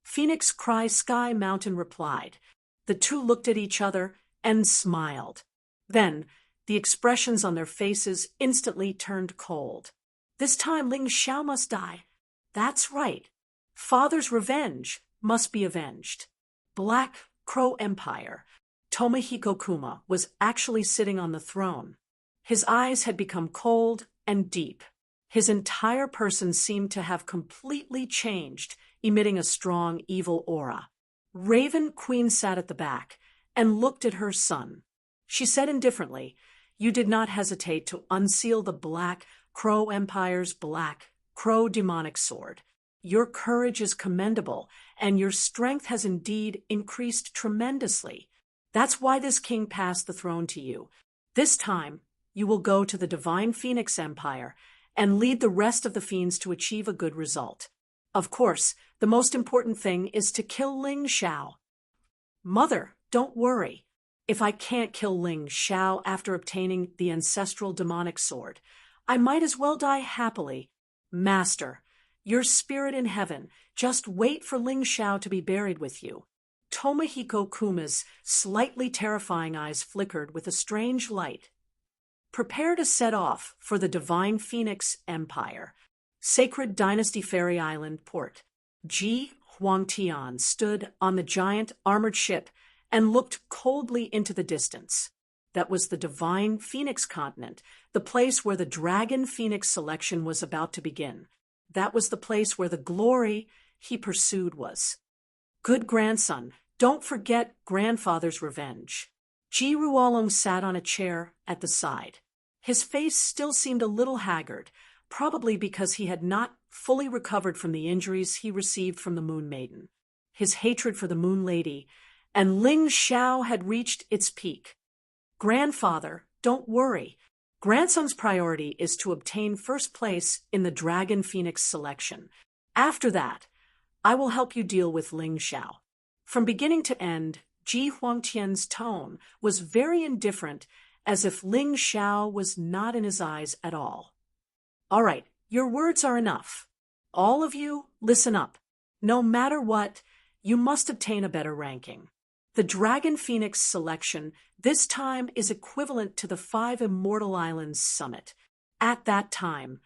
Phoenix Cry Sky Mountain replied. The two looked at each other and smiled. Then, the expressions on their faces instantly turned cold. "This time Ling Xiao must die. That's right. Father's revenge must be avenged." Black Crow Empire. Tomohiko Kuma was actually sitting on the throne. His eyes had become cold and deep. His entire person seemed to have completely changed, emitting a strong, evil aura. Raven Queen sat at the back and looked at her son. She said indifferently, "You did not hesitate to unseal the Black Crow Empire's Black Crow demonic sword. Your courage is commendable, and your strength has indeed increased tremendously. That's why this king passed the throne to you. This time, you will go to the Divine Phoenix Empire and lead the rest of the fiends to achieve a good result. Of course, the most important thing is to kill Ling Xiao." "Mother, don't worry. If I can't kill Ling Xiao after obtaining the ancestral demonic sword, I might as well die happily. Master, your spirit in heaven, just wait for Ling Xiao to be buried with you." Tomohiko Kuma's slightly terrifying eyes flickered with a strange light. "Prepare to set off for the Divine Phoenix Empire." Sacred Dynasty Fairy Island port. Ji Huangtian stood on the giant armored ship and looked coldly into the distance. That was the Divine Phoenix continent, the place where the Dragon Phoenix selection was about to begin. That was the place where the glory he pursued was. "Good grandson, don't forget grandfather's revenge." Ji Ruolong sat on a chair at the side. His face still seemed a little haggard, probably because he had not fully recovered from the injuries he received from the Moon Maiden. His hatred for the Moon Lady and Ling Xiao had reached its peak. "Grandfather, don't worry. Grandson's priority is to obtain first place in the Dragon Phoenix selection. After that, I will help you deal with Ling Xiao." From beginning to end, Ji Huangtian's tone was very indifferent, as if Ling Xiao was not in his eyes at all. "All right, your words are enough. All of you, listen up. No matter what, you must obtain a better ranking. The Dragon Phoenix selection this time is equivalent to the 5 Immortal Islands summit. At that time,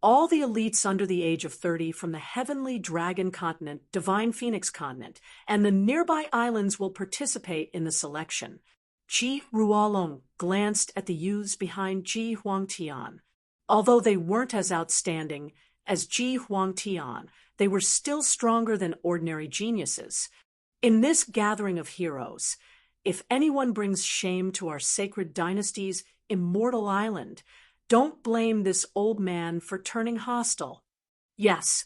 all the elites under the age of 30 from the Heavenly Dragon Continent, Divine Phoenix Continent, and the nearby islands will participate in the selection. Ji Ruolong glanced at the youths behind Ji Huangtian. Although they weren't as outstanding as Ji Huangtian, they were still stronger than ordinary geniuses. In this gathering of heroes, if anyone brings shame to our sacred dynasty's immortal island, don't blame this old man for turning hostile. Yes,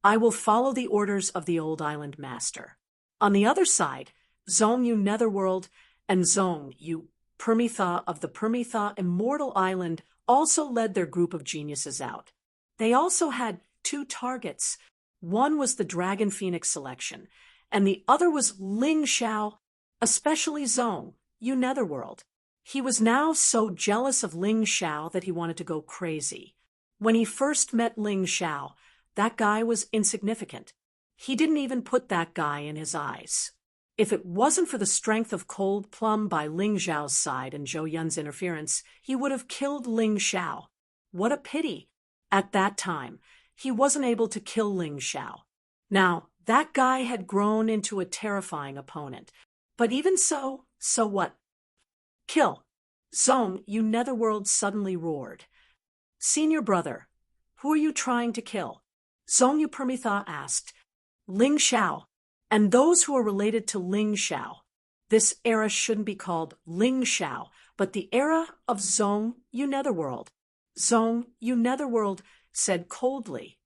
I will follow the orders of the old island master. On the other side, Zong Yu Netherworld and Zong Yu Permitha of the Permitha Immortal Island also led their group of geniuses out. They also had two targets. One was the Dragon Phoenix selection, and the other was Ling Xiao, especially Zong Yu Netherworld. He was now so jealous of Ling Xiao that he wanted to go crazy. When he first met Ling Xiao, that guy was insignificant. He didn't even put that guy in his eyes. If it wasn't for the strength of Cold Plum by Ling Xiao's side and Zhou Yun's interference, he would have killed Ling Xiao. What a pity. At that time, he wasn't able to kill Ling Xiao. Now, that guy had grown into a terrifying opponent. But even so what? Kill. Zong Yu Netherworld suddenly roared. Senior brother, who are you trying to kill? Zong Yu Permitha asked. Ling Xiao, and those who are related to Ling Xiao. This era shouldn't be called Ling Xiao, but the era of Zong Yu Netherworld. Zong Yu Netherworld said coldly.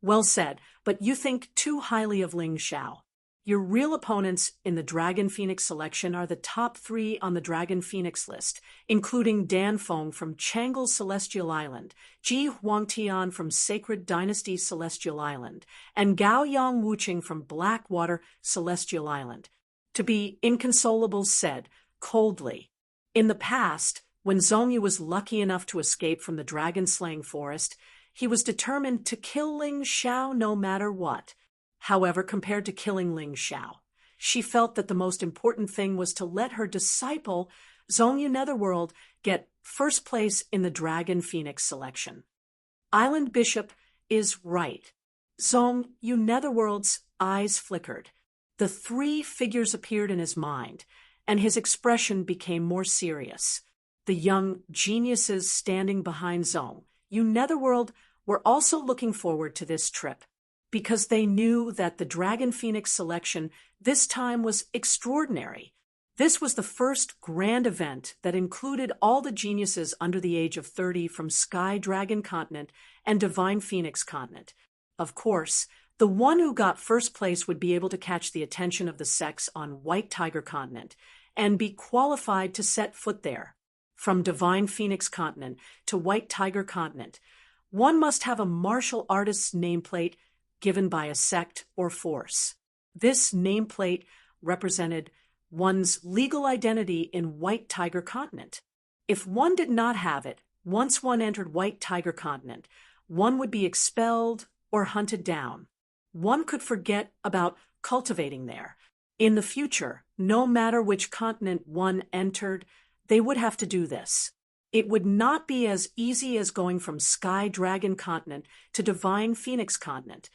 Well said, but you think too highly of Ling Xiao. Your real opponents in the Dragon Phoenix selection are the top 3 on the Dragon Phoenix list, including Dan Feng from Chang'e Celestial Island, Ji Huangtian from Sacred Dynasty Celestial Island, and Gao Yang Wuqing from Blackwater Celestial Island. To be inconsolable said, coldly. In the past, when Zong Yu was lucky enough to escape from the dragon-slaying forest, he was determined to kill Ling Xiao no matter what. However, compared to killing Ling Xiao, she felt that the most important thing was to let her disciple, Zong Yu Netherworld, get first place in the Dragon Phoenix selection. Island Bishop is right. Zong Yu Netherworld's eyes flickered. The 3 figures appeared in his mind, and his expression became more serious. The young geniuses standing behind Zong Yu Netherworld were also looking forward to this trip, because they knew that the Dragon Phoenix selection this time was extraordinary. This was the first grand event that included all the geniuses under the age of 30 from Sky Dragon Continent and Divine Phoenix Continent. Of course, the one who got first place would be able to catch the attention of the sex on White Tiger Continent and be qualified to set foot there. From Divine Phoenix Continent to White Tiger Continent, one must have a martial artist's nameplate given by a sect or force. This nameplate represented one's legal identity in White Tiger Continent. If one did not have it, once one entered White Tiger Continent, one would be expelled or hunted down. One could forget about cultivating there. In the future, no matter which continent one entered, they would have to do this. It would not be as easy as going from Sky Dragon Continent to Divine Phoenix Continent.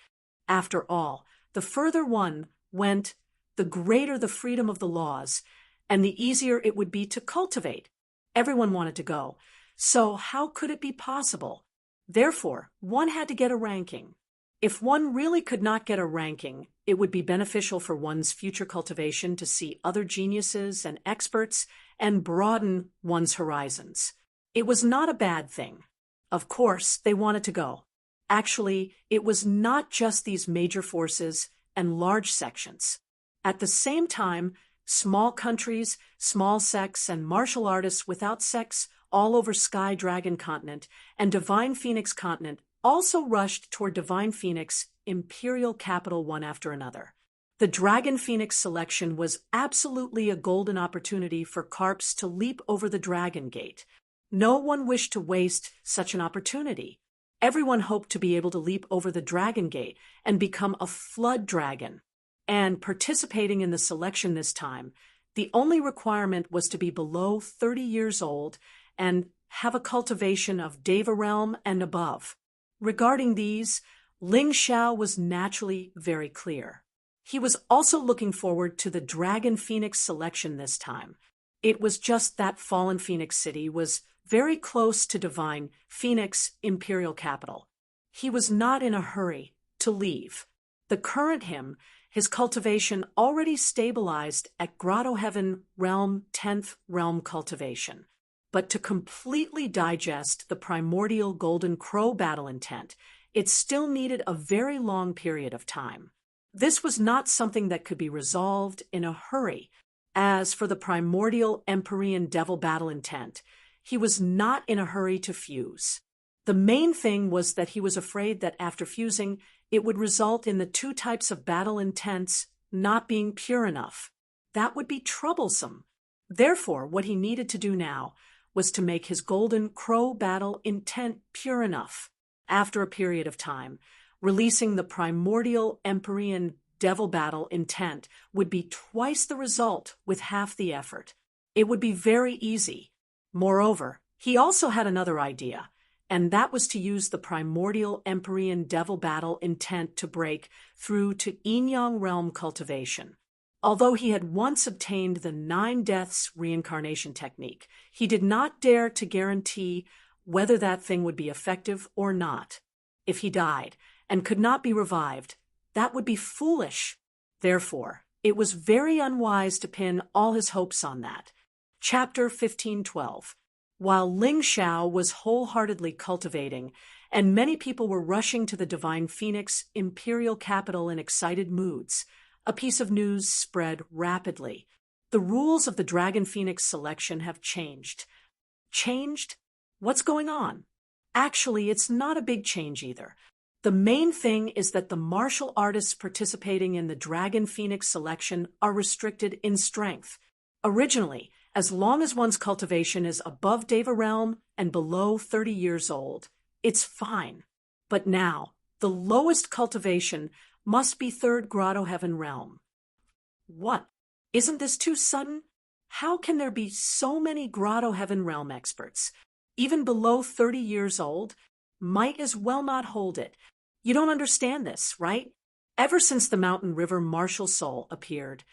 After all, the further one went, the greater the freedom of the laws, and the easier it would be to cultivate. Everyone wanted to go, so how could it be possible? Therefore, one had to get a ranking. If one really could not get a ranking, it would be beneficial for one's future cultivation to see other geniuses and experts and broaden one's horizons. It was not a bad thing. Of course, they wanted to go. Actually, it was not just these major forces and large sections. At the same time, small countries, small sects, and martial artists without sects all over Sky Dragon Continent and Divine Phoenix Continent also rushed toward Divine Phoenix imperial capital one after another. The Dragon Phoenix selection was absolutely a golden opportunity for Carps to leap over the Dragon Gate. No one wished to waste such an opportunity. Everyone hoped to be able to leap over the Dragon Gate and become a flood dragon. And participating in the selection this time, the only requirement was to be below 30 years old and have a cultivation of Deva realm and above. Regarding these, Ling Xiao was naturally very clear. He was also looking forward to the Dragon Phoenix selection this time. It was just that fallen Phoenix City was very close to divine Phoenix imperial capital. He was not in a hurry to leave. The current him, his cultivation already stabilized at Grotto Heaven Realm 10th Realm cultivation. But to completely digest the primordial Golden Crow battle intent, it still needed a very long period of time. This was not something that could be resolved in a hurry. As for the primordial Empyrean Devil battle intent, he was not in a hurry to fuse. The main thing was that he was afraid that after fusing, it would result in the two types of battle intents not being pure enough. That would be troublesome. Therefore, what he needed to do now was to make his Golden Crow battle intent pure enough. After a period of time, releasing the primordial Empyrean Devil battle intent would be twice the result with half the effort. It would be very easy. Moreover, he also had another idea, and that was to use the primordial Empyrean Devil battle intent to break through to Yin-Yang realm cultivation. Although he had once obtained the 9 deaths reincarnation technique, he did not dare to guarantee whether that thing would be effective or not. If he died and could not be revived, that would be foolish. Therefore, it was very unwise to pin all his hopes on that. Chapter 1512. While Ling Xiao was wholeheartedly cultivating, and many people were rushing to the Divine Phoenix imperial capital in excited moods, a piece of news spread rapidly. The rules of the Dragon Phoenix selection have changed. Changed? What's going on? Actually, it's not a big change either. The main thing is that the martial artists participating in the Dragon Phoenix selection are restricted in strength. Originally, as long as one's cultivation is above Deva Realm and below 30 years old, it's fine. But now, the lowest cultivation must be 3rd Grotto Heaven Realm. What? Isn't this too sudden? How can there be so many Grotto Heaven Realm experts? Even below 30 years old, might as well not hold it. You don't understand this, right? Ever since the Mountain River Martial Soul appeared,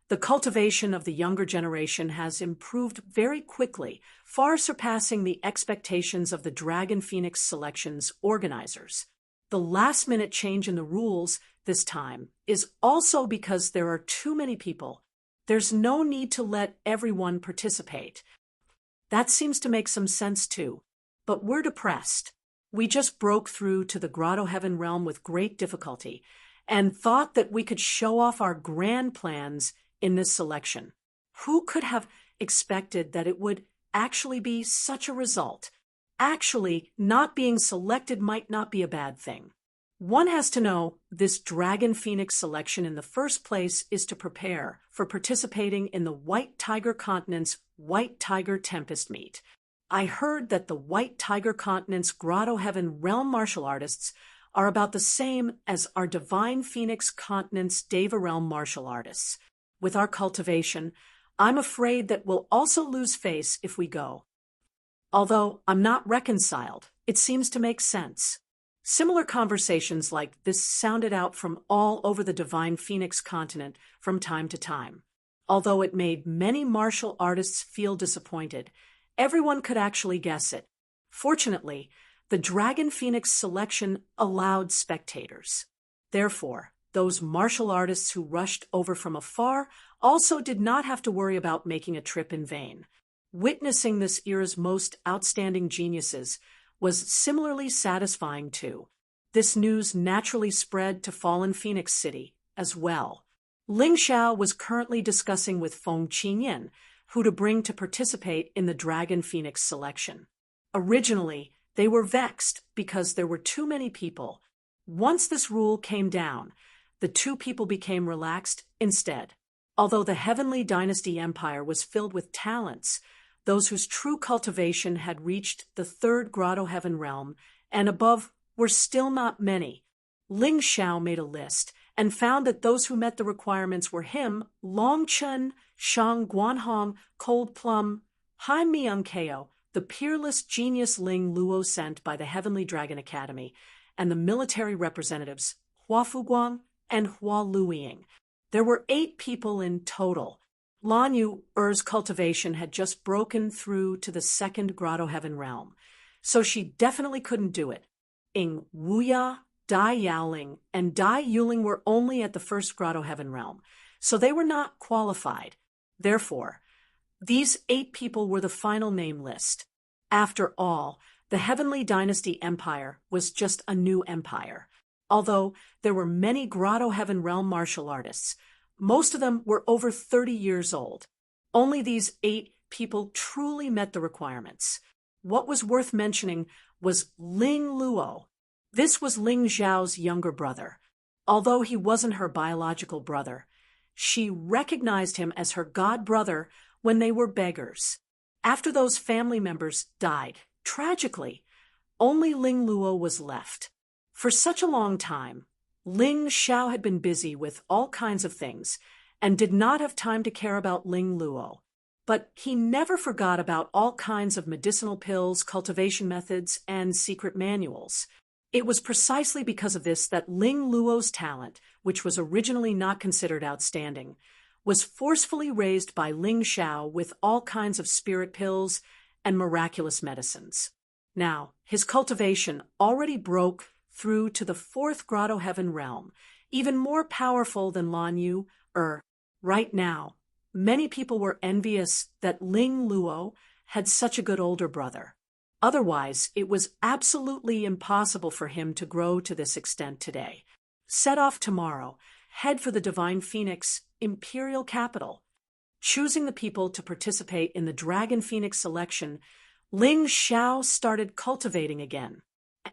the cultivation of the younger generation has improved very quickly, far surpassing the expectations of the Dragon Phoenix selection's organizers. The last-minute change in the rules this time is also because there are too many people. There's no need to let everyone participate. That seems to make some sense too. But we're depressed. We just broke through to the Grotto Heaven Realm with great difficulty and thought that we could show off our grand plans in this selection. Who could have expected that it would actually be such a result? Actually, not being selected might not be a bad thing. One has to know this Dragon Phoenix selection in the first place is to prepare for participating in the White Tiger Continent's White Tiger Tempest meet. I heard that the White Tiger Continent's Grotto Heaven Realm martial artists are about the same as our Divine Phoenix Continent's Deva Realm martial artists. With our cultivation, I'm afraid that we'll also lose face if we go. Although I'm not reconciled, it seems to make sense. Similar conversations like this sounded out from all over the Divine Phoenix continent from time to time. Although it made many martial artists feel disappointed, everyone could actually guess it. Fortunately, the Dragon Phoenix selection allowed spectators. Therefore, those martial artists who rushed over from afar also did not have to worry about making a trip in vain. Witnessing this era's most outstanding geniuses was similarly satisfying too. This news naturally spread to Fallen Phoenix City as well. Ling Xiao was currently discussing with Feng Qinyan who to bring to participate in the Dragon Phoenix selection. Originally, they were vexed because there were too many people. Once this rule came down, the 2 people became relaxed instead. Although the Heavenly Dynasty Empire was filled with talents, those whose true cultivation had reached the 3rd Grotto Heaven Realm and above were still not many. Ling Xiao made a list and found that those who met the requirements were him, Long Chen, Shang Guanhong, Cold Plum, Hai Myung Ko, the peerless genius Ling Luo sent by the Heavenly Dragon Academy, and the military representatives, Hua Fuguang and Hua Luiying. There were 8 people in total. Lan Yu's cultivation had just broken through to the second Grotto Heaven realm, so she definitely couldn't do it. Ing Wuya, Dai Yaoling, and Dai Yuling were only at the first Grotto Heaven realm, so they were not qualified. Therefore, these 8 people were the final name list. After all, the Heavenly Dynasty Empire was just a new empire. Although there were many Grotto Heaven realm martial artists, most of them were over 30 years old. Only these 8 people truly met the requirements. What was worth mentioning was Ling Luo. This was Ling Zhao's younger brother. Although he wasn't her biological brother, she recognized him as her god brother when they were beggars. After those family members died, tragically, only Ling Luo was left. For such a long time, Ling Xiao had been busy with all kinds of things and did not have time to care about Ling Luo. But he never forgot about all kinds of medicinal pills, cultivation methods, and secret manuals. It was precisely because of this that Ling Luo's talent, which was originally not considered outstanding, was forcefully raised by Ling Xiao with all kinds of spirit pills and miraculous medicines. Now, his cultivation already broke through to the 4th Grotto Heaven realm, even more powerful than Lan Yu. Right now, many people were envious that Ling Luo had such a good older brother. Otherwise, it was absolutely impossible for him to grow to this extent today. Set off tomorrow, head for the Divine Phoenix Imperial Capital. Choosing the people to participate in the Dragon Phoenix selection, Ling Xiao started cultivating again.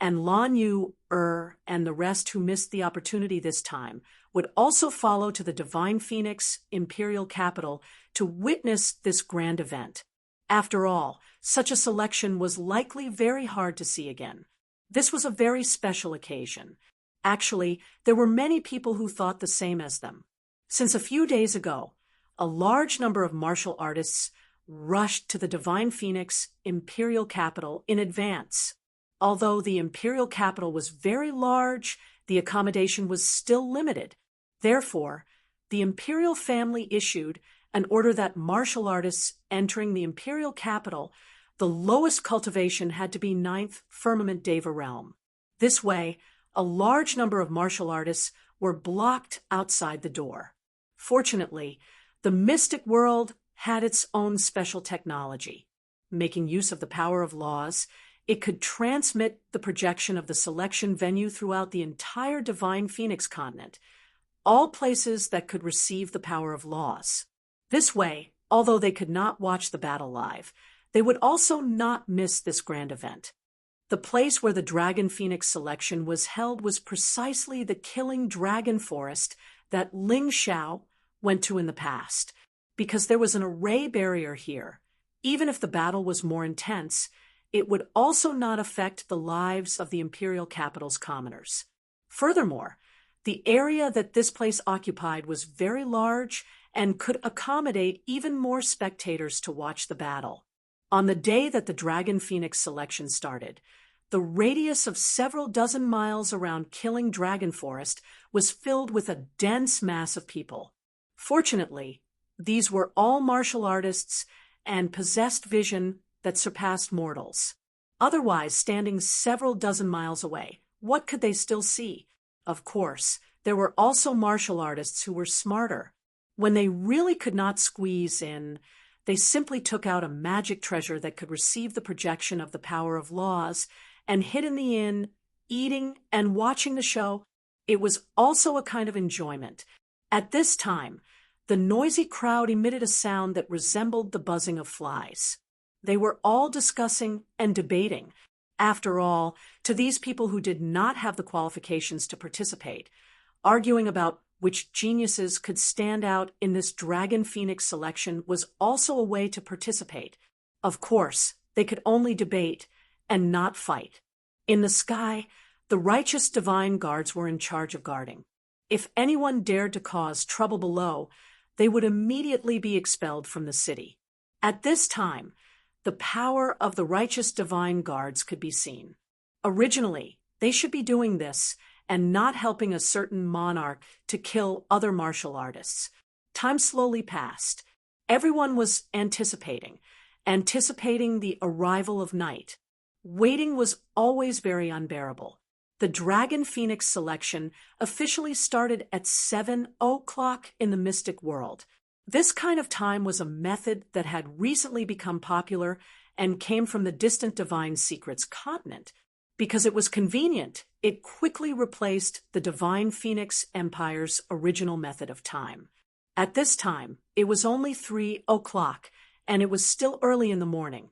And Lan Yu and the rest who missed the opportunity this time would also follow to the Divine Phoenix Imperial Capital to witness this grand event. After all, such a selection was likely very hard to see again. This was a very special occasion. Actually, there were many people who thought the same as them. Since a few days ago, a large number of martial artists rushed to the Divine Phoenix Imperial Capital in advance. Although the Imperial Capital was very large, the accommodation was still limited. Therefore, the Imperial family issued an order that martial artists entering the Imperial Capital, the lowest cultivation had to be 9th Firmament Deva realm. This way, a large number of martial artists were blocked outside the door. Fortunately, the mystic world had its own special technology. Making use of the power of laws, it could transmit the projection of the selection venue throughout the entire Divine Phoenix continent, all places that could receive the power of laws. This way, although they could not watch the battle live, they would also not miss this grand event. The place where the Dragon Phoenix selection was held was precisely the killing dragon forest that Ling Xiao went to in the past. Because there was an array barrier here, even if the battle was more intense, it would also not affect the lives of the Imperial Capital's commoners. Furthermore, the area that this place occupied was very large and could accommodate even more spectators to watch the battle. On the day that the Dragon Phoenix selection started, the radius of several dozen miles around Killing Dragon Forest was filled with a dense mass of people. Fortunately, these were all martial artists and possessed vision that surpassed mortals. Otherwise, standing several dozen miles away, what could they still see? Of course, there were also martial artists who were smarter. When they really could not squeeze in, they simply took out a magic treasure that could receive the projection of the power of laws and hid in the inn, eating and watching the show. It was also a kind of enjoyment. At this time, the noisy crowd emitted a sound that resembled the buzzing of flies. They were all discussing and debating. After all, to these people who did not have the qualifications to participate, arguing about which geniuses could stand out in this Dragon Phoenix selection was also a way to participate. Of course, they could only debate and not fight. In the sky, the righteous divine guards were in charge of guarding. If anyone dared to cause trouble below, they would immediately be expelled from the city. At this time, the power of the righteous divine guards could be seen. Originally, They should be doing this and not helping a certain monarch to kill other martial artists. Time slowly passed. Everyone was anticipating the arrival of night. Waiting was always very unbearable. The Dragon Phoenix selection officially started at 7 o'clock in the mystic world. This kind of time was a method that had recently become popular and came from the distant Divine Secrets continent. Because it was convenient, it quickly replaced the Divine Phoenix Empire's original method of time. At this time, it was only 3 o'clock, and it was still early in the morning.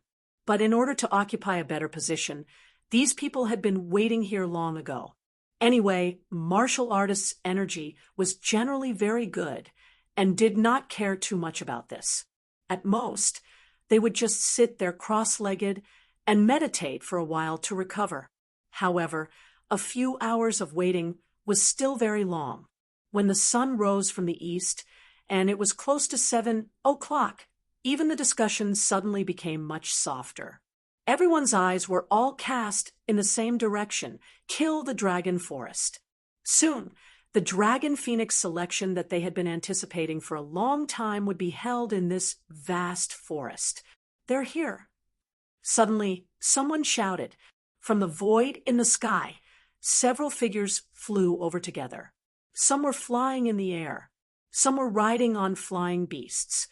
But in order to occupy a better position, these people had been waiting here long ago. Anyway, martial artists' energy was generally very good and did not care too much about this. At most, they would just sit there cross-legged and meditate for a while to recover. However, a few hours of waiting was still very long. When the sun rose from the east and it was close to 7 o'clock, even the discussion suddenly became much softer. Everyone's eyes were all cast in the same direction: kill the dragon forest. Soon, the Dragon Phoenix selection that they had been anticipating for a long time would be held in this vast forest. They're here. Suddenly, someone shouted. From the void in the sky, several figures flew over together. Some were flying in the air. Some were riding on flying beasts.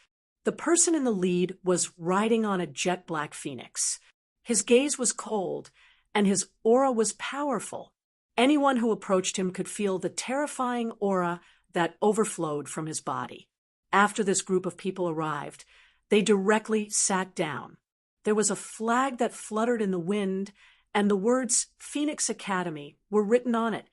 The person in the lead was riding on a jet-black phoenix. His gaze was cold, and his aura was powerful. Anyone who approached him could feel the terrifying aura that overflowed from his body. After this group of people arrived, they directly sat down. There was a flag that fluttered in the wind, and the words Phoenix Academy were written on it.